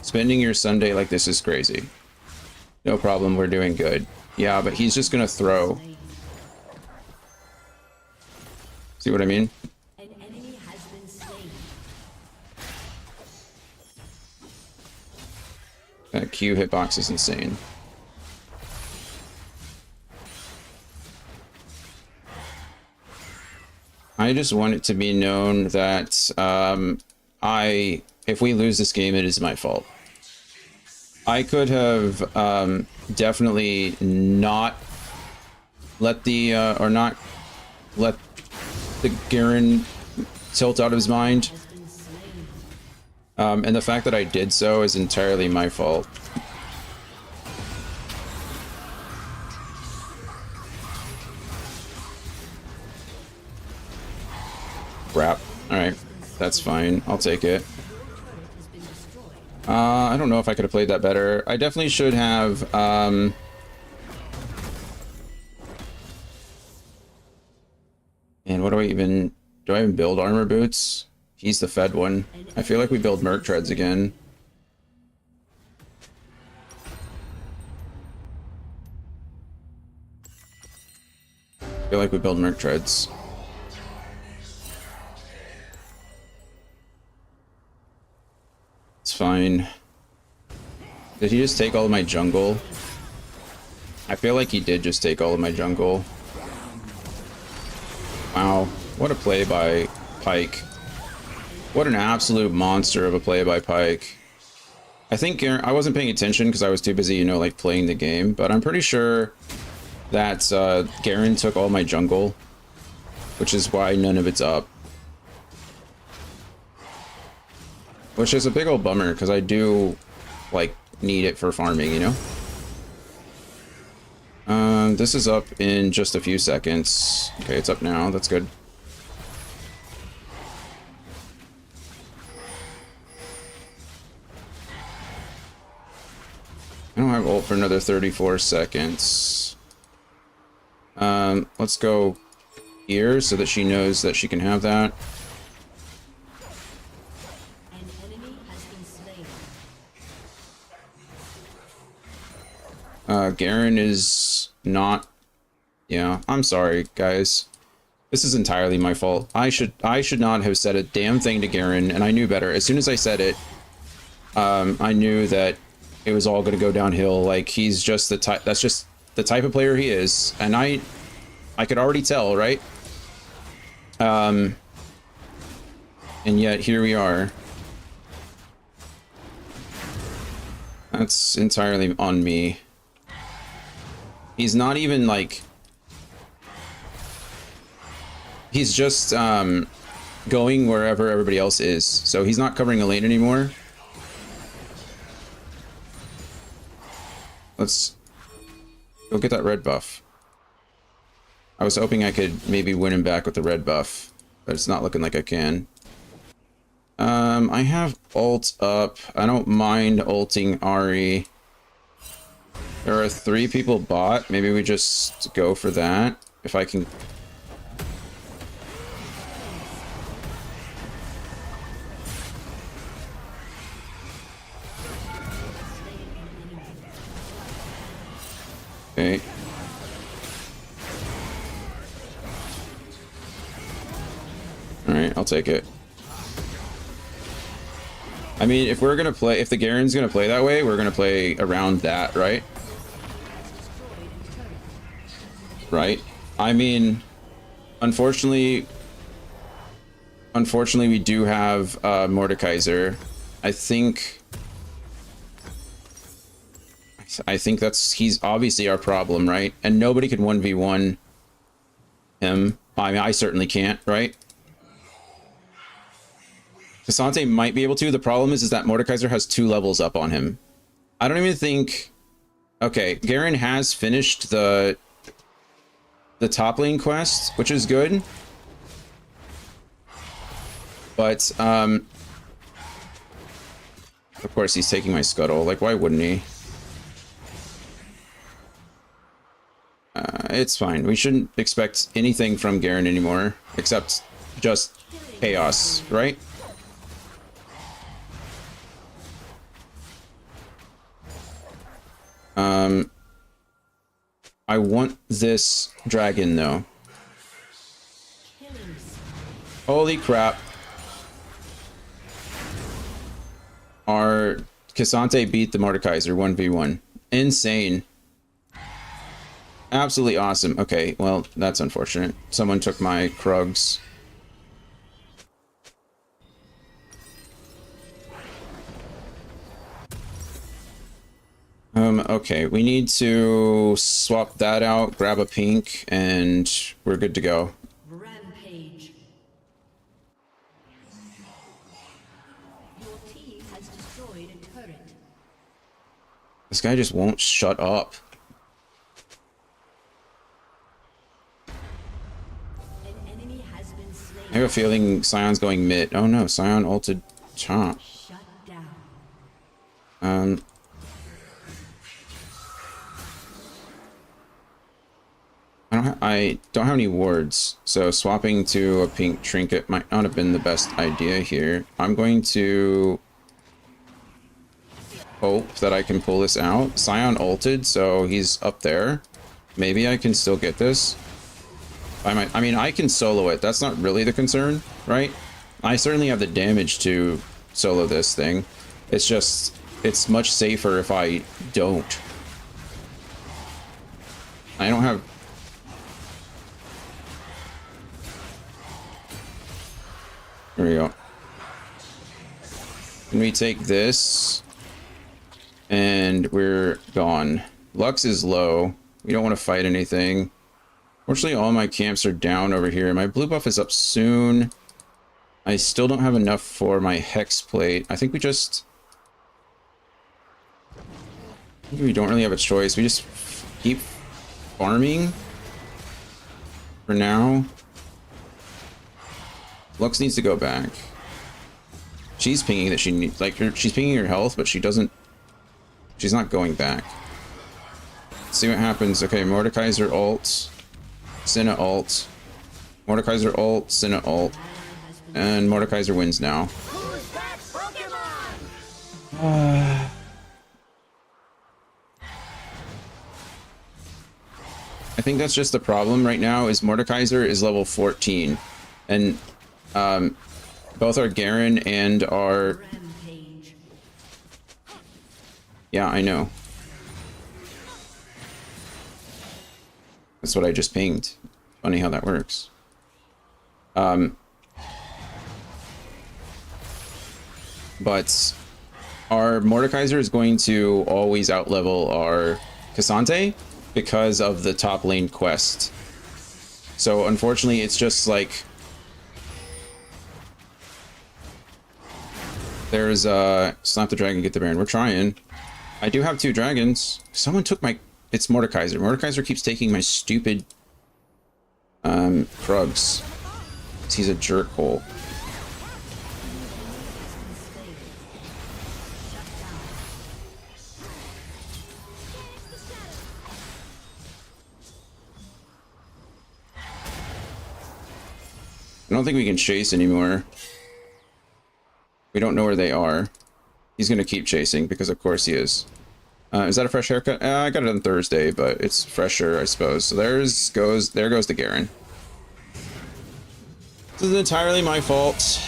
S1: Spending your Sunday like this is crazy. No problem, we're doing good. Yeah, but he's just gonna throw. See what I mean?
S4: An enemy has been slain.
S1: That Q hitbox is insane. I just want it to be known that if we lose this game, it is my fault. I could have definitely not let the or not let the Garen tilt out of his mind. And the fact that I did so is entirely my fault. Crap. Alright. That's fine. I'll take it. I don't know if I could have played that better. I definitely should have, and what do I even build armor boots? He's the fed one. I feel like we build Merc Treads again. I feel like we build Merc Treads. It's fine. Did he just take all of my jungle? I feel like he did just take all of my jungle. Wow, what a play by Pyke. What an absolute monster of a play by Pyke. I think Garen, I wasn't paying attention because I was too busy, you know, like playing the game, but I'm pretty sure that Garen took all my jungle, which is why none of it's up. Which is a big old bummer because I do, like, need it for farming, you know? This is up in just a few seconds. Okay, it's up now. That's good. I don't have ult for another 34 seconds. Let's go here so that she knows that she can have that.
S4: An enemy has been slain.
S1: Garen is not... Yeah, I'm sorry, guys. This is entirely my fault. I should not have said a damn thing to Garen, and I knew better. As soon as I said it, I knew that it was all going to go downhill. Like, he's just the type... That's just the type of player he is. And I could already tell, right? And yet, here we are. That's entirely on me. He's not even, like... He's just, going wherever everybody else is. So he's not covering a lane anymore. Let's go get that red buff. I was hoping I could maybe win him back with the red buff, but it's not looking like I can. I have ult up. I don't mind ulting Ahri. There are 3 people bot. Maybe we just go for that. If I can... Okay. Alright, I'll take it. I mean, if we're gonna play, if the Garen's gonna play that way, we're gonna play around that, right? Right? I mean, unfortunately, we do have Mordekaiser. I think that's, he's obviously our problem, right? And nobody could 1v1 him. I mean, I certainly can't, right? K'Sante might be able to. The problem is that Mordekaiser has 2 levels up on him. I don't even think... Okay, Garen has finished the top lane quest, which is good. But, of course he's taking my scuttle. Like, why wouldn't he? It's fine. We shouldn't expect anything from Garen anymore, except just chaos, right? I want this dragon, though. Holy crap. Our K'Sante beat the Mordekaiser 1v1. Insane. Absolutely awesome. Okay, well, that's unfortunate. Someone took my Krugs. Okay, we need to swap that out, grab a pink, and we're good to go. This guy just won't shut up.
S4: An enemy has been slain.
S1: I have a feeling Sion's going mid. Oh no, Sion ulted top.
S4: Shut down.
S1: I don't have any wards, so swapping to a pink trinket might not have been the best idea here. I'm going to hope that I can pull this out. Sion ulted, so he's up there. Maybe I can still get this. I mean, I can solo it. That's not really the concern, right? I certainly have the damage to solo this thing. It's just, it's much safer if I don't. I don't have... There we go. Can we take this? And we're gone. Lux is low. We don't want to fight anything. Fortunately, all my camps are down over here. My blue buff is up soon. I still don't have enough for my hex plate. I think we just... we don't really have a choice. We just keep farming for now. Lux needs to go back. She's pinging that she needs, like, she's pinging her health, but she doesn't, she's not going back. Let's see what happens. Okay, Mordekaiser ult, Senna ult, Mordekaiser ult, Senna ult, and Mordekaiser wins now. I think that's just the problem right now, is Mordekaiser is level 14, and both our Garen and our...
S4: Rampage.
S1: Yeah, I know. That's what I just pinged. Funny how that works. But our Mordekaiser is going to always outlevel our Cassante because of the top lane quest. So unfortunately, it's just like... there's slap the dragon, get the Baron. We're trying. I do have 2 dragons. Someone took my... it's Mordekaiser. Mordekaiser keeps taking my stupid Krugs. He's a jerkhole. I don't think we can chase anymore. We don't know where they are. He's going to keep chasing because of course he is. Is that a fresh haircut? I got it on Thursday, but it's fresher, I suppose. So there goes the Garen. This is entirely my fault.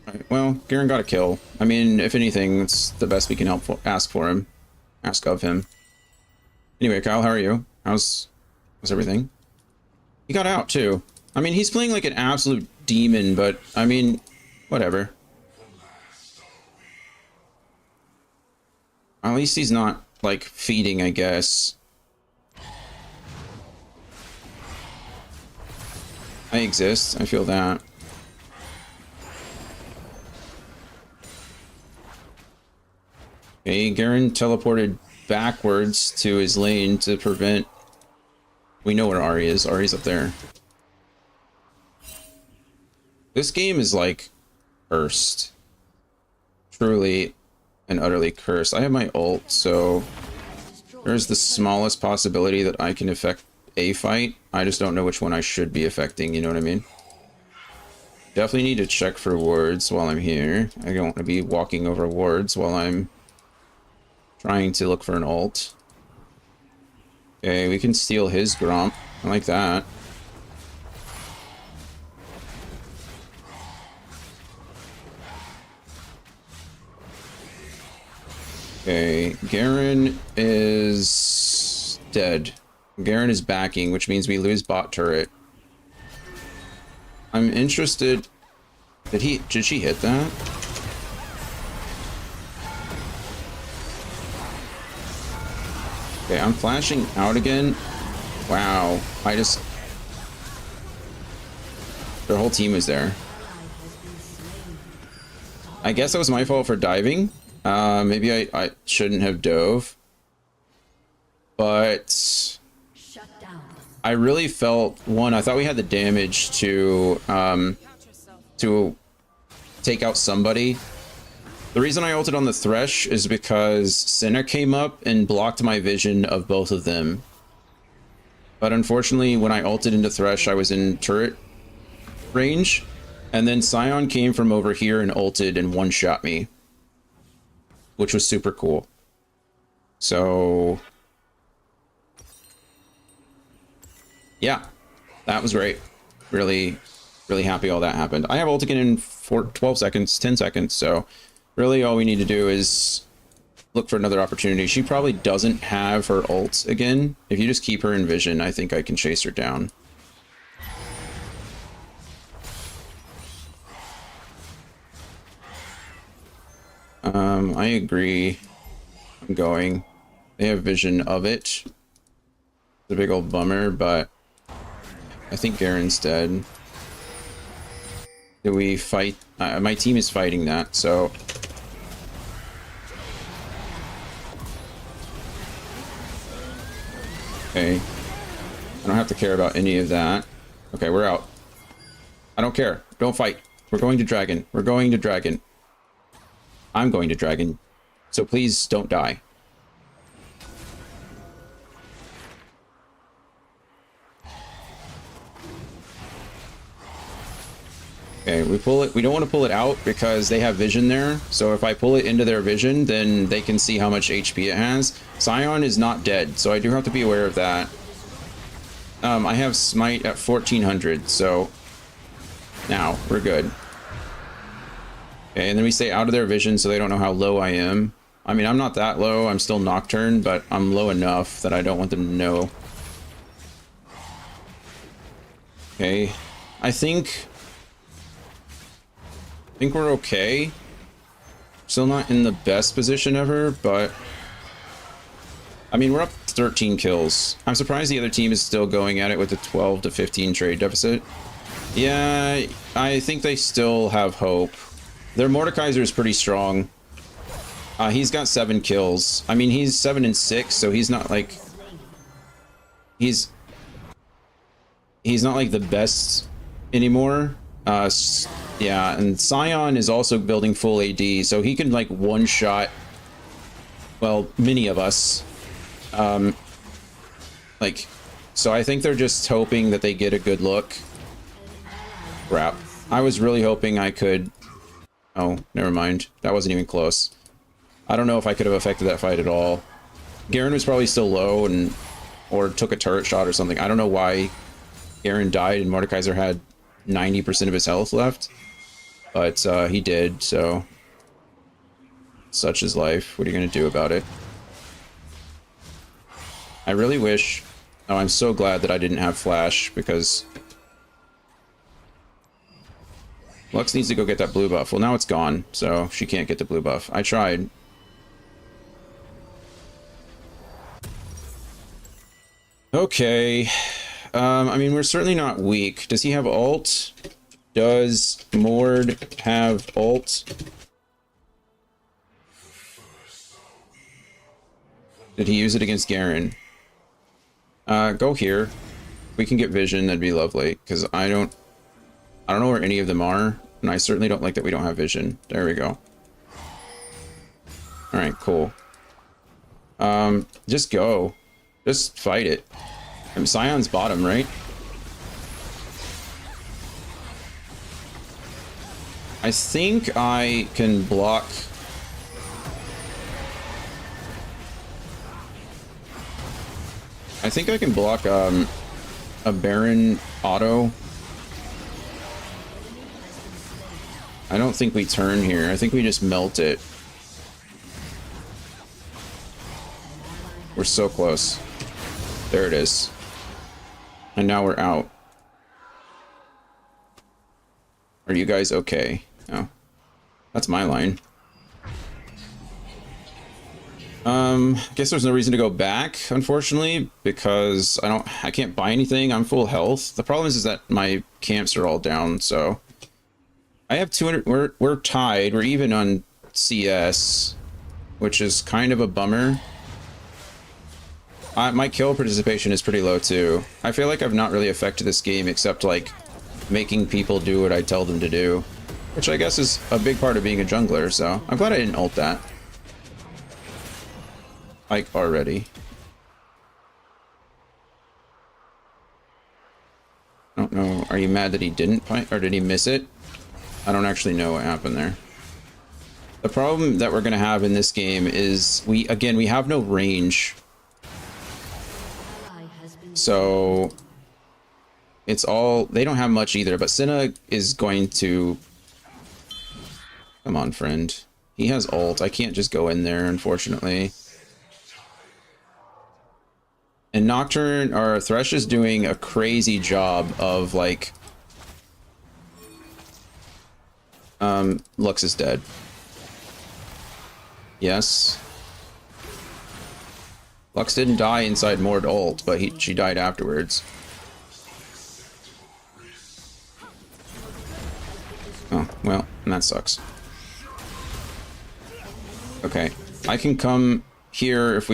S1: Right, well, Garen got a kill. I mean, if anything, it's the best we can ask of him. Anyway, Kyle, how are you? How's everything? He got out too. I mean, he's playing like an absolute demon, but I mean, whatever. At least he's not, like, feeding, I guess. I exist. I feel that. Okay, Garen teleported backwards to his lane to prevent... we know where Ahri is. Ahri's up there. This game is, like, cursed. Truly and utterly cursed. I have my ult, so there's the smallest possibility that I can affect a fight. I just don't know which one I should be affecting, you know what I mean? Definitely need to check for wards while I'm here. I don't want to be walking over wards while I'm trying to look for an ult. Okay, we can steal his Gromp. I like that. Okay, Garen is dead. Garen is backing, which means we lose bot turret. I'm interested... did she hit that? Okay, I'm flashing out again. Wow, their whole team is there. I guess it was my fault for diving. Maybe I shouldn't have dove. But
S4: Shut down.
S1: I really felt, one, I thought we had the damage to take out somebody. The reason I ulted on the Thresh is because Senna came up and blocked my vision of both of them. But unfortunately, when I ulted into Thresh, I was in turret range. And then Sion came from over here and ulted and one-shot me, which was super cool. So yeah, that was great. Really, really happy all that happened. I have ult again in 12 seconds, 10 seconds. So really all we need to do is look for another opportunity. She probably doesn't have her ult again. If you just keep her in vision, I think I can chase her down. I agree. I'm going. They have vision of it. It's a big old bummer, but I think Garen's dead. Do we fight? My team is fighting that, so... Okay. I don't have to care about any of that. Okay, we're out. I don't care. Don't fight. We're going to dragon. We're going to dragon. I'm going to dragon. So please don't die. Okay, we pull it. We don't want to pull it out because they have vision there. So if I pull it into their vision, then they can see how much HP it has. Sion is not dead, so I do have to be aware of that. I have smite at 1400, so now we're good. Okay, and then we stay out of their vision so they don't know how low I am. I mean, I'm not that low. I'm still Nocturne, but I'm low enough that I don't want them to know. Okay, I think we're okay. Still not in the best position ever, but I mean, we're up 13 kills. I'm surprised the other team is still going at it with a 12 to 15 trade deficit. Yeah, I think they still have hope. Their Mordekaiser is pretty strong. He's got 7 kills. I mean, he's 7 and 6, so he's not like... He's not like the best anymore. Yeah, and Sion is also building full AD, so he can like one-shot, well, many of us. So I think they're just hoping that they get a good look. Crap. I was really hoping I could... Oh, never mind. That wasn't even close. I don't know if I could have affected that fight at all. Garen was probably still low and or took a turret shot or something. I don't know why Garen died and Mordekaiser had 90% of his health left. But he did, so... Such is life. What are you going to do about it? I really wish... Oh, I'm so glad that I didn't have Flash, because... Lux needs to go get that blue buff. Well, now it's gone, so she can't get the blue buff. I tried. Okay. I mean, we're certainly not weak. Does he have ult? Does Mord have ult? Did he use it against Garen? Go here. We can get vision, that'd be lovely, because I don't know where any of them are, and I certainly don't like that we don't have vision. There we go. Alright, cool. Just go. Just fight it. I mean, Sion's bottom, right? I think I can block... I think I can block a Baron auto. I don't think we turn here. I think we just melt it. We're so close. There it is. And now we're out. Are you guys okay? No. That's my line. Guess there's no reason to go back, unfortunately, because I can't buy anything. I'm full health. The problem is that my camps are all down, so I have 200. We're tied. We're even on CS. which is kind of a bummer. My kill participation is pretty low too. I feel like I've not really affected this game except like making people do what I tell them to do, which I guess is a big part of being a jungler, so I'm glad I didn't ult that. Like, already. I don't know, are you mad that he didn't fight, or did he miss it? I don't actually know what happened there. The problem that we're gonna have in this game is we have no range. So it's all, they don't have much either, but Senna is going to, come on friend. He has ult, I can't just go in there unfortunately. And Nocturne, or Thresh, is doing a crazy job of like, Lux is dead. Yes. Lux didn't die inside Mord ult, but she died afterwards. Oh, well, and that sucks. Okay, I can come here if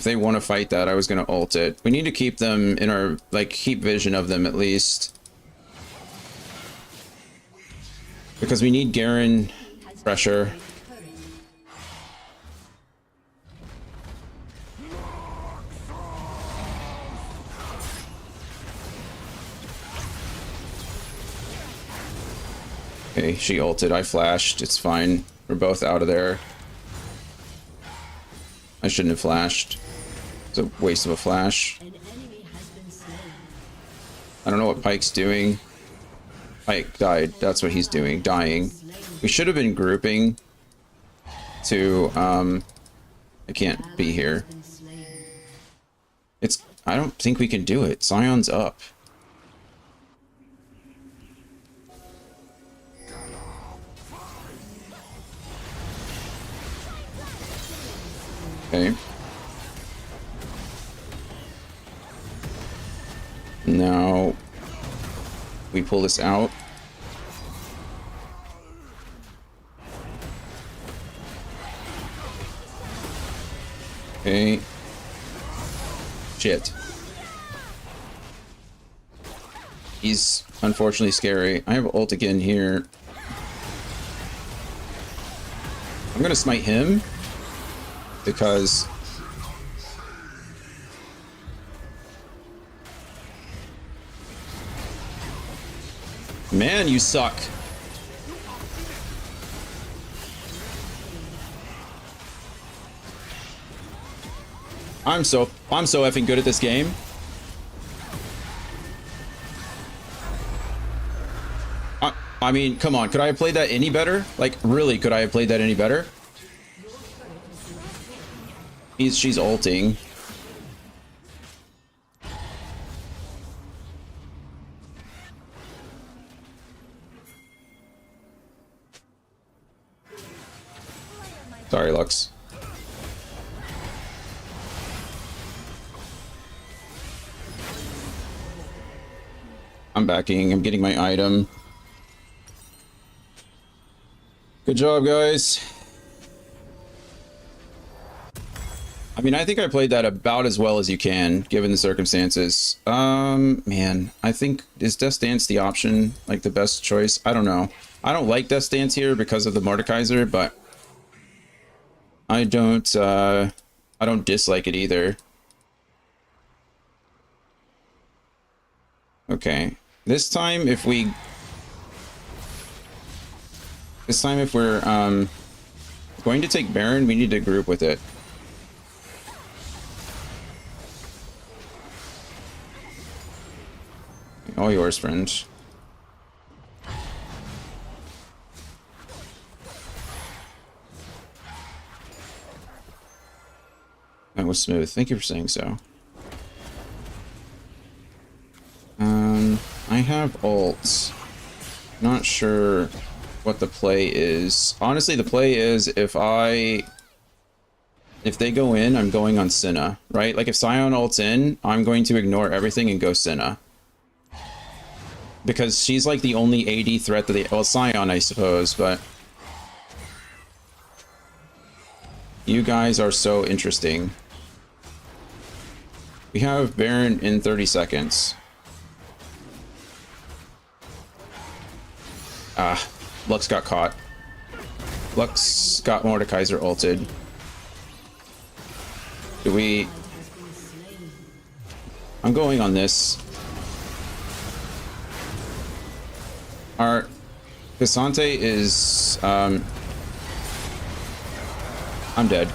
S1: they want to fight that. I was going to ult it. We need to keep them in our, like, keep vision of them at least. Because we need Garen pressure. Okay, she ulted, I flashed, it's fine. We're both out of there. I shouldn't have flashed. It's a waste of a flash. I don't know what Pyke's doing. Pyke died, that's what he's doing, dying. We should have been grouping to, I can't be here. I don't think we can do it. Sion's up. Okay. Now we pull this out. Okay. Shit. He's unfortunately scary. I have ult again here. I'm gonna smite him. Because man, you suck. I'm so effing good at this game. I mean, come on, could I have played that any better? Like, really, could I have played that any better? She's ulting. Sorry, Lux. I'm backing. I'm getting my item. Good job, guys. I mean, I think I played that about as well as you can, given the circumstances. Man, I think, is Death Dance the option, like the best choice? I don't know. I don't like Death Dance here because of the Mordekaiser, but I don't dislike it either. Okay. This time if we're going to take Baron, we need to group with it. All yours, friend. That was smooth. Thank you for saying so. I have ults. Not sure what the play is. Honestly, the play is if they go in, I'm going on Senna, right? Like if Sion ults in, I'm going to ignore everything and go Senna. Because she's like the only AD threat that well, Sion, I suppose, but You guys are so interesting. We have Baron in 30 seconds. Ah, Lux got caught. Lux got Mordekaiser ulted. Do we... I'm going on this. Our Cassante is... I'm dead.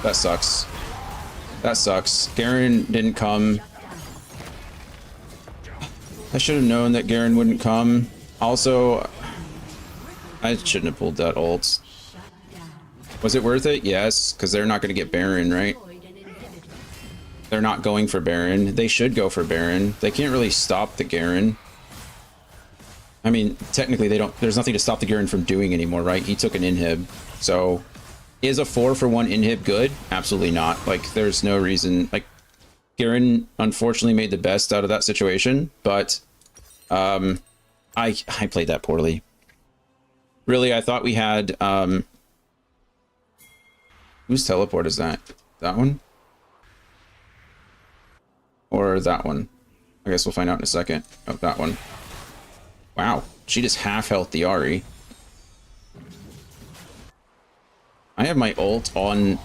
S1: That sucks. That sucks. Garen didn't come. I should have known that Garen wouldn't come. Also, I shouldn't have pulled that ult. Was it worth it? Yes, because they're not going to get Baron, right? They're not going for Baron. They should go for Baron. They can't really stop the Garen. I mean, technically they don't. There's nothing to stop the Garen from doing anymore, right? He took an inhib. So, is a 4-for-1 inhib good? Absolutely not. Like, there's no reason. Like, Garen unfortunately made the best out of that situation, but I played that poorly. Really, I thought we had whose teleport is that? That one? Or that one? I guess we'll find out in a second. Oh, that one. Wow, she just half-health the Ahri. I have my ult on...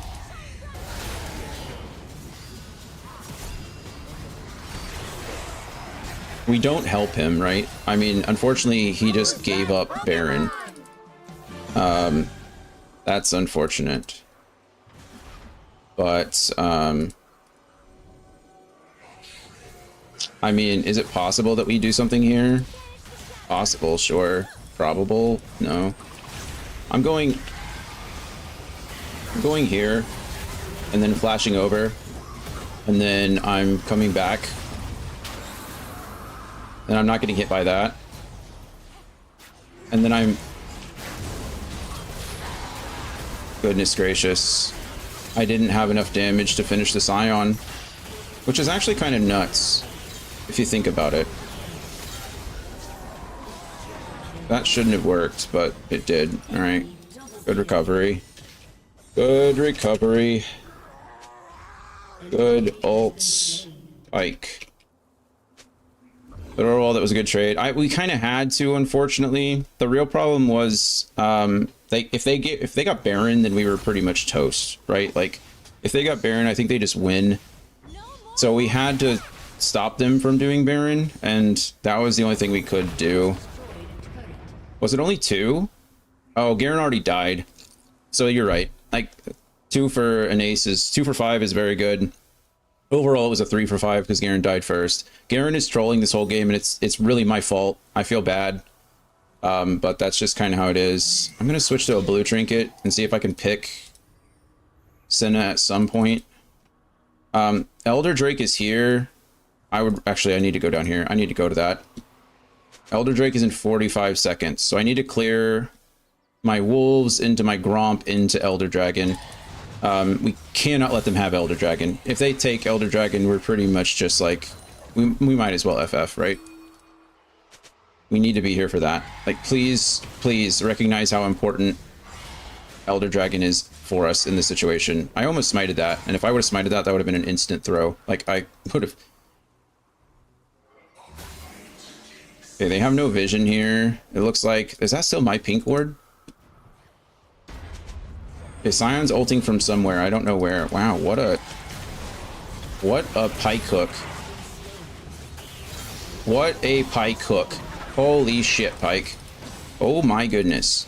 S1: We don't help him, right? I mean, unfortunately, he just gave up Baron. That's unfortunate. But, I mean, is it possible that we do something here? Possible, sure. Probable, no. I'm going here, and then flashing over, and then I'm coming back, and I'm not getting hit by that, and then I'm... Goodness gracious. I didn't have enough damage to finish this Ion, which is actually kind of nuts, if you think about it. That shouldn't have worked, but it did. Alright. Good recovery. Good recovery. Good ults. Pike. But overall, that was a good trade. We kind of had to, unfortunately. The real problem was, if they got Baron, then we were pretty much toast, right? Like, if they got Baron, I think they just win. So we had to stop them from doing Baron, and that was the only thing we could do. Was it only 2? Oh, Garen already died. So you're right. Like, 2 for an ace is 2 for 5 is very good. Overall, it was a 3 for 5 because Garen died first. Garen is trolling this whole game, and it's really my fault. I feel bad. But that's just kind of how it is. I'm going to switch to a blue trinket and see if I can pick Senna at some point. Elder Drake is here. I need to go down here. I need to go to that. Elder Drake is in 45 seconds, so I need to clear my wolves into my Gromp into Elder Dragon. We cannot let them have Elder Dragon. If they take Elder Dragon, we're pretty much just like... We might as well FF, right? We need to be here for that. Like, please, please recognize how important Elder Dragon is for us in this situation. I almost smited that, and if I would have smited that, that would have been an instant throw. Like, I would have... Okay, they have no vision here. It looks like... Is that still my pink ward? Okay, Sion's ulting from somewhere. I don't know where. Wow, what a pike hook. What a pike hook. Holy shit, Pike. Oh my goodness.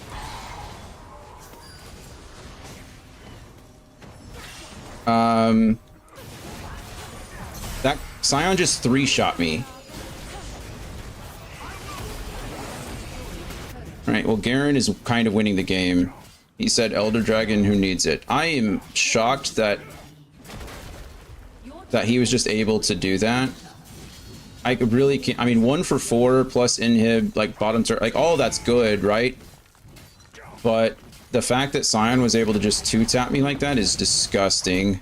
S1: That Sion just 3-shot me. Alright, well, Garen is kind of winning the game. He said Elder Dragon, who needs it. I am shocked that he was just able to do that. I really can't... I mean, 1 for 4 plus inhib, like bottom turret, like all that's good, right? But the fact that Sion was able to just 2-tap me like that is disgusting.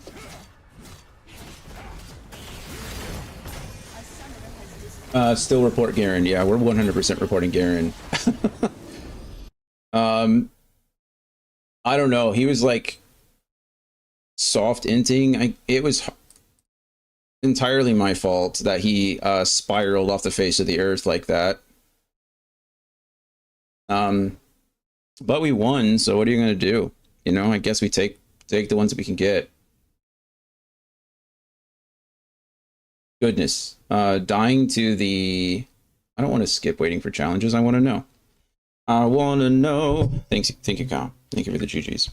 S1: Still report Garen. Yeah, we're 100% reporting Garen. I don't know. He was like soft inting. It was entirely my fault that he spiraled off the face of the earth like that. But we won, so what are you gonna do? You know, I guess we take the ones that we can get. Goodness. Dying to the... I don't want to skip waiting for challenges. I want to know. I want to know. Thank you, Kyle. Thank you for the GGs.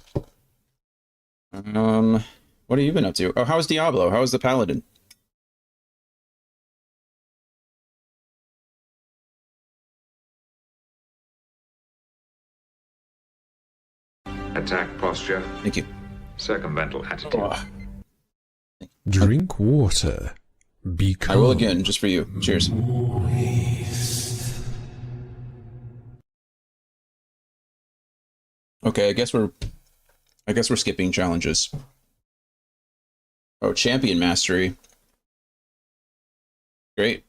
S1: What have you been up to? Oh, how's Diablo? How's the Paladin?
S5: Attack posture.
S1: Thank you.
S5: Circumvental attitude.
S1: Oh,
S6: Drink water. Be
S1: I will
S6: calm.
S1: again, just for you. Cheers. Okay, I guess we're skipping challenges. Oh, champion mastery. Great.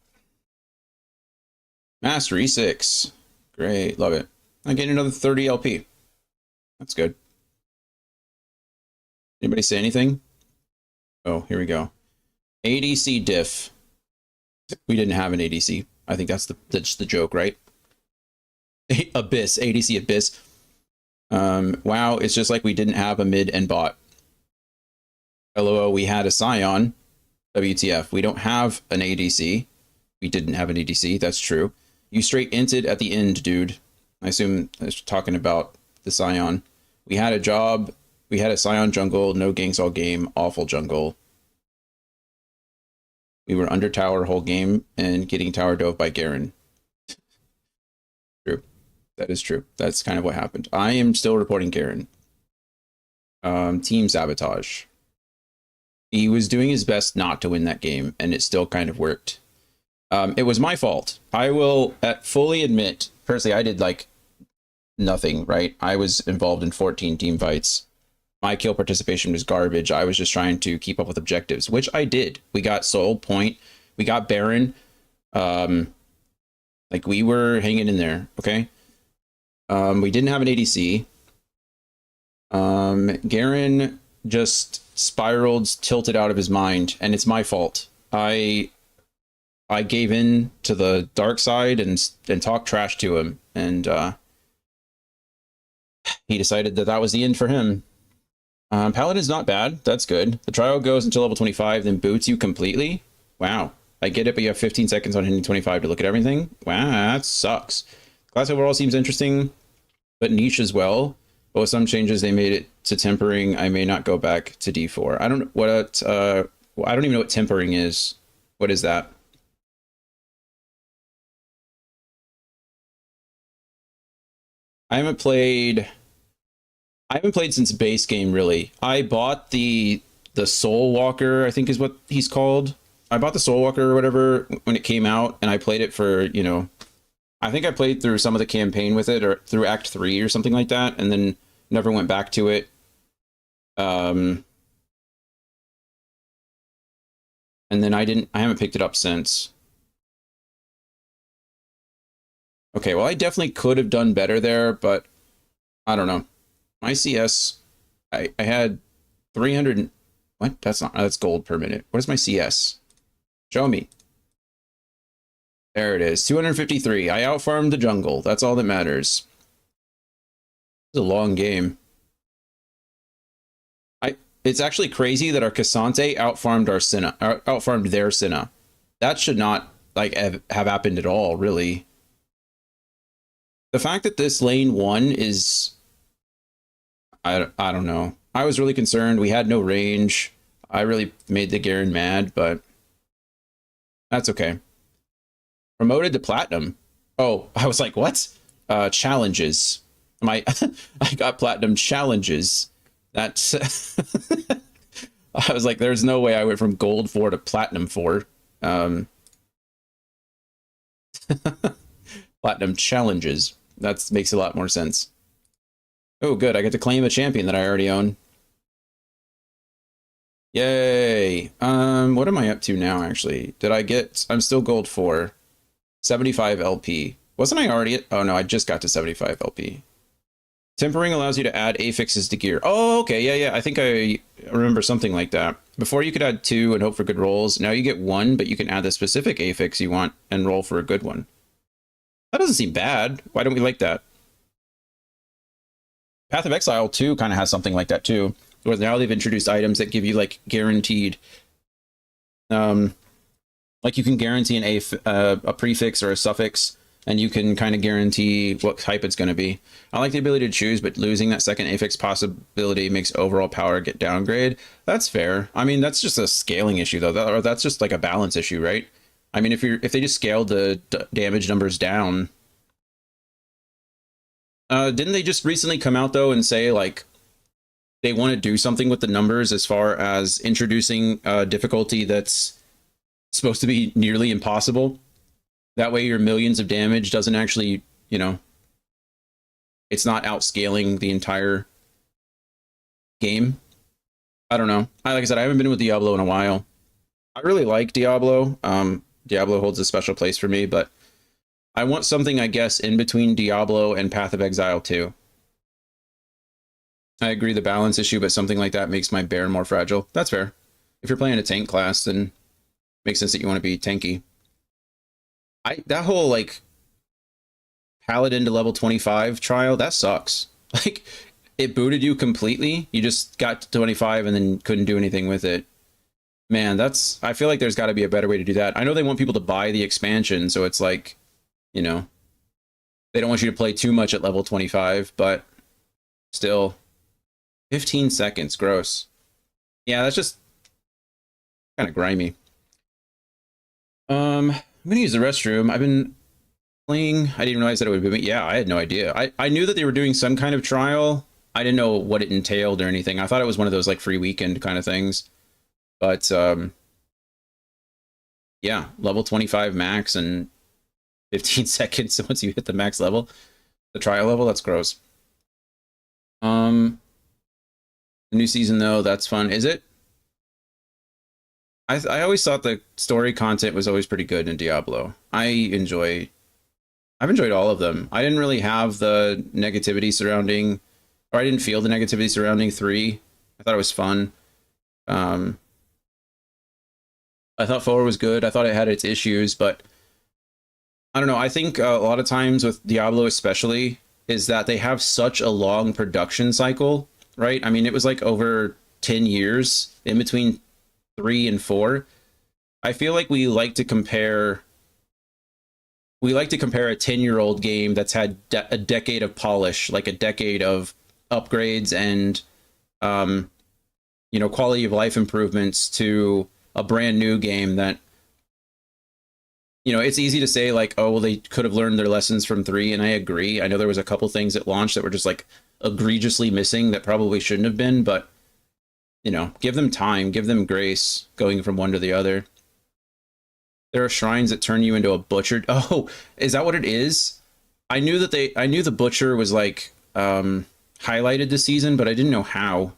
S1: Mastery 6. Great, love it. I get another 30 LP. That's good. Anybody say anything? Oh, here we go. ADC diff. We didn't have an ADC. I think that's the joke, right? Abyss, ADC Abyss. Wow, it's just like we didn't have a mid and bot. LOL, we had a Scion. WTF, we don't have an ADC. We didn't have an ADC, that's true. You straight inted at the end, dude. I assume it's talking about the Scion. We had a job. We had a Scion jungle, no ganks all game, awful jungle. We were under tower whole game and getting tower dove by Garen. True. That is true. That's kind of what happened. I am still reporting Garen. Team sabotage. He was doing his best not to win that game, and it still kind of worked. It was my fault. I will fully admit, personally, I did like nothing, right? I was involved in 14 team fights. My kill participation was garbage. I was just trying to keep up with objectives, which I did. We got Soul Point. We got Baron. Like, we were hanging in there, okay? We didn't have an ADC. Garen just spiraled, tilted out of his mind, and it's my fault. I gave in to the dark side and talked trash to him, and he decided that was the end for him. Paladin's not bad. That's good. The trial goes until level 25, then boots you completely. Wow. I get it, but you have 15 seconds on hitting 25 to look at everything. Wow, that sucks. Class overall seems interesting, but niche as well. But with some changes, they made it to tempering. I may not go back to D4. I don't know what. I don't even know what tempering is. What is that? I haven't played since base game, really. I bought the Soul Walker, I think is what he's called. I bought the Soul Walker or whatever when it came out, and I played it for, you know, I think I played through some of the campaign with it, or through Act 3 or something like that, and then never went back to it. And then I haven't picked it up since. Okay, well, I definitely could have done better there, but I don't know. My CS, I had 300. What? That's gold per minute. What is my CS? Show me. There it is. 253. I outfarmed the jungle. That's all that matters. It's a long game. It's actually crazy that our Cassante outfarmed our Senna, outfarmed their Senna. That should not like have happened at all, really. The fact that this lane won is, I don't know. I was really concerned. We had no range. I really made the Garen mad, but that's okay. Promoted to platinum. Oh, I was like, what? Challenges. I got platinum challenges. That's I was like, there's no way I went from gold 4 to platinum 4. Platinum challenges. That makes a lot more sense. Oh, good. I get to claim a champion that I already own. Yay. What am I up to now, actually? I'm still gold 4. 75 LP. Wasn't I already at... Oh, no, I just got to 75 LP. Tempering allows you to add affixes to gear. Oh, okay. Yeah. I think I remember something like that. Before you could add 2 and hope for good rolls. Now you get 1, but you can add the specific affix you want and roll for a good one. That doesn't seem bad. Why don't we like that? Path of Exile 2 kind of has something like that too. Where now they've introduced items that give you like guaranteed, like you can guarantee a prefix or a suffix, and you can kind of guarantee what type it's going to be. I like the ability to choose, but losing that second affix possibility makes overall power get downgrade. That's fair. I mean, that's just a scaling issue though. Or that's just like a balance issue, right? I mean, if they just scaled the damage numbers down. Didn't they just recently come out though and say like they want to do something with the numbers as far as introducing difficulty that's supposed to be nearly impossible? That way your millions of damage doesn't actually, you know, it's not outscaling the entire game. I don't know. Like I said, I haven't been with Diablo in a while. I really like Diablo. Diablo holds a special place for me, but I want something, I guess, in between Diablo and Path of Exile 2. I agree the balance issue, but something like that makes my bear more fragile. That's fair. If you're playing a tank class, then it makes sense that you want to be tanky. That whole like Paladin to level 25 trial, that sucks. Like it booted you completely. You just got to 25 and then couldn't do anything with it. Man, I feel like there's got to be a better way to do that. I know they want people to buy the expansion, so it's like, you know, they don't want you to play too much at level 25, but still 15 seconds, gross. Yeah, that's just kind of grimy. I'm gonna use the restroom. I've been playing. I didn't realize that it would be. Yeah, I had no idea. I knew that they were doing some kind of trial. I didn't know what it entailed or anything. I thought it was one of those like free weekend kind of things. But yeah, level 25 max and 15 seconds once you hit the max level, the trial level. That's gross. The new season though, that's fun. Is it? I always thought the story content was always pretty good in Diablo. I've enjoyed all of them. I didn't really have the negativity surrounding, or I didn't feel the negativity surrounding 3. I thought it was fun. I thought 4 was good. I thought it had its issues, but I don't know. I think a lot of times with Diablo especially is that they have such a long production cycle, right? I mean, it was like over 10 years in between 3 and 4. I feel like we like to compare a 10-year-old game that's had a decade of polish, like a decade of upgrades and you know, quality of life improvements, to a brand new game that, you know, it's easy to say like, oh, well, they could have learned their lessons from 3, and I agree. I know there was a couple things at launch that were just like egregiously missing that probably shouldn't have been, but you know, give them time, give them grace going from one to the other. There are shrines that turn you into a butcher. Oh, is that what it is? I knew the butcher was like highlighted this season, but I didn't know how.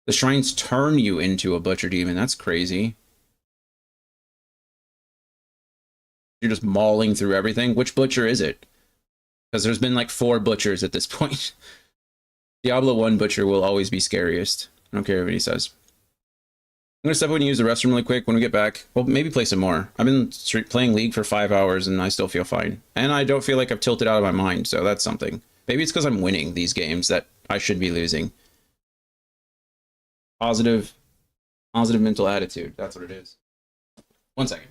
S1: The shrines turn you into a butcher demon. That's crazy. You're just mauling through everything. Which butcher is it? Because there's been like 4 butchers at this point. Diablo 1 butcher will always be scariest. I don't care what he says. I'm gonna step away and use the restroom really quick. When we get back, well, maybe play some more. I've been playing League for 5 hours and I still feel fine. And I don't feel like I've tilted out of my mind, so that's something. Maybe it's because I'm winning these games that I should be losing. Positive mental attitude. That's what it is. 1 second.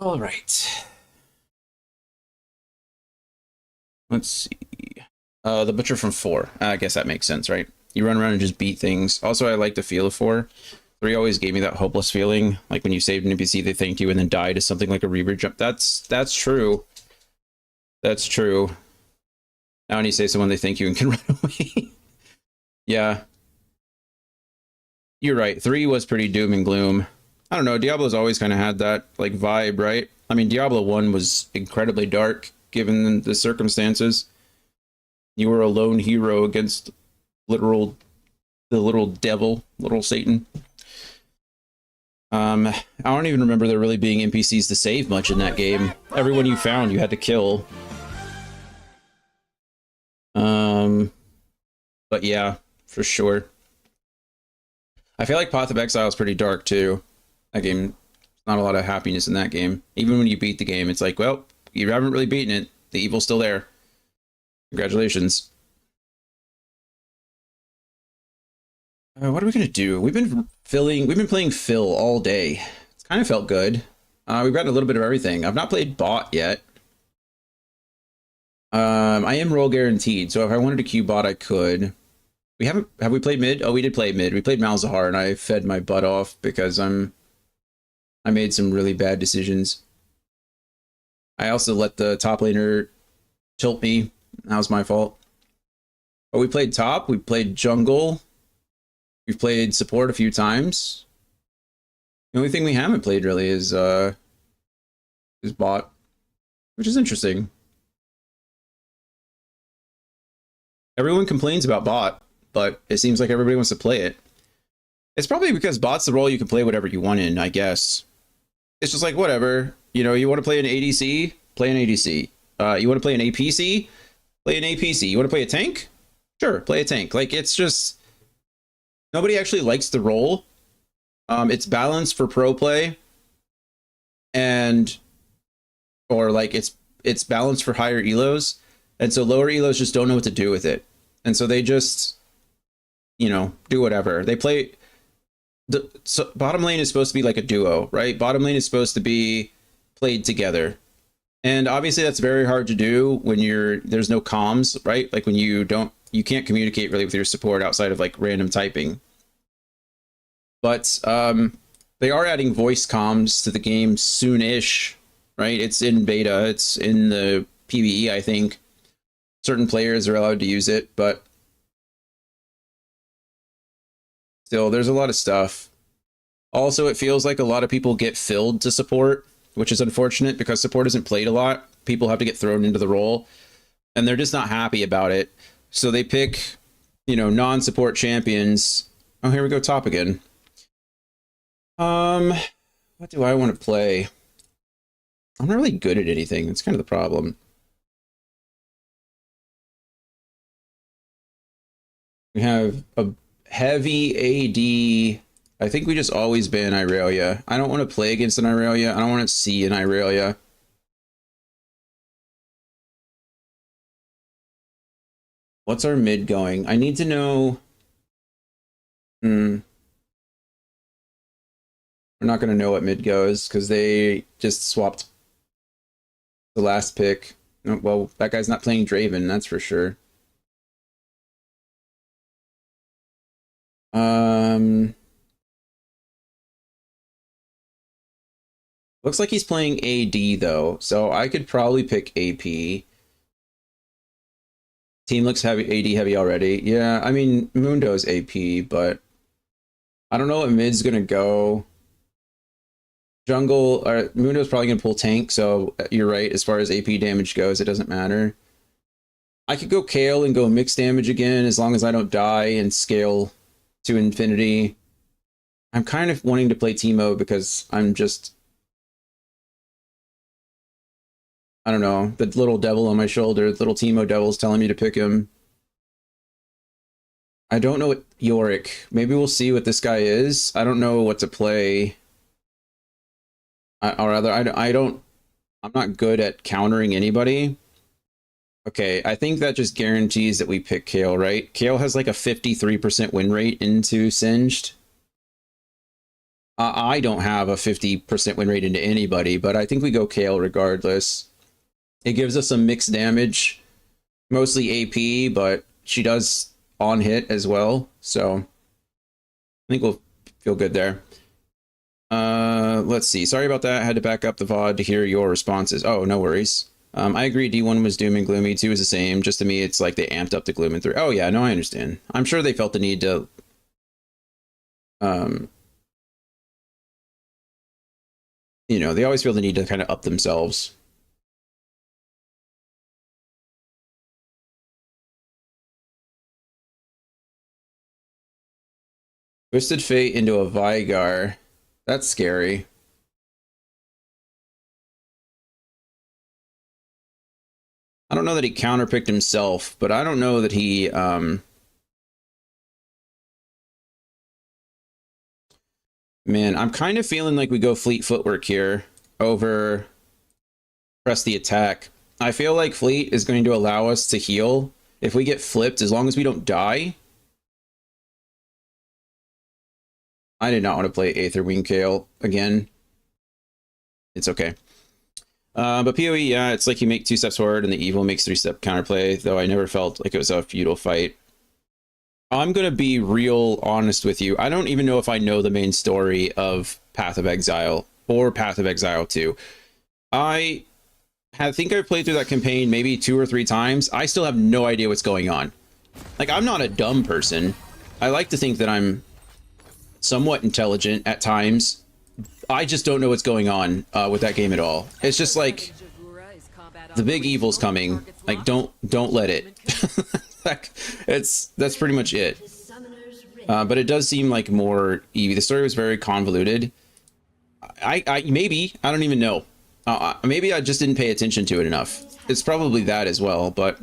S1: All right. Let's see. The Butcher from 4. I guess that makes sense, right? You run around and just beat things. Also, I like the feel of 4. 3 always gave me that hopeless feeling. Like when you saved an NPC, they thanked you and then died as something like a Reaver jump. That's true. That's true. Now when you say someone, they thank you and can run away. Yeah. You're right. 3 was pretty doom and gloom. I don't know. Diablo's always kind of had that like vibe, right? I mean, Diablo 1 was incredibly dark given the circumstances. You were a lone hero against the literal devil, literal Satan. I don't even remember there really being NPCs to save much in that game. Everyone you found, you had to kill. But yeah, for sure. I feel like Path of Exile is pretty dark too. That game, not a lot of happiness in that game. Even when you beat the game, it's like, well, you haven't really beaten it. The evil's still there. Congratulations. What are we gonna do? We've been playing Phil all day. It's kind of felt good. We've gotten a little bit of everything. I've not played bot yet. I am roll guaranteed, so if I wanted to queue bot, I could. Have we played mid? Oh, we did play mid. We played Malzahar, and I fed my butt off because I made some really bad decisions. I also let the top laner tilt me. That was my fault. But we played top. We played jungle. We've played support a few times. The only thing we haven't played really is bot, which is interesting. Everyone complains about bot, but it seems like everybody wants to play it. It's probably because bot's the role you can play whatever you want in, I guess. It's just like, whatever. You know, you want to play an ADC? Play an ADC. You want to play an APC? Play an APC. You want to play a tank? Sure, play a tank. Like, it's just... Nobody actually likes the role. It's balanced for pro play. Or, like, it's balanced for higher elos. And so lower elos just don't know what to do with it. And so they just, you know, do whatever. They play... So bottom lane is supposed to be like a duo, right? Bottom lane is supposed to be played together. And obviously that's very hard to do when there's no comms, right? Like when you can't communicate really with your support outside of like random typing. But they are adding voice comms to the game soon-ish, right? It's in beta. It's in the PvE, I think. Certain players are allowed to use it, but still, there's a lot of stuff. Also, it feels like a lot of people get filled to support, which is unfortunate because support isn't played a lot. People have to get thrown into the role, and they're just not happy about it. So they pick, you know, non-support champions. Oh, here we go, top again. What do I want to play? I'm not really good at anything. That's kind of the problem. We have a heavy AD. I think we just always ban Irelia. I don't want to play against an Irelia. I don't want to see an Irelia. What's our mid going? I need to know. We're not going to know what mid goes because they just swapped the last pick. Oh, well, that guy's not playing Draven, that's for sure. Looks like he's playing AD though, so I could probably pick AP. Team looks heavy, AD heavy already. Yeah, I mean Mundo's AP, but I don't know what mid's gonna go. Jungle, or Mundo's probably gonna pull tank, so you're right. As far as AP damage goes, it doesn't matter. I could go Kayle and go mixed damage again as long as I don't die and scale to infinity. I'm kind of wanting to play Teemo because I'm just, I don't know, the little devil on my shoulder, the little Teemo devil's telling me to pick him. I don't know what Yorick. Maybe we'll see what this guy is. I don't know what to play. Or rather, I'm not good at countering anybody. Okay, I think that just guarantees that we pick Kayle, right? Kayle has like a 53% win rate into Singed. I don't have a 50% win rate into anybody, but I think we go Kayle regardless. It gives us some mixed damage, mostly AP, but she does on hit as well. So I think we'll feel good there. Let's see. Sorry about that. I had to back up the VOD to hear your responses. Oh, no worries. I agree. D1 was doom and gloomy. 2 is the same. Just to me, it's like they amped up the gloom and 3. Oh yeah, no, I understand. I'm sure they felt the need to, you know, they always feel the need to kind of up themselves. Twisted Fate into a Vigar. That's scary. I don't know that he counterpicked himself, but I don't know that he man, I'm kind of feeling like we go Fleet Footwork here over press the attack. I feel like Fleet is going to allow us to heal if we get flipped, as long as we don't die. I did not want to play Aetherwing Kayle again. It's okay. But PoE, yeah, it's like you make 2 steps forward and the evil makes 3-step counterplay, though I never felt like it was a feudal fight. I'm going to be real honest with you. I don't even know if I know the main story of Path of Exile or Path of Exile 2. I think I've played through that campaign maybe 2 or 3 times. I still have no idea what's going on. Like, I'm not a dumb person. I like to think that I'm somewhat intelligent at times. I just don't know what's going on with that game at all. It's just like the big evil's coming. Like, don't let it. Like, that's pretty much it. But it does seem like more Eevee. The story was very convoluted. Maybe I don't even know. Maybe I just didn't pay attention to it enough. It's probably that as well. But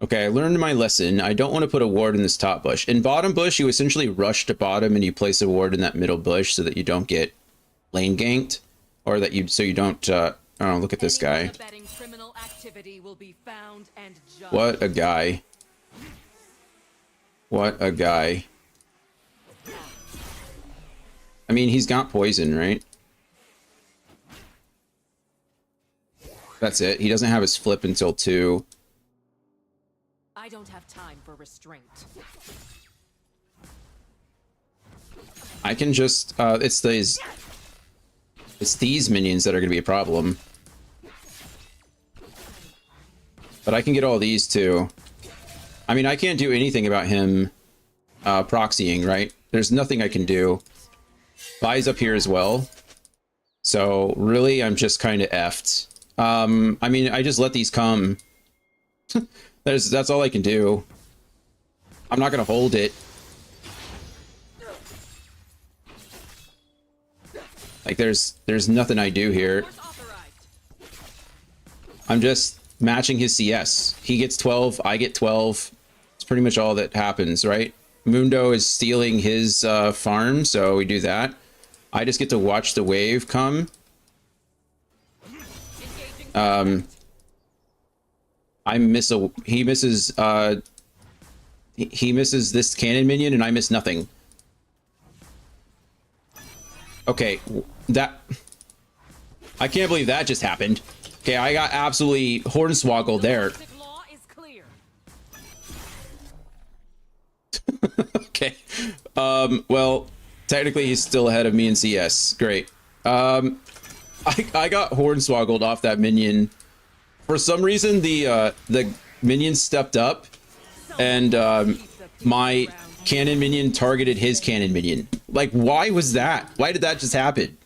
S1: okay, I learned my lesson. I don't want to put a ward in this top bush. In bottom bush, you essentially rush to bottom and you place a ward in that middle bush so that you don't get lane ganked, or that you don't. Oh, look at this guy. What a guy. What a guy. I mean, he's got poison, right? That's it. He doesn't have his flip until 2.
S3: I don't have time for restraint.
S1: I can just it's these minions that are going to be a problem. But I can get all these too. I mean, I can't do anything about him proxying, right? There's nothing I can do. Vi's up here as well. So really, I'm just kind of effed. I mean, I just let these come. That's all I can do. I'm not gonna hold it. Like there's nothing I do here. I'm just matching his CS. He gets 12, I get 12. It's pretty much all that happens, right? Mundo is stealing his farm, so we do that. I just get to watch the wave come. I miss he misses this cannon minion and I miss nothing. Okay, that I can't believe that just happened. Okay, I got absolutely hornswoggled there. Okay. Well, technically he's still ahead of me in CS. Great. I got hornswoggled off that minion. For some reason, the minion stepped up, and my cannon minion targeted his cannon minion. Like, why was that? Why did that just happen?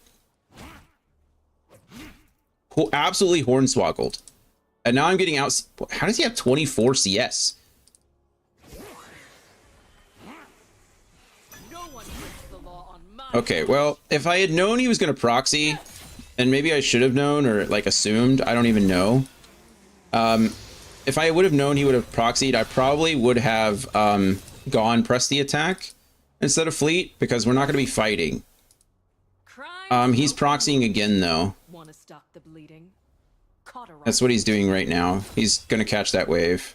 S1: Absolutely hornswoggled. And now I'm getting out. How does he have 24 CS? Okay, well, if I had known he was going to proxy, and maybe I should have known or like assumed, I don't even know. If I would have known he would have proxied, I probably would have gone press the attack instead of fleet, because we're not going to be fighting. He's proxying again though. That's what he's doing right now. He's going to catch that wave.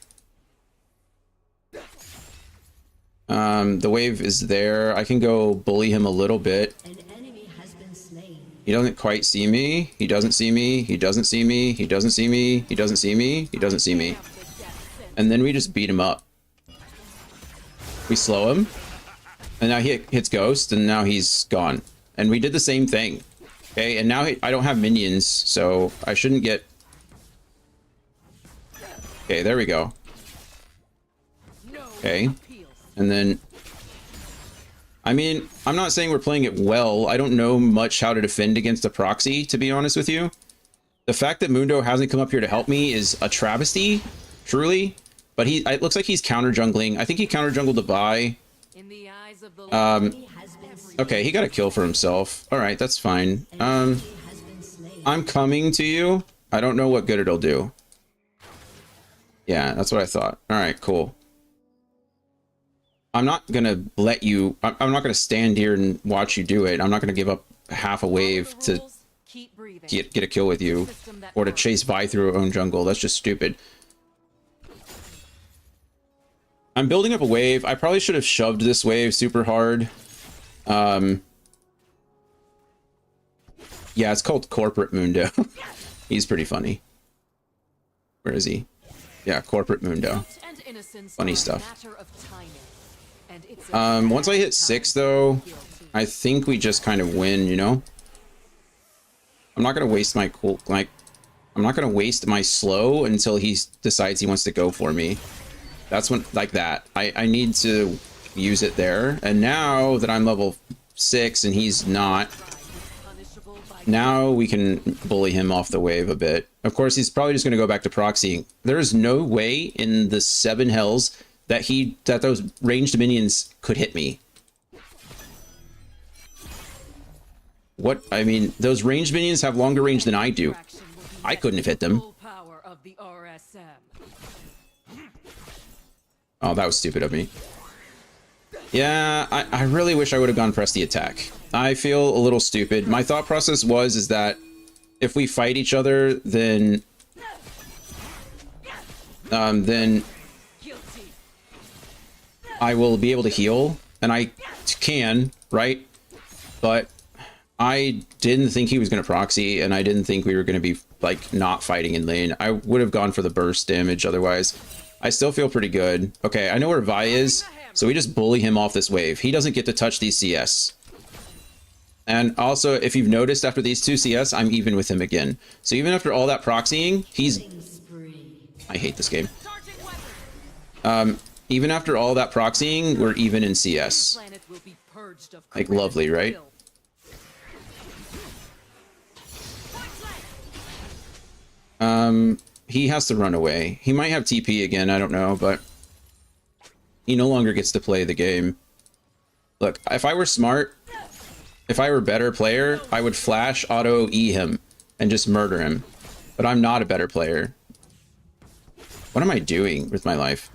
S1: The wave is there. I can go bully him a little bit.
S4: An enemy has been slain.
S1: He doesn't quite see me. He doesn't see me. He doesn't see me. He doesn't see me. He doesn't see me. He doesn't see me. And then we just beat him up. We slow him. And now he hits Ghost, and now he's gone. And we did the same thing. Okay, and now I don't have minions, so I shouldn't get... Okay, there we go. Okay. And then... I mean, I'm not saying we're playing it well. I don't know much how to defend against a proxy, to be honest with you. The fact that Mundo hasn't come up here to help me is a travesty, truly. But it looks like he's counter jungling. I think he counter jungled the buy.
S3: In the eyes of the
S1: Okay, he got a kill for himself. All right, that's fine. I'm coming to you. I don't know what good it'll do. Yeah, that's what I thought. All right, cool. I'm not gonna let you. I'm not gonna stand here and watch you do it. I'm not gonna give up half a wave to get a kill with you, or to chase Vi through our own jungle. That's just stupid. I'm building up a wave. I probably should have shoved this wave super hard. Yeah, it's called Corporate Mundo. He's pretty funny. Where is he? Yeah, Corporate Mundo. Funny stuff. Once I hit 6 though, I think we just kind of win, you know? I'm not gonna waste my I'm not gonna waste my slow until he decides he wants to go for me. That's when, like that. I need to use it there. And now that I'm level 6 and he's not, now we can bully him off the wave a bit. Of course, he's probably just going to go back to proxying. There is no way in the 7 hells that those ranged minions could hit me. What? I mean, those ranged minions have longer range than I do. I couldn't have hit them. Oh, that was stupid of me. Yeah, I really wish I would have gone press the attack. I feel a little stupid. My thought process is that if we fight each other, then I will be able to heal, and I can, right? But I didn't think he was going to proxy, and I didn't think we were going to be like not fighting in lane. I would have gone for the burst damage otherwise. I still feel pretty good. Okay, I know where Vi is, so we just bully him off this wave. He doesn't get to touch these CS. And also, if you've noticed, after these 2 CS, I'm even with him again. So even after all that proxying, he's... I hate this game. Even after all that proxying, we're even in CS. Like, lovely, right? He has to run away. He might have TP again, I don't know, but he no longer gets to play the game. Look, if I were smart, if I were a better player, I would flash auto E him and just murder him. But I'm not a better player. What am I doing with my life?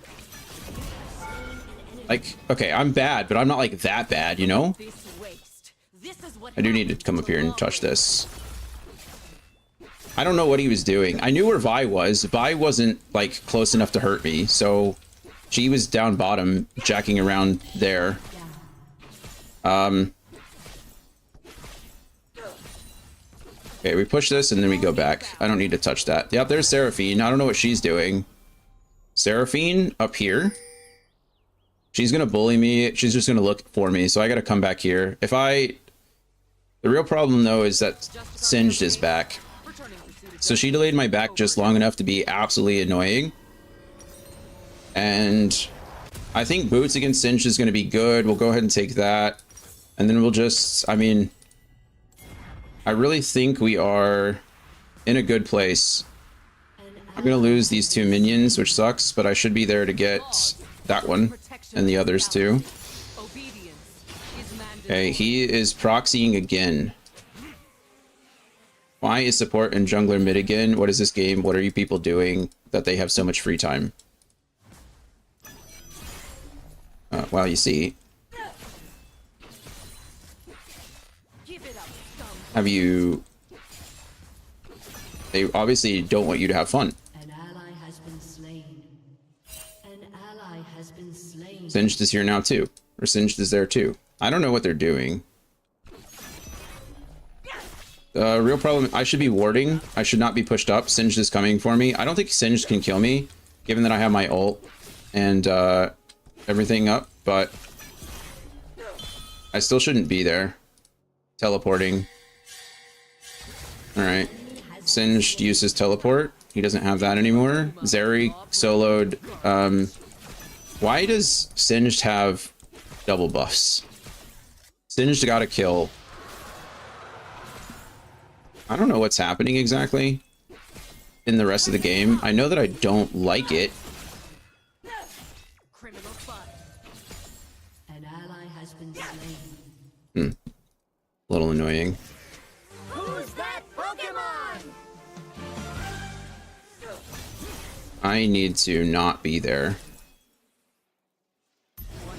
S1: Like, okay, I'm bad, but I'm not like that bad, you know? I do need to come up here and touch this. I don't know what he was doing. I knew where Vi was. Vi wasn't like close enough to hurt me, so she was down bottom, jacking around there. Okay, we push this and then we go back. I don't need to touch that. Yep, there's Seraphine. I don't know what she's doing. Seraphine up here. She's gonna bully me. She's just gonna look for me, so I gotta come back here. The real problem though is that Singed is back. So she delayed my back just long enough to be absolutely annoying. And I think Boots against Singed is going to be good. We'll go ahead and take that. And then we'll just, I mean, I really think we are in a good place. I'm going to lose these 2 minions, which sucks, but I should be there to get that one and the others too. Okay, he is proxying again. Why is support and jungler mid again? What is this game? What are you people doing that they have so much free time? Well, you see. Have you... They obviously don't want you to have fun.
S4: An ally has been slain. An ally has been slain.
S1: Singed is here now too. Or Singed is there too. I don't know what they're doing. Real problem, I should be warding. I should not be pushed up. Singed is coming for me. I don't think Singed can kill me, given that I have my ult and everything up, but I still shouldn't be there. Teleporting. Alright. Singed uses teleport. He doesn't have that anymore. Zeri soloed. Why does Singed have double buffs? Singed got a kill. I don't know what's happening exactly in the rest of the game. I know that I don't like it.
S3: Criminal fun.
S4: An ally has been slain.
S1: A little annoying.
S2: Who's that Pokemon?
S1: I need to not be there.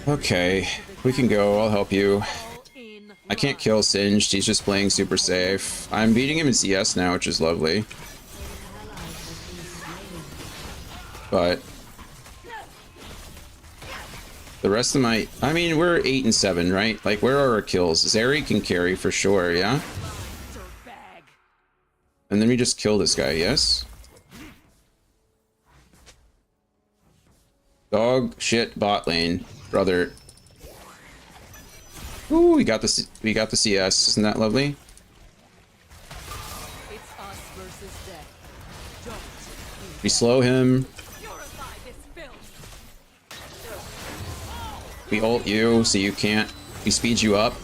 S1: Okay, we can go. I'll help you.
S3: All in.
S1: I can't kill Singed. He's just playing super safe. I'm beating him in CS now, which is lovely. But the rest of my... I mean, we're 8 and 7, right? Like, where are our kills? Zeri can carry for sure, yeah?
S3: Bag.
S1: And then we just kill this guy, yes? Dog shit bot lane, brother. Ooh, we got the CS. Isn't that lovely?
S3: It's us versus death. Don't
S1: We slow him.
S3: purify this filth.
S1: We ult you, so you can't. We speed you up.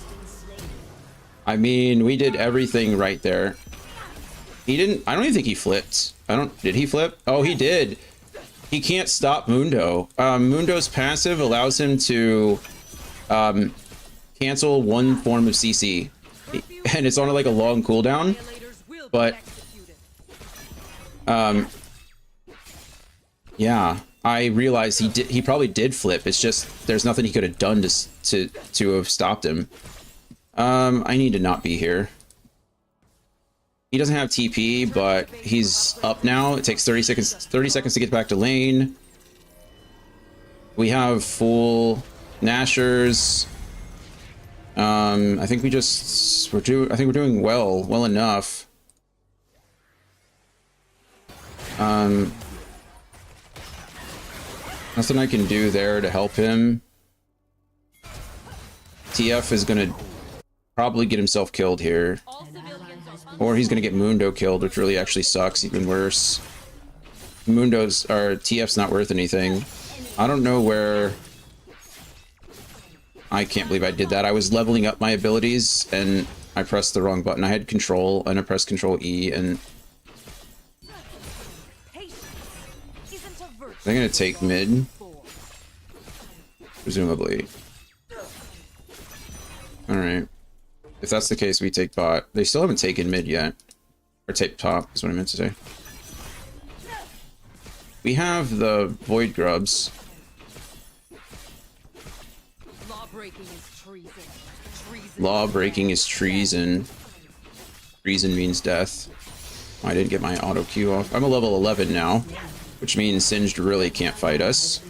S1: I mean, we did everything right there. He didn't. I don't even think he flipped. Did he flip? Oh, he did. He can't stop Mundo. Mundo's passive allows him to cancel one form of CC, and it's on like a long cooldown.
S3: Violators will
S1: But
S3: be executed.
S1: yeah, I realized he probably did flip. It's just there's nothing he could have done to have stopped him. I need to not be here. He doesn't have TP, but he's up now. It takes 30 seconds to get back to lane. We have full Nashers. I think we're doing well enough. Nothing I can do there to help him. TF is gonna probably get himself killed here.
S3: All civilians are
S1: Or he's gonna get Mundo killed, which really actually sucks, even worse. TF's not worth anything. I don't know where... I can't believe I did that. I was leveling up my abilities, and I pressed the wrong button. I had control, and I pressed control E, and...
S3: patience. Isn't a virtue.
S1: They're gonna take mid, presumably. Alright. If that's the case, we take bot. They still haven't taken mid yet. Or take top, is what I meant to say. We have the Void Grubs.
S3: Law breaking is treason. Treason.
S1: Law breaking is treason. Treason means death. I didn't get my auto queue off. I'm a level 11 now, which means Singed really can't fight us.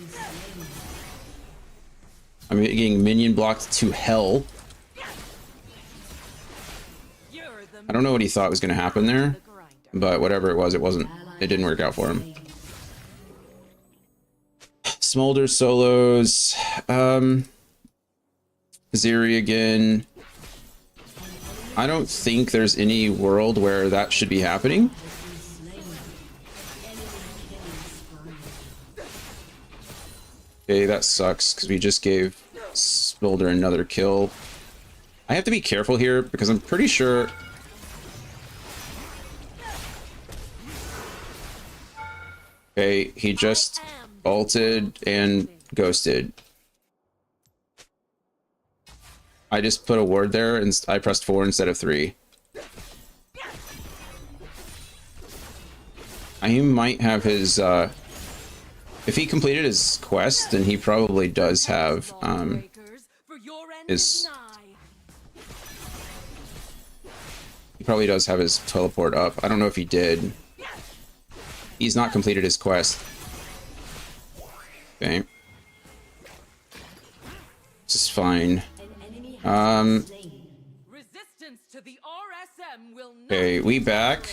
S1: I'm getting minion blocked to hell.
S3: You're the
S1: I don't know what he thought was going to happen there,
S3: grinder.
S1: but whatever it was, it wasn't. It didn't work out for him. Smolder solos. Zeri again. I don't think there's any world where that should be happening. Okay, that sucks because we just gave Smolder another kill. I have to be careful here because I'm pretty sure... Okay, he just ulted and ghosted. I just put a ward there and I pressed 4 instead of 3. I might have his, if he completed his quest, then he probably does have,
S3: Lawbreakers, for your end
S1: his-
S3: is nigh.
S1: he probably does have his teleport up. I don't know if he did. He's not completed his quest. Okay. This is fine.
S3: Resistance to the RSM will not.
S1: Okay, we back.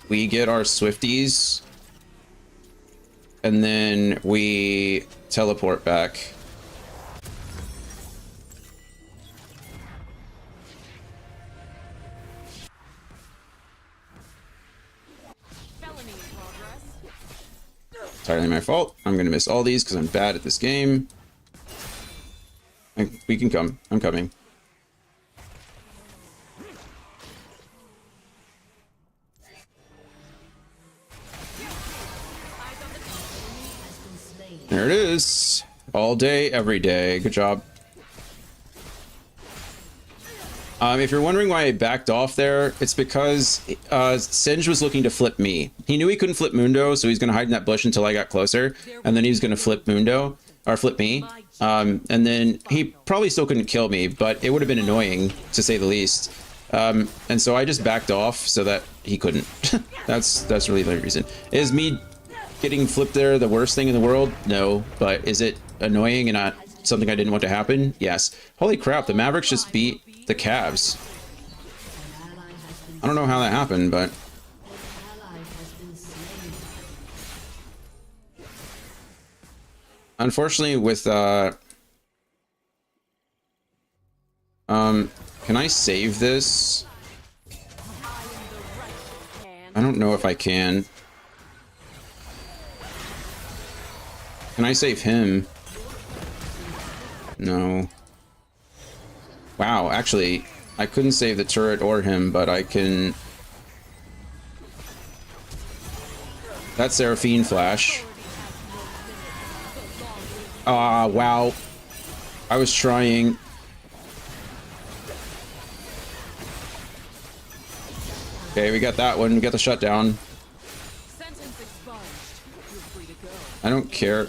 S1: We get our Swifties. And then we teleport back.
S3: Felony in progress.
S1: Entirely my fault. I'm gonna miss all these because I'm bad at this game. We can come. I'm coming. There it is. All day, every day. Good job. If you're wondering why I backed off there, it's because Singe was looking to flip me. He knew he couldn't flip Mundo, so he's going to hide in that bush until I got closer, and then he was going to flip Mundo, or flip me. And then he probably still couldn't kill me, but it would have been annoying, to say the least. And so I just backed off so that he couldn't. That's really the reason. Is me getting flipped there the worst thing in the world? No, but is it annoying and not something I didn't want to happen? Yes. Holy crap, the Mavericks just beat the Cavs. I don't know how that happened, but unfortunately with can I save this? I don't know if I can. Can I save him? No. Wow, actually, I couldn't save the turret or him, but I can... That's Seraphine Flash. Ah, wow. I was trying. Okay, we got that one. We got the shutdown. I don't care.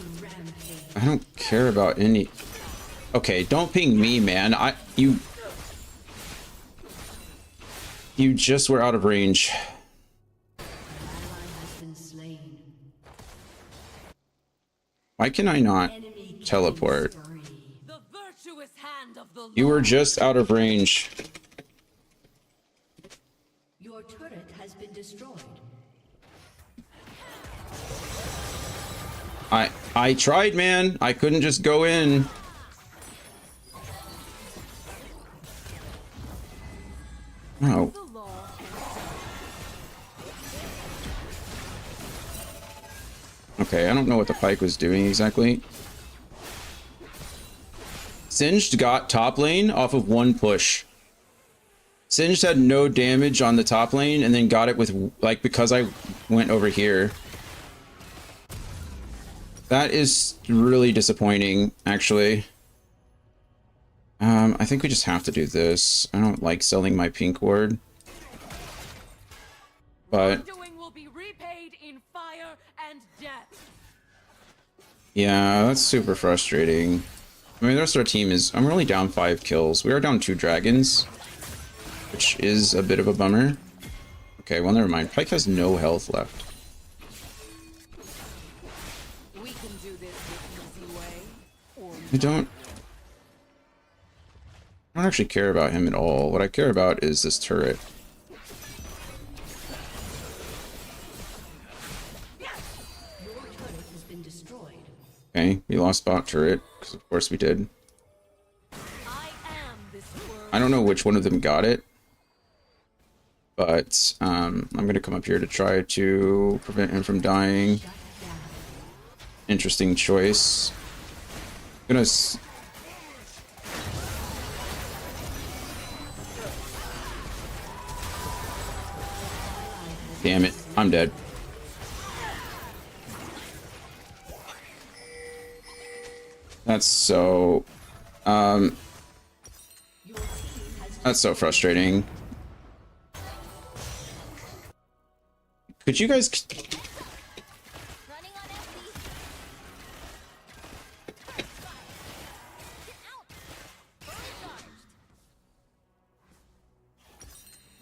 S1: I don't care about any... Okay, don't ping me, man. You just were out of range. Why can I not teleport?
S3: The virtuous hand of the
S1: You were just out of range.
S4: Your turret has been destroyed.
S1: I tried, man. I couldn't just go in. Oh. Okay, I don't know what the Pyke was doing exactly. Singed got top lane off of one push. Singed had no damage on the top lane and then got it with, like, because I went over here. That is really disappointing, actually. I think we just have to do this. I don't like selling my pink ward. But
S3: will be repaid in fire and death.
S1: yeah, that's super frustrating. I mean, the rest of our team is... I'm only down 5 kills. We are down 2 dragons, which is a bit of a bummer. Okay, well, never mind. Pyke has no health left.
S3: We can do this the easy way. Or
S1: I don't actually care about him at all. What I care about is this turret. Okay, we lost bot turret, because of course we did. I don't know which one of them got it, but I'm going to come up here to try to prevent him from dying. Interesting choice. I'm gonna... Damn it, I'm dead. That's so... that's so frustrating. Could you guys...
S2: Running on empty. Get out.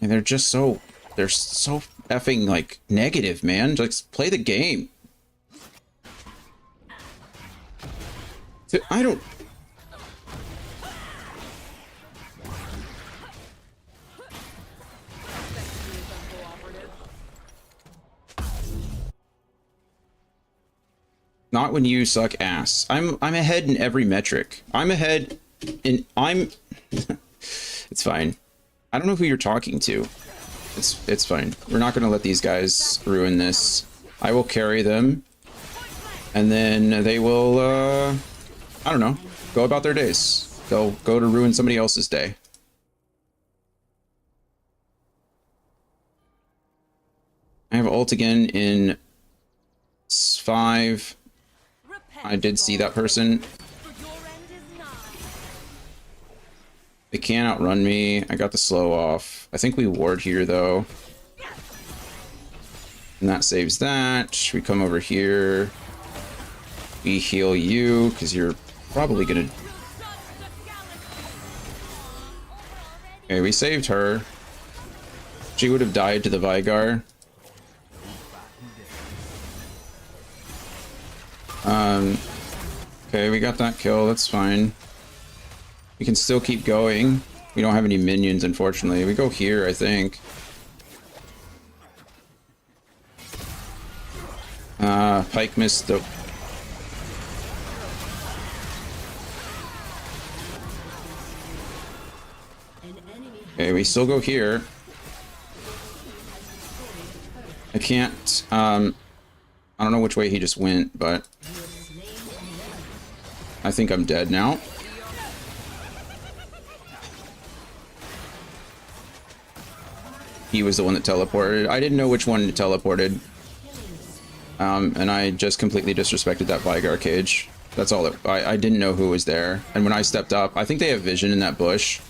S1: I mean, they're just so... They're so effing, like, negative, man. Just play the game. I don't... Not when you suck ass. I'm ahead in every metric. It's fine. I don't know who you're talking to. It's fine. We're not gonna let these guys ruin this. I will carry them, and then they will I don't know, go about their days. They'll go to ruin somebody else's day. I have ult again in 5. I did see that person. They can't outrun me. I got the slow off. I think we ward here though. And that saves that. We come over here. We heal you because you're probably gonna... Okay, we saved her. She would have died to the Vigar. Okay, we got that kill. That's fine. We can still keep going. We don't have any minions, unfortunately. We go here, I think. Pyke missed the... Okay, we still go here. I can't, I don't know which way he just went, but... I think I'm dead now. He was the one that teleported. I didn't know which one teleported. And I just completely disrespected that Vigar cage. That's all I didn't know who was there. And when I stepped up, I think they have vision in that bush.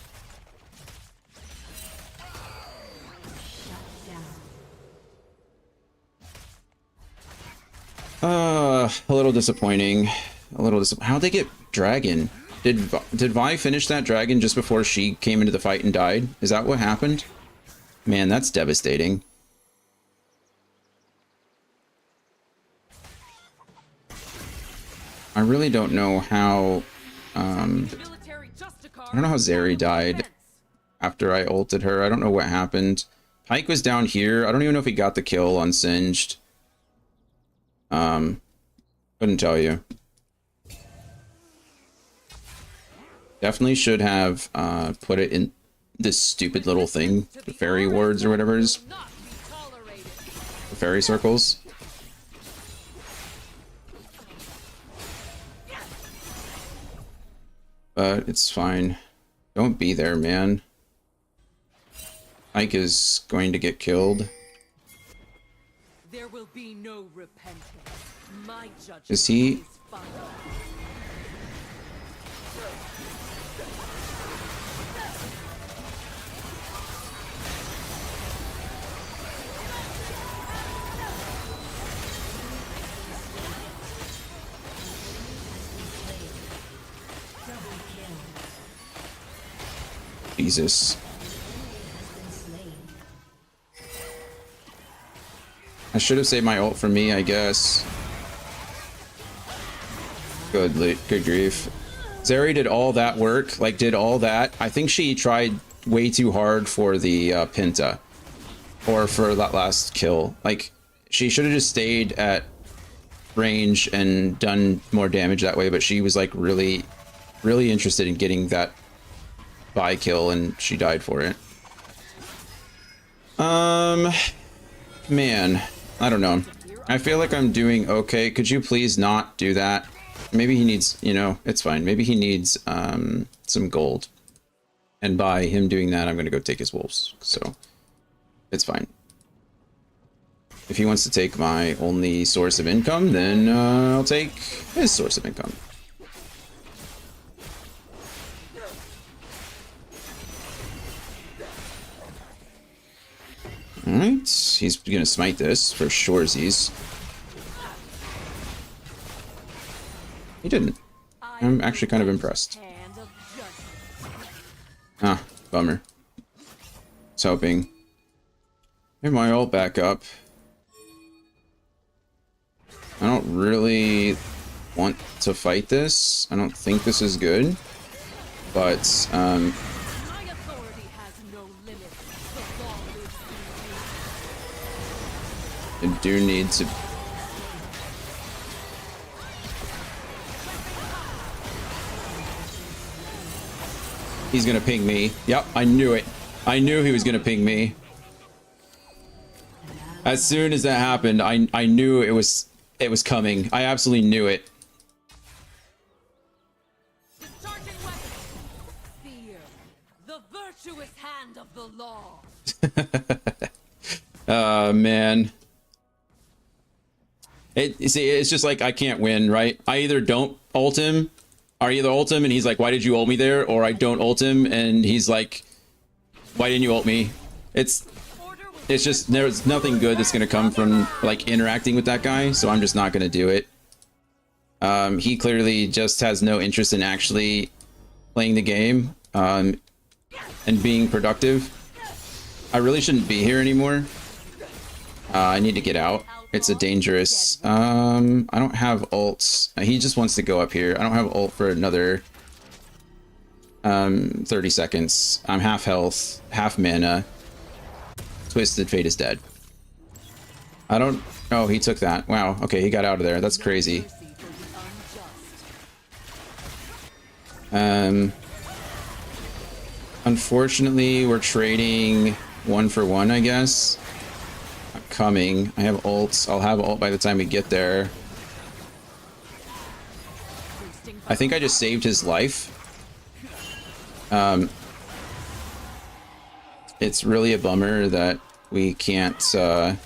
S1: A little disappointing. How'd they get Dragon? Did Vi finish that Dragon just before she came into the fight and died? Is that what happened? Man, that's devastating. I really don't know how... I don't know how Zeri died after I ulted her. I don't know what happened. Pyke was down here. I don't even know if he got the kill on Singed. Couldn't tell you. Definitely should have put it in this stupid little thing, the fairy words or whatever it is. The fairy circles. But it's fine. Don't be there, man. Ike is going to get killed.
S3: There will be no repentance. My judgment
S1: Is he...
S3: final.
S1: Jesus. I should have saved my ult for me, I guess. Good grief. Zeri did all that work, like did all that. I think she tried way too hard for the Pinta. Or for that last kill. Like, she should have just stayed at range and done more damage that way, but she was like really interested in getting that buy kill and she died for it. Man, I don't know. I feel like I'm doing okay. Could you please not do that? Maybe he needs, you know, it's fine. Maybe he needs some gold. And by him doing that, I'm going to go take his wolves. So it's fine. If he wants to take my only source of income, then I'll take his source of income. Alright, he's gonna smite this for surezies. He didn't. I'm actually kind of impressed. Ah, bummer. I was hoping. Have my ult back up. I don't really want to fight this. I don't think this is good. But, I do need to... He's gonna ping me. Yep, I knew it. I knew he was gonna ping me. As soon as that happened, I knew it was coming. I absolutely knew it.
S3: Discharging weapons. Fear, the virtuous hand of the law.
S1: Man. See, it's just like I can't win, right? I either don't ult him, or I either ult him and he's like, why did you ult me there? Or I don't ult him and he's like, why didn't you ult me? It's just, there's nothing good that's gonna come from like interacting with that guy, so I'm just not gonna do it. He clearly just has no interest in actually playing the game and being productive. I really shouldn't be here anymore. I need to get out. It's a dangerous... I don't have ults. He just wants to go up here. I don't have ult for another 30 seconds. I'm half health, half mana. Twisted Fate is dead. I don't... Oh, he took that. Wow. Okay, he got out of there. That's crazy. Unfortunately, we're trading 1 for 1, I guess. I'm coming. I have ults. I'll have ult by the time we get there. I think I just saved his life. It's really a bummer that we can't, that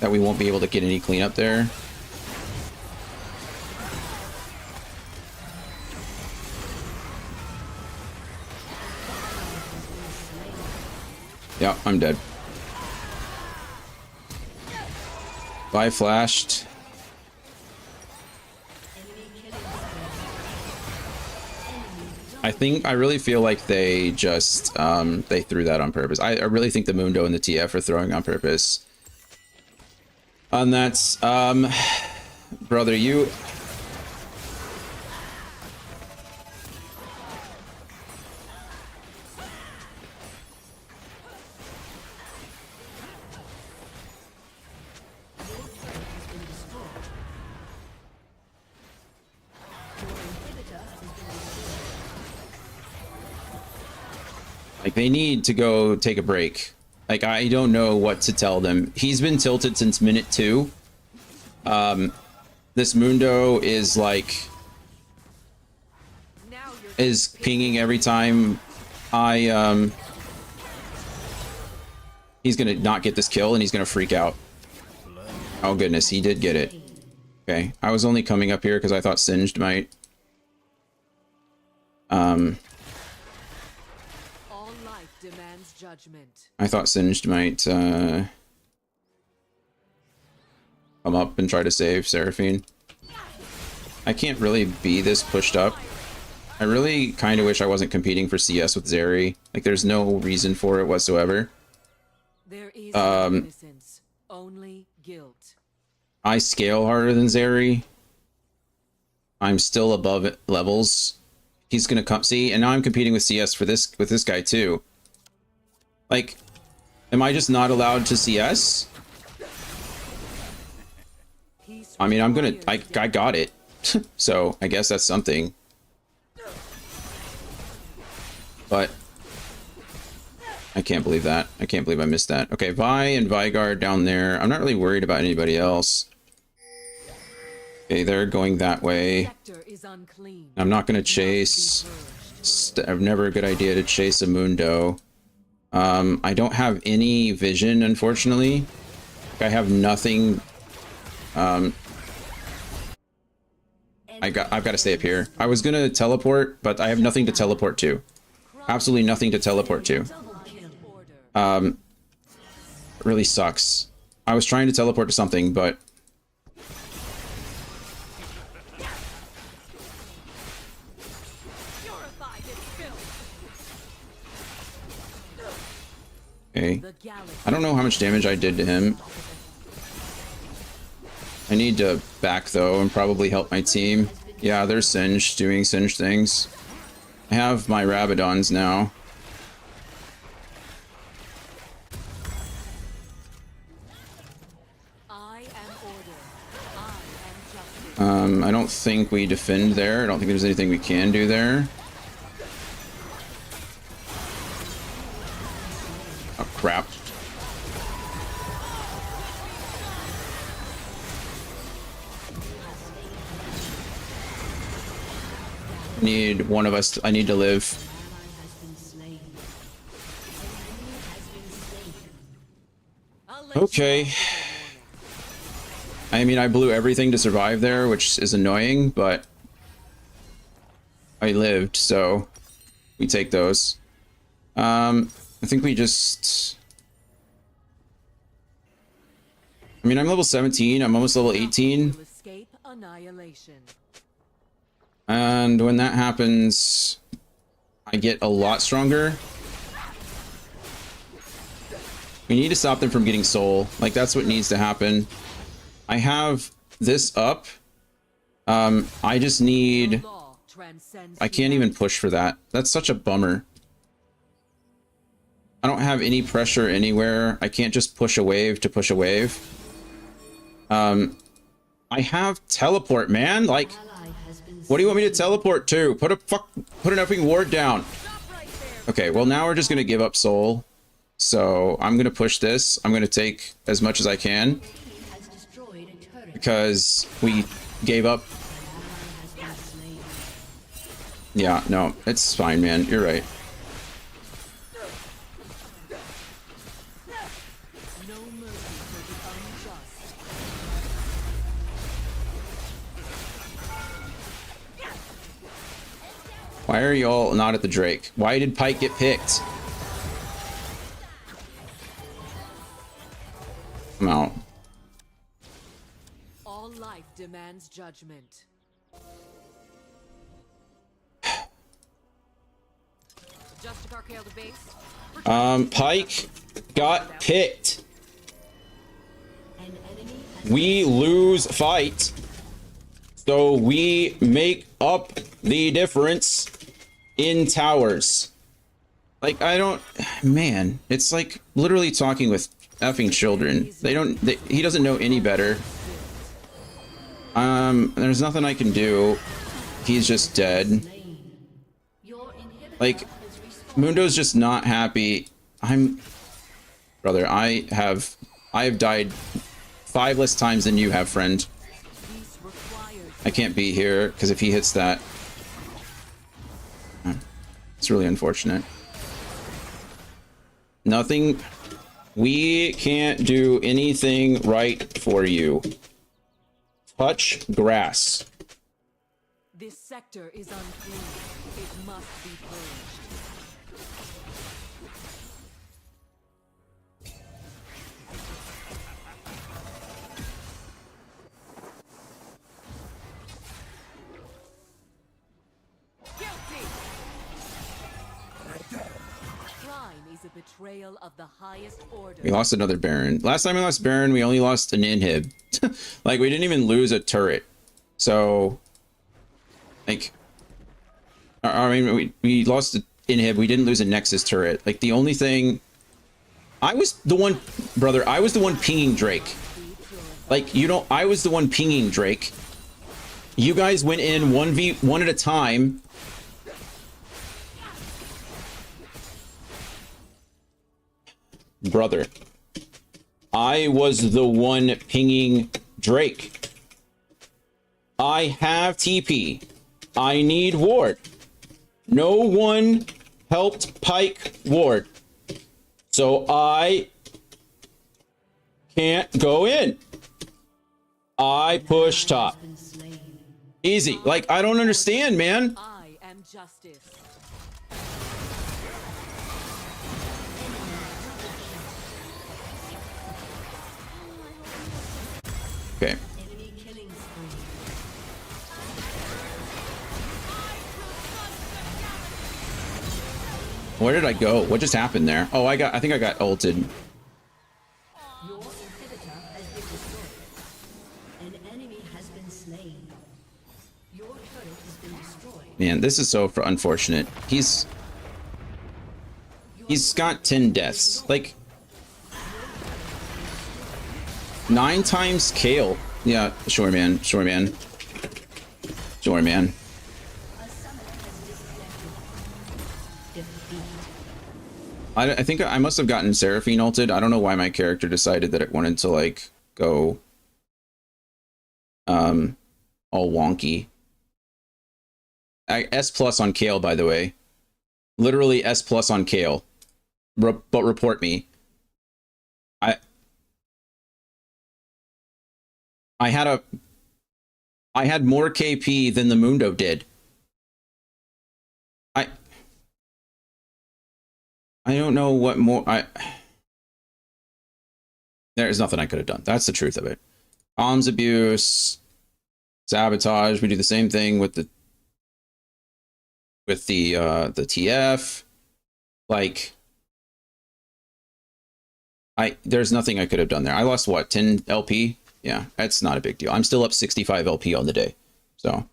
S1: we won't be able to get any cleanup there. Yeah, I'm dead. I flashed. I really feel like they just they threw that on purpose. I really think the Mundo and the TF are throwing on purpose. And that's brother, you like, they need to go take a break. Like, I don't know what to tell them. He's been tilted since minute 2. This Mundo is like... is pinging every time I, he's gonna not get this kill and he's gonna freak out. Oh goodness, he did get it. Okay, I was only coming up here because I thought Singed might. I thought Singed might come up and try to save Seraphine. I can't really be this pushed up. I really kind of wish I wasn't competing for CS with Zeri. Like, there's no reason for it whatsoever.
S3: There is no innocence, only guilt.
S1: I scale harder than Zeri. I'm still above it levels. He's gonna come see, and now I'm competing with CS for this with this guy too. Like, am I just not allowed to CS? I mean, I got it. So I guess that's something. But I can't believe that. I can't believe I missed that. Okay, Vi and Vigard down there. I'm not really worried about anybody else. Okay, they're going that way. I'm not going to chase. It's never a good idea to chase a Mundo. I don't have any vision, unfortunately. I have nothing. I've got to stay up here. I was gonna teleport, but I have nothing to teleport to. Absolutely nothing to teleport to. It really sucks. I was trying to teleport to something, but okay. I don't know how much damage I did to him. I need to back, though, and probably help my team. Yeah, they're Singed, doing Singed things. I have my Rabadons now. I don't think we defend there. I don't think there's anything we can do there. crap. Need one of us. I need to live.
S3: I'll let you
S1: Okay.
S3: off with a warning.
S1: I mean, I blew everything to survive there, which is annoying, but I lived, so we take those. I think we just... I mean, I'm level 17. I'm almost level 18.
S3: Will escape annihilation.
S1: And when that happens, I get a lot stronger. We need to stop them from getting soul. Like, that's what needs to happen. I have this up. I just need...
S3: Law transcends
S1: I can't even push for that. That's such a bummer. I don't have any pressure anywhere. I can't just push a wave to push a wave. I have teleport, man. Like, what do you want me to teleport to? Put an effing ward down. Okay, well now we're just gonna give up soul. So I'm gonna push this. I'm gonna take as much as I can because we gave up. Yeah, no, it's fine, man. You're right.
S3: no mercy for the unjust.
S1: Why are y'all not at the Drake? Why did Pyke get picked? I'm out.
S3: All life demands judgment. Justicar Kale to base.
S1: Pyke got picked. We lose fight. So we make up the difference in towers. Like, I don't... Man, it's like literally talking with effing children. He doesn't know any better. There's nothing I can do. He's just dead. Like, Mundo's just not happy. Brother, I have died 5 less times than you have, friend. I can't be here because if he hits that, it's really unfortunate. Nothing. We can't do anything right for you. Touch grass.
S3: This sector is unclean. It must be purged. Guilty. Crime is a betrayal of the highest order.
S1: We lost another Baron. Last time we lost Baron, we only lost an inhib. Like, we didn't even lose a turret. So, like, I mean, we lost an inhib. We didn't lose a Nexus turret. Like, the only thing... I was the one... Brother, I was the one pinging Drake. Like, you know, I was the one pinging Drake. You guys went in 1v1 at a time. Brother, I was the one pinging Drake. I have TP. I need ward. No one helped Pyke ward. So I can't go in. I push top. Easy. Like, I don't understand, man.
S3: I am justice.
S1: Okay. Where did I go? What just happened there? Oh, I think I got ulted.
S4: Your inhibitor has been destroyed. An enemy has been slain. Your turret has been destroyed.
S1: Man, this is so unfortunate. He's got 10 deaths. Like, 9 times Kale. Yeah, sure, man. Sure, man. Sure, man.
S4: A summoner has disconnected. Defeat.
S1: I think I must have gotten Seraphine ulted. I don't know why my character decided that it wanted to like go all wonky. S plus on Kale, by the way. Literally S plus on Kale. But report me. I had more KP than the Mundo did. I don't know what more there's nothing I could have done. That's the truth of it. Comms abuse, sabotage. We do the same thing with the TF. Like there's nothing I could have done there. I lost what, 10 LP? Yeah, that's not a big deal. I'm still up 65 LP on the day. So,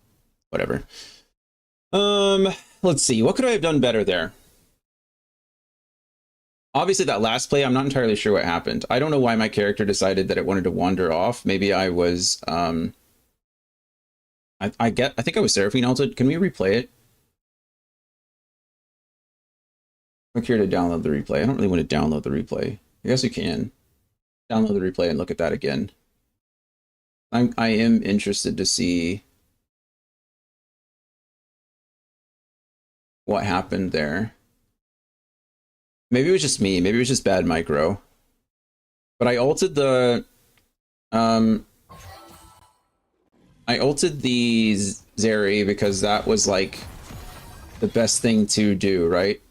S1: whatever. Let's see. What could I have done better there? Obviously, that last play, I'm not entirely sure what happened. I don't know why my character decided that it wanted to wander off. Maybe I was, I think I was Seraphine ulted. Can we replay it? Click here to download the replay. I don't really want to download the replay. I guess you can. Download the replay and look at that again. I am interested to see what happened there. Maybe it was just me. Maybe it was just bad micro. But I ulted the Zeri because that was like the best thing to do, right?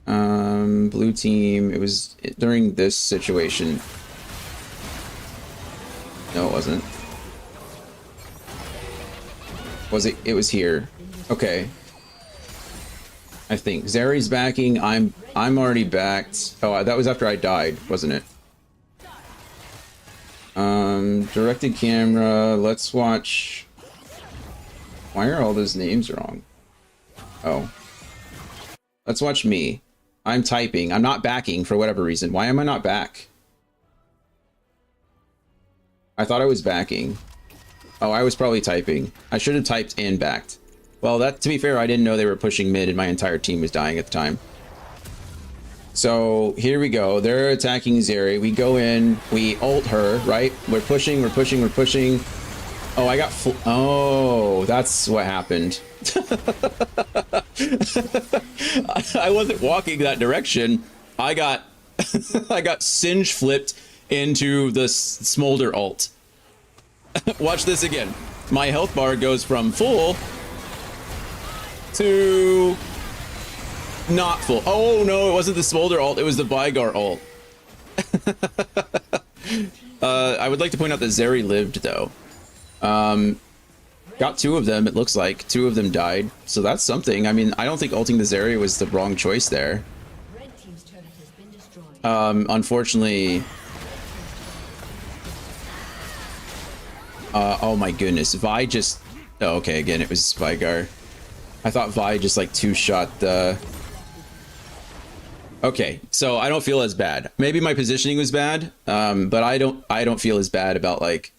S1: Blue team, it was during this situation. No, it wasn't. Was it? It was here. Okay. I think Zeri's backing. I'm already backed. Oh, that was after I died, wasn't it? Directed camera. Let's watch. Why are all those names wrong? Oh. Let's watch me. I'm typing. I'm not backing for whatever reason. Why am I not back? I thought I was backing. Oh, I was probably typing. I should have typed and backed. Well, that, to be fair, I didn't know they were pushing mid and my entire team was dying at the time. So here we go. They're attacking Zeri. We go in, we ult her, right? We're pushing, we're pushing, we're pushing. Oh, I got oh, that's what happened. I wasn't walking that direction. I got I got Singe flipped into the Smolder ult. Watch this again. My health bar goes from full to not full. Oh no, it wasn't the Smolder ult, it was the Vigar ult. I would like to point out that Zeri lived though. Got two of them, it looks like. Two of them died, so that's something. I mean, I don't think ulting the Zeri was the wrong choice there.
S4: Red team's turret has been destroyed.
S1: Unfortunately... oh my goodness, Vi just... Oh, okay, again, it was Vigar. I thought Vi just, like, two-shot the... Okay, so I don't feel as bad. Maybe my positioning was bad, but I don't feel as bad about, like,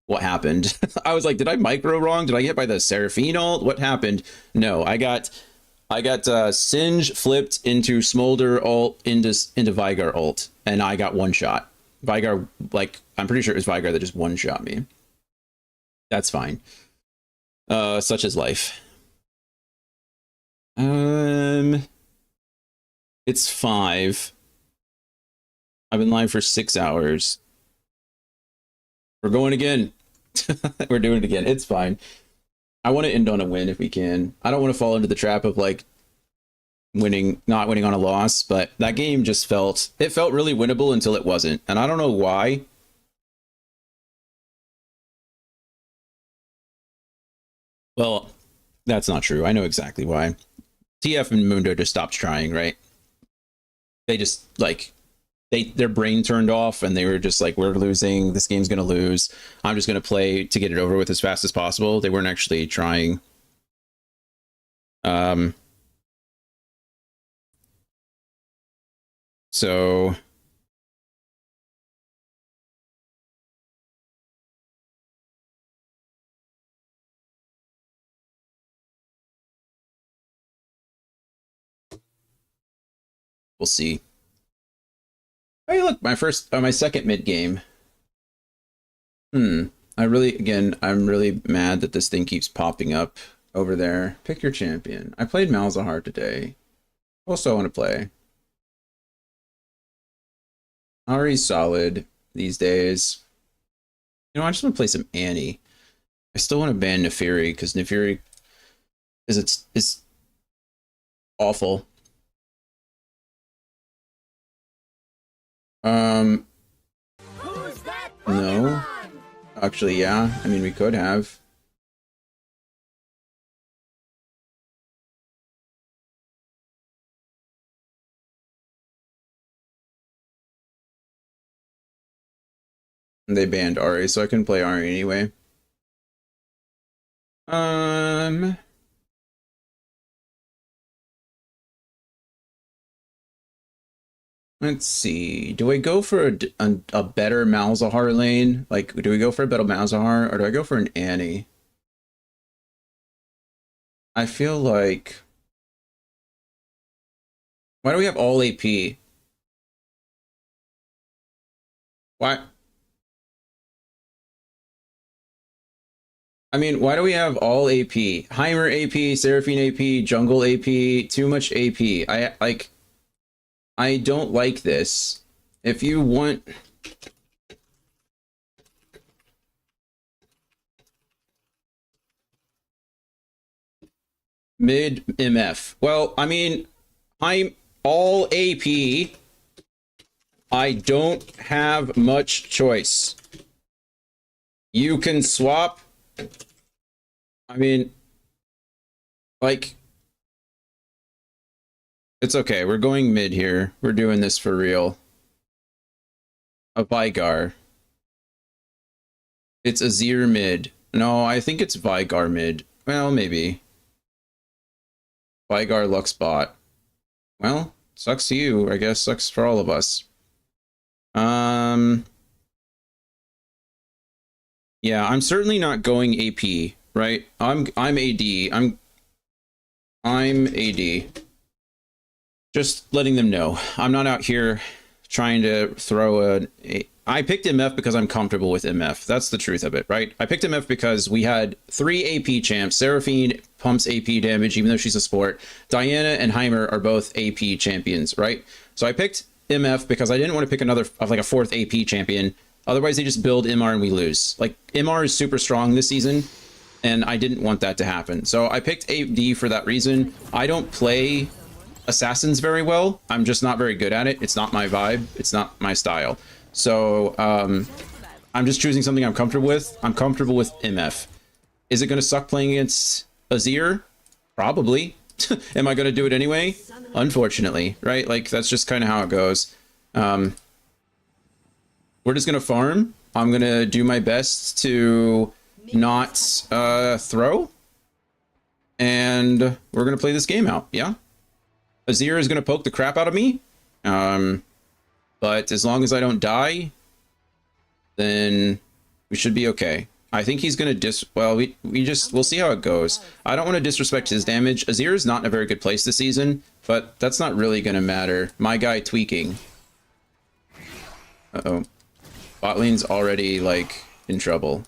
S1: what happened. I was like, did I micro wrong? Did I get by the Seraphine ult? What happened? No, I got Singe flipped into Smolder ult into Vigar ult, and I got one shot. Vigar, like, I'm pretty sure it was Vigar that just one shot me. That's fine. Such is life. It's 5. I've been live for 6 hours. We're going again. We're doing it again. It's fine. I want to end on a win if we can. I don't want to fall into the trap of like not winning on a loss, but that game just felt really winnable until it wasn't. And I don't know why. Well, that's not true. I know exactly why. TF and Mundo just stopped trying, right? They just like their brain turned off and they were just like, we're losing, this game's gonna lose, I'm just gonna play to get it over with as fast as possible. They weren't actually trying. So We'll see. Hey, look, my second mid game. I'm really mad that this thing keeps popping up over there. Pick your champion. I played Malzahar today. Also want to play. Ari's solid these days. You know, I just want to play some Annie. I still want to ban Nefiri because Nefiri is awful. No. Actually, yeah. I mean, we could have. They banned Ari, so I couldn't play Ari anyway. Let's see. Do I go for a better Malzahar lane? Like, do we go for a better Malzahar, or do I go for an Annie? I feel like... Why do we have all AP? Why? I mean, why do we have all AP? Heimer AP, Seraphine AP, Jungle AP, too much AP. I don't like this. If you want... Mid MF. Well, I mean, I'm all AP. I don't have much choice. You can swap. I mean, like, it's okay. We're going mid here. We're doing this for real. A Vigar. It's Azir mid. No, I think it's Vigar mid. Well, maybe. Vigar Lux bot. Well, sucks to you. I guess sucks for all of us. Yeah, I'm certainly not going AP, right? I'm AD. I'm AD. Just letting them know. I'm not out here trying to throw I picked MF because I'm comfortable with MF. That's the truth of it, right? I picked MF because we had 3 AP champs. Seraphine pumps AP damage even though she's a support. Diana and Heimer are both AP champions, right? So I picked MF because I didn't want to pick another, like a 4th AP champion. Otherwise, they just build MR and we lose. Like, MR is super strong this season, and I didn't want that to happen. So I picked AD for that reason. I don't play Assassins very well. I'm just not very good at it. It's not my vibe. It's not my style. So I'm just choosing something I'm comfortable with. I'm comfortable with MF. Is it going to suck playing against Azir? Probably. Am I going to do it anyway? Unfortunately, right? Like, that's just kind of how it goes. We're just going to farm. I'm going to do my best to not throw. And we're going to play this game out, yeah? Azir is going to poke the crap out of me. But as long as I don't die, then we should be okay. I think he's going to well, we'll see how it goes. I don't want to disrespect his damage. Azir is not in a very good place this season, but that's not really going to matter. My guy tweaking. Uh-oh. Bot lane's already, like, in trouble.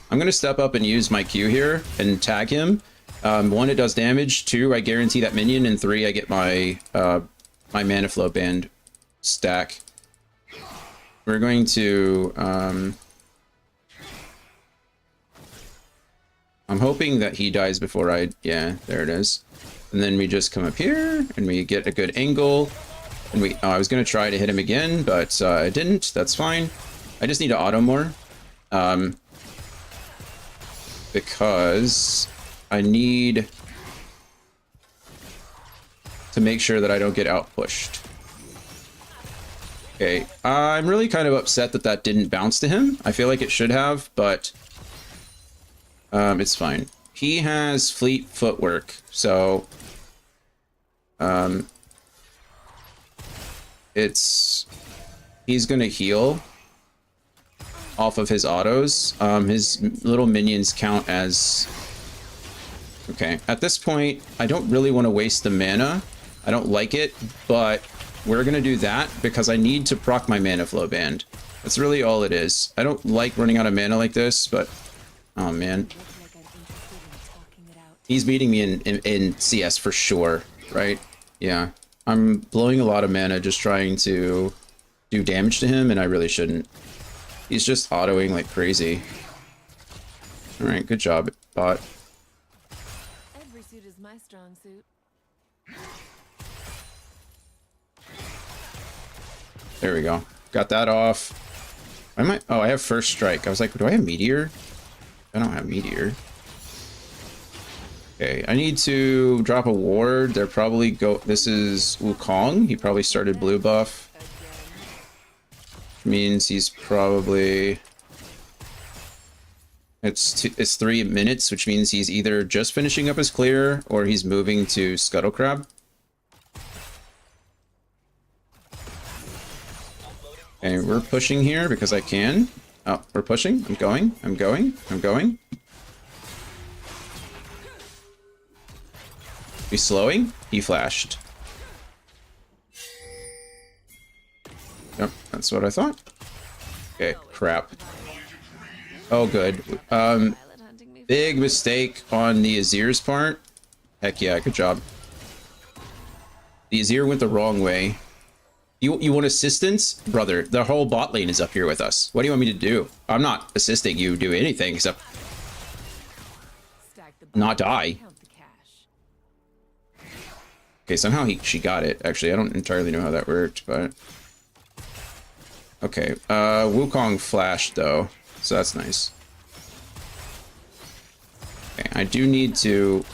S1: I'm going to step up and use my Q here and tag him. 1, it does damage. 2, I guarantee that minion. And 3, I get my my mana flow band stack. We're going to... I'm hoping that he dies before I... Yeah, there it is. And then we just come up here, and we get a good angle. And we... I was going to try to hit him again, but I didn't. That's fine. I just need to auto more. Because I need to make sure that I don't get outpushed. Okay, I'm really kind of upset that that didn't bounce to him. I feel like it should have, but it's fine. He has fleet footwork, so he's gonna heal off of his autos. His little minions count as... Okay, at this point, I don't really want to waste the mana. I don't like it, but we're gonna do that because I need to proc my mana flow band. That's really all it is. I don't like running out of mana like this, but oh man. He's beating me in CS for sure, right? Yeah. I'm blowing a lot of mana just trying to do damage to him, and I really shouldn't. He's just autoing like crazy. Alright, good job, bot.
S3: Every suit is my strong suit.
S1: There we go. Got that off. I might. Oh, I have first strike. I was like, do I have meteor? I don't have meteor. Okay, I need to drop a ward. They're probably go. This is Wukong. He probably started blue buff. Which means he's probably. It's 3 minutes, which means he's either just finishing up his clear or he's moving to Scuttle Crab. And we're pushing here because I can. Oh, we're pushing. I'm going. I'm going. I'm going. We slowing? He flashed. Yep, that's what I thought. Okay, crap. Oh, good. Big mistake on the Azir's part. Heck yeah, good job. The Azir went the wrong way. You want assistance? Brother, the whole bot lane is up here with us. What do you want me to do? I'm not assisting you do anything except not die. Okay, somehow she got it. Actually, I don't entirely know how that worked, but... Okay, Wukong flashed, though, so that's nice. Okay, I do need to...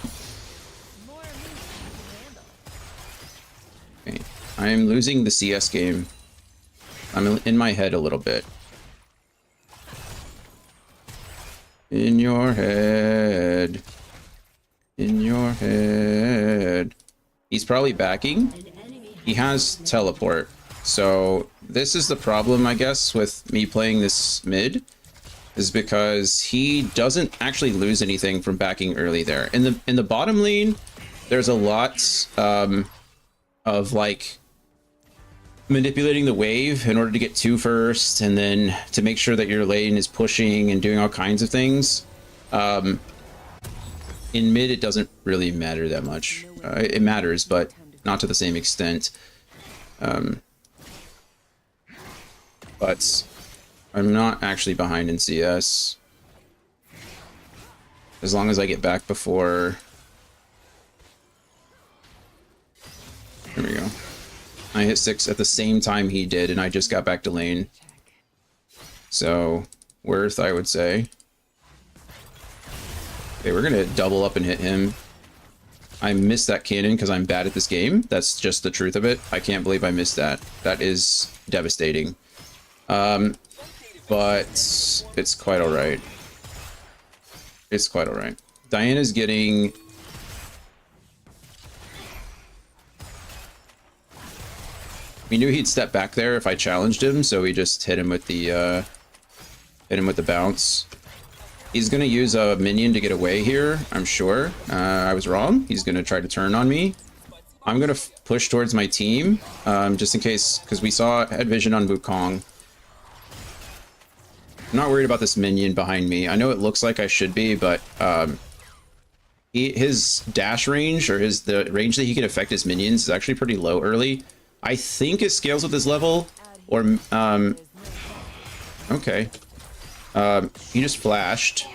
S1: Okay, I am losing the CS game. I'm in my head a little bit. In your head. In your head. He's probably backing. He has teleport. So this is the problem, I guess, with me playing this mid, is because he doesn't actually lose anything from backing early there. In the bottom lane, there's a lot of like manipulating the wave in order to get 2 first, and then to make sure that your lane is pushing and doing all kinds of things. In mid, it doesn't really matter that much. It matters, but not to the same extent. But I'm not actually behind in CS. As long as I get back before... There we go. I hit 6 at the same time he did, and I just got back to lane. So, worth, I would say. Okay, we're gonna double up and hit him. I missed that cannon because I'm bad at this game. That's just the truth of it. I can't believe I missed that. That is devastating. But it's quite alright. It's quite alright. Diana's getting... We knew he'd step back there if I challenged him, so we just hit him with the bounce. He's gonna use a minion to get away here, I'm sure. I was wrong. He's gonna try to turn on me. I'm gonna push towards my team, just in case, because we saw head vision on Wukong. I'm not worried about this minion behind me. I know it looks like I should be, but his dash range, or the range that he can affect his minions, is actually pretty low early. I think it scales with his level, or okay. He just flashed.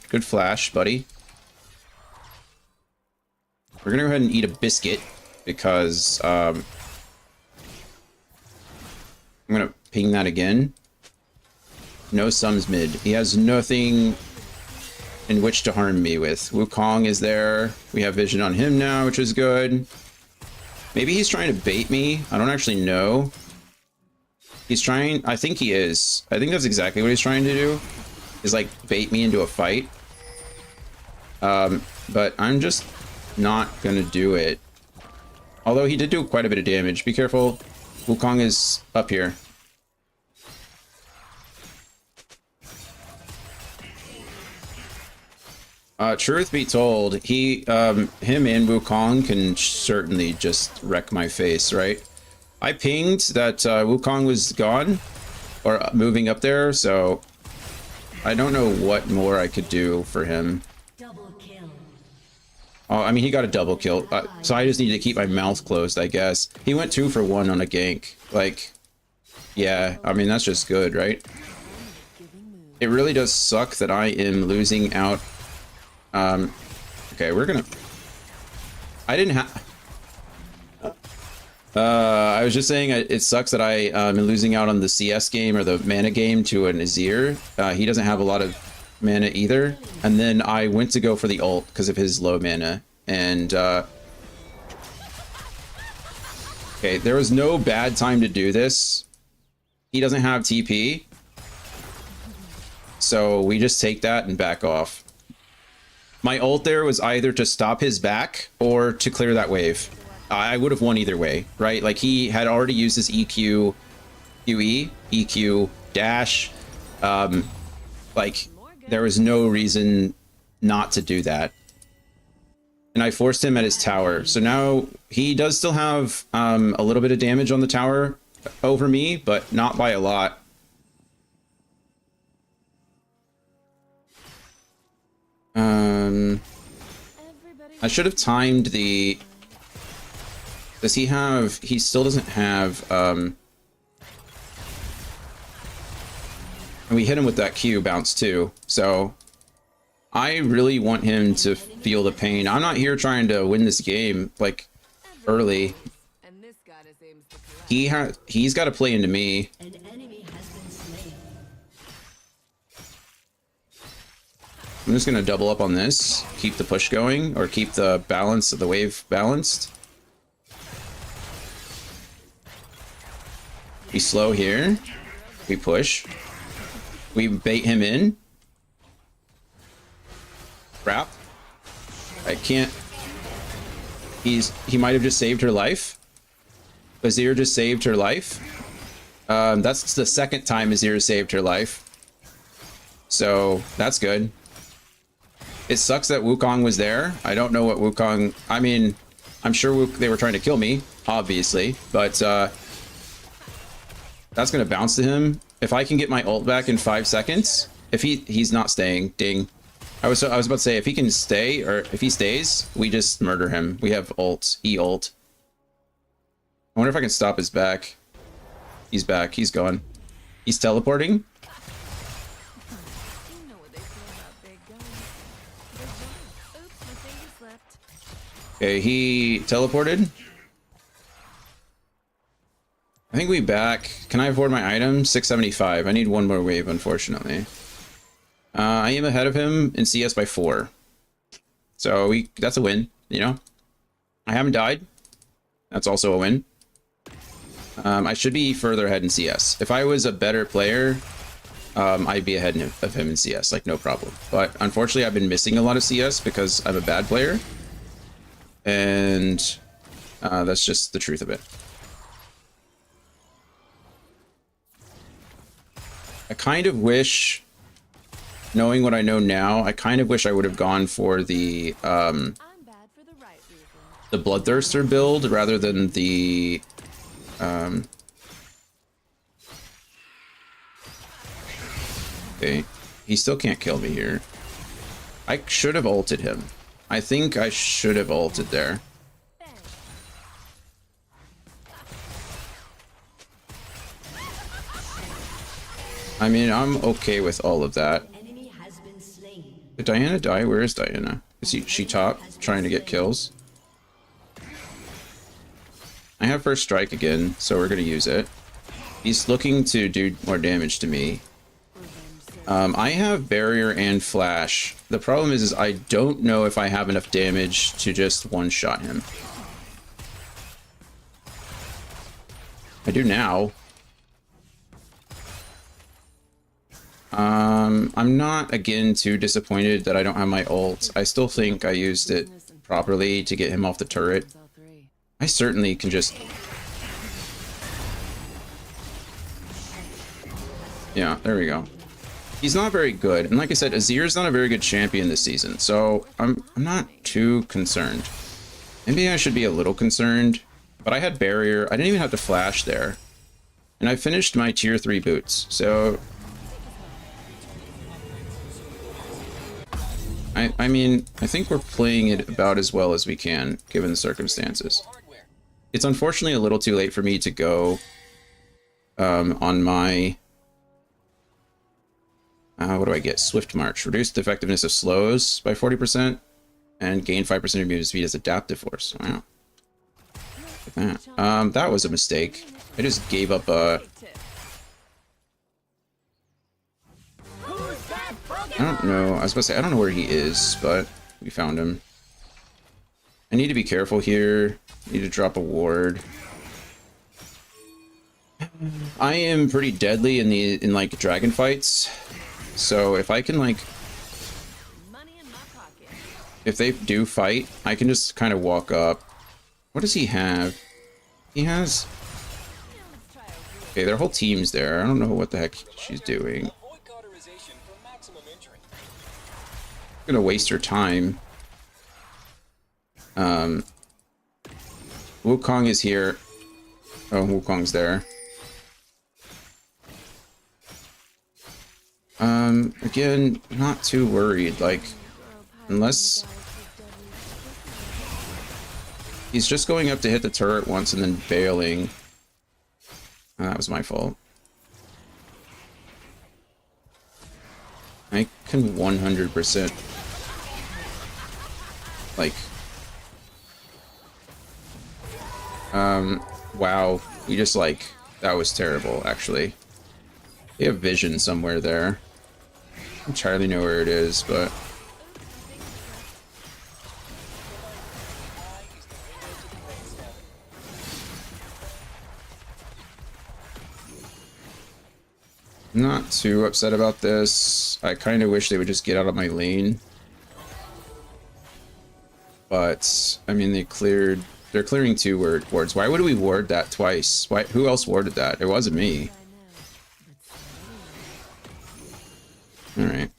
S1: Good flash, buddy. We're gonna go ahead and eat a biscuit because I'm gonna ping that again. No sums mid. He has nothing in which to harm me with. Wukong is there. We have vision on him now, which is good. Maybe he's trying to bait me. I don't actually know. He's trying... I think he is. I think that's exactly what he's trying to do. Is like bait me into a fight. But I'm just not gonna do it. Although he did do quite a bit of damage. Be careful. Wukong is up here. Truth be told, him and Wukong can certainly just wreck my face, right? I pinged that Wukong was gone or moving up there, so I don't know what more I could do for him.
S4: Double kill.
S1: Oh, I mean, he got a double kill, so I just need to keep my mouth closed, I guess. He went 2 for 1 on a gank. Like, yeah, I mean, that's just good, right? It really does suck that I am losing out. Okay, we're gonna... I didn't have... I was just saying it sucks that I am losing out on the CS game or the mana game to an Azir. He doesn't have a lot of mana either. And then I went to go for the ult because of his low mana. And, okay, there was no bad time to do this. He doesn't have TP. So we just take that and back off. My ult there was either to stop his back or to clear that wave. I would have won either way, right? Like, he had already used his EQ, QE, EQ, dash. Like, there was no reason not to do that. And I forced him at his tower. So now he does still have a little bit of damage on the tower over me, but not by a lot. I should have timed the... Does he have... He still doesn't have... And we hit him with that Q bounce too. So I really want him to feel the pain. I'm not here trying to win this game, like, early.
S3: And this goddess aims to collect.
S1: He's got to play into me.
S4: An enemy has been slain.
S1: I'm just gonna double up on this, keep the push going, or keep the balance of the wave balanced. We slow here. We push. We bait him in. Crap. I can't. He might have just saved her life. Azir just saved her life. That's the second time Azir saved her life. So that's good. It sucks that Wukong was there. I don't know what Wukong... I mean, I'm sure they were trying to kill me, obviously, but that's going to bounce to him. If I can get my ult back in 5 seconds, if he's not staying, ding. I was about to say, if he can stay, or if he stays, we just murder him. We have ult, E-ult. I wonder if I can stop his back. He's back, he's gone. He's teleporting.
S3: You know what they say about big guns. Oops, my finger slipped.
S1: Okay, he teleported. I think we back. Can I afford my item? 675. I need one more wave, unfortunately. I am ahead of him in CS by 4. So that's a win, you know? I haven't died. That's also a win. I should be further ahead in CS. If I was a better player, I'd be ahead of him in CS, like, no problem. But unfortunately, I've been missing a lot of CS because I'm a bad player. And that's just the truth of it. I kind of wish, knowing what I know now, I kind of wish I would have gone for the
S3: I'm bad for the right reason.
S1: the Bloodthirster build rather than the okay, he still can't kill me here. I should have ulted him. I think I should have ulted there. I mean, I'm okay with all of that.
S4: Enemy has been slain.
S1: Did Diana die? Where is Diana? Is she top trying to get kills? I have first strike again, so we're gonna use it. He's looking to do more damage to me. I have barrier and flash. The problem is I don't know if I have enough damage to just one-shot him. I do now. I'm not, again, too disappointed that I don't have my ult. I still think I used it properly to get him off the turret. I certainly can just... Yeah, there we go. He's not very good. And like I said, Azir's not a very good champion this season. So I'm not too concerned. Maybe I should be a little concerned. But I had barrier. I didn't even have to flash there. And I finished my tier 3 boots. So I mean, I think we're playing it about as well as we can, given the circumstances. It's unfortunately a little too late for me to go on my... what do I get? Swift March. Reduce the effectiveness of slows by 40% and gain 5% of movement speed as adaptive force. Wow. Look at that. That was a mistake. I just gave up a... I don't know. I was about to say, I don't know where he is, but we found him. I need to be careful here. I need to drop a ward. I am pretty deadly in like dragon fights. So if I can like, if they do fight, I can just kind of walk up. What does he have? He has... Okay, their whole team's there. I don't know what the heck she's doing. I'm gonna waste her time. Wukong is here. Oh, Wukong's there. Again, not too worried, like, unless he's just going up to hit the turret once and then bailing. That was my fault. I can 100% like, wow, we just like, that was terrible, actually. They have vision somewhere there. I don't entirely know where it is, but... I'm not too upset about this. I kind of wish they would just get out of my lane. But, I mean, they're clearing 2 wards. Why would we ward that twice? Why? Who else warded that? It wasn't me. Alright.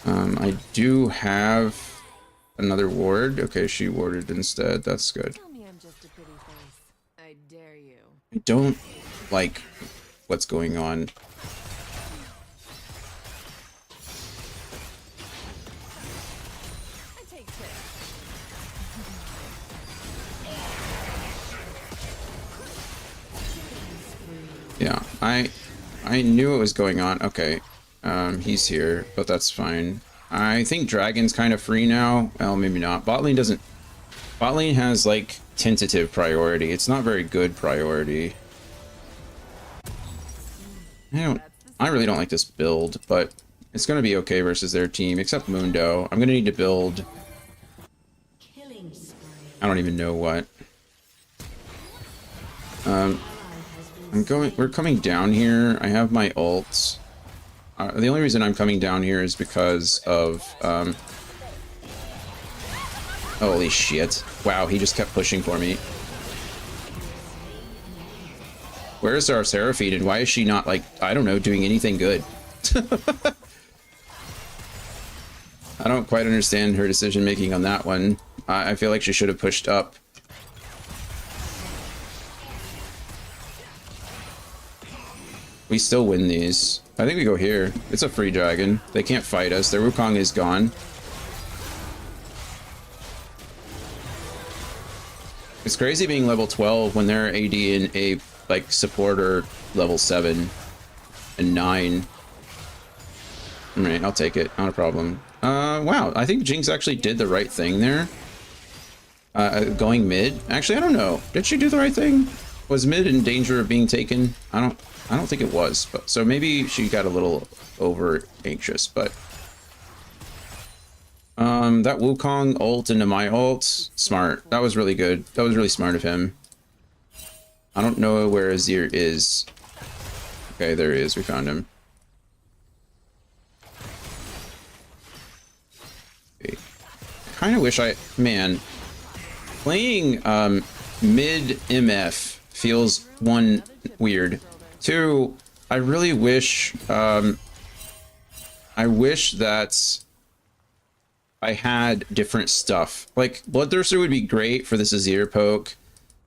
S1: I do have another ward. Okay, she warded instead. That's good.
S2: Tell me I'm just a pretty face. I dare you.
S1: I don't like what's going on.
S2: I take tips.
S1: Yeah, I knew what was going on. Okay, he's here, but that's fine. I think Dragon's kind of free now. Well, maybe not. Bot lane doesn't... Bot lane has, like, tentative priority. It's not very good priority. I really don't like this build, but it's going to be okay versus their team, except Mundo. I'm going to need to build... I don't even know what. We're coming down here. I have my ult. The only reason I'm coming down here is because of, holy shit. Wow, he just kept pushing for me. Where's our Seraphine, and why is she not, like, I don't know, doing anything good? I don't quite understand her decision-making on that one. I feel like she should have pushed up. We still win these. I think we go here. It's a free dragon. They can't fight us. Their Wukong is gone. It's crazy being level 12 when their AD and a like supporter level 7 and 9. Alright, I'll take it. Not a problem. Wow, I think Jinx actually did the right thing there. Going mid. Actually, I don't know. Did she do the right thing? Was mid in danger of being taken? I don't think it was, but so maybe she got a little over anxious, but that Wukong ult into my ult, smart. That was really good. That was really smart of him. I don't know where Azir is. Okay, there he is. We found him. Okay. Kind of wish man, playing mid MF feels, one, weird. 2, I really wish I wish that I had different stuff. Like, Bloodthirster would be great for this Azir poke.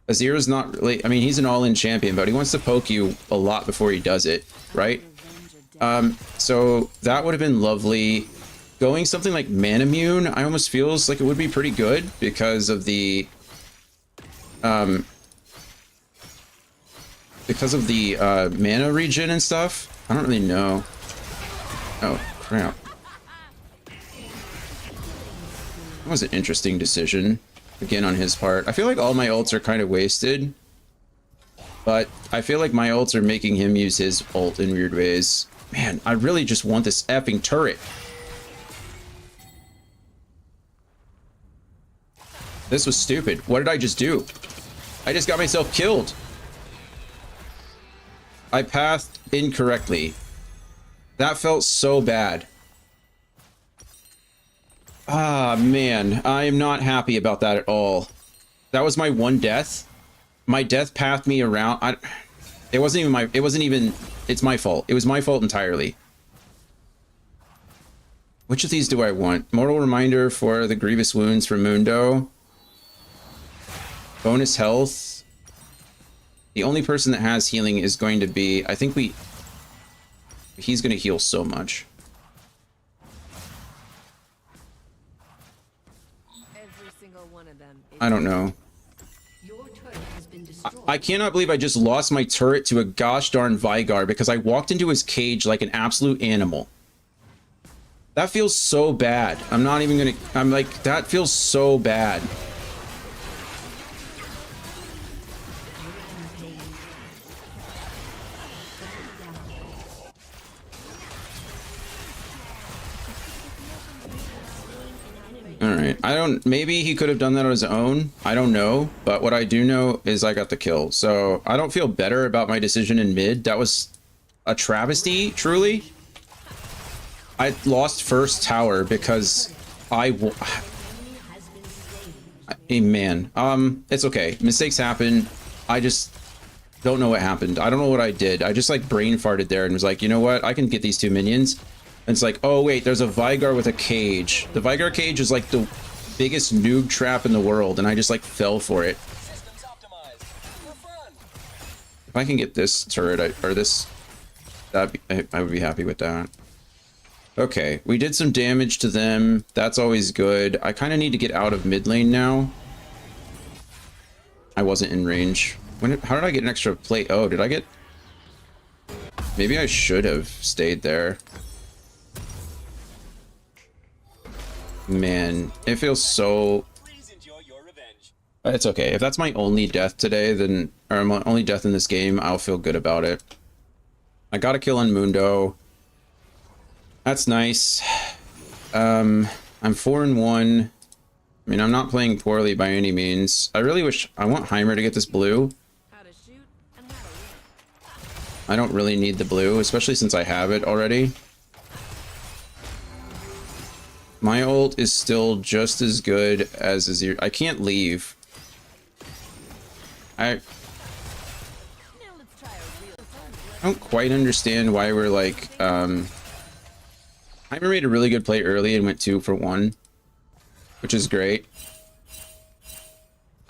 S1: Azir is not really... I mean, he's an all-in champion, but he wants to poke you a lot before he does it, right? So that would have been lovely. Going something like Manamune, I almost feels like it would be pretty good because of the... mana regen and stuff. I don't really know. Oh, crap. That was an interesting decision, again, on his part. I feel like all my ults are kind of wasted, but I feel like my ults are making him use his ult in weird ways. Man, I really just want this effing turret. This was stupid. What did I just do? I just got myself killed. I pathed incorrectly. That felt so bad. Ah, man, I am not happy about that at all. That was my one death. My death pathed me around. It wasn't even it's my fault. It was my fault entirely. Which of these do I want? Mortal Reminder for the Grievous Wounds from Mundo. Bonus health. The only person that has healing is going to be, I think he's going to heal so much.
S2: Every single one of them is
S1: I don't know.
S4: Your turret has been destroyed.
S1: I cannot believe I just lost my turret to a gosh darn Veigar because I walked into his cage like an absolute animal. That feels so bad. I'm not even gonna, I'm like, that feels so bad. Alright, maybe he could have done that on his own. I don't know, but what I do know is I got the kill. So I don't feel better about my decision in mid. That was a travesty, truly. I lost first tower because man, it's okay. Mistakes happen. I just don't know what happened. I don't know what I did. I just like brain farted there and was like, you know what? I can get these 2 minions. And it's like, oh wait, there's a Veigar with a cage. The Veigar cage is like the biggest noob trap in the world, and I just like fell for it. If I can get this turret, I would be happy with that. Okay, we did some damage to them. That's always good. I kind of need to get out of mid lane now. I wasn't in range. How did I get an extra plate? Oh, did I get... Maybe I should have stayed there. Man, it feels so... It's okay. If that's my only death today, then... Or my only death in this game, I'll feel good about it. I got a kill on Mundo. That's nice. I'm 4-1. I mean, I'm not playing poorly by any means. I really wish... I want Heimer to get this blue.
S2: how to shoot and how to win.
S1: I don't really need the blue, especially since I have it already. My ult is still just as good as Azir. I can't leave. I don't quite understand why we're like, Heimer made a really good play early and went 2 for 1, which is great.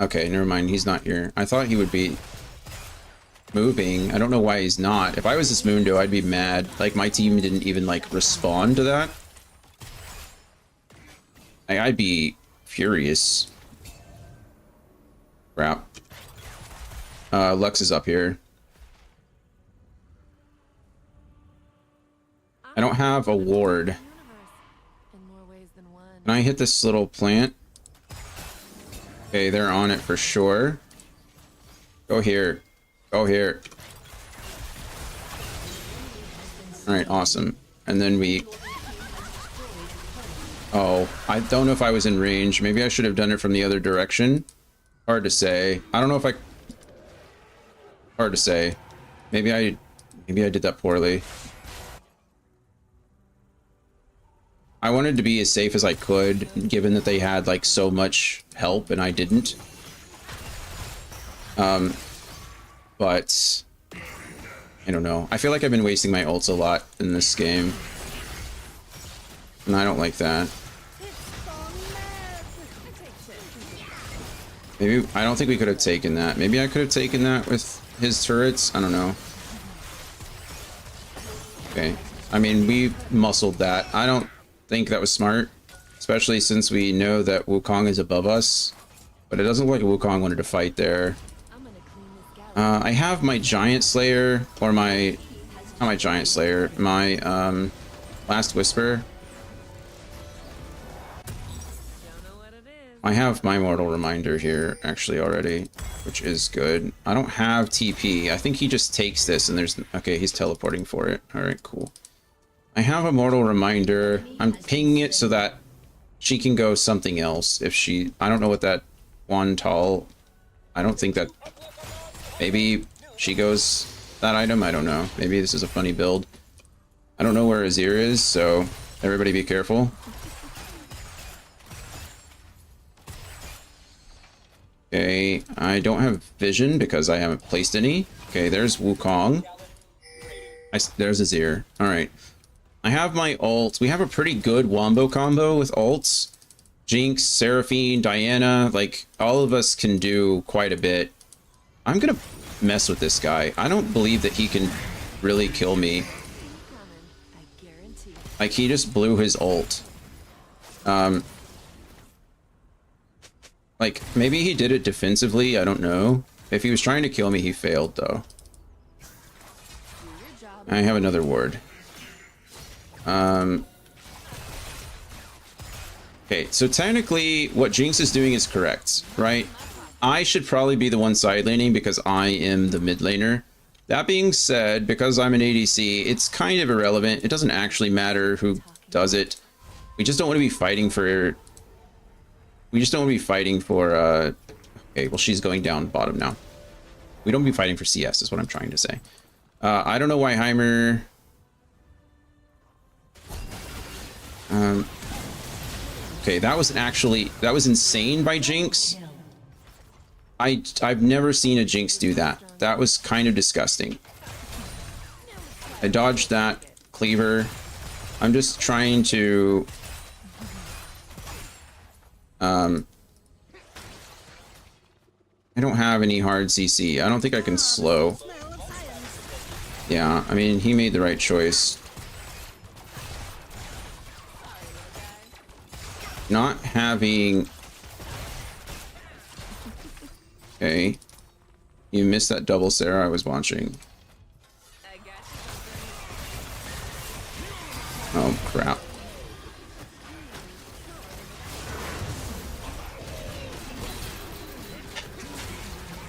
S1: Okay, never mind. He's not here. I thought he would be moving. I don't know why he's not. If I was this Mundo, I'd be mad. Like, my team didn't even, like, respond to that. I'd be furious. Crap. Lux is up here. I don't have a ward.
S2: In more ways than one.
S1: Can I hit this little plant? Okay, they're on it for sure. Go here. Go here. Alright, awesome. And then we... Oh, I don't know if I was in range. Maybe I should have done it from the other direction. Hard to say. I don't know if I... Hard to say. Maybe I did that poorly. I wanted to be as safe as I could, given that they had like so much help and I didn't. But I don't know. I feel like I've been wasting my ults a lot in this game. And I don't like that. Maybe, I don't think we could have taken that. Maybe I could have taken that with his turrets. I don't know. Okay. I mean, we muscled that. I don't think that was smart. Especially since we know that Wukong is above us. But it doesn't look like Wukong wanted to fight there. I have my Giant Slayer, or my... Not my Giant Slayer. My, Last Whisper. I have my Mortal Reminder here, actually, already, which is good. I don't have TP. I think he just takes this and there's... Okay, he's teleporting for it. Alright, cool. I have a Mortal Reminder. I'm pinging it so that she can go something else if she... I don't know what that one tall... I don't think that... Maybe she goes that item? I don't know. Maybe this is a funny build. I don't know where Azir is, so everybody be careful. Okay, I don't have vision because I haven't placed any. Okay, there's Wukong. There's Azir. Alright. I have my ult. We have a pretty good wombo combo with ults. Jinx, Seraphine, Diana, like, all of us can do quite a bit. I'm gonna mess with this guy. I don't believe that he can really kill me. Like, he just blew his ult. Like, maybe he did it defensively, I don't know. If he was trying to kill me, he failed, though. I have another ward. Okay, so technically, what Jinx is doing is correct, right? I should probably be the one side laning because I am the mid laner. That being said, because I'm an ADC, it's kind of irrelevant. It doesn't actually matter who does it. We just don't want to be fighting for... We just don't want to be fighting for, okay, well, she's going down bottom now. We don't be fighting for CS, is what I'm trying to say. I don't know why Heimer... Okay, that was insane by Jinx. I've never seen a Jinx do that. That was kind of disgusting. I dodged that cleaver. I'm just trying to... I don't have any hard CC. I don't think I can slow. Yeah, I mean, he made the right choice. Not having... Okay. You missed that double Sarah I was watching. Oh, crap.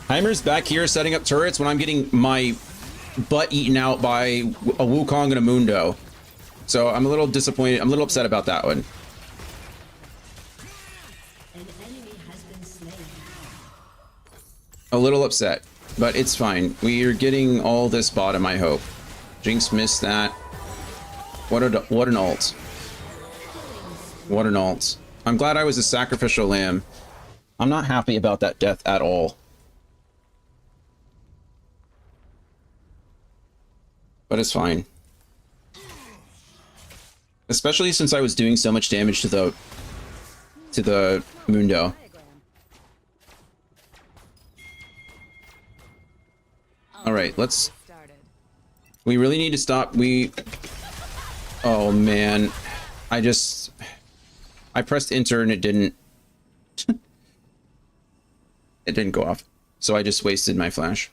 S1: Heimer's back here setting up turrets when I'm getting my butt eaten out by a Wukong and a Mundo. So I'm a little disappointed. I'm a little upset about that one.
S4: An enemy has been slain.
S1: A little upset, but it's fine. We are getting all this bottom, I hope. Jinx missed that. What an ult. What an ult. I'm glad I was a sacrificial lamb. I'm not happy about that death at all. But it's fine. Especially since I was doing so much damage to the Mundo. Alright, let's... We really need to stop. Oh man. I pressed enter and it didn't... it didn't go off. So I just wasted my flash.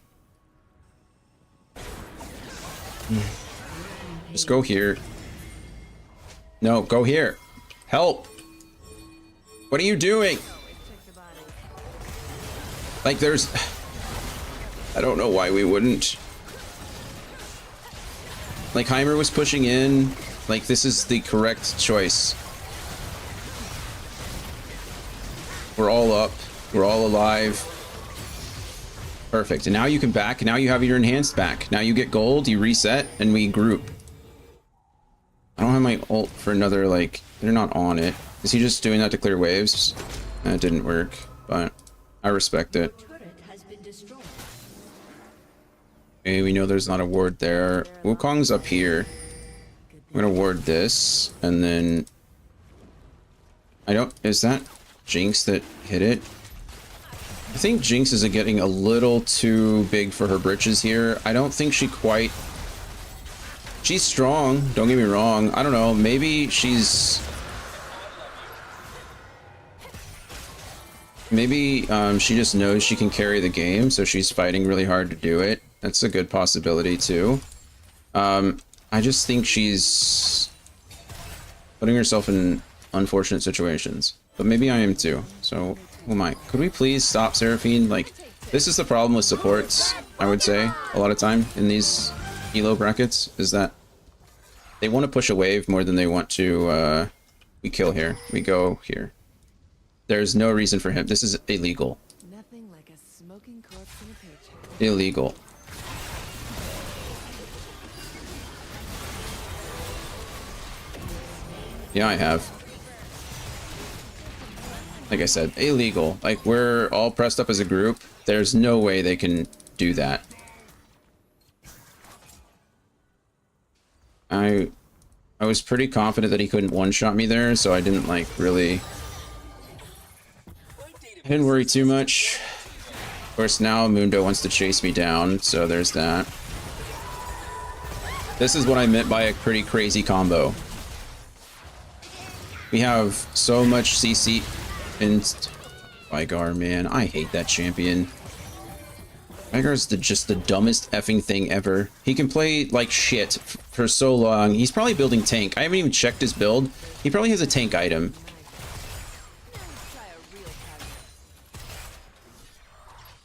S1: Just go here. No, go here. Help! What are you doing? Like, there's... I don't know why we wouldn't. Like, Heimer was pushing in. Like, this is the correct choice. We're all up. We're all alive. Perfect. And now you can back. Now you have your enhanced back. Now you get gold, you reset, and we group. I don't have my ult for another, like... They're not on it. Is he just doing that to clear waves? That didn't work, but I respect it.
S4: Turret has been destroyed.
S1: Okay, we know there's not a ward there. Wukong's up here. I'm gonna ward this, and then I don't... Is that Jinx that hit it? I think Jinx is getting a little too big for her britches here. I don't think she quite... She's strong, don't get me wrong. I don't know, maybe she's... Maybe she just knows she can carry the game, so she's fighting really hard to do it. That's a good possibility too. I just think she's putting herself in unfortunate situations. But maybe I am too, so who am I? Could we please stop Seraphine? Like, this is the problem with supports, I would say, a lot of time in these elo brackets, is that they want to push a wave more than they want to, we kill here, we go here. There's no reason for him. This is illegal.
S2: Nothing like a smoking corpse in a paycheck.
S1: Illegal. Yeah, I have. Like I said, illegal. Like, we're all pressed up as a group. There's no way they can do that. I was pretty confident that he couldn't one-shot me there, so I didn't, like, really... I didn't worry too much. Of course, now Mundo wants to chase me down, so there's that. This is what I meant by a pretty crazy combo. We have so much CC in Veigar, man. I hate that champion. Veigar's just the dumbest effing thing ever. He can play like shit for so long. He's probably building tank. I haven't even checked his build. He probably has a tank item.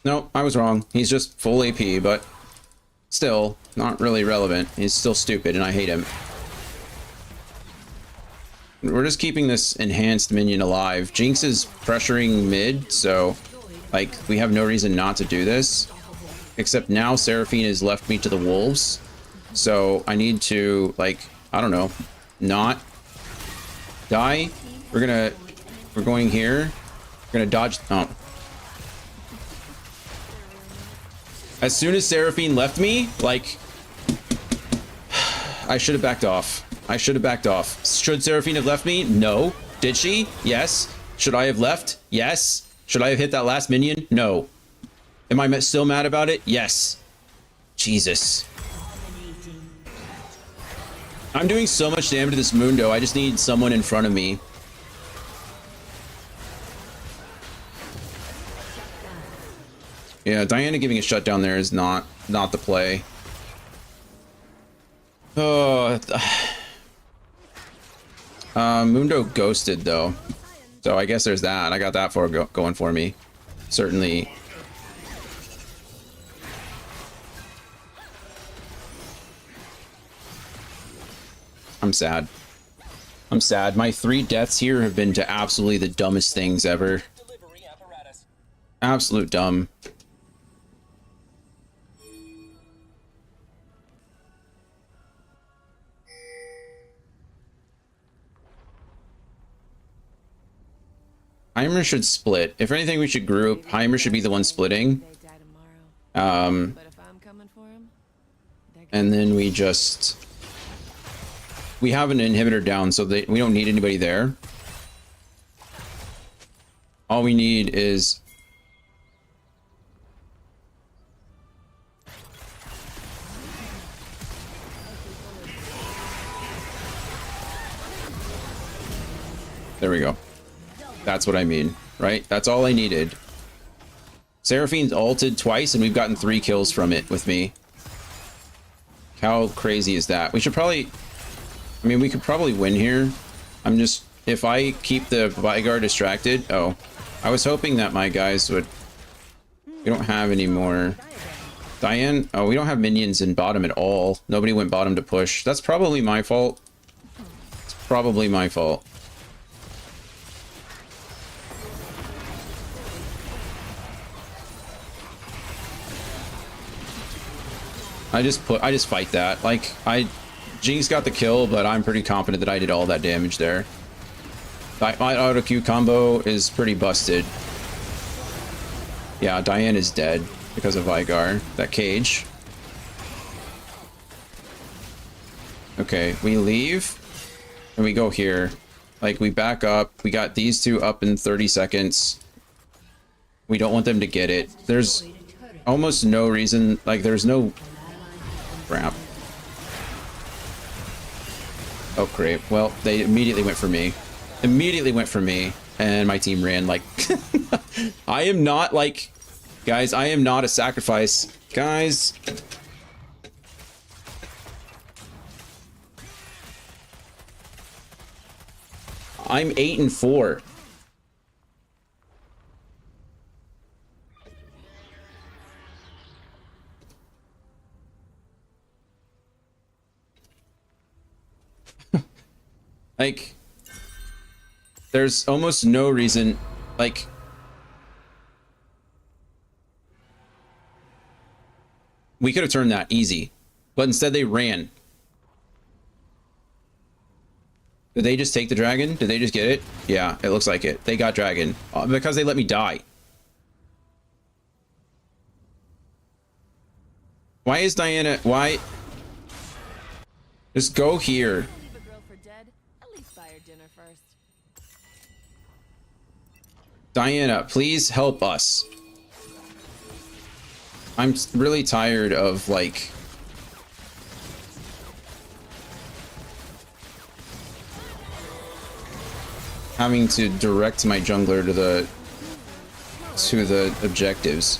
S1: No, I was wrong. He's just full AP, but still not really relevant. He's still stupid and I hate him. We're just keeping this enhanced minion alive. Jinx is pressuring mid, so like we have no reason not to do this. Except now Seraphine has left me to the wolves. So I need to, like, I don't know, not die. We're going here. We're gonna dodge. Oh. As soon as Seraphine left me, like, I should have backed off. I should have backed off. Should Seraphine have left me? No. Did she? Yes. Should I have left? Yes. Should I have hit that last minion? No. Am I still mad about it? Yes. Jesus. I'm doing so much damage to this Mundo. I just need someone in front of me. Yeah, Diana giving a shutdown there is not the play. Oh, Mundo ghosted though, so I guess there's that. I got that going for me. Certainly. I'm sad. I'm sad. My 3 deaths here have been to absolutely the dumbest things ever. Absolute dumb. Heimer should split. If anything, we should group. Heimer should be the one splitting.
S2: They die tomorrow. But if I'm coming for him,
S1: And then we just... We have an inhibitor down, so we don't need anybody there. All we need is... There we go. That's what I mean, right? That's all I needed. Seraphine's ulted twice, and we've gotten 3 kills from it with me. How crazy is that? We should probably... I mean, we could probably win here. I'm just... If I keep the Veigar distracted... Oh. I was hoping that my guys would... We don't have any more... Diane? Oh, we don't have minions in bottom at all. Nobody went bottom to push. That's probably my fault. It's probably my fault. I just fight that. Like, Jinx got the kill, but I'm pretty confident that I did all that damage there. My auto Q combo is pretty busted. Yeah, Diane is dead because of Veigar. That cage. Okay, we leave and we go here. Like, we back up. We got these two up in 30 seconds. We don't want them to get it. There's almost no reason. Like, there's no... Crap. Oh, great. Well, they immediately went for me. Immediately went for me. And my team ran, like... I am not, like... Guys, I am not a sacrifice. Guys... I'm 8-4. Like, there's almost no reason, like, we could have turned that easy, but instead they ran. Did they just take the dragon? Did they just get it? Yeah, it looks like it. They got dragon. Because they let me die. Why is Diana... Why... Just go here.
S2: Leave a girl for dead. At least buy her dinner first.
S1: Diana, please help us. I'm really tired of, like... having to direct my jungler to the objectives.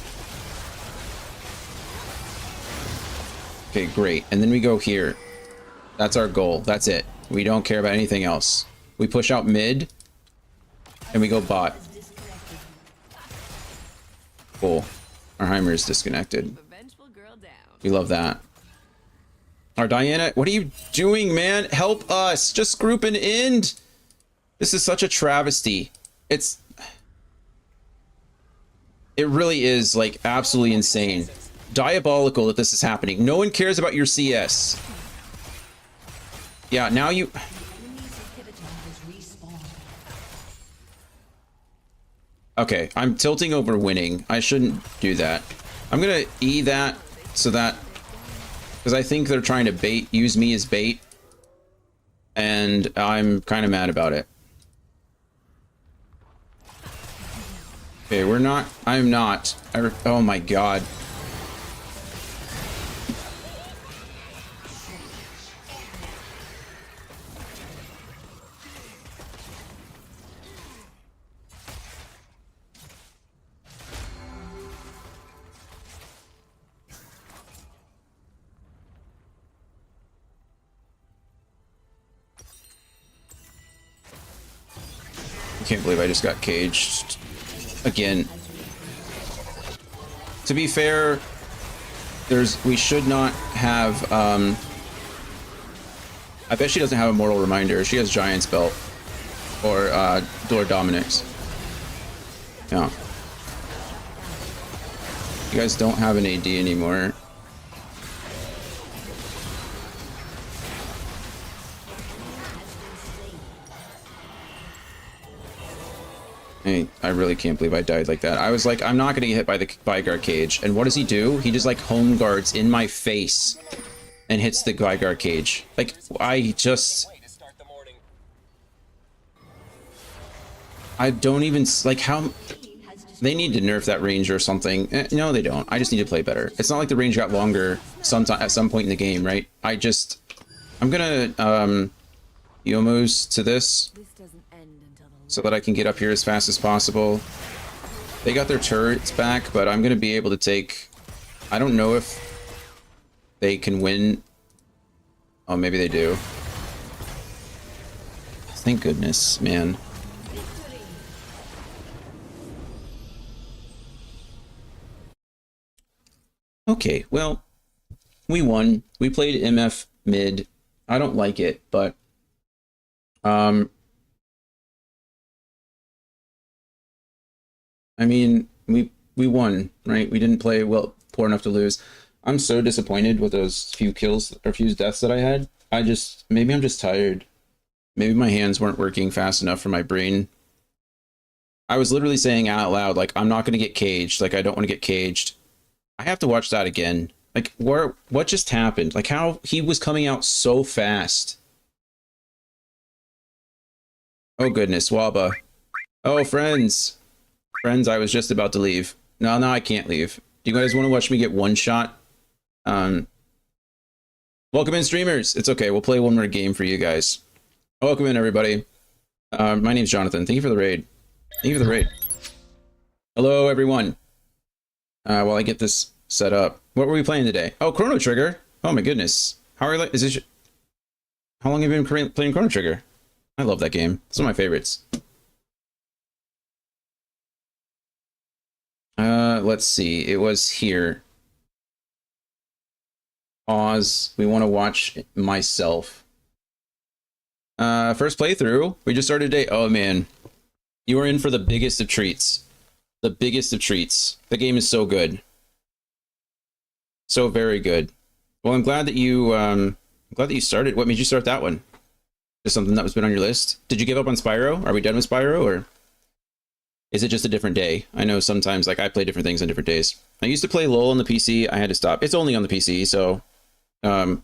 S1: Okay, great. And then we go here. That's our goal. That's it. We don't care about anything else. We push out mid and we go bot. Cool. Our Heimer is disconnected.
S2: The vengeful girl down.
S1: We love that. Our Diana, what are you doing, man? Help us. Just group an end. This is such a travesty. It really is, like, absolutely insane. Diabolical that this is happening. No one cares about your CS. Yeah, now you... Okay, I'm tilting over winning. I shouldn't do that. I'm gonna E that so that... Because I think they're trying to use me as bait. And I'm kind of mad about it. Okay, we're not... I'm not. Oh my god. I can't believe I just got caged. Again. To be fair, we should not have, I bet she doesn't have a Mortal Reminder. She has Giant's Belt. Or, Lord Dominic's. Yeah. You guys don't have an AD anymore. I really can't believe I died like that. I was like, I'm not gonna get hit by the Vygar cage. And what does he do? He just like home guards in my face and hits the Vygar cage. Like, I don't even, like, how... They need to nerf that range or something. No, they don't. I just need to play better. It's not like the range got longer sometime at some point in the game, right? I'm gonna, Yomos to this. So that I can get up here as fast as possible. They got their turrets back, but I'm going to be able to take... I don't know if they can win. Oh, maybe they do. Thank goodness, man. Okay, well, we won. We played MF mid. I don't like it, but... I mean, we won, right? We didn't play poor enough to lose. I'm so disappointed with those few kills or few deaths that I had. Maybe I'm just tired. Maybe my hands weren't working fast enough for my brain. I was literally saying out loud, like, I'm not going to get caged. Like, I don't want to get caged. I have to watch that again. Like, what just happened? Like, how he was coming out so fast. Oh goodness, Waba. Oh, friends. Friends, I was just about to leave. No, I can't leave. Do you guys want to watch me get one shot? Welcome in, streamers. It's okay. We'll play one more game for you guys. Welcome in, everybody. My name's Jonathan. Thank you for the raid. Thank you for the raid. Hello, everyone. While I get this set up, what were we playing today? Oh, Chrono Trigger. Oh my goodness. How are you? How long have you been playing Chrono Trigger? I love that game. It's one of my favorites. Let's see. It was here. Pause. We want to watch myself. First playthrough. We just started today. Oh man, you are in for the biggest of treats. The biggest of treats. The game is so good. So very good. Well, I'm glad that you started. What made you start that one? Just something that was been on your list? Did you give up on Spyro? Are we done with Spyro, or is it just a different day? I know sometimes, like, I play different things on different days. I used to play LoL on the PC. I had to stop. It's only on the PC, so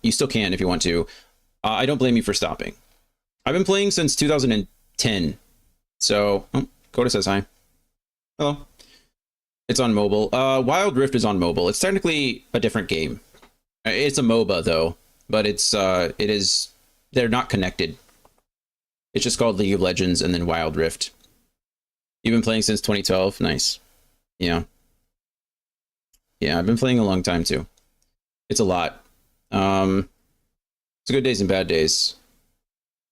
S1: you still can if you want to. I don't blame you for stopping. I've been playing since 2010. So, oh, Coda says hi. Hello. It's on mobile. Wild Rift is on mobile. It's technically a different game. It's a MOBA though, but they're not connected. It's just called League of Legends and then Wild Rift. You've been playing since 2012? Nice. Yeah. Yeah, I've been playing a long time too. It's a lot. It's good days and bad days.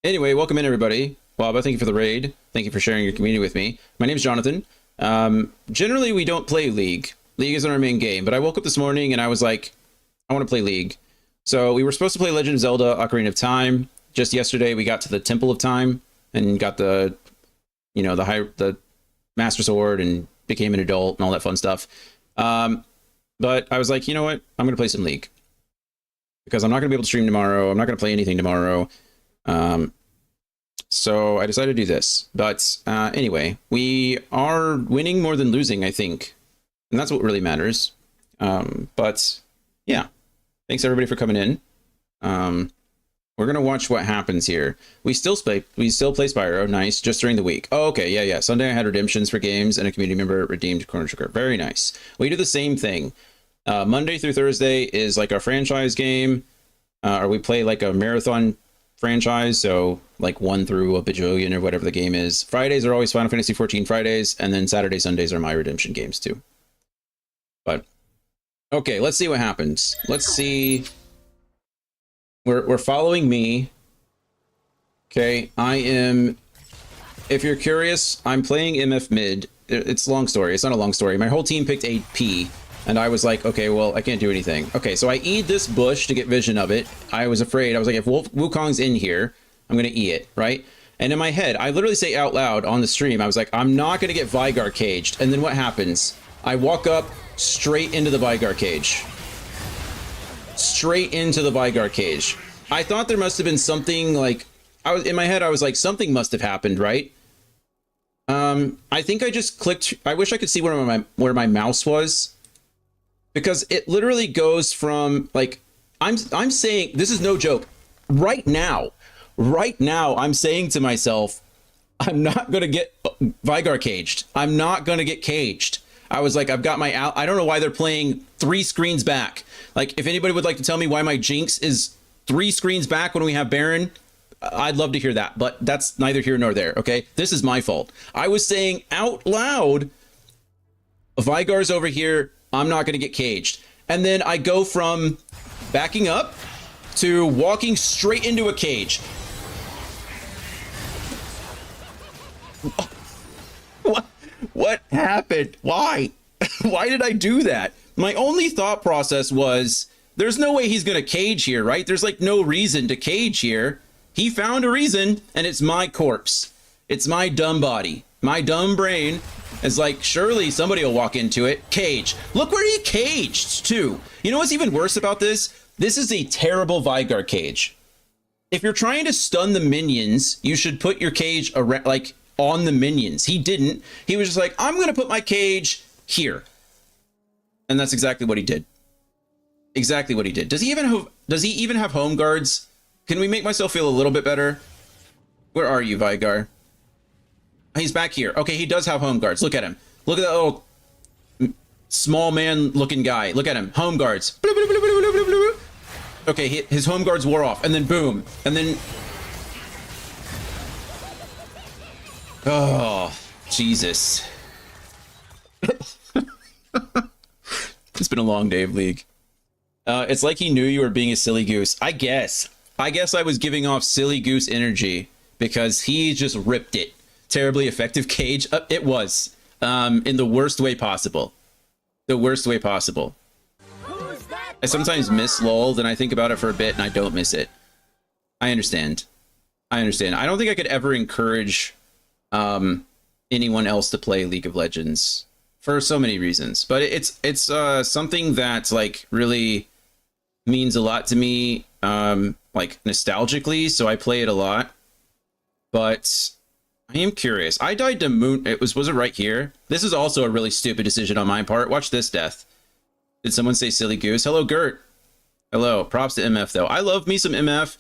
S1: Anyway, welcome in, everybody. Waba, thank you for the raid. Thank you for sharing your community with me. My name's Jonathan. Generally, we don't play League. League isn't our main game, but I woke up this morning and I was like, I want to play League. So we were supposed to play Legend of Zelda Ocarina of Time. Just yesterday, we got to the Temple of Time and got the Master Sword and became an adult and all that fun stuff. But I was like, you know what? I'm going to play some League. Because I'm not going to be able to stream tomorrow. I'm not going to play anything tomorrow. So I decided to do this. But anyway, we are winning more than losing, I think. And that's what really matters. But yeah, thanks everybody for coming in. We're going to watch what happens here. We still play Spyro. Nice. Just during the week. Oh, okay. Yeah. Sunday I had redemptions for games and a community member redeemed Chrono Trigger. Very nice. We do the same thing. Monday through Thursday is like our franchise game. Or we play like a marathon franchise, so like 1 through a bajillion or whatever the game is. Fridays are always Final Fantasy 14 Fridays, and then Saturdays, Sundays are my redemption games too. But okay, let's see what happens. Let's see. We're following me. Okay, I am. If you're curious, I'm playing MF mid. It's a long story. It's not a long story. My whole team picked AP. And I was like, okay, well, I can't do anything. Okay, so I eat this bush to get vision of it. I was afraid. I was like, if Wukong's in here, I'm going to eat it, right? And in my head, I literally say out loud on the stream, I was like, I'm not going to get Vygar caged. And then what happens? I walk up straight into the Vygar cage. Straight into the Vygar cage. I thought there must have been something like... in my head, I was like, something must have happened, right? I think I just clicked... I wish I could see where my mouse was. Because it literally goes from, like, I'm saying, this is no joke, right now, I'm saying to myself, I'm not going to get Vygar caged. I'm not going to get caged. I was like, I've got my, I don't know why they're playing 3 screens back. Like, if anybody would like to tell me why my Jinx is 3 screens back when we have Baron, I'd love to hear that, but that's neither here nor there, okay? This is my fault. I was saying out loud, Vygar's over here, I'm not going to get caged. And then I go from backing up to walking straight into a cage. What happened? Why? Why did I do that? My only thought process was, there's no way he's going to cage here, right? There's like no reason to cage here. He found a reason, and it's my corpse. It's my dumb body. My dumb brain is like, surely somebody will walk into it. Cage. Look where he caged, too. You know what's even worse about this? This is a terrible Vygar cage. If you're trying to stun the minions, you should put your cage around, like, on the minions. He didn't. He was just like, I'm going to put my cage here. And that's exactly what he did. Exactly what he did. Does he even have home guards? Can we make myself feel a little bit better? Where are you, Vygar? He's back here. Okay, he does have home guards. Look at him. Look at that little small man looking guy. Look at him. Home guards. Okay, his home guards wore off, and then boom, and then... Oh, Jesus. It's been a long day of League. It's like he knew you were being a silly goose. I guess I was giving off silly goose energy because he just ripped it. Terribly effective cage. It was. In the worst way possible. The worst way possible. I sometimes miss LOL, then I think about it for a bit and I don't miss it. I understand. I don't think I could ever encourage anyone else to play League of Legends for so many reasons, but it's something that like really means a lot to me, like nostalgically, so I play it a lot. But I am curious. I died to Moon. Was it right here? This is also a really stupid decision on my part. Watch this death. Did someone say silly goose? Hello, Gert. Hello. Props to MF though. I love me some MF.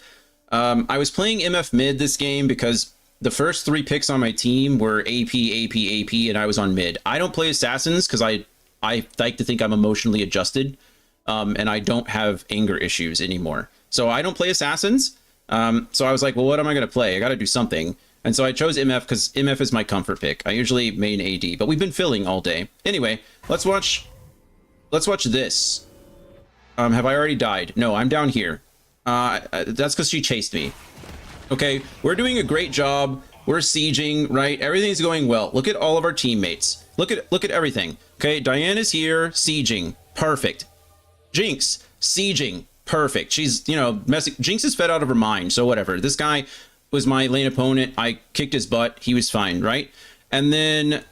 S1: I was playing MF mid this game because the first 3 picks on my team were AP, and I was on mid. I don't play assassins because I like to think I'm emotionally adjusted, and I don't have anger issues anymore. So I don't play assassins. So I was like, well, what am I going to play? I got to do something. And so I chose MF because MF is my comfort pick. I usually main AD, but we've been filling all day. Anyway, let's watch this. Have I already died? No, I'm down here. That's because she chased me. Okay, we're doing a great job. We're sieging, right? Everything's going well. Look at all of our teammates. Look at everything. Okay, Diana's here, sieging. Perfect. Jinx, sieging. Perfect. She's, you know, messing. Jinx is fed out of her mind, so whatever. This guy was my lane opponent. I kicked his butt. He was fine, right? And then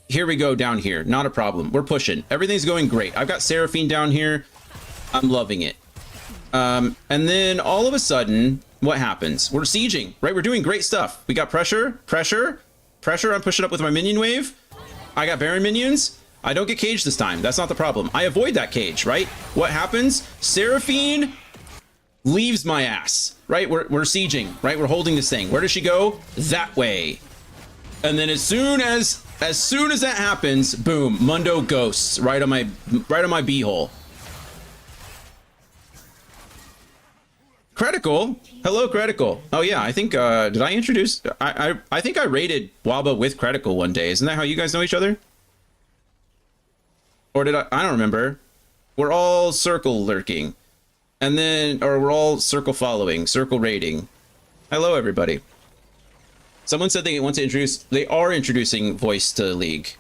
S1: here we go down here. Not a problem. We're pushing. Everything's going great. I've got Seraphine down here. I'm loving it. And then all of a sudden, what happens? We're sieging, right? We're doing great stuff. We got pressure. I'm pushing up with my minion wave. I got Baron minions. I don't get caged this time. That's not the problem. I avoid that cage, right? What happens? Seraphine leaves my ass, right? We're sieging, right? We're holding this thing. Where does she go? That way. And then as soon as that happens, boom, Mundo ghosts right on my beehole. Critical. Hello, Critical. Oh yeah, I think did I introduce? I think I raided Waba with Critical one day. Isn't that how you guys know each other? Or did I don't remember. We're all circle lurking. And then, or we're all circle following, circle raiding. Hello, everybody. Someone said they want to introduce, they are introducing voice to League.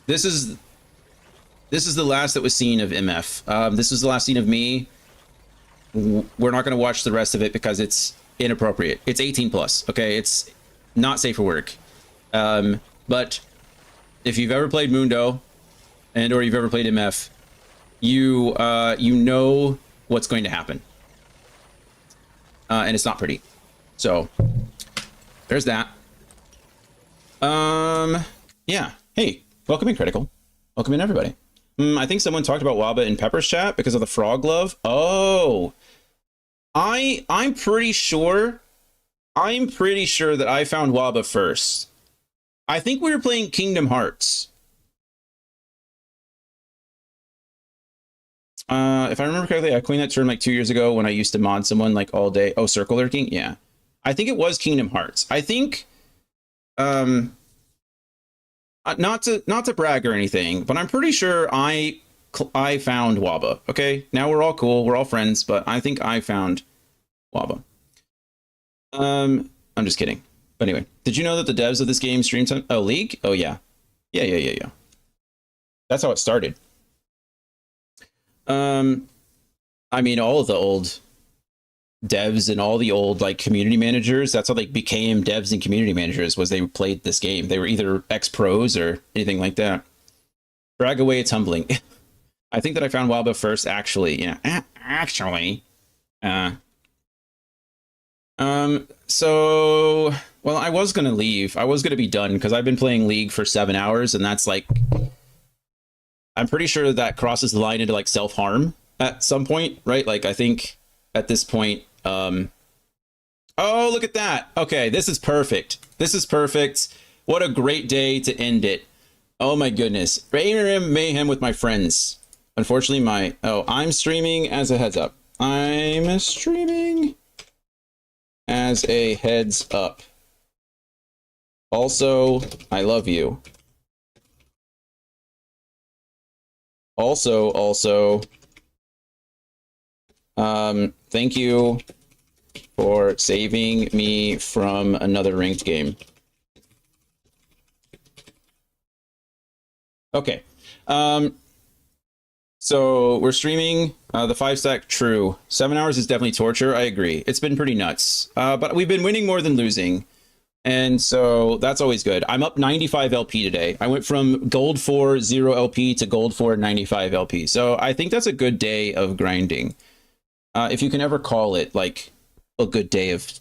S1: This is the last that was seen of MF. This was the last scene of me. We're not going to watch the rest of it because it's inappropriate. It's 18 plus, okay? It's not safe for work. But if you've ever played Mundo and or you've ever played MF, you know what's going to happen. And it's not pretty. So there's that. Yeah. Hey, welcome in, Critical. Welcome in, everybody. I think someone talked about Waba in Pepper's chat because of the frog love. Oh, I'm pretty sure that I found Waba first. I think we were playing Kingdom Hearts. If I remember correctly, I coined that term like 2 years ago when I used to mod someone like all day. Oh, circle lurking. Yeah, I think it was Kingdom Hearts. I think, not to brag or anything, but I'm pretty sure I found Waba. Okay, now we're all cool, we're all friends, but I think I found Waba. I'm just kidding. But anyway, did you know that the devs of this game stream some? Oh, League? Oh yeah, yeah. That's how it started. I mean, all of the old devs and all the old like community managers, that's how they became devs and community managers, was they played this game. They were either ex-pros or anything like that. Brag away, it's humbling. I think that I found Waba first, actually. Yeah, actually. So, well, I was gonna leave. I was gonna be done because I've been playing League for 7 hours, and that's like, I'm pretty sure that crosses the line into like self-harm at some point, right? Like, I think at this point, Oh, look at that. Okay, this is perfect. This is perfect. What a great day to end it. Oh my goodness. ARAM Mayhem with my friends. Unfortunately, I'm streaming as a heads up. I'm streaming as a heads up. Also, I love you. Also, thank you for saving me from another ranked game. Okay. So we're streaming the 5-stack true. 7 hours is definitely torture. I agree. It's been pretty nuts. But we've been winning more than losing. And so that's always good. I'm up 95 LP today. I went from gold 4 0 LP to gold 4 95 LP. So I think that's a good day of grinding. If you can ever call it like a good day of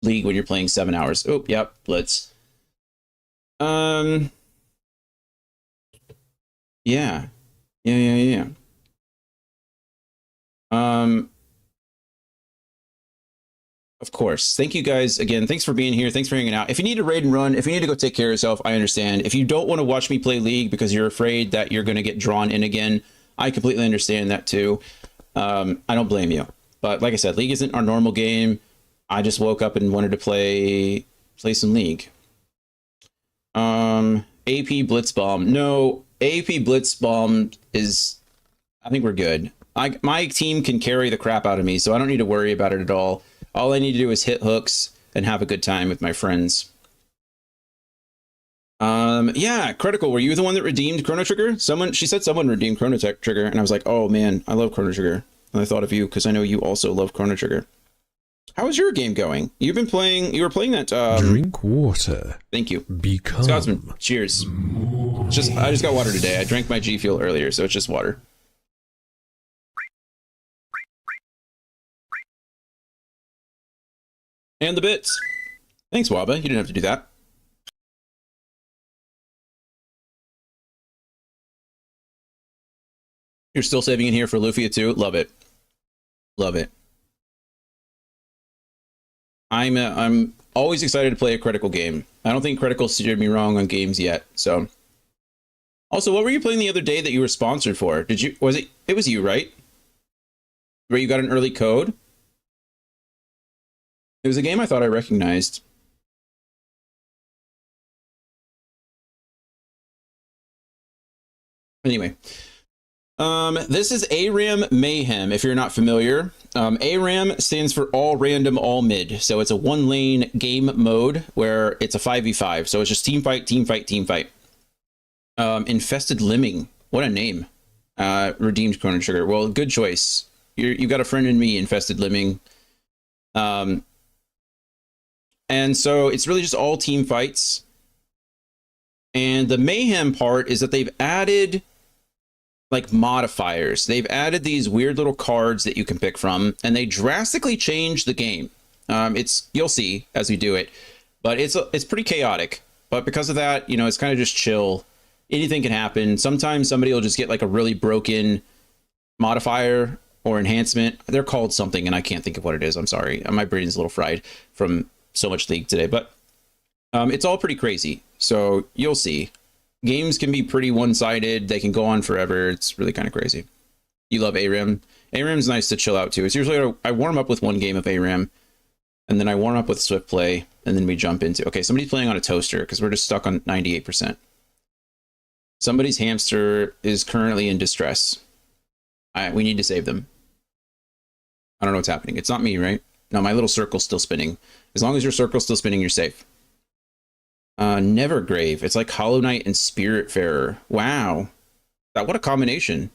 S1: League when you're playing 7 hours. Oh, yep, Blitz. Yeah. Yeah. Of course. Thank you guys again. Thanks for being here. Thanks for hanging out. If you need to raid and run, if you need to go take care of yourself, I understand. If you don't want to watch me play League because you're afraid that you're going to get drawn in again, I completely understand that too. I don't blame you. But like I said, League isn't our normal game. I just woke up and wanted to play some League. AP Blitzbomb. No, AP Blitzbomb is... I think we're good. My team can carry the crap out of me, so I don't need to worry about it at all. All I need to do is hit hooks and have a good time with my friends. Yeah, Critical, were you the one that redeemed Chrono Trigger? She said someone redeemed Chrono Trigger, and I was like, oh man, I love Chrono Trigger. And I thought of you because I know you also love Chrono Trigger. How is your game going? You were playing that...
S6: Drink water.
S1: Thank you.
S6: Become.
S1: Scotsman, cheers. I just got water today. I drank my G Fuel earlier, so it's just water. And the bits. Thanks, Waba. You didn't have to do that. You're still saving in here for Lufia too? Love it. Love it. I'm always excited to play a Critical game. I don't think Critical steered me wrong on games yet, so. Also, what were you playing the other day that you were sponsored for? It was you, right? Where you got an early code? It was a game I thought I recognized. Anyway, this is ARAM Mayhem, if you're not familiar. ARAM stands for all random, all mid. So it's a 1-lane game mode where it's a 5v5. So it's just team fight, team fight, team fight. Infested Lemming, what a name. Redeemed Chrono Trigger. Well, good choice. You got a friend in me, Infested Lemming. And so it's really just all team fights. And the mayhem part is that they've added like modifiers. They've added these weird little cards that you can pick from, and they drastically change the game. You'll see as we do it, but it's pretty chaotic. But because of that, you know, it's kind of just chill. Anything can happen. Sometimes somebody will just get like a really broken modifier or enhancement. They're called something, and I can't think of what it is. I'm sorry. My brain's a little fried from so much League today, but it's all pretty crazy. So you'll see. Games can be pretty one-sided. They can go on forever. It's really kind of crazy. You love ARAM. ARAM's nice to chill out too. It's usually I warm up with one game of ARAM, and then I warm up with Swift Play, and then we jump into... Okay, somebody's playing on a toaster because we're just stuck on 98%. Somebody's hamster is currently in distress. We need to save them. I don't know what's happening. It's not me, right? No, my little circle's still spinning. As long as your circle's still spinning, you're safe. Nevergrave. It's like Hollow Knight and Spiritfarer. Wow. What a combination.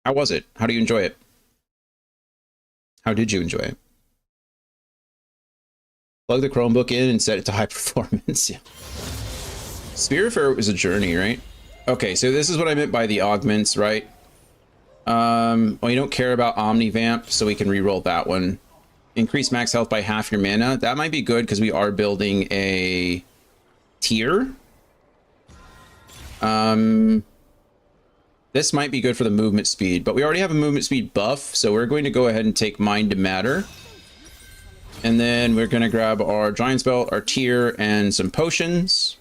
S1: How was it? How do you enjoy it? How did you enjoy it? Plug the Chromebook in and set it to high performance. Yeah. Spiritfarer was a journey, right? Okay, so this is what I meant by the augments, right? Well, you don't care about Omnivamp, so we can reroll that one. Increase max health by half your mana. That might be good because we are building a tier. This might be good for the movement speed, but we already have a movement speed buff, so we're going to go ahead and take Mind to Matter. And then we're going to grab our Giant's Belt, our Tear, and some potions.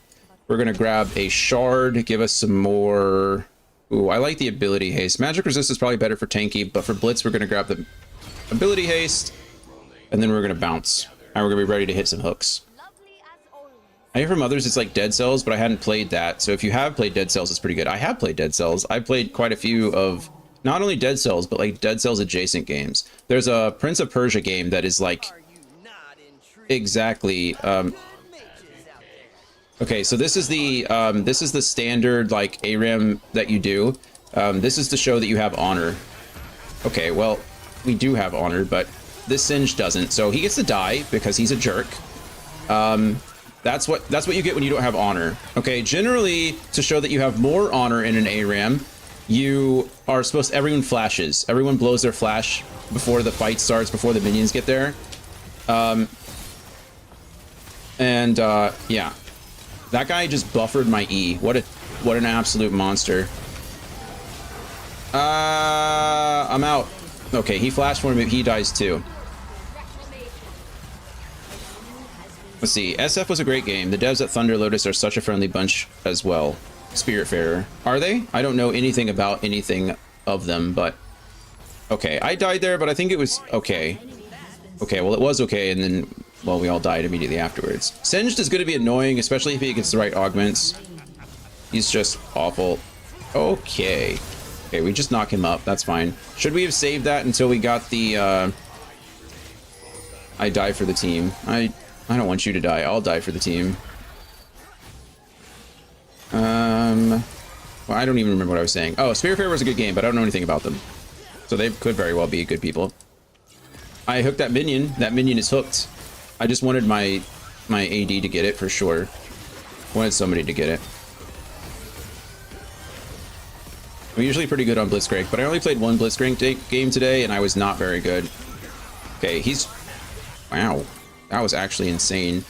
S1: We're going to grab a Shard, give us some more... Ooh, I like the ability haste. Magic resist is probably better for tanky, but for Blitz, we're going to grab the ability haste, and then we're going to bounce. And we're going to be ready to hit some hooks. I hear from others it's like Dead Cells, but I hadn't played that. So if you have played Dead Cells, it's pretty good. I have played Dead Cells. I've played quite a few of not only Dead Cells, but like Dead Cells adjacent games. There's a Prince of Persia game that is like exactly okay, so this is the standard like ARAM that you do. This is to show that you have honor. Okay, well, we do have honor, but this Singe doesn't, so he gets to die because he's a jerk. That's what you get when you don't have honor. Okay, generally, to show that you have more honor in an ARAM, you are supposed to, everyone flashes. Everyone blows their flash before the fight starts, before the minions get there. Yeah. That guy just buffered my E. What an absolute monster. I'm out. Okay, he flashed for me, he dies too. Let's see, SF was a great game. The devs at Thunder Lotus are such a friendly bunch as well. Spiritfarer. Are they? I don't know anything about anything of them, but... Okay, I died there, but I think it was okay. Okay, well it was okay, and then, well, we all died immediately afterwards. Singed is going to be annoying, especially if he gets the right augments. He's just awful. Okay. Okay, we just knock him up, that's fine. Should we have saved that until we got the, I die for the team. I don't want you to die. I'll die for the team. Well, I don't even remember what I was saying. Oh, Spiritfarer was a good game, but I don't know anything about them. So they could very well be good people. I hooked that minion. That minion is hooked. I just wanted my AD to get it for sure. Wanted somebody to get it. I'm usually pretty good on Blitzcrank, but I only played one Blitzcrank game today, and I was not very good. Okay, he's... Wow. That was actually insane.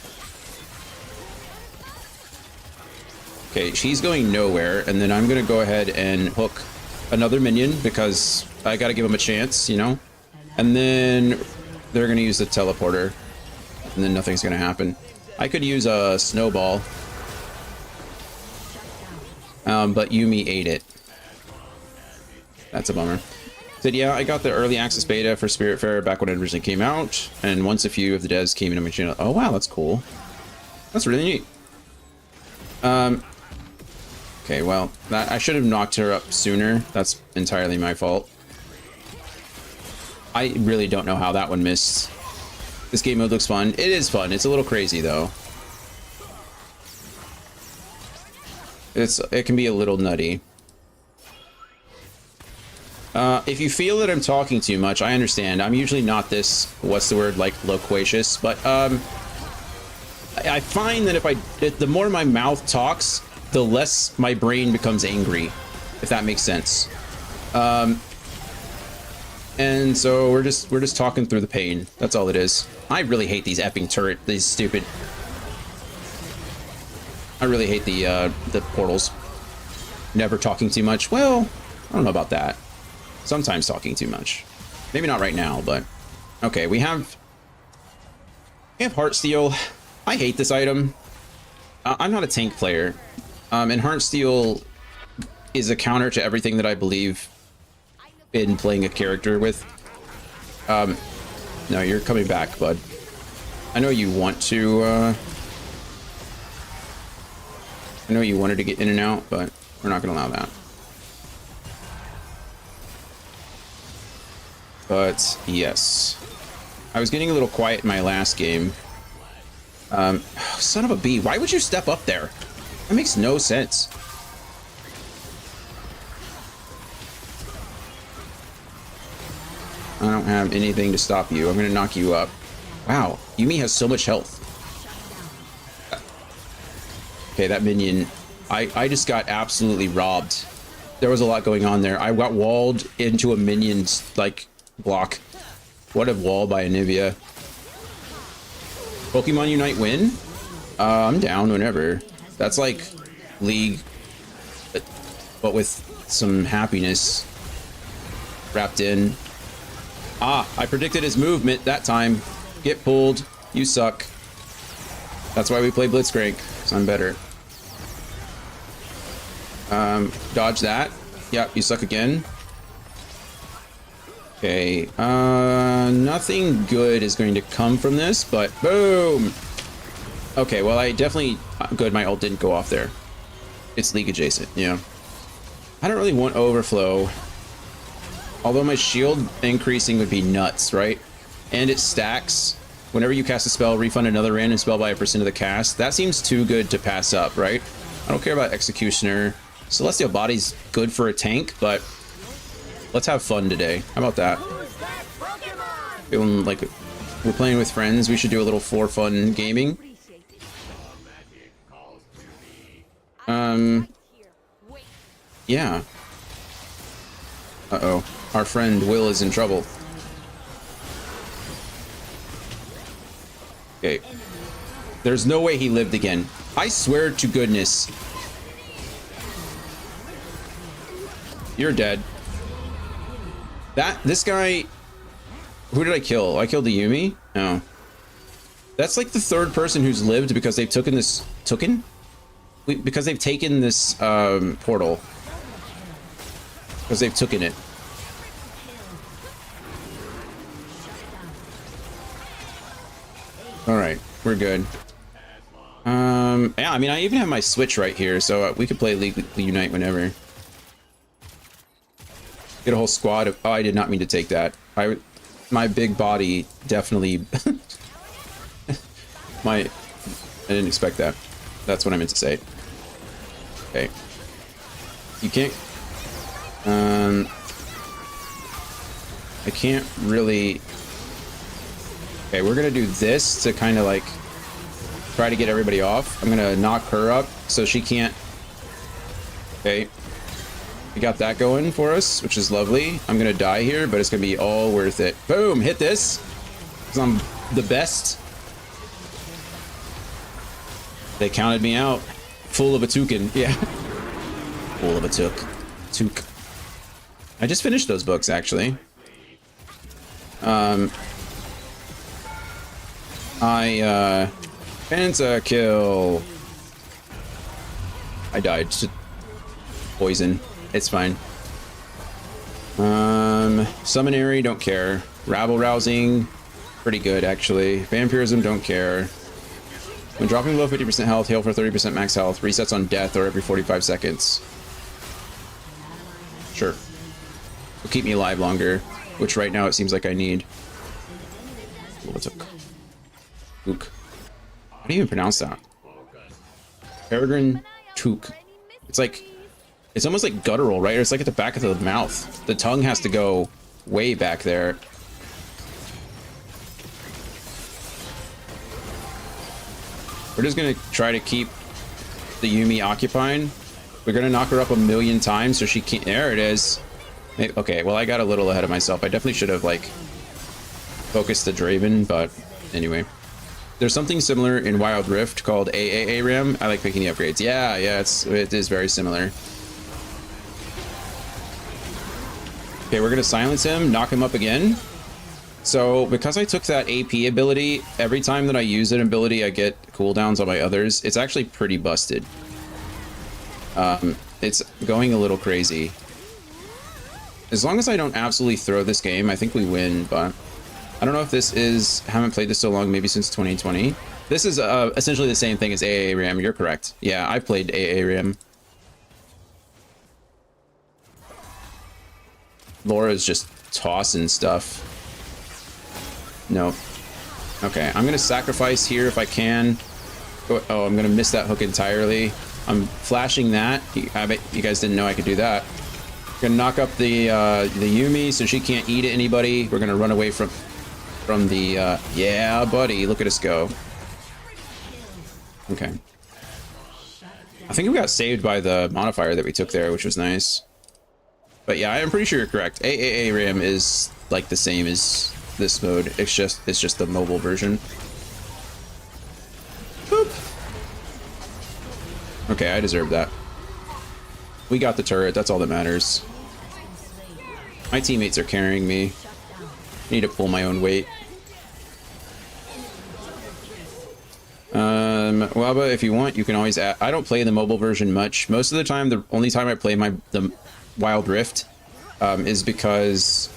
S1: Okay, she's going nowhere, and then I'm gonna go ahead and hook another minion because I gotta give him a chance, you know? And then they're gonna use the teleporter, and then nothing's gonna happen. I could use a snowball, but Yuumi ate it. That's a bummer. Said, yeah, I got the early access beta for Spiritfarer back when it originally came out, and once a few of the devs came into my channel. Oh wow, that's cool. That's really neat. Okay, well, I should have knocked her up sooner. That's entirely my fault. I really don't know how that one missed. This game mode looks fun. It is fun. It's a little crazy though. It can be a little nutty. If you feel that I'm talking too much, I understand. I'm usually not this, what's the word, like, loquacious, but, I find that the more my mouth talks, the less my brain becomes angry, if that makes sense. And so we're just talking through the pain. That's all it is. I really hate these epping turret, these stupid... I really hate the portals. Never talking too much. Well, I don't know about that. Sometimes talking too much. Maybe not right now, but... Okay, we have Heartsteel. I hate this item. I'm not a tank player. And Heartsteel is a counter to everything that I believe in playing a character with. No, you're coming back, bud. I know you want to, I know you wanted to get in and out, but we're not going to allow that. But yes, I was getting a little quiet in my last game. Son of a bee, why would you step up there? That makes no sense. I don't have anything to stop you. I'm gonna knock you up. Wow, Yuumi has so much health. Okay, that minion, I just got absolutely robbed. There was a lot going on there. I got walled into a minion's, like, block. What a wall by Anivia. Pokemon Unite win? I'm down whenever. That's like League, but with some happiness wrapped in. Ah, I predicted his movement that time. Get pulled. You suck. That's why we play Blitzcrank, because I'm better. Dodge that. Yep, you suck again. Okay, nothing good is going to come from this, but boom! Okay, well, I definitely... Good, my ult didn't go off there. It's League adjacent, yeah. I don't really want overflow. Although my shield increasing would be nuts, right? And it stacks. Whenever you cast a spell, refund another random spell by a percent of the cast. That seems too good to pass up, right? I don't care about Executioner. Celestial Body's good for a tank, but let's have fun today. How about that? Feeling like we're playing with friends. We should do a little for fun gaming. Yeah. Uh-oh. Our friend Will is in trouble. Okay. There's no way he lived again. I swear to goodness. You're dead. This guy... Who did I kill? I killed the Yumi? Oh. That's like the third person who's lived because they've taken this... Because they've taken this portal. Because they've taken it. Alright, we're good. Yeah, I mean, I even have my Switch right here, so we could play League Unite whenever. Get a whole squad of... Oh, I did not mean to take that. My big body definitely... I didn't expect that. That's what I meant to say. Okay. You can't... I can't really... Okay, we're gonna do this to kind of like try to get everybody off. I'm gonna knock her up so she can't... Okay. We got that going for us, which is lovely. I'm gonna die here, but it's gonna be all worth it. Boom! Hit this! 'Cause I'm the best. They counted me out. Full of a toucan. Yeah. Full of a took. I just finished those books, actually. Pentakill. I died to poison. It's fine. Summonary, don't care. Rabble Rousing, pretty good, actually. Vampirism, don't care. When dropping below 50% health, heal for 30% max health. Resets on death or every 45 seconds. Sure. Will keep me alive longer, which right now it seems like I need. Ook. How do you even pronounce that? Peregrine Took. It's almost like guttural, right? Or it's like at the back of the mouth. The tongue has to go way back there. We're just gonna try to keep the Yumi occupied. We're gonna knock her up a million times so she can't... There it is. Okay, well, I got a little ahead of myself. I definitely should have, like, focused the Draven, but anyway. There's something similar in Wild Rift called AAA-RAM. I like picking the upgrades. Yeah, it is very similar. Okay, we're gonna silence him, knock him up again. So, because I took that AP ability, every time that I use an ability, I get cooldowns on my others. It's actually pretty busted. It's going a little crazy. As long as I don't absolutely throw this game, I think we win, but... I don't know if this is... Haven't played this so long, maybe since 2020. This is essentially the same thing as AAA-RAM, you're correct. Yeah, I've played AAA-RAM. Laura's just tossing stuff. No. Okay, I'm gonna sacrifice here if I can. Oh, I'm gonna miss that hook entirely. I'm flashing that. I bet you guys didn't know I could do that. Gonna knock up the Yumi so she can't eat anybody. We're gonna run away from the yeah, buddy, look at us go. Okay. I think we got saved by the modifier that we took there, which was nice. But yeah, I'm pretty sure you're correct. AAA-RAM is like the same as this mode. It's just the mobile version. Boop. Okay, I deserve that. We got the turret, that's all that matters. My teammates are carrying me. I need to pull my own weight. Waba, if you want, you can always add. I don't play the mobile version much. Most of the time, the only time I play the Wild Rift is because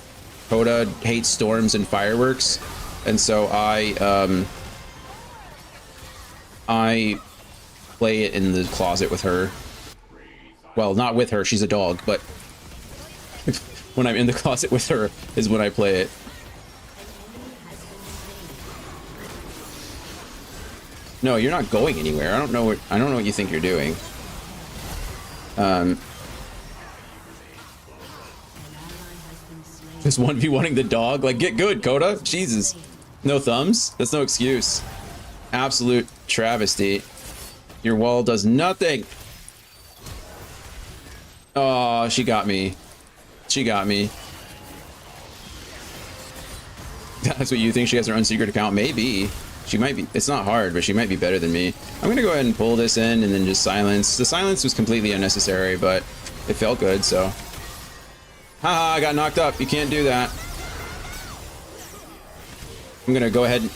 S1: Coda hates storms and fireworks, and so I play it in the closet with her. Well, not with her, she's a dog, but when I'm in the closet with her is when I play it. No, you're not going anywhere. I don't know what you think you're doing. Just 1v1ing the dog? Like, get good, Coda. Jesus. No thumbs? That's no excuse. Absolute travesty. Your wall does nothing. Oh, she got me. She got me. That's what you think? She has her own secret account? Maybe. She might be. It's not hard, but she might be better than me. I'm gonna go ahead and pull this in and then just silence. The silence was completely unnecessary, but it felt good, so. Haha, I got knocked up. You can't do that. I'm gonna go ahead and...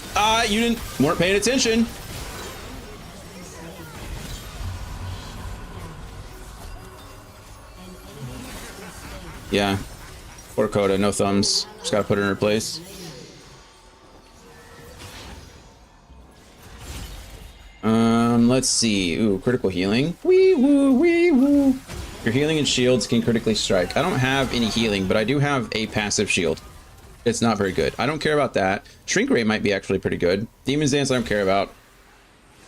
S1: you weren't paying attention. Yeah. Poor Coda, no thumbs. Just gotta put her in her place. Let's see. Ooh, critical healing. Wee woo, wee woo. Your healing and shields can critically strike. I don't have any healing, but I do have a passive shield. It's not very good. I don't care about that. Shrink Ray might be actually pretty good. Demon's Dance I don't care about.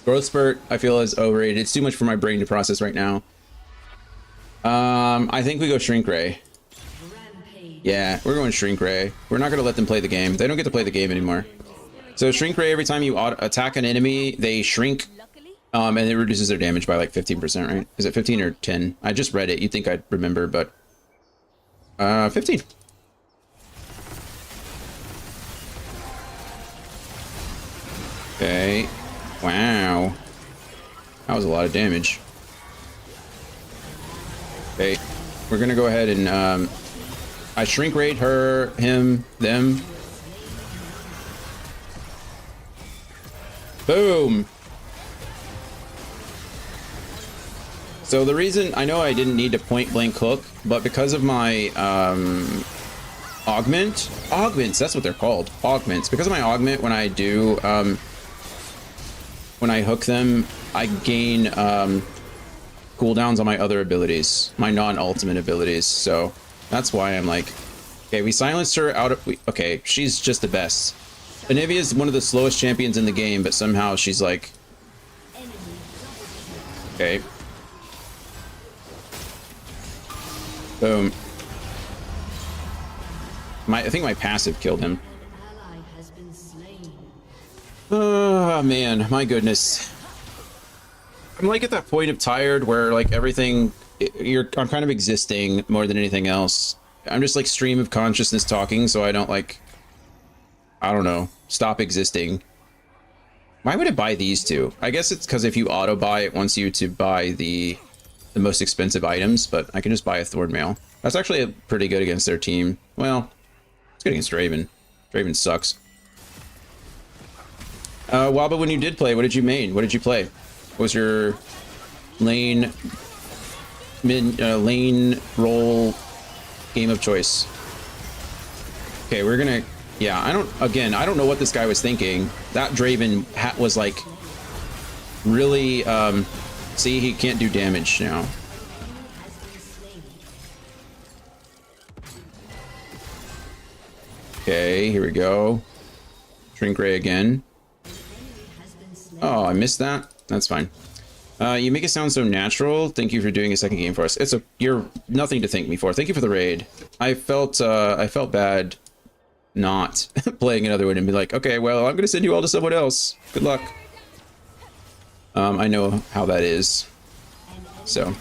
S1: Growth Spurt I feel is overrated. It's too much for my brain to process right now. I think we go Shrink Ray. Yeah, we're going Shrink Ray. We're not going to let them play the game. They don't get to play the game anymore. So Shrink Ray, every time you attack an enemy, they shrink, and it reduces their damage by like 15%, right? Is it 15 or 10? I just read it. You'd think I'd remember, but 15. Okay. Wow. That was a lot of damage. Okay. We're gonna go ahead and I Shrink Rayed her, him, them. Boom. So the reason I know I didn't need to point blank hook, but because of my augments, that's what they're called, augments. Because of my augment, when I do when I hook them, I gain cooldowns on my other abilities, my non-ultimate abilities. So that's why I'm like, okay, we silenced her out of, okay, she's just the best. Anivia is one of the slowest champions in the game, but somehow she's like, okay. Boom. I think my passive killed him. Oh man, my goodness. I'm like at that point of tired where like everything, I'm kind of existing more than anything else. I'm just like stream of consciousness talking, so I don't like, I don't know, stop existing. Why would it buy these two? I guess it's because if you auto buy, it wants you to buy the most expensive items, but I can just buy a Thornmail. That's actually pretty good against their team. Well, it's good against Draven. Draven sucks. Waba, when you did play, what did you main? What did you play? What was your lane role game of choice? Okay, we're gonna, yeah, I don't know what this guy was thinking. That Draven was like really, see, he can't do damage now. Okay, here we go. Shrink Ray again. Oh, I missed that. That's fine. You make it sound so natural. Thank you for doing a second game for us. You're nothing to thank me for. Thank you for the raid. I felt bad not playing another one and be like, okay, well, I'm gonna send you all to someone else. Good luck. I know how that is. So,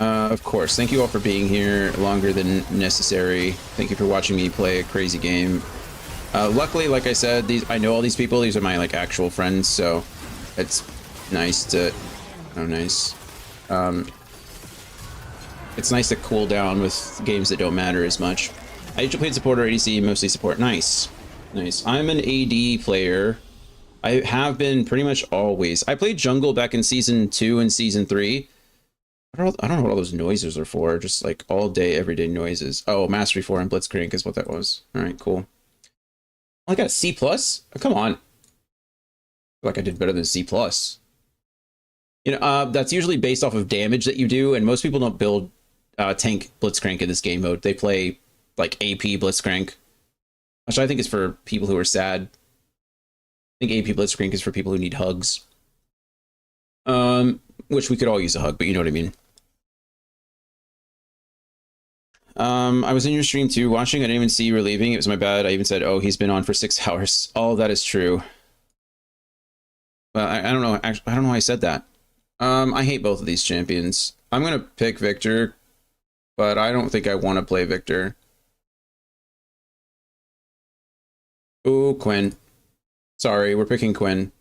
S1: of course, thank you all for being here longer than necessary. Thank you for watching me play a crazy game. Luckily, like I said, I know all these people. These are my like actual friends, so it's nice to, oh nice. It's nice to cool down with games that don't matter as much. I usually played support or ADC, mostly support. Nice, nice. I'm an AD player. I have been pretty much always. I played jungle back in season 2 and season 3. I don't know what all those noises are for. Just like all day, everyday noises. Oh, Mastery 4 and Blitzcrank is what that was. All right, cool. I got a C plus. Oh, come on. I feel like I did better than C plus. You know, that's usually based off of damage that you do, and most people don't build tank Blitzcrank in this game mode. They play like AP Blitzcrank, which I think is for people who are sad. I think AP Blitzcrank is for people who need hugs. Which we could all use a hug, but you know what I mean. I was in your stream too, watching. I didn't even see you were leaving. It was my bad. I even said, oh, he's been on for 6 hours. All of that is true. Well, I don't know. Actually, I don't know why I said that. I hate both of these champions. I'm going to pick Victor, but I don't think I want to play Victor. Ooh, Quinn. Sorry, we're picking Quinn.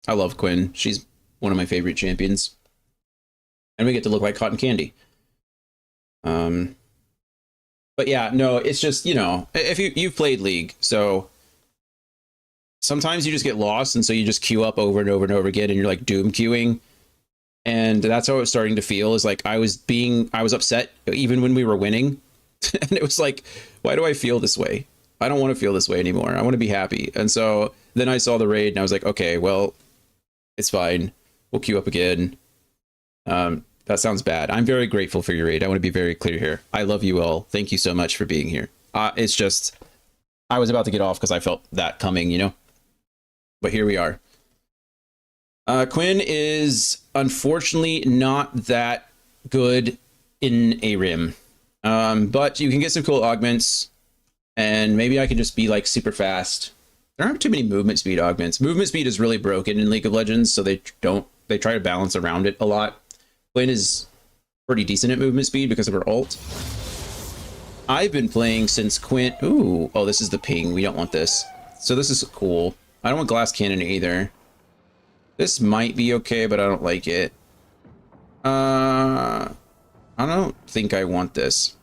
S1: I love Quinn. She's one of my favorite champions. And we get to look like cotton candy. But yeah, no, it's just, you know, if you've played League, so sometimes you just get lost, and so you just queue up over and over and over again, and you're like doom queuing. And that's how it was starting to feel, is like I was upset even when we were winning. And it was like, why do I feel this way? I don't want to feel this way anymore. I want to be happy. And so then I saw the raid and I was like, okay, well, it's fine. We'll queue up again. That sounds bad. I'm very grateful for your raid. I want to be very clear here. I love you all. Thank you so much for being here. It's just, I was about to get off because I felt that coming, you know? But here we are. Quinn is unfortunately not that good in a rim. But you can get some cool augments, and maybe I can just be like super fast. There aren't too many movement speed augments. Movement speed is really broken in League of Legends, so they try to balance around it a lot. Quinn is pretty decent at movement speed because of her ult. I've been playing since Quinn. Ooh, oh, this is the ping. We don't want this. So this is cool. I don't want glass cannon either. This might be okay, but I don't like it. I don't think I want this.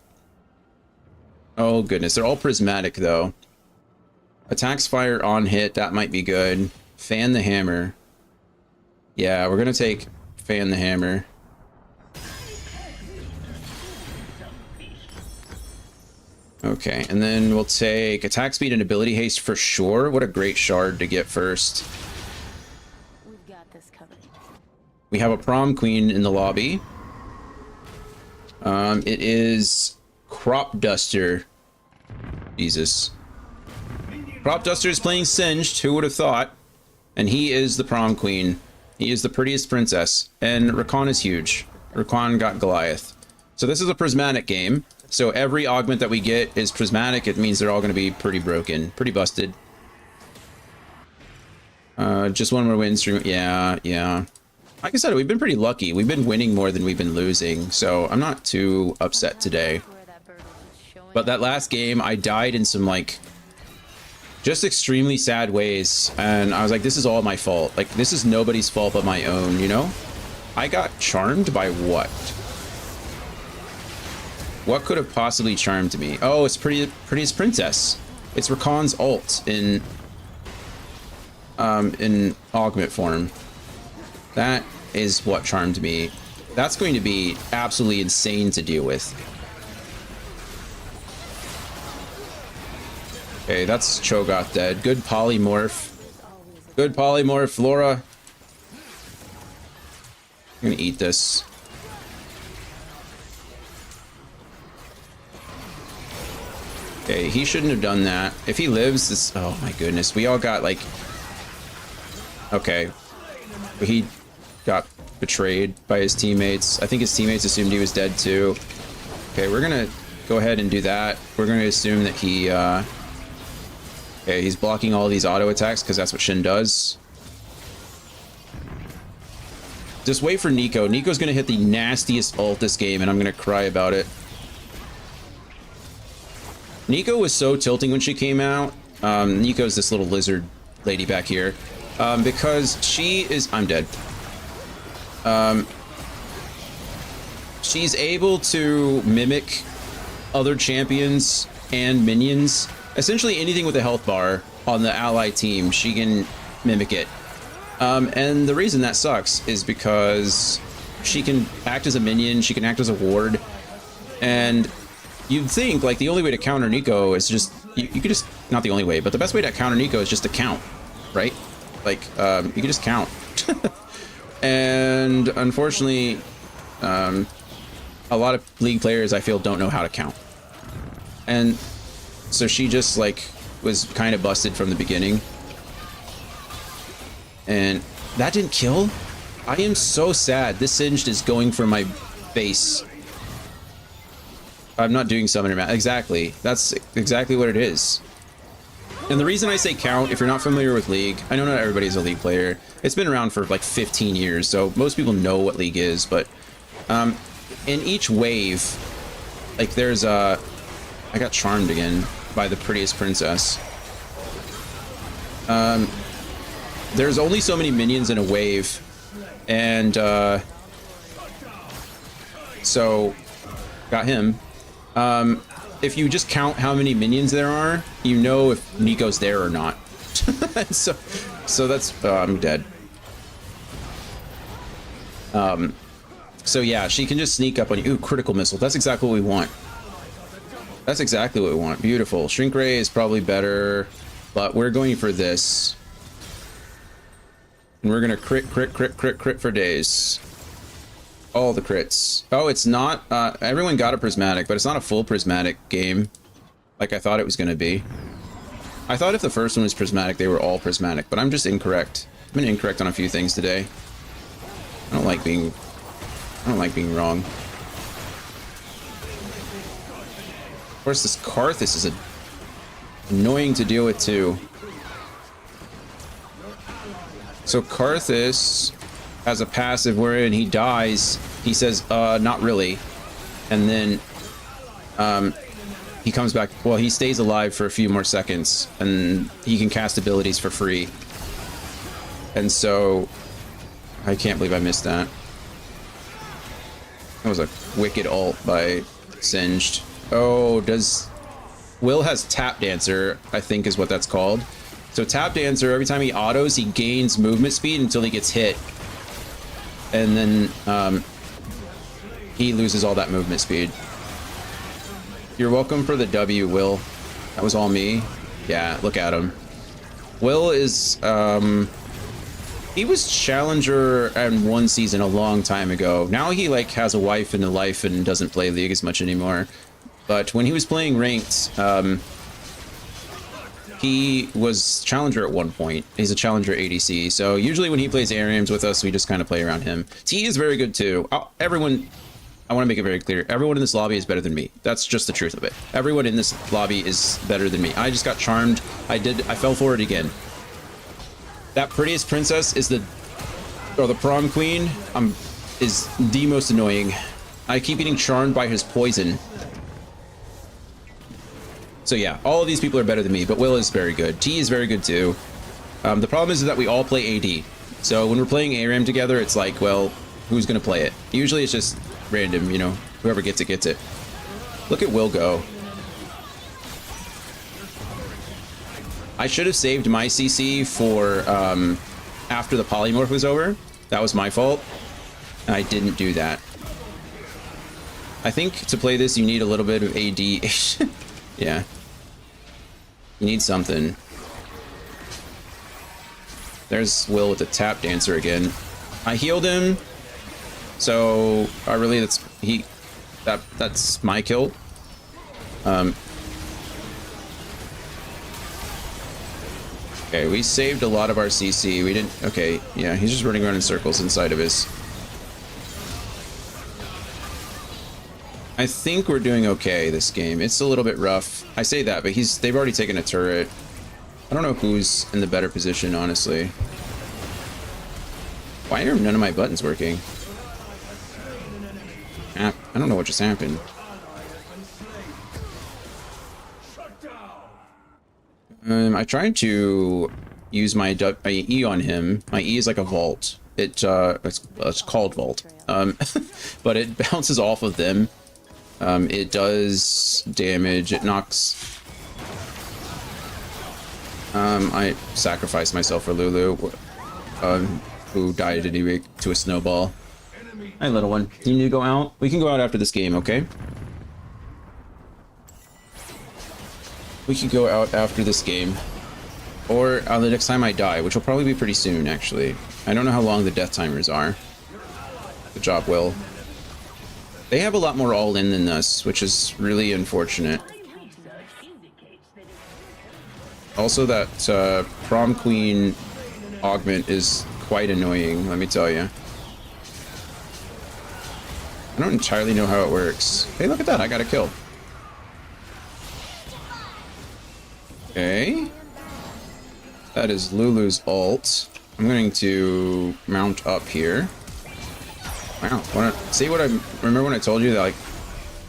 S1: Oh goodness, they're all prismatic though. Attacks fire on hit, that might be good. Fan the hammer. Yeah, we're gonna take fan the hammer. Okay, and then we'll take attack speed and ability haste for sure. What a great shard to get first.
S2: We've got this covered.
S1: We have a prom queen in the lobby. It is Crop Duster. Jesus. Crop Duster is playing Singed, who would have thought? And he is the prom queen. He is the prettiest princess. And Rakan is huge. Rakan got Goliath. So this is a prismatic game. So every augment that we get is prismatic. It means they're all going to be pretty broken, pretty busted. Just one more win stream. Yeah. Like I said, we've been pretty lucky. We've been winning more than we've been losing. So I'm not too upset today. But that last game, I died in some like just extremely sad ways. And I was like, this is all my fault. Like, this is nobody's fault but my own, you know? I got charmed by what? What could have possibly charmed me? Oh, it's prettiest princess. It's Rakan's ult in augment form. That is what charmed me. That's going to be absolutely insane to deal with. Okay, that's Cho'Gath dead. Good polymorph. Good polymorph, Laura. I'm gonna eat this. Okay, he shouldn't have done that. If he lives, this... Oh my goodness, we all got like... Okay. He got betrayed by his teammates. I think his teammates assumed he was dead too. Okay, we're gonna go ahead and do that. We're gonna assume that he... Okay, he's blocking all these auto attacks because that's what Shin does. Just wait for Nico. Nico's gonna hit the nastiest ult this game and I'm gonna cry about it. Nico was so tilting when she came out. Nico's this little lizard lady back here. Because she is... I'm dead. She's able to mimic other champions and minions. Essentially anything with a health bar on the ally team, she can mimic it. And the reason that sucks is because she can act as a minion, she can act as a ward, and you'd think like the only way to counter Nico is just you could just, not the only way, but the best way to counter Nico is just to count, right? Like you can just count. And unfortunately, a lot of League players I feel don't know how to count, and so she just like was kind of busted from the beginning. And that didn't kill? I am so sad. This Singed is going for my face. I'm not doing Summoner Math. Exactly. That's exactly what it is. And the reason I say count, if you're not familiar with League, I know not everybody's a League player. It's been around for like 15 years, so most people know what League is, but in each wave, like there's a... I got charmed again by the prettiest princess. There's only so many minions in a wave, and so got him. If you just count how many minions there are, you know if Nico's there or not. so that's I'm dead. So yeah, she can just sneak up on you. Ooh, critical missile. That's exactly what we want. That's exactly what we want. Beautiful. Shrink ray is probably better, but we're going for this. And we're gonna crit for days. All the crits. Oh, it's not, everyone got a prismatic, but it's not a full prismatic game like I thought it was gonna be. I thought if the first one was prismatic, they were all prismatic, but I'm just incorrect. I've been incorrect on a few things today. I don't like being wrong. Of course, this Karthus is annoying to deal with too. So Karthus has a passive wherein he dies, he says, not really. And then he comes back, well, he stays alive for a few more seconds, and he can cast abilities for free. And so, I can't believe I missed that. That was a wicked ult by Singed. Oh, Will has Tap Dancer, I think is what that's called. So Tap Dancer, every time he autos, he gains movement speed until he gets hit. And then he loses all that movement speed. You're welcome for the W, Will. That was all me. Yeah, look at him. Will is, he was challenger in one season a long time ago. Now he like has a wife and a life and doesn't play League as much anymore. But when he was playing ranked, he was challenger at one point. He's a challenger ADC. So usually when he plays Ariams with us, we just kind of play around him. T is very good too. Everyone, I want to make it very clear. Everyone in this lobby is better than me. That's just the truth of it. Everyone in this lobby is better than me. I just got charmed. I fell for it again. That prettiest princess is the prom queen. Is the most annoying. I keep getting charmed by his poison. So yeah, all of these people are better than me, but Will is very good. T is very good too. The problem is that we all play AD. So when we're playing ARAM together, it's like, well, who's gonna play it? Usually it's just random, you know, whoever gets it, gets it. Look at Will go. I should have saved my CC for after the polymorph was over. That was my fault. I didn't do that. I think to play this, you need a little bit of AD. Yeah. You need something. There's Will with the Tap Dancer again. I healed him. So really that's my kill. Okay, we saved a lot of our CC. We didn't, okay, yeah, he's just running around in circles inside of his. I think we're doing okay this game. It's a little bit rough. I say that, but they've already taken a turret. I don't know who's in the better position, honestly. Why are none of my buttons working? I don't know what just happened. I tried to use my E on him. My E is like a vault. It's called vault. But it bounces off of them. It does damage. It knocks. I sacrificed myself for Lulu, who died to a snowball. Hi, little one. You need to go out? We can go out after this game, okay? We can go out after this game. Or the next time I die, which will probably be pretty soon, actually. I don't know how long the death timers are. Good job, Will. They have a lot more all-in than us, which is really unfortunate. Also, that prom queen augment is quite annoying, let me tell you. I don't entirely know how it works. Hey, look at that, I got a kill. Okay. That is Lulu's ult. I'm going to mount up here. Wow. See what I remember when I told you that like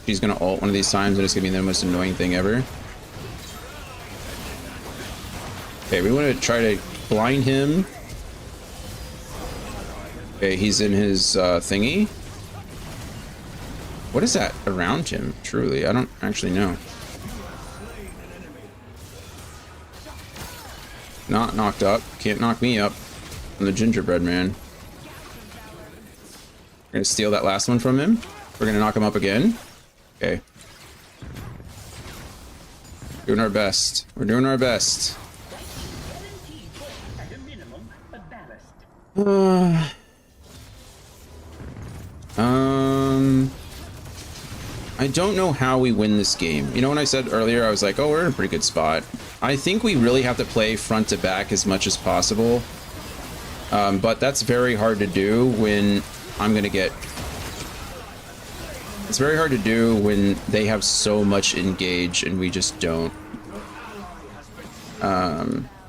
S1: she's gonna ult one of these times and it's gonna be the most annoying thing ever. Okay, we want to try to blind him. Okay, he's in his thingy. What is that around him? Truly, I don't actually know. Not knocked up. Can't knock me up. I'm the gingerbread man. We're gonna steal that last one from him. We're gonna knock him up again. Okay. Doing our best. We're doing our best. I don't know how we win this game. You know, when I said earlier, I was like, oh, we're in a pretty good spot. I think we really have to play front to back as much as possible. But that's very hard to do when I'm gonna get... It's very hard to do when they have so much engage and we just don't.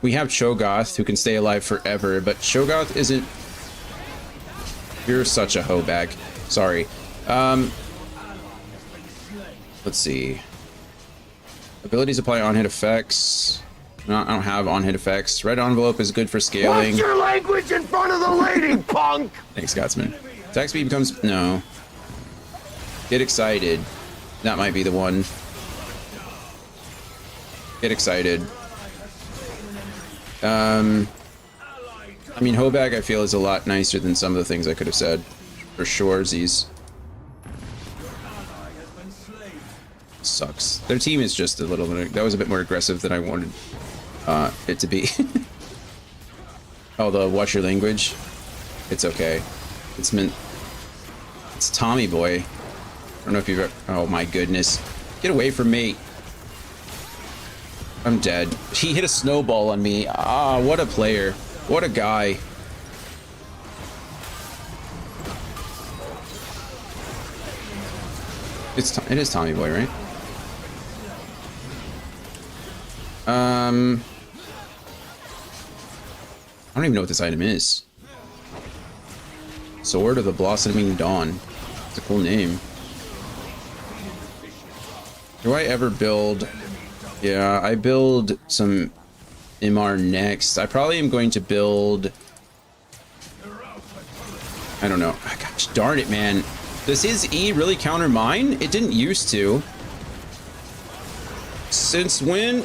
S1: We have Cho'Gath who can stay alive forever, but Cho'Gath isn't... You're such a hoe bag. Sorry. Let's see. Abilities apply on-hit effects. No, I don't have on-hit effects. Red envelope is good for scaling.
S7: Watch your language in front of the lady, punk!
S1: Thanks, Scotsman. Attack speed becomes... No. Get excited. That might be the one. Get excited. I mean, Hobag, I feel, is a lot nicer than some of the things I could have said. For sure, Z's. Sucks. Their team is just a little bit... That was a bit more aggressive than I wanted it to be. Oh, the watch your language? It's okay. It's meant... It's Tommy Boy. I don't know if you've ever... Oh my goodness. Get away from me. I'm dead. He hit a snowball on me. Ah, what a player. What a guy. It is Tommy Boy, right? I don't even know what this item is. Sword of the Blossoming Dawn. It's a cool name. Do I ever build... Yeah, I build some MR next. I probably am going to build... I don't know. Gosh darn it, man. Does his E really counter mine? It didn't used to. Since when?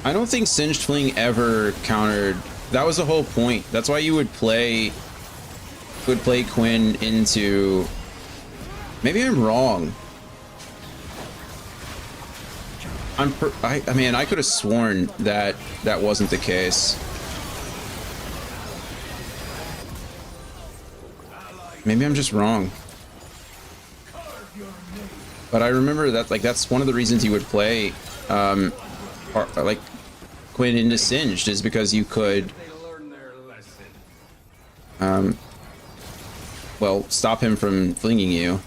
S1: I don't think Singed Fling ever countered. That was the whole point. That's why you would play Quinn into... Maybe I'm wrong. I mean, I could have sworn that that wasn't the case. Maybe I'm just wrong. But I remember that, like, that's one of the reasons you would play, like, Quinn into Singed, is because you could, well, stop him from flinging you.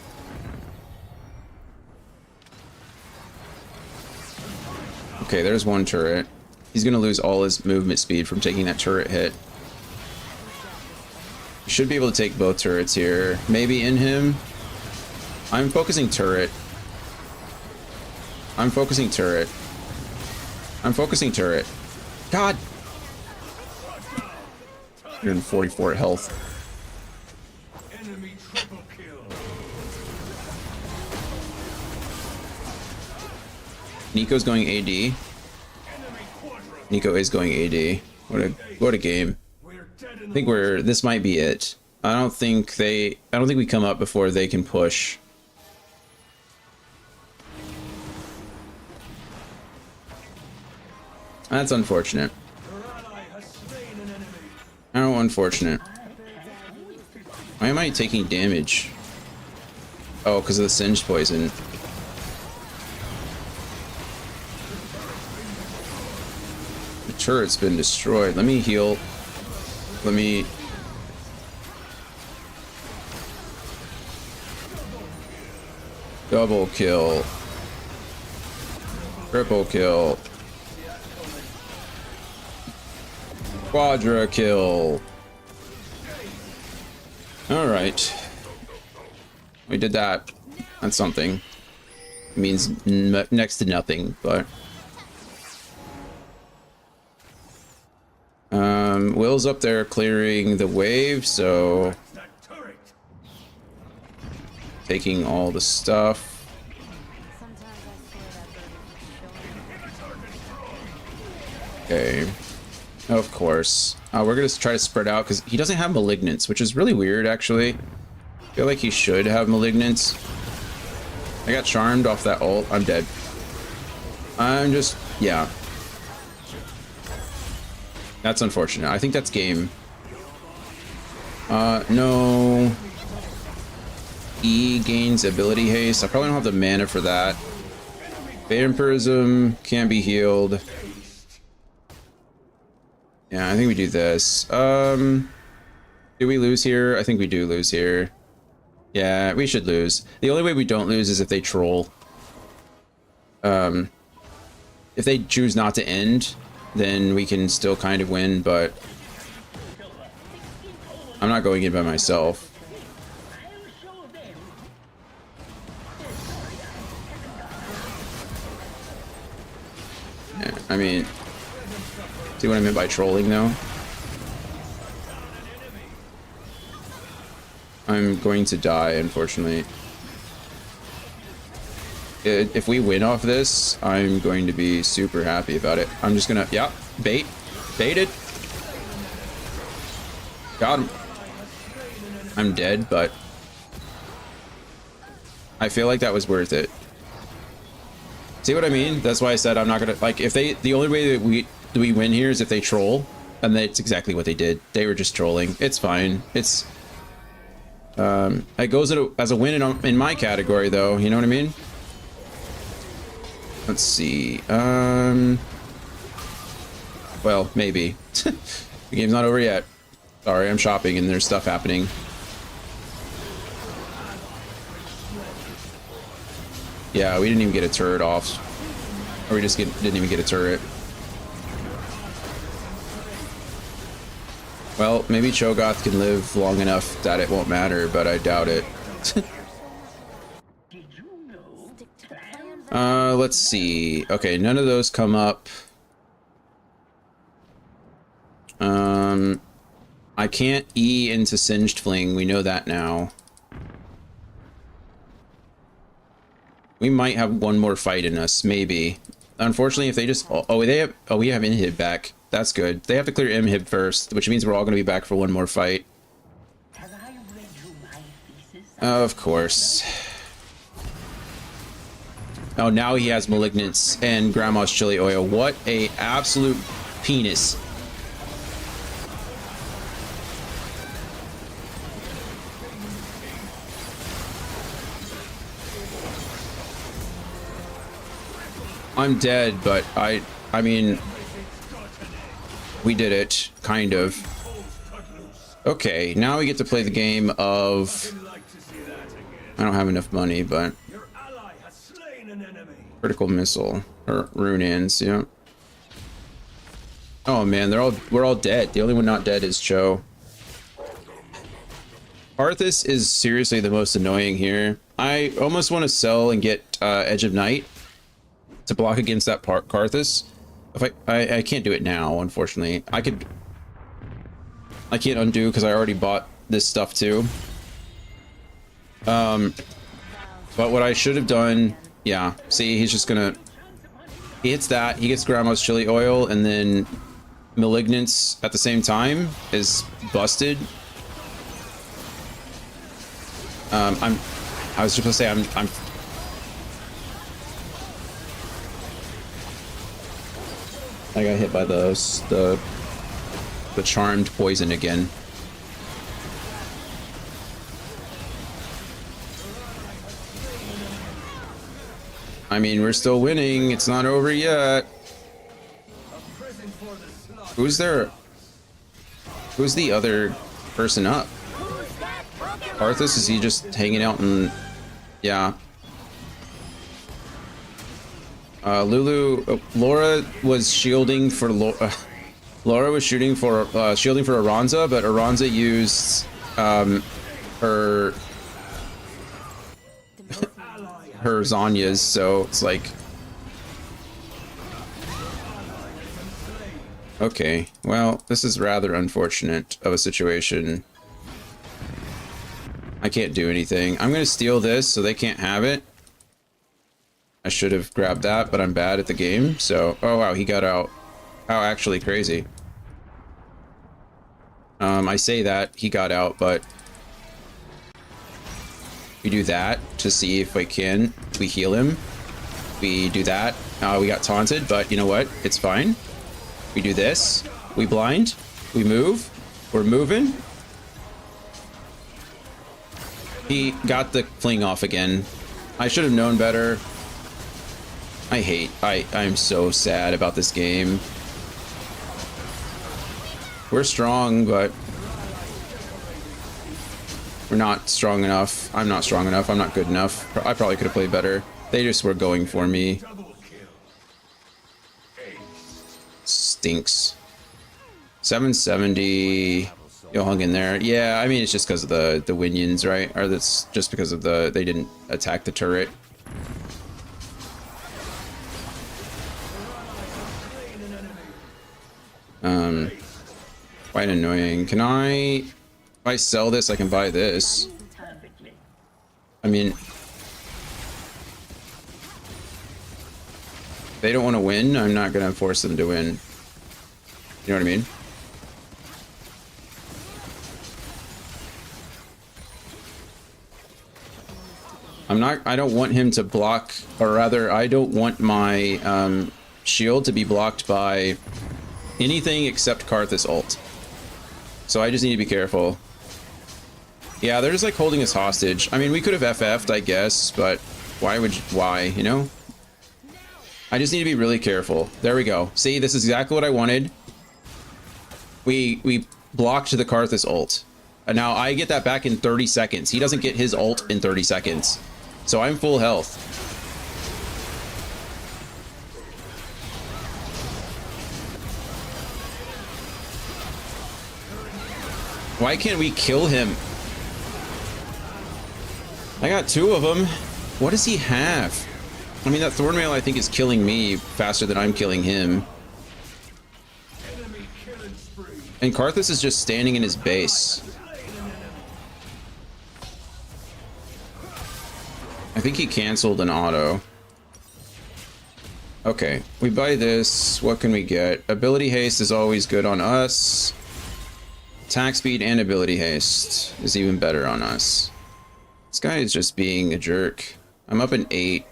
S1: Okay, there's one turret. He's gonna lose all his movement speed from taking that turret hit. You should be able to take both turrets here. Maybe in him. I'm focusing turret. I'm focusing turret. I'm focusing turret. God! 144 health. Nico's going AD. Nico is going AD. What a game. I think this might be it. I don't think we come up before they can push. That's unfortunate. How unfortunate. Why am I taking damage? Oh, because of the singed poison. The turret's been destroyed. Let me heal. Let me... Double kill. Triple kill. Quadra kill. All right. We did that. That's something. It means next to nothing, but... Will's up there clearing the wave, so... Taking all the stuff.
S2: Sometimes I swear that bird is showing.
S1: Okay. Of course. We're gonna try to spread out because he doesn't have malignance, which is really weird, actually. I feel like he should have malignance. I got charmed off that ult. I'm dead. I'm just... yeah. That's unfortunate. I think that's game. No. E gains ability haste. I probably don't have the mana for that. Vampirism can't be healed. Yeah, I think we do this. Do we lose here? I think we do lose here. Yeah, we should lose. The only way we don't lose is if they troll. If they choose not to end, then we can still kind of win, but I'm not going in by myself. Yeah, I mean, see what I meant by trolling, though? I'm going to die, unfortunately. If we win off this, I'm going to be super happy about it. I'm just gonna, yeah, baited. Got him. I'm dead, but I feel like that was worth it. See what I mean? That's why I said I'm not gonna, like, if they, the only way that we win here is if they troll, and that's exactly what they did. They were just trolling. It's fine. It's, it goes as a win in my category, though. You know what I mean? Let's see. Well, maybe. The game's not over yet. Sorry, I'm shopping and there's stuff happening. Yeah, we didn't even get a turret off. Or we just didn't even get a turret. Well, maybe Cho'Gath can live long enough that it won't matter, but I doubt it. Let's see. Okay, none of those come up. I can't E into Singed Fling. We know that now. We might have one more fight in us, maybe. Unfortunately, if they just... Oh, we have inhib back. That's good. They have to clear inhib first, which means we're all going to be back for one more fight. Of course. Oh, now he has Malignance and Grandma's Chili Oil. What a absolute penis. I'm dead, but I mean, we did it, kind of. Okay, now we get to play the game of... I don't have enough money, but... Critical Missile. Or Runaan's, yeah. Oh man, we're all dead. The only one not dead is Cho. Arthas is seriously the most annoying here. I almost want to sell and get Edge of Night to block against that Karthus. If I can't do it now, unfortunately. I can't undo because I already bought this stuff too. But what I should have done, yeah, see, he's just gonna He hits that, he gets Grandma's chili oil, and then Malignance at the same time is busted. I was just gonna say I'm I got hit by the charmed poison again. I mean, we're still winning. It's not over yet. Who's there? Who's the other person up? Arthas, is he just hanging out in... Yeah. Laura was shielding for Laura was shielding for Aranza, but Aranza used her Zanya's, so it's like, okay, well, this is rather unfortunate of a situation. I can't do anything. I'm gonna steal this so they can't have it. I should have grabbed that, but I'm bad at the game, so... Oh, wow, he got out. Oh, actually, crazy. I say that, he got out, but... We do that to see if we can. We heal him. We do that. We got taunted, but you know what? It's fine. We do this. We blind. We move. We're moving. He got the fling off again. I should have known better. I'm so sad about this game. We're strong, but we're not strong enough. I'm not strong enough. I'm not good enough. I probably could have played better. They just were going for me. Stinks. 770. You hung in there. Yeah, I mean, it's just because of the Winions, right? Or that's just because of they didn't attack the turret. Quite annoying. Can if I sell this, I can buy this. I mean, if they don't want to win, I'm not gonna force them to win. You know what I mean? I don't want him to block, or rather, I don't want my shield to be blocked by anything except Karthus ult. So I just need to be careful. Yeah, they're just like holding us hostage. I mean, we could have FF'd, I guess, but why, you know? I just need to be really careful. There we go. See, this is exactly what I wanted. We blocked the Karthus ult. And now I get that back in 30 seconds. He doesn't get his ult in 30 seconds. So I'm full health. Why can't we kill him? I got 2 of them. What does he have? I mean, that Thornmail I think is killing me faster than I'm killing him. And Karthus is just standing in his base. I think he canceled an auto. Okay, we buy this. What can we get? Ability haste is always good on us. Attack speed and ability haste is even better on us. This guy is just being a jerk. I'm up in 8.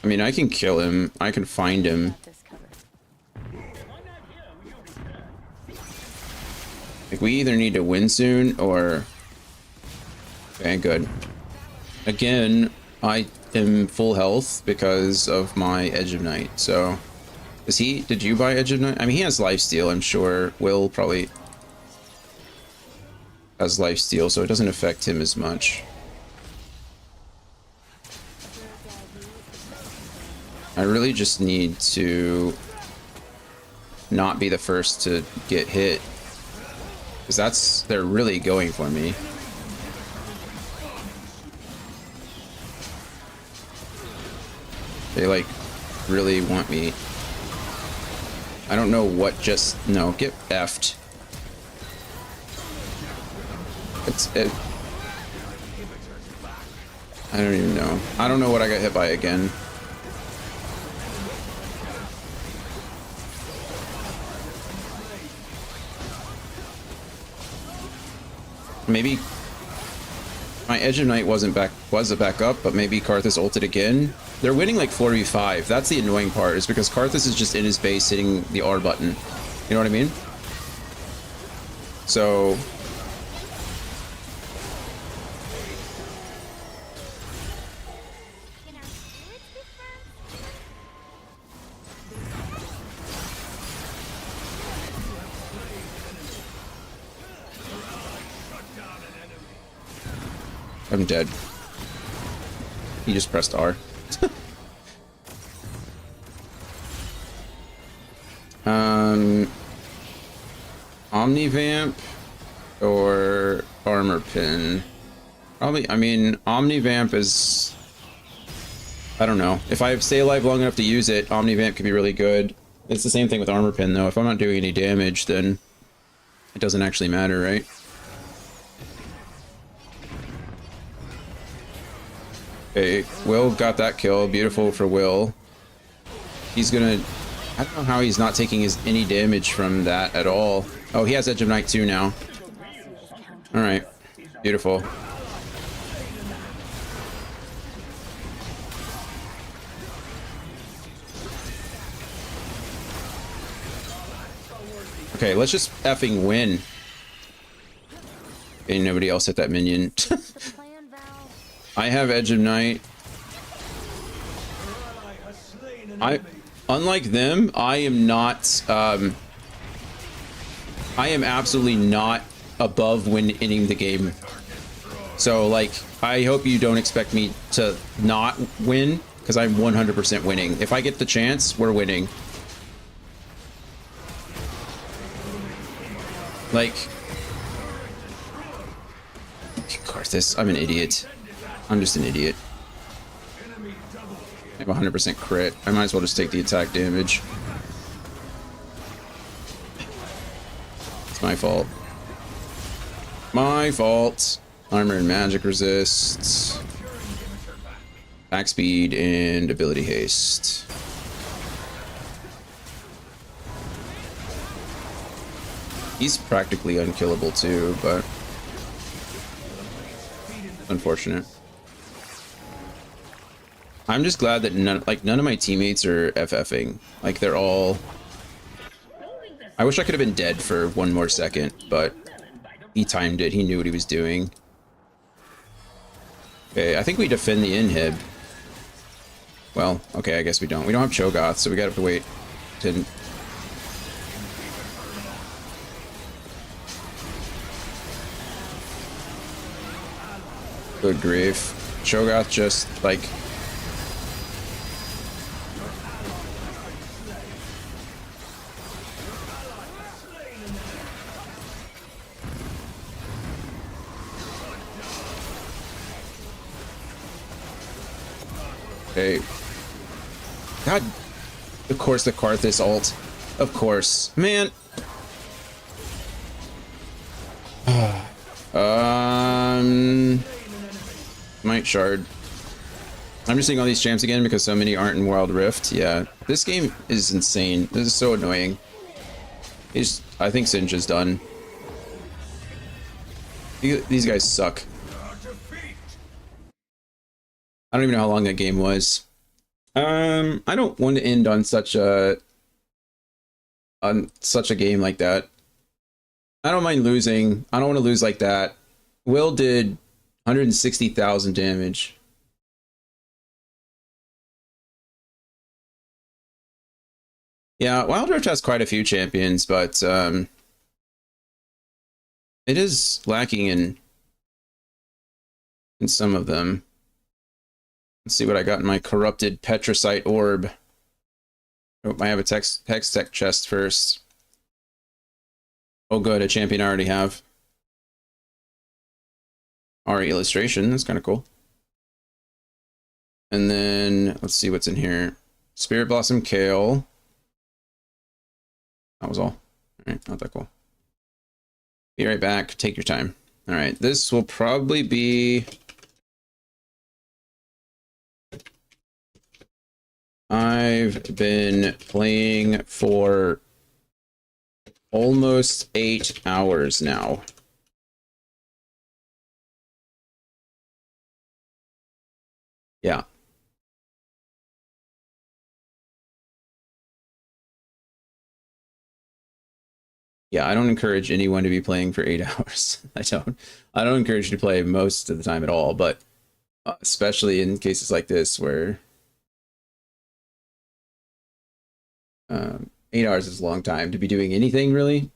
S1: I mean, I can kill him. I can find him. Like, we either need to win soon or... Okay, good. Again, I am full health because of my Edge of Night, so... Did you buy Edge of Night? I mean, he has lifesteal, I'm sure. Will probably has lifesteal, so it doesn't affect him as much. I really just need to not be the first to get hit. Because they're really going for me. They, like, really want me. I don't know what no, get effed. I don't even know. I don't know what I got hit by again. Maybe my Edge of Night was a backup, but maybe Karthus ulted again. They're winning like 4v5. That's the annoying part, is because Karthus is just in his base hitting the R button. You know what I mean? So
S2: Can our spirits be friends?
S1: I'm dead. He just pressed R. Omnivamp or Armor Pin? Probably, I mean, Omnivamp is... I don't know. If I stay alive long enough to use it, Omnivamp could be really good. It's the same thing with Armor Pin, though. If I'm not doing any damage, then it doesn't actually matter, right? Okay, Will got that kill. Beautiful for Will. He's gonna... I don't know how he's not taking any damage from that at all. Oh, he has Edge of Night too now. Alright. Beautiful. Okay, let's just effing win. Okay, nobody else hit that minion.
S2: The plan, Val.
S1: I have Edge of Night. Unlike them, I am not, I am absolutely not above winning the game. So, like, I hope you don't expect me to not win, because I'm 100% winning. If I get the chance, we're winning. Like, Karthus, I'm an idiot. I'm just an idiot. I have 100% crit. I might as well just take the attack damage. It's my fault. My fault. Armor and magic resist. Back speed and ability haste. He's practically unkillable too, but unfortunate. I'm just glad that none of my teammates are FFing. Like, they're all... I wish I could have been dead for one more second, but he timed it. He knew what he was doing. Okay, I think we defend the inhib. Well, okay, I guess we don't. We don't have Cho'Gath, so we gotta have to wait to... Good grief. Cho'Gath just, like... Okay. God. Of course the Karthus ult. Of course. Man. Might shard. I'm just seeing all these champs again because so many aren't in Wild Rift. Yeah. This game is insane. This is so annoying. I think Sinja's done. These guys suck. I don't even know how long that game was. I don't want to end on such a game like that. I don't mind losing. I don't want to lose like that. Will did 160,000 damage. Yeah, Wild Rift has quite a few champions, but it is lacking in some of them. Let's see what I got in my corrupted Petricite orb. Oh, I have a Hextech chest first. Oh good, a champion I already have. Ari illustration, that's kind of cool. And then, let's see what's in here. Spirit Blossom Kale. That was all. Alright, not that cool. Be right back, take your time. Alright, this will probably be... I've been playing for almost 8 hours now. Yeah. Yeah, I don't encourage anyone to be playing for 8 hours. I don't encourage you to play most of the time at all, but especially in cases like this where 8 hours is a long time to be doing anything, really.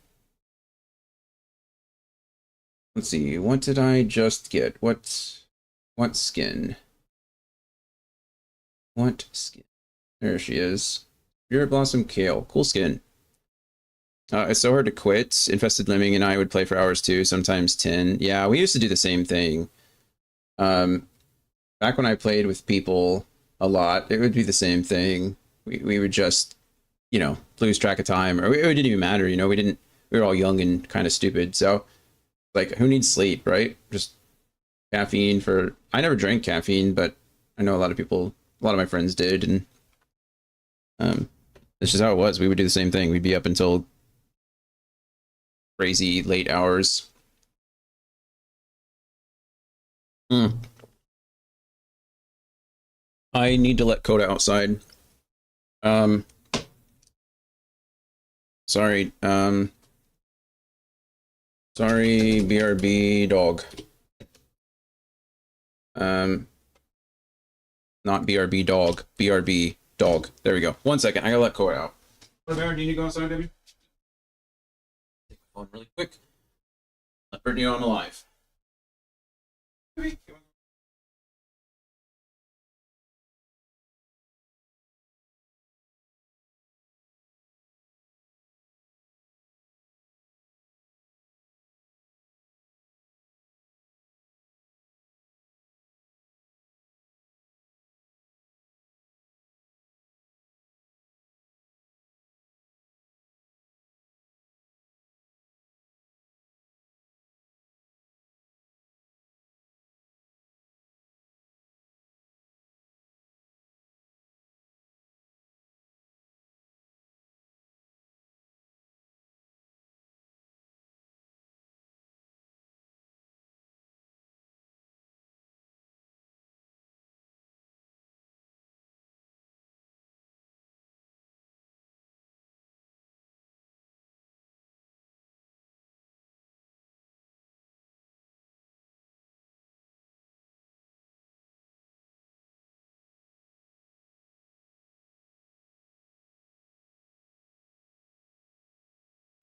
S1: Let's see, what did I just get? What skin? What skin? There she is. Spirit Blossom Kale. Cool skin. It's so hard to quit. Infested Lemming and I would play for hours too, sometimes 10. Yeah, we used to do the same thing. Back when I played with people a lot, it would be the same thing. We would just, you know, lose track of time, or it didn't even matter, you know, we were all young and kind of stupid. So, like, who needs sleep, right? Just caffeine for, I never drank caffeine, but I know a lot of my friends did, and that's just how it was. We would do the same thing. We'd be up until crazy late hours. I need to let Coda outside. Sorry. Sorry, BRB dog. Not BRB dog. BRB dog. There we go. 1 second. I gotta let Coda out. Do you need to go outside, baby? Take my phone really quick. Let Brittany know I'm alive.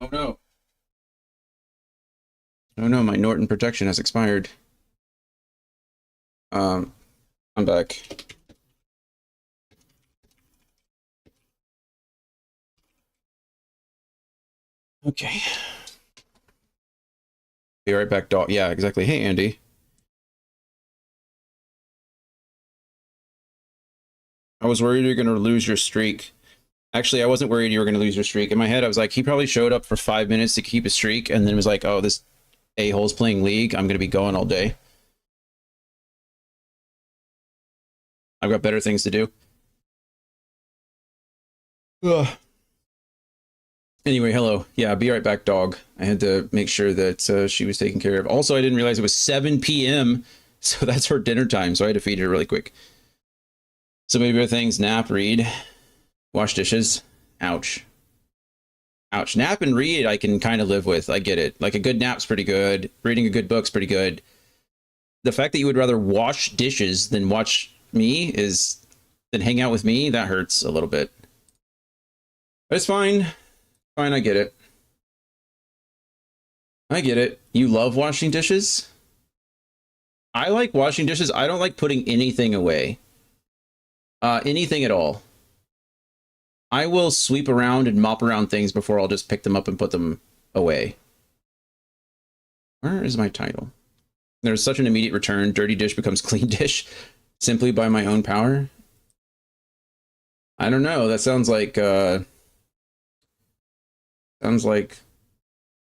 S1: Oh no. Oh no, my Norton protection has expired. I'm back. Okay. Be right back, dog. Yeah, exactly. Hey, Andy. I was worried you're gonna lose your streak. Actually, I wasn't worried you were gonna lose your streak. In my head, I was like, he probably showed up for 5 minutes to keep a streak, and then was like, oh, this a-hole's playing League. I'm gonna be going all day. I've got better things to do. Ugh. Anyway, hello. Yeah, be right back, dog. I had to make sure that she was taken care of. Also, I didn't realize it was 7 p.m., so that's her dinner time, so I had to feed her really quick. So maybe other things: nap, read, wash dishes. Ouch. Ouch. Nap and read I can kind of live with. I get it. Like, a good nap's pretty good. Reading a good book's pretty good. The fact that you would rather wash dishes than watch me than hang out with me, that hurts a little bit. But it's fine. Fine, I get it. I get it. You love washing dishes? I like washing dishes. I don't like putting anything away. Anything at all. I will sweep around and mop around things before I'll just pick them up and put them away. Where is my title? There's such an immediate return. Dirty dish becomes clean dish simply by my own power. I don't know. That sounds like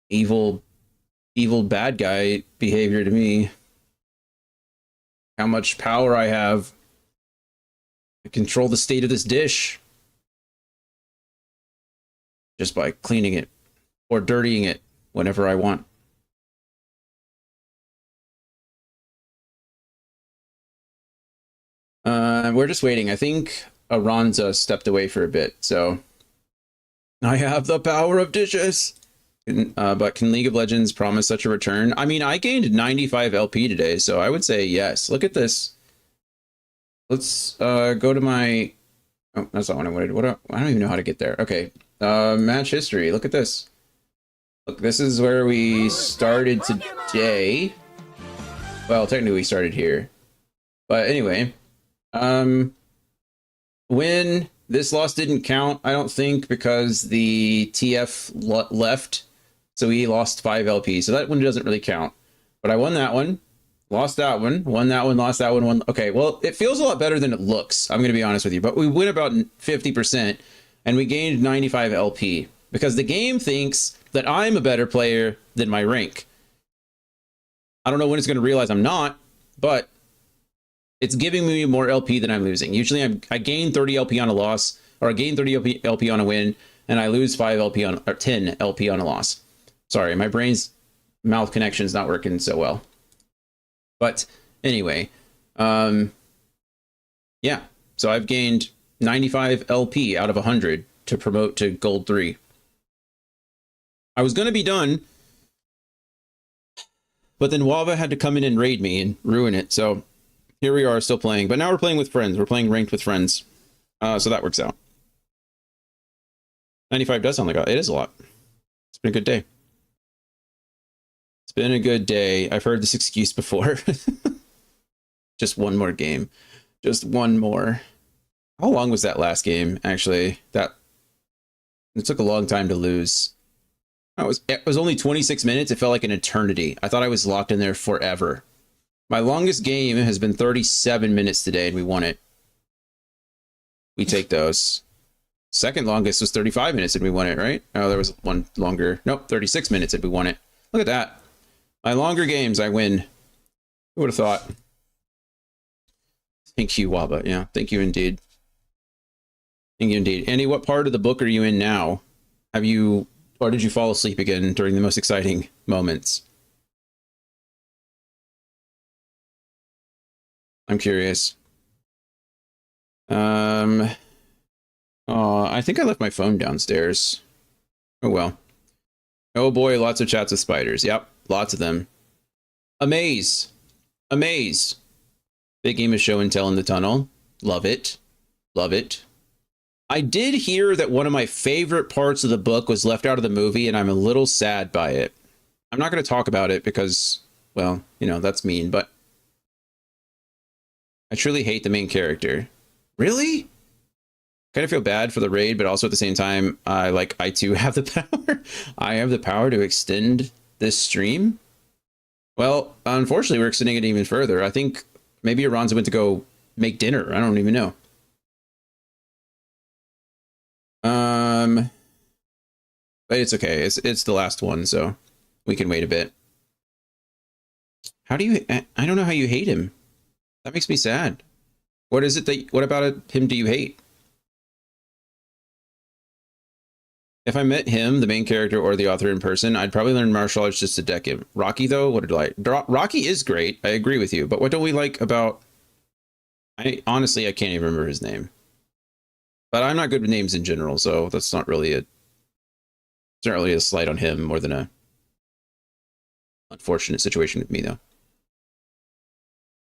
S1: evil bad guy behavior to me. How much power I have. I control the state of this dish just by cleaning it or dirtying it whenever I want. We're just waiting. I think Aranza stepped away for a bit, so I have the power of dishes. But can League of Legends promise such a return? I mean, I gained 95 LP today, so I would say yes. Look at this. Let's go to my... Oh, that's not what I wanted. I don't even know how to get there. Okay. Match history. Look at this. Look, this is where we started today. Well, technically we started here. But anyway, when this loss didn't count, I don't think, because the TF left, so he lost 5 LP. So that one doesn't really count. But I won that one, lost that one, won that one, lost that one, won. Okay, well, it feels a lot better than it looks. I'm going to be honest with you. But we win about 50%, and we gained 95 LP because the game thinks that I'm a better player than my rank. I don't know when it's going to realize I'm not, but it's giving me more LP than I'm losing. Usually I gain 30 LP on a loss, or I gain 30 LP on a win, and I lose 5 LP on, or 10 LP on a loss. Sorry, my brain's mouth connection's not working so well. But anyway, yeah. So I've gained 95 LP out of 100 to promote to Gold 3. I was going to be done, but then Wava had to come in and raid me and ruin it. So here we are still playing, but now we're playing with friends. We're playing ranked with friends. So that works out. 95 does sound like it is a lot. It's been a good day. It's been a good day. I've heard this excuse before. Just one more game. Just one more. How long was that last game, actually? It took a long time to lose. It was only 26 minutes. It felt like an eternity. I thought I was locked in there forever. My longest game has been 37 minutes today, and we won it. We take those. Second longest was 35 minutes, and we won it, right? Oh, there was one longer. Nope, 36 minutes, and we won it. Look at that. My longer games, I win. Who would have thought? Thank you, Waba. Yeah, thank you indeed. Thank you indeed. Andy, what part of the book are you in now? Have you... Or did you fall asleep again during the most exciting moments? I'm curious. Oh, I think I left my phone downstairs. Oh well. Oh boy, lots of chats with spiders. Yep, lots of them. Amaze. Amaze. Big game of show and tell in the tunnel. Love it. Love it. I did hear that one of my favorite parts of the book was left out of the movie, and I'm a little sad by it. I'm not going to talk about it because, well, you know, that's mean, but I truly hate the main character. Really? Kind of feel bad for the raid, but also at the same time, I too have the power. I have the power to extend this stream. Well, unfortunately, we're extending it even further. I think maybe Aranza went to go make dinner. I don't even know. But it's okay. It's the last one, so we can wait a bit. How do you... I don't know how you hate him. That makes me sad. What is it that... What about him do you hate? If I met him, the main character or the author in person, I'd probably learn martial arts just to deck him. Rocky, though? What did I... Rocky is great. I agree with you. But what don't we like about... Honestly, I can't even remember his name. But I'm not good with names in general, so that's not really a... It's not really a slight on him more than a unfortunate situation with me, though.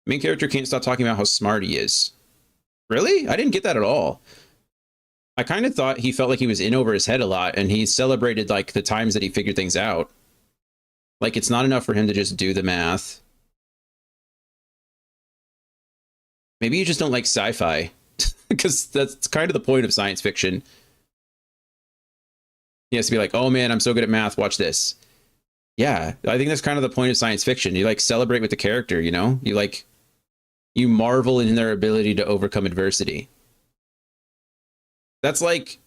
S1: Main character can't stop talking about how smart he is. Really? I didn't get that at all. I kind of thought he felt like he was in over his head a lot, and he celebrated like the times that he figured things out. Like it's not enough for him to just do the math. Maybe you just don't like sci-fi, because that's kind of the point of science fiction. He has to be like, oh man, I'm so good at math, watch this. Yeah, I think that's kind of the point of science fiction. You like celebrate with the character, you know? You marvel in their ability to overcome adversity. That's like,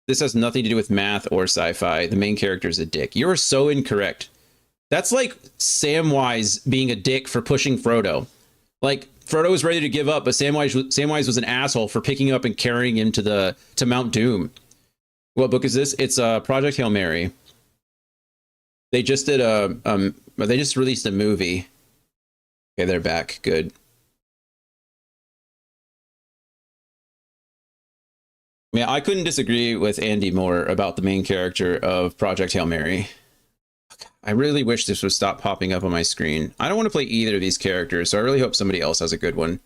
S1: this has nothing to do with math or sci-fi. The main character is a dick. You're so incorrect. That's like Samwise being a dick for pushing Frodo. Like, Frodo was ready to give up, but Samwise was an asshole for picking up and carrying him to Mount Doom. What book is this? It's Project Hail Mary. They just did they just released a movie. Okay, they're back. Good. Yeah, I couldn't disagree with Andy more about the main character of Project Hail Mary. I really wish this would stop popping up on my screen. I don't want to play either of these characters, so I really hope somebody else has a good one.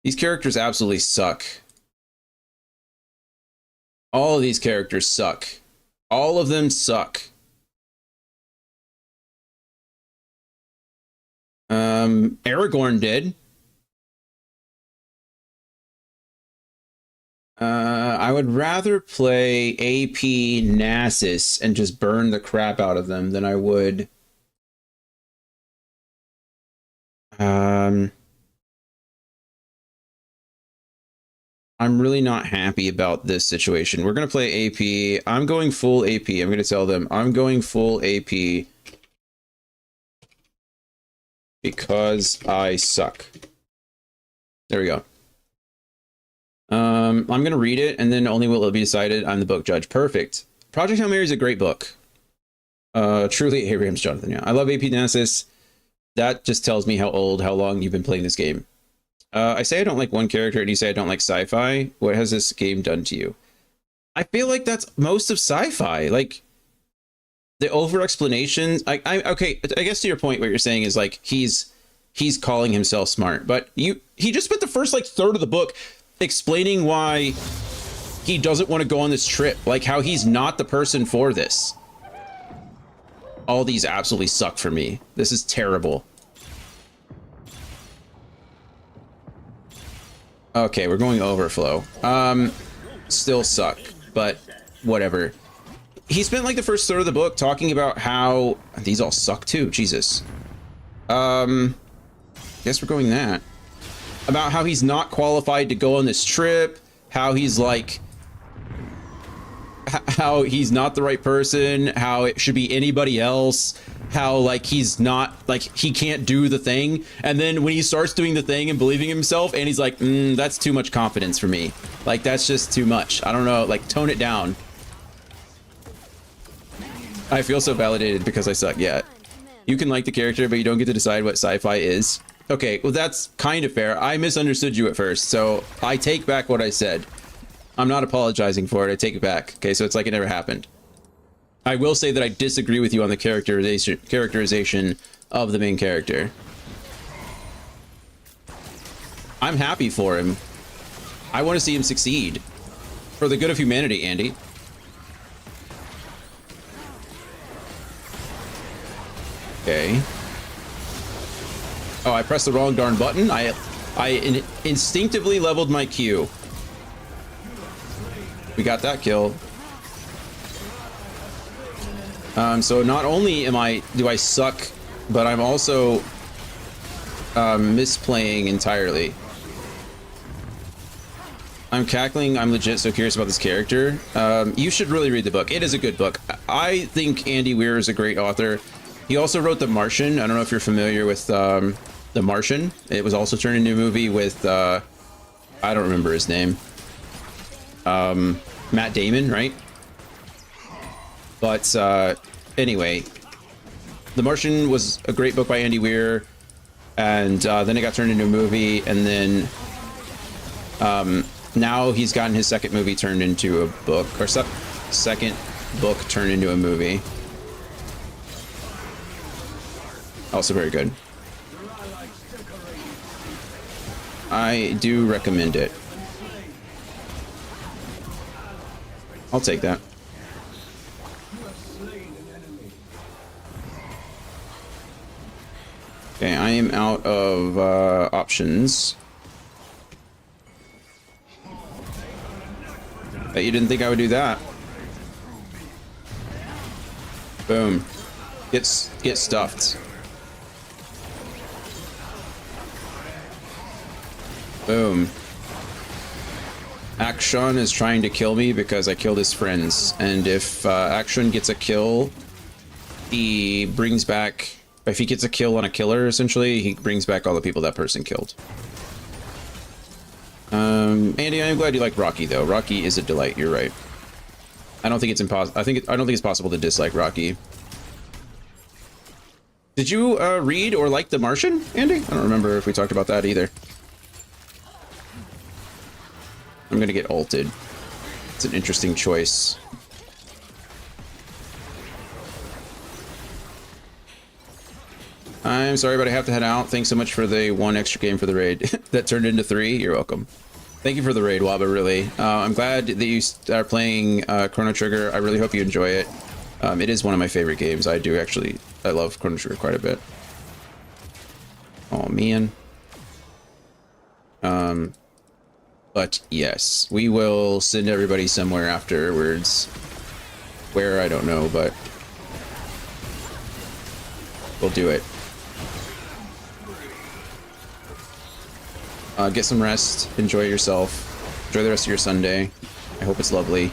S1: These characters absolutely suck. All of these characters suck. All of them suck. Aragorn did. I would rather play AP Nasus and just burn the crap out of them than I would. I'm really not happy about this situation. We're going to play AP. I'm going full AP. I'm going to tell them I'm going full AP because I suck. There we go. I'm going to read it, and then only will it be decided. I'm the book judge. Perfect. Project Hail Mary is a great book. Truly Abraham's Jonathan. Yeah, I love AP Nasus. That just tells me how long you've been playing this game. I say I don't like one character, and you say I don't like sci-fi. What has this game done to you? I feel like that's most of sci-fi. Like, the over-explanations. Okay, I guess to your point, what you're saying is, like, he's calling himself smart. But he just spent the first, like, third of the book explaining why he doesn't want to go on this trip, like how he's not the person for this. All these absolutely suck for me. This is terrible. Okay, we're going overflow. Still suck, but whatever. He spent like the first third of the book talking about how these all suck too. Jesus. Guess we're going that. About how he's not qualified to go on this trip, how he's like, how he's not the right person, how it should be anybody else, how like he's not, like he can't do the thing. And then when he starts doing the thing and believing in himself, and he's like, that's too much confidence for me. Like, that's just too much. I don't know, like tone it down. I feel so validated because I suck. Yeah. You can like the character, but you don't get to decide what sci-fi is. Okay, well, that's kind of fair. I misunderstood you at first, so I take back what I said. I'm not apologizing for it. I take it back. Okay, so it's like it never happened. I will say that I disagree with you on the characterization of the main character. I'm happy for him. I want to see him succeed. For the good of humanity, Andy. Okay. Oh, I pressed the wrong darn button. I instinctively leveled my Q. We got that kill. So not only do I suck, but I'm also misplaying entirely. I'm cackling. I'm legit so curious about this character. You should really read the book. It is a good book. I think Andy Weir is a great author. He also wrote The Martian. I don't know if you're familiar with The Martian. It was also turned into a movie with I don't remember his name. Matt Damon, right? But anyway, The Martian was a great book by Andy Weir, and then it got turned into a movie, and then now he's gotten his second movie turned into a book, or second book turned into a movie. Also very good. I do recommend it. I'll take that. Okay, I am out of options. Bet you didn't think I would do that. Boom. Get stuffed. Boom. Akshan is trying to kill me because I killed his friends. And if Akshan gets a kill, he brings back If he gets a kill on a killer, essentially, he brings back all the people that person killed. Andy, I'm glad you like Rocky, though. Rocky is a delight. You're right. I don't think it's impossible. I don't think it's possible to dislike Rocky. Did you read or like The Martian, Andy? I don't remember if we talked about that either. I'm gonna get ulted. It's an interesting choice. I'm sorry, but I have to head out. Thanks so much for the 1 extra game for the raid. That turned into 3. You're welcome. Thank you for the raid, Waba, really. I'm glad that you are playing Chrono Trigger. I really hope you enjoy it. It is one of my favorite games. I love Chrono Trigger quite a bit. Oh, man. But yes, we will send everybody somewhere afterwards. Where, I don't know, but we'll do it. Get some rest. Enjoy yourself. Enjoy the rest of your Sunday. I hope it's lovely.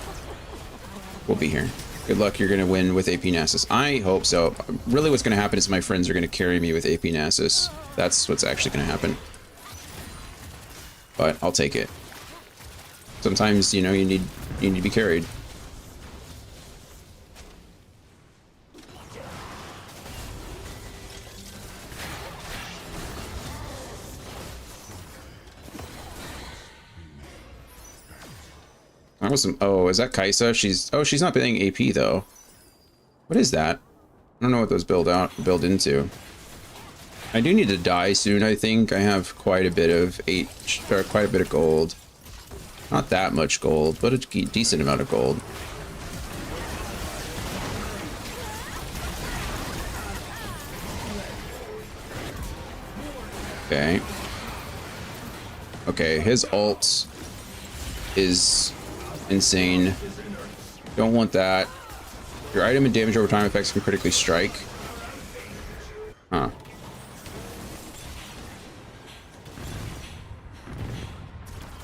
S1: We'll be here. Good luck. You're going to win with AP Nasus. I hope so. Really what's going to happen is my friends are going to carry me with AP Nasus. That's what's actually going to happen. But I'll take it. Sometimes, you know, you need to be carried. That was some. Oh, is that Kaisa? She's not playing AP though. What is that? I don't know what those build into. I do need to die soon. I think I have quite a bit of quite a bit of gold. Not that much gold, but a decent amount of gold. Okay. Okay, his ult is insane. Don't want that. Your item and damage over time effects can critically strike. Huh.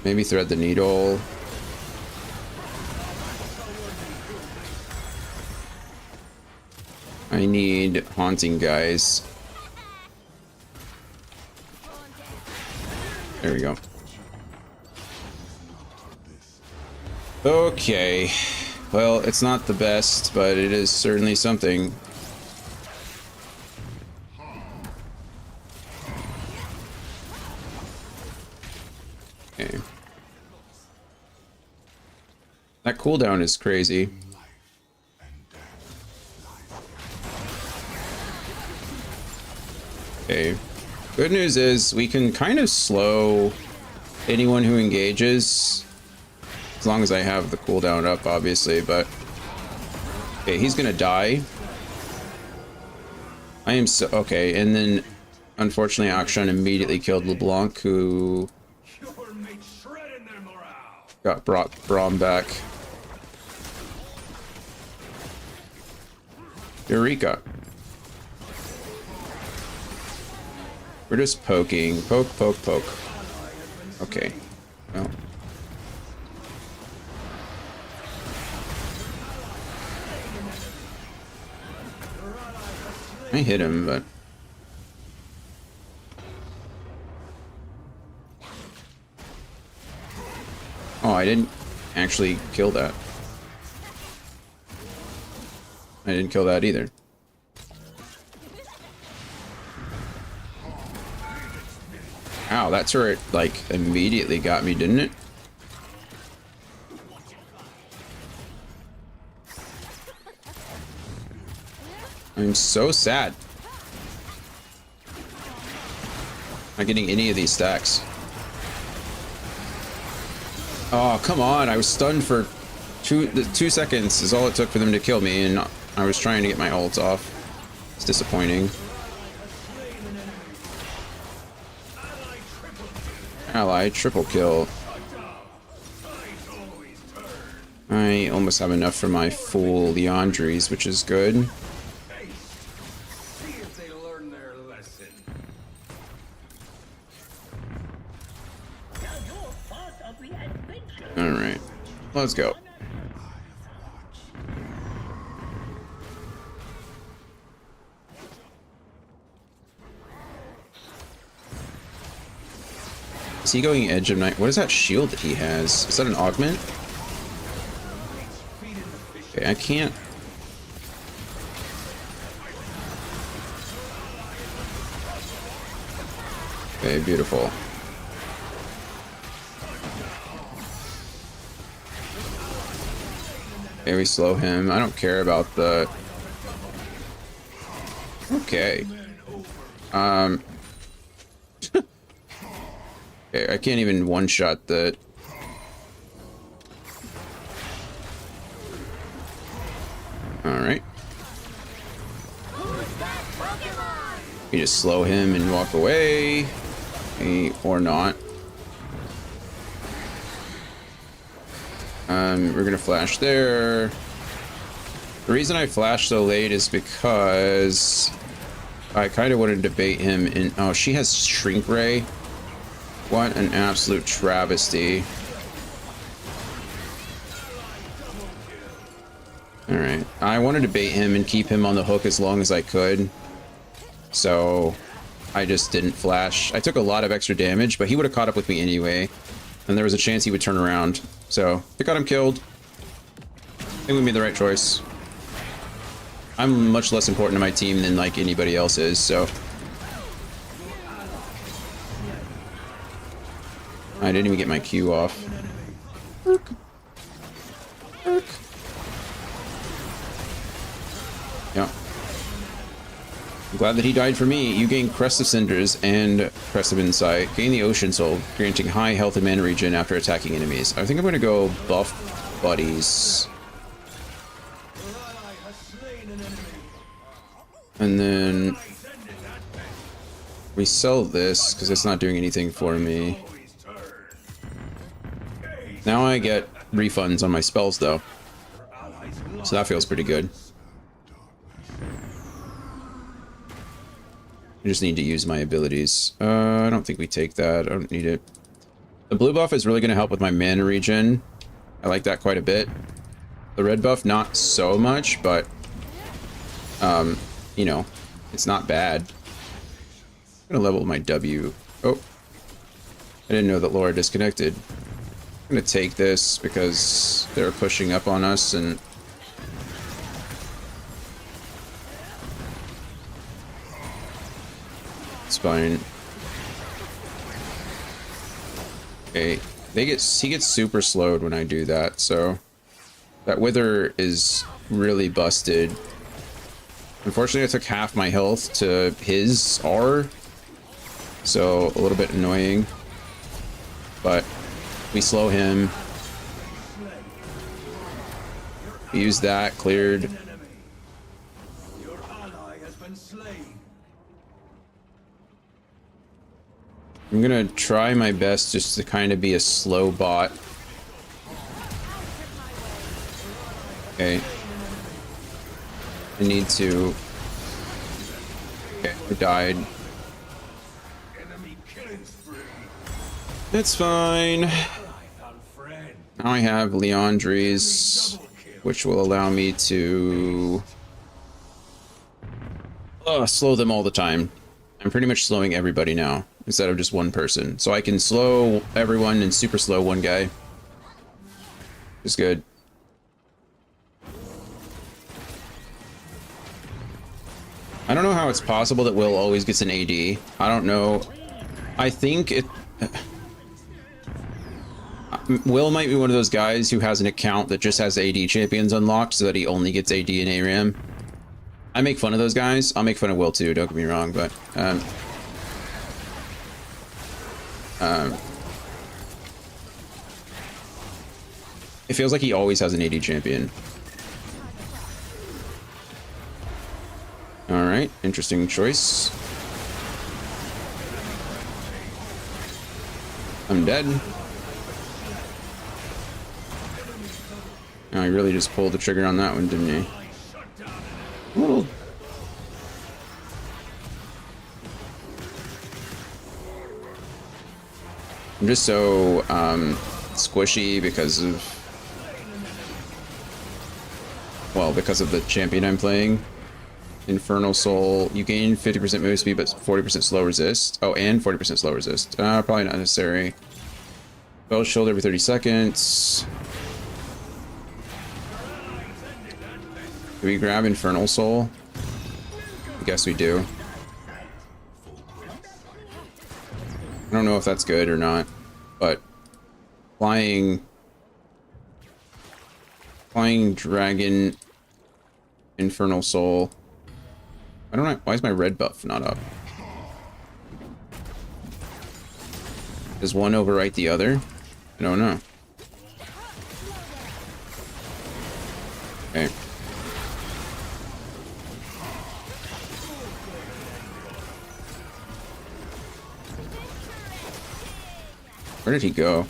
S1: Maybe thread the needle. I need haunting, guys. There we go. Okay. Well, it's not the best, but it is certainly something. Okay. That cooldown is crazy. Okay. Good news is we can kind of slow anyone who engages. As long as I have the cooldown up, obviously, but... Okay, he's gonna die. I am so... Okay, and then, unfortunately, Akshan immediately killed LeBlanc, who... brought Braum back. Eureka. We're just poking. Poke, poke, poke. Okay. Well... I hit him, but... Oh, I didn't actually kill that. I didn't kill that either. Ow, that turret, like, immediately got me, didn't it? I'm so sad. Not getting any of these stacks. Oh, come on. I was stunned for 2 seconds is all it took for them to kill me, and I was trying to get my ult off. It's disappointing. Ally triple kill. I almost have enough for my full Leandries, which is good. Alright, let's go. he going Edge of Night? What is that shield that he has? Is that an augment? Okay, I can't. Okay, beautiful. Okay, we slow him. I don't care about the... Okay. Okay, I can't even one-shot the... Alright. You just slow him and walk away. Or not. We're gonna flash there. The reason I flashed so late is because I kind of wanted to bait him in... Oh, she has Shrink Ray. What an absolute travesty. Alright. I wanted to bait him and keep him on the hook as long as I could. So I just didn't flash. I took a lot of extra damage, but he would have caught up with me anyway. And there was a chance he would turn around. So I got him killed. I think we made the right choice. I'm much less important to my team than like anybody else is, so. I didn't even get my Q off. Erk. Erk. Yeah. I'm glad that he died for me. You gain Crest of Cinders and Crest of Insight. Gain the Ocean Soul, granting high health and mana regen after attacking enemies. I think I'm going to go buff buddies. And then we sell this because it's not doing anything for me. Now I get refunds on my spells though. So that feels pretty good. I just need to use my abilities. I don't think we take that. I don't need it. The blue buff is really going to help with my mana regen. I like that quite a bit. The red buff, not so much, but you know, it's not bad. I'm gonna level my W. Oh, I didn't know that Laura disconnected. I'm gonna take this because they're pushing up on us and it's fine. Okay, he gets super slowed when I do that, so that wither is really busted. Unfortunately, I took half my health to his R, so a little bit annoying, but we slow him. Use that, cleared. I'm gonna try my best just to kind of be a slow bot. Okay. I need to... Okay, I died. It's fine. Now I have Leandries, which will allow me to... slow them all the time. I'm pretty much slowing everybody now, instead of just one person. So I can slow everyone and super slow one guy. It's good. I don't know how it's possible that Will always gets an AD. I don't know. I think it... Will might be one of those guys who has an account that just has AD champions unlocked so that he only gets AD and ARAM. I make fun of those guys. I'll make fun of Will too, don't get me wrong, but... it feels like he always has an AD champion. Alright, interesting choice. I'm dead. Oh, he really just pulled the trigger on that one, didn't he? Little... I'm just so squishy because of... Well, because of the champion I'm playing. Infernal Soul. You gain 50% move speed, but 40% slow resist. Oh, and 40% slow resist. Probably not necessary. Bell Shield every 30 seconds. Do we grab Infernal Soul? I guess we do. I don't know if that's good or not, but Flying Dragon, Infernal Soul. I don't know. Why is my red buff not up? Does one overwrite the other? I don't know. Okay. Where did he go?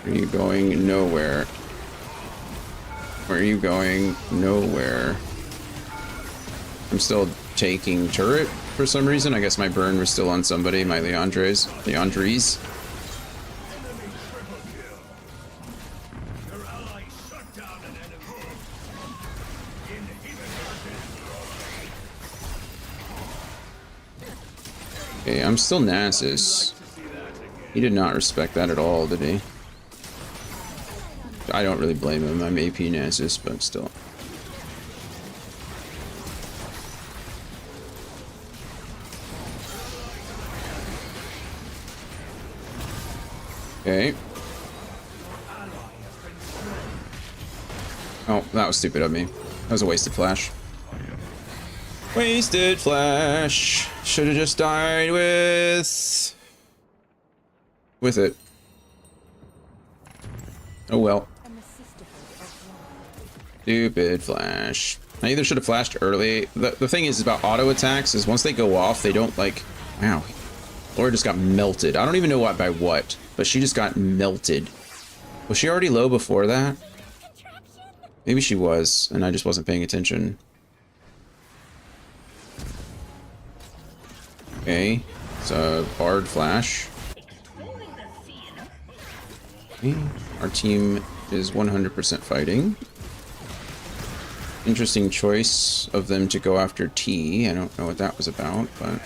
S1: Are you going? Nowhere. Where are you going? Nowhere. I'm still taking turret for some reason. I guess my burn was still on somebody, my Leandres. Okay, I'm still Nasus. He did not respect that at all, did he? I don't really blame him. I'm AP Nasus, but still. Okay. Oh, that was stupid of me. That was a wasted flash. Wasted flash. Should have just died with it. Oh well. Stupid flash. I either should have flashed early. The thing is about auto attacks is once they go off, they don't like. Wow. Laura just got melted. I don't even know what by what, but she just got melted. Was she already low before that? Maybe she was, and I just wasn't paying attention. Okay, it's a Bard flash. Okay. Our team is 100% fighting. Interesting choice of them to go after T. I don't know what that was about, but...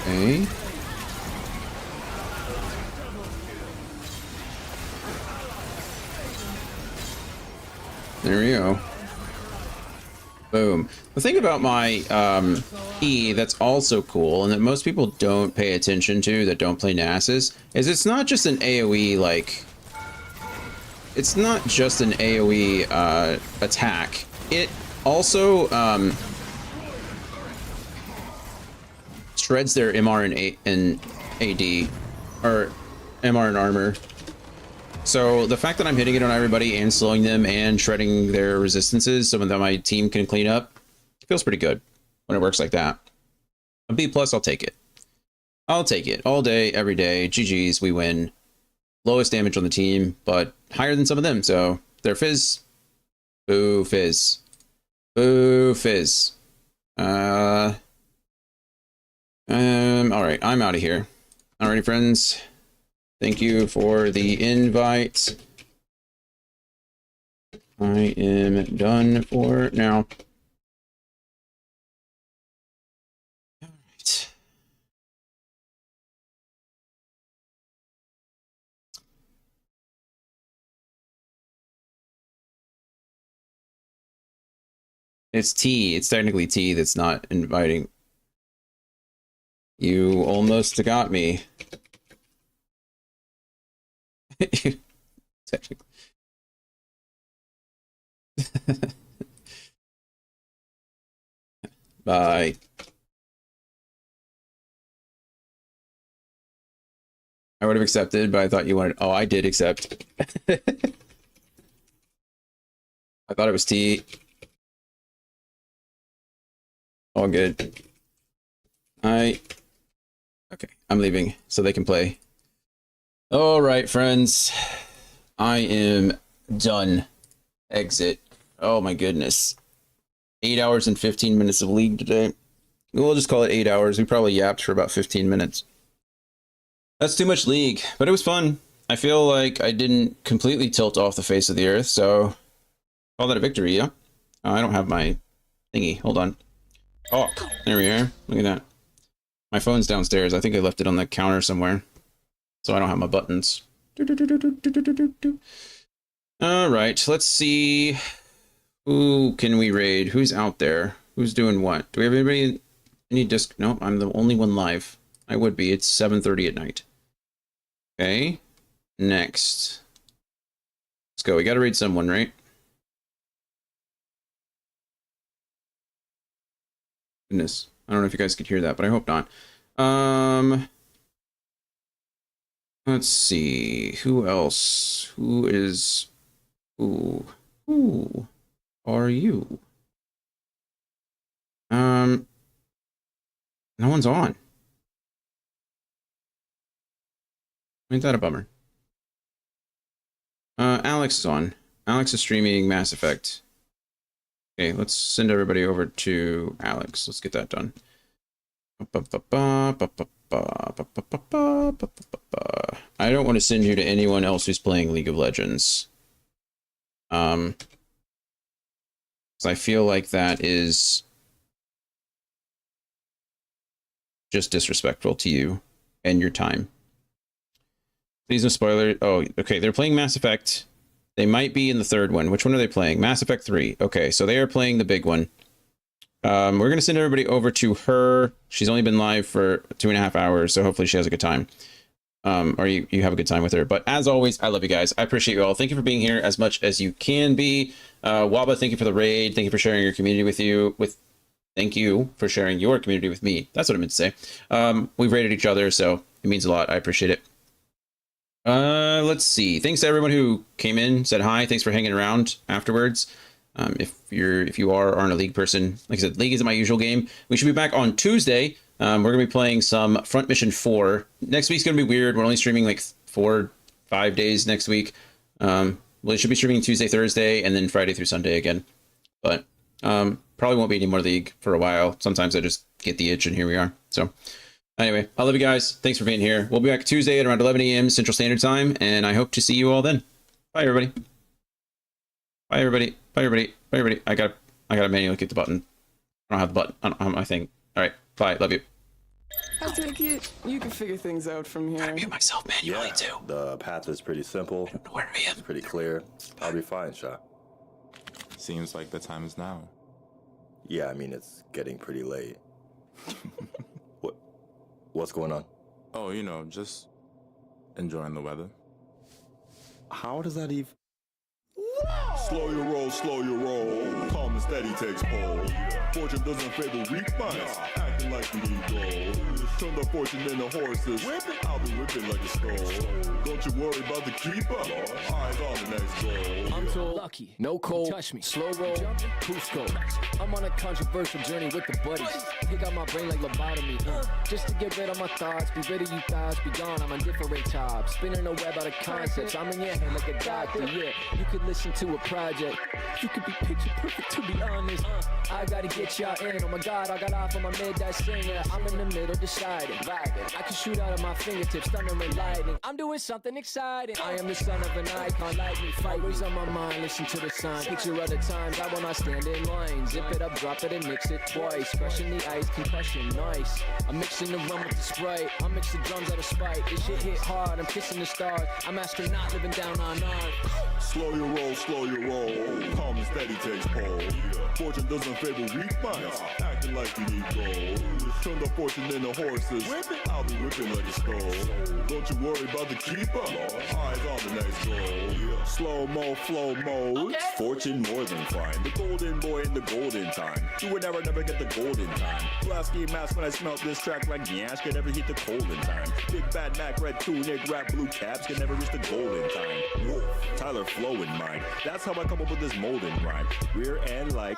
S1: Okay. There we go. Boom. The thing about my E that's also cool, and that most people don't pay attention to that don't play Nasus, is it's not just an AoE, like... It's not just an AoE attack. It also shreds their MR and AD, or MR and armor. So the fact that I'm hitting it on everybody and slowing them and shredding their resistances, some of that my team can clean up, feels pretty good when it works like that. A B+, I'll take it. I'll take it all day, every day. GG's, we win. Lowest damage on the team, but higher than some of them. So they're Fizz. Boo Fizz. Boo Fizz. All right, I'm out of here. Alrighty, friends. Thank you for the invite. I am done for now. All right. It's T. It's technically T that's not inviting. You almost got me. Technically. Bye. I would have accepted, but I thought you wanted... Oh, I did accept. I thought it was T. All good. Okay, I'm leaving so they can play. All right, friends. I am done. Exit. Oh my goodness. 8 hours and 15 minutes of League today. We'll just call it 8 hours. We probably yapped for about 15 minutes. That's too much League, but it was fun. I feel like I didn't completely tilt off the face of the earth, so call that a victory, yeah? Oh, I don't have my thingy. Hold on. Oh, there we are. Look at that. My phone's downstairs. I think I left it on the counter somewhere, so I don't have my buttons. All right, let's see. Who can we raid? Who's out there? Who's doing what? Do we have anybody? Any disc? No, I'm the only one live. I would be. It's 7:30 at night. Okay. Next. Let's go. We got to raid someone, right? Goodness. I don't know if you guys could hear that, but I hope not. Let's see. Who else? Who is... Who are you? No one's on. Ain't that a bummer? Alex is on. Alex is streaming Mass Effect. Okay, let's send everybody over to Alex. Let's get that done. I don't want to send you to anyone else who's playing League of Legends. Because I feel like that is just disrespectful to you and your time. Please no spoiler. Oh, okay. They're playing Mass Effect. They might be in the third one. Which one are they playing? Mass Effect 3. Okay, so they are playing the big one. We're going to send everybody over to her. She's only been live for 2.5 hours, so hopefully she has a good time. Or you have a good time with her. But as always, I love you guys. I appreciate you all. Thank you for being here as much as you can be. Waba, thank you for the raid. Thank you for sharing your community Thank you for sharing your community with me. That's what I meant to say. We've rated each other, so it means a lot. I appreciate it. Let's see. Thanks to everyone who came in, said hi. Thanks for hanging around afterwards. If you aren't a League person, like I said, League isn't my usual game. We should be back on Tuesday. We're gonna be playing some Front Mission 4. Next week's gonna be weird. We're only streaming like 4-5 days next week. We should be streaming Tuesday, Thursday, and then Friday through Sunday again. But probably won't be any more League for a while. Sometimes I just get the itch, and here we are. So anyway, I love you guys. Thanks for being here. We'll be back Tuesday at around 11 a.m. Central Standard Time, and I hope to see you all then. Bye, everybody. Bye, everybody. Bye, everybody. Bye, everybody. I gotta manually click the button. I don't have the button. I don't have my thing. All right. Bye. Love you.
S8: I take it you can figure things out from here.
S1: I mute myself manually too.
S9: The path is pretty simple.
S1: I don't know where I am.
S9: It's pretty clear. I'll be fine, Sha.
S10: Seems like the time is now.
S9: Yeah, I mean, it's getting pretty late. What's going on?
S10: Oh, you know, just enjoying the weather.
S9: How does that even...
S11: Slow your roll, slow your roll. Calm and steady takes hold. Fortune doesn't favor weak minds. Acting like you need gold. Turn the fortune into horses. I'll be whipping like a skull. Don't you worry about the keeper. Eyes on the next goal.
S12: I'm so lucky. No cold. Touch me. Slow roll. Cusco. I'm on a controversial journey with the buddies. Pick out my brain like lobotomy. Just to get rid of my thoughts. Be rid of you thoughts. Be gone. I'm on different tops. Spinning a web out of concepts. I'm in your head like a doctor. Yeah. You could listen to a project. You could be picture perfect to be honest. I gotta get y'all in. Oh my god, I got off on my mid-dash singer. I'm in the middle deciding. Vibing. I can shoot out of my fingertips, thunder and lightning. I'm doing something exciting. I am the son of an icon. Light me, fight. Always on my mind, listen to the sign. Picture other times, I will not stand in line. Zip it up, drop it and mix it twice. Fresh in the ice, concussion, nice. I'm mixing the rum with the Sprite. I'm mixing drums out of spite. This shit hit hard, I'm kissing the stars. I'm astronaut living down on Earth.
S11: Slow your roll, slow your roll. Calm and steady takes hold. Fortune doesn't favor weak minds. Acting like you need gold. Turn the fortune into horses. I'll be whipping like a skull. Don't you worry about the keeper. Eyes on the next goal. Slow mo, flow mode. Fortune more than fine. The golden boy in the golden time. Do it never get the golden time. Lasky mask when I smell this track like Nyash can never hit the golden time. Big bad Mac, red tunic, rap blue caps can never reach the golden time. Wolf, Tyler flow in mind. That's how I come up with this molden rhyme. Rear end like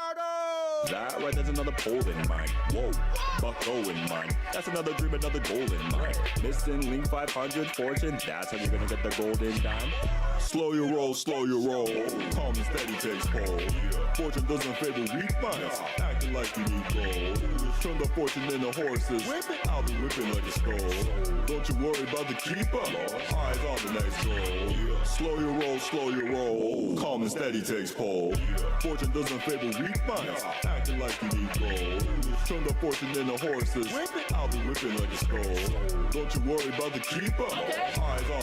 S11: That right, there's another pole in mine. Whoa, bucko in mine. That's another dream, another goal in mine. Missing link 500 fortune. That's how you're gonna get the golden dime. Slow your roll, calm and steady takes hold. Fortune doesn't favor weak minds, acting like you need gold. Turn the fortune into horses, I'll be whipping like a skull. Don't you worry about the keeper, eyes on the next goal. Slow your roll, calm and steady takes hold. Fortune doesn't favor weak minds, acting like you need gold. Turn the fortune into horses, I'll be whipping like a skull. Don't you worry about the keeper, eyes on